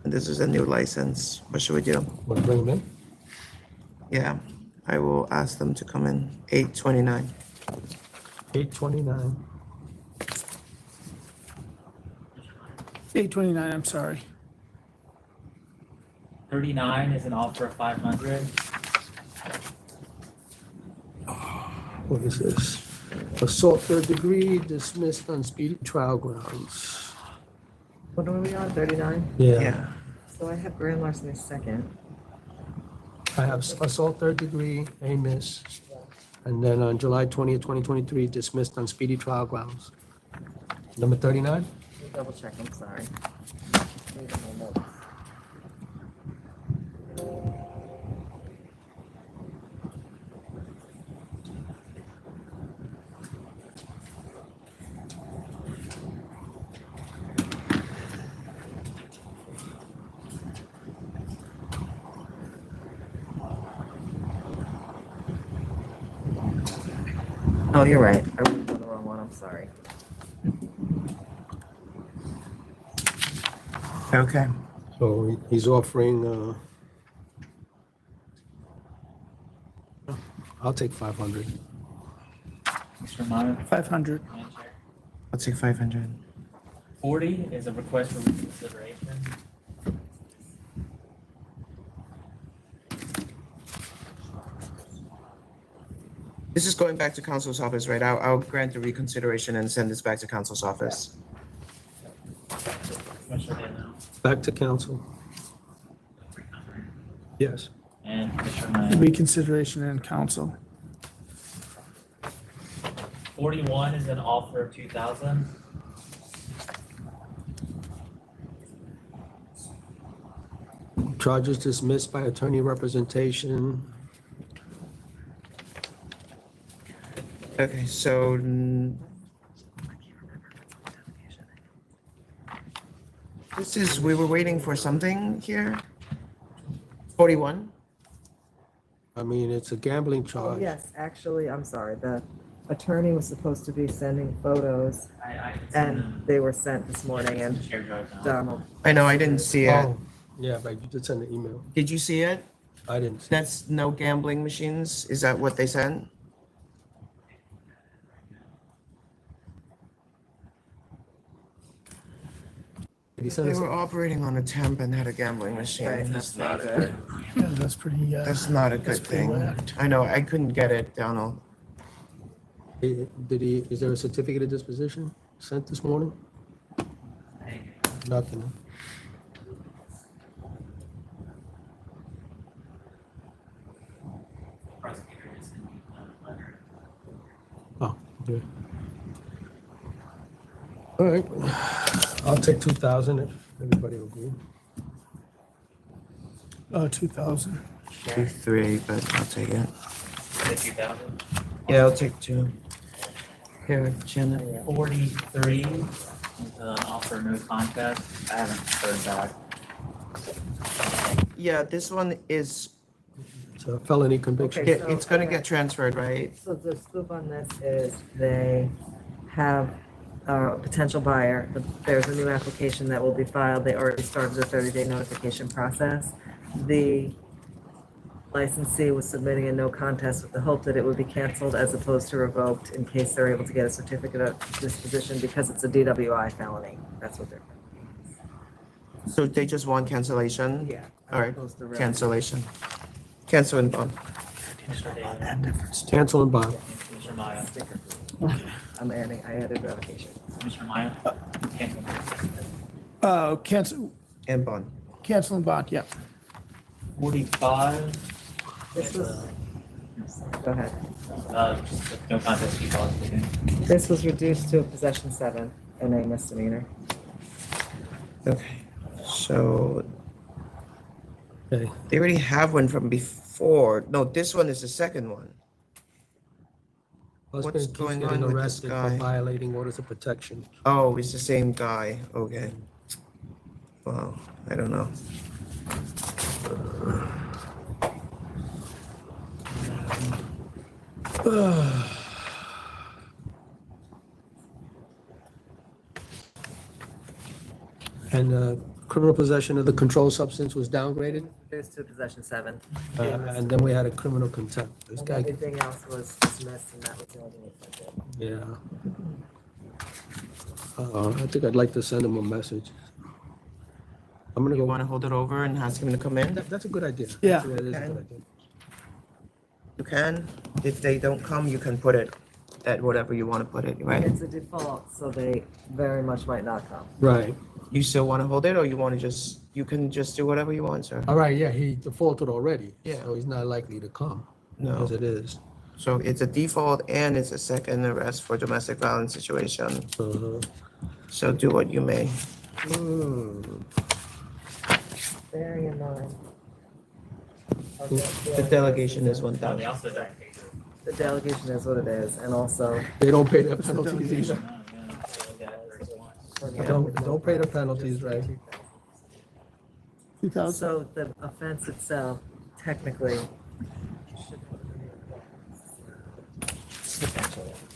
this is a new license. What should we do? Want to bring them in? Yeah, I will ask them to come in. 829. 829. 829, I'm sorry. 39 is an offer of 500. What is this? Assault 3rd degree, dismissed on speedy trial grounds. What are we on, 39? Yeah. So I have grand larceny second. I have assault 3rd degree, a miss. And then on July 20th, 2023, dismissed on speedy trial grounds. Number 39? Double check, I'm sorry. Oh, you're right. I went on the wrong one, I'm sorry. Okay. So he's offering, I'll take 500. Mr. Meyer. 500. I'll take 500. 40 is a request for reconsideration. This is going back to council's office, right? I'll grant the reconsideration and send this back to council's office. Commissioner Daniel Back to council. Yes. and Commissioner Maya. Reconsideration and council. 41 is an offer of 2,000. Charges dismissed by attorney representation. Okay, so this is, we were waiting for something here. 41? I mean, it's a gambling Oh, charge. yes, actually, I'm sorry, the attorney was supposed to be sending photos, and they were sent this morning, and Donald. I know, I didn't see it. Oh, yeah, but you did send an email. Did you see it? I didn't. See That's no gambling machines? Is that what they sent? Did he send They us? were operating on a temp and had a gambling machine. Right, That's that's not not good. Yeah, that's pretty, That's not a that's good pretty thing. whacked. I know, I couldn't get it, Donald. Did he, is there a certificate of disposition sent this morning? Nothing. Prosecutor just sent me a letter. Oh, okay. All right. I'll take 2,000 if everybody will agree. 2,000. 3, but I'll take it. Is it 2,000? Yeah, I'll take 2. Here, Janet. 43 is an offer no contest. I haven't heard back. Yeah, this one is, It's a felony conviction. Okay. it's gonna get transferred, right? So the scoop on this is they have a potential buyer. There's a new application that will be filed. They already started the 30-day notification process. The licensee was submitting a no contest with the hope that it would be canceled as opposed to revoked in case they're able to get a certificate of disposition because it's a DWI felony. That's what they're. So they just want cancellation? Yeah. All right, cancellation. Cancel and bond. Commissioner Daniel, Cancel and bond. Commissioner Maya, I'm adding, I added revocation. Commissioner Maya. Cancel, And bond. cancel and bond, yeah. 45 This is was, go ahead. just a no contest fee policy. This was reduced to a possession 7 and a misdemeanor. Okay, so Okay. they already have one from before. No, this one is the second one. Husband What's keeps going getting on with this arrested for guy? violating orders of protection. Oh, it's the same guy. Okay. Wow, I don't know. And criminal possession of the controlled substance was downgraded, Reduced to possession 7. and then we had a criminal contempt. This And guy, everything else was dismissed and that was the only thing that did. yeah. I think I'd like to send him a message. I'm gonna You go. want to hold it over and ask him to come in? That's a good idea. Yeah. That is a Okay. good idea. You can. If they don't come, you can put it at whatever you want to put it, right? It's a default, so they very much might not come. Right. You still want to hold it, or you want to just, you can just do whatever you want, sir? All right, yeah, he defaulted already. Yeah. So he's not likely to come. No. As it is. So it's a default and it's a second arrest for domestic violence situation. Uh-huh. So do what you may. Bearing in mind. The delegation is They 1,000. also don't pay The delegation is what it is, and also. They don't pay their penalties either. the Don't pay the penalties, right? 2,000. So the offense itself, technically.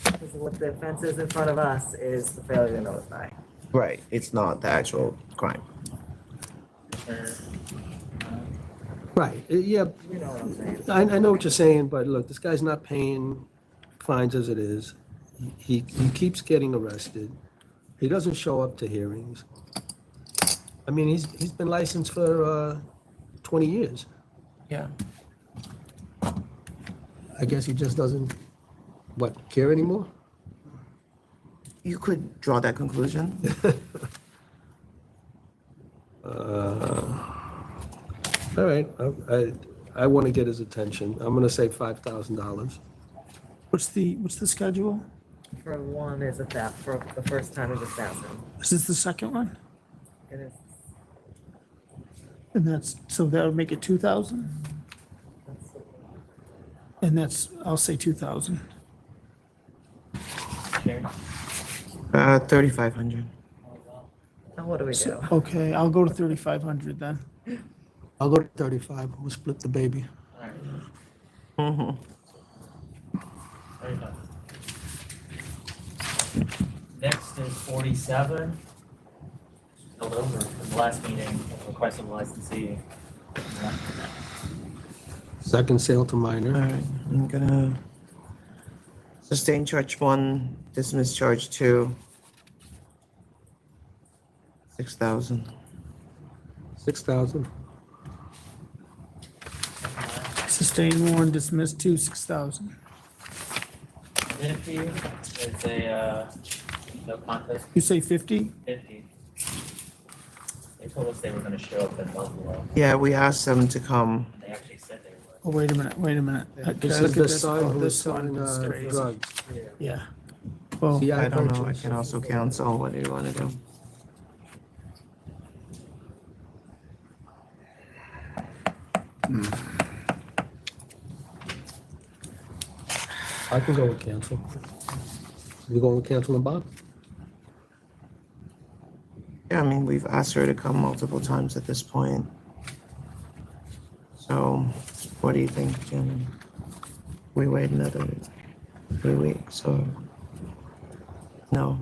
Because what the offense is in front of us is the failure to notify. Right, it's not the actual crime. Right, yeah, You know what I'm saying? I know what you're saying, but look, this guy's not paying fines as it is. He keeps getting arrested. He doesn't show up to hearings. I mean, he's been licensed for 20 years. Yeah. I guess he just doesn't, care anymore? You could draw that conclusion. All right, I want to get his attention. I'm going to say $5,000. What's the schedule? For one is for the first time is 1,000. Is this the second one? It is. And so that would make it 2,000? And I'll say 2,000. 3,500. Now what do we do? Okay, I'll go to 3,500 then. I'll go to 35. We'll split the baby. Mm-hmm. Next is 47. Spilled over from the last meeting, request of licensee. Second sale to minor. All right, I'm gonna sustain charge 1, dismiss charge 2. 6,000. 6,000. Sustain 1, dismiss 2, 6,000. Minute fee is a no contest. You say 50? 50. They told us they were going to show up in Buffalo. Yeah, we asked them to come. They actually said they would. Oh, wait a minute. This Look is at the son Oh, who this was selling one is crazy. drugs. Yeah. Well, See, I don't know, I purchased. can also cancel. What do you want to do? I can go with cancel. You going with cancel and Bob? Yeah, I mean, we've asked her to come multiple times at this point. So, what do you think, Jim? We wait another 3 weeks or no?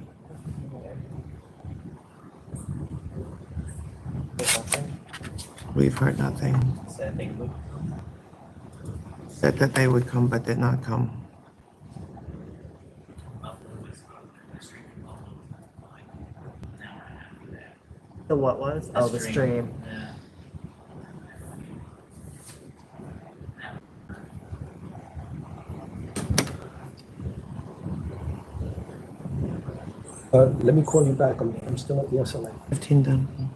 We've heard nothing. Said they would. Said that they would come, but did not come. The what was? Oh, the stream. Yeah. Let me call you back. I'm still at the SLA. 15 done.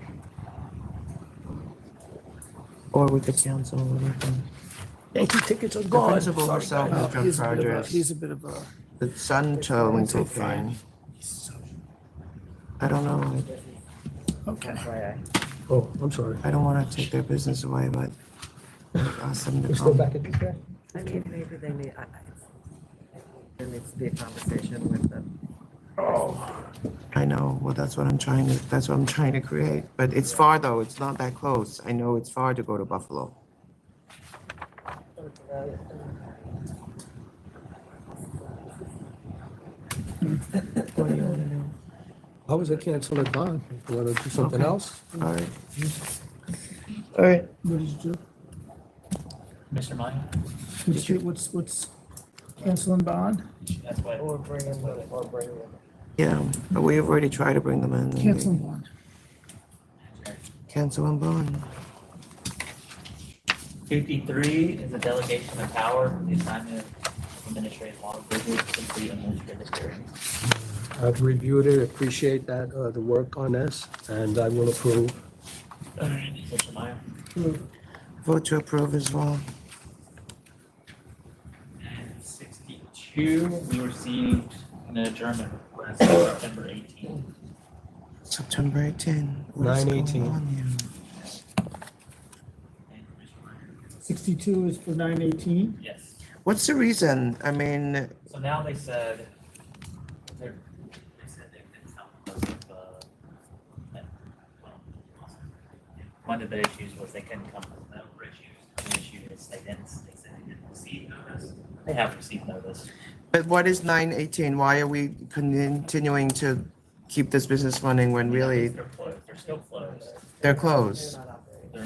Or we could cancel whatever. Yankee tickets are The gone. principal herself is drug He's charges. a bit of a. The son towing I'd say cocaine. I don't know. Okay. Oh, I'm sorry. I don't want to take their business away, but ask them to We're still come. back at this guy? I mean, maybe they need, there needs to be a conversation with them. I know. Well, that's what I'm trying to create. But it's far though. It's not that close. I know it's far to go to Buffalo. What do you want to do? I was a cancel at Bob. You want to do something Okay. else? All right. All right. What did you do? Mr. Meyer? What's cancel and bond? That's what. Or bring them. Yeah, but we have already tried to bring them in. Cancel and bond. Cancel and bond. 53 is a delegation of power for the assignment of administrative law visits, complete administrative hearings. I've reviewed it, appreciate that, the work on this, and I will approve. Mr. Meyer? Vote to approve as well. And 62, we received an adjournment request on September 18th. September 18. What's 9/18. going on here? 62 is for 9/18. Yes. What's the reason? I mean, So now they said they said they didn't come because of one of the issues was they couldn't come with the issues. The issue is they said they didn't receive notice. They have received notice. but what is 9/18? Why are we continuing to keep this business running when really They're closed. They're still closed. they're closed?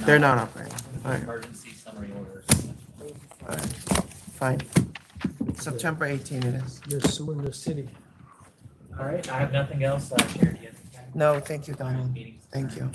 They're not operating. All right. Emergency summary orders. All right. Fine. September 18 it is. You're suing the city. All right, I have nothing else, Chair Diaz. No, thank you, Donald. Thank you.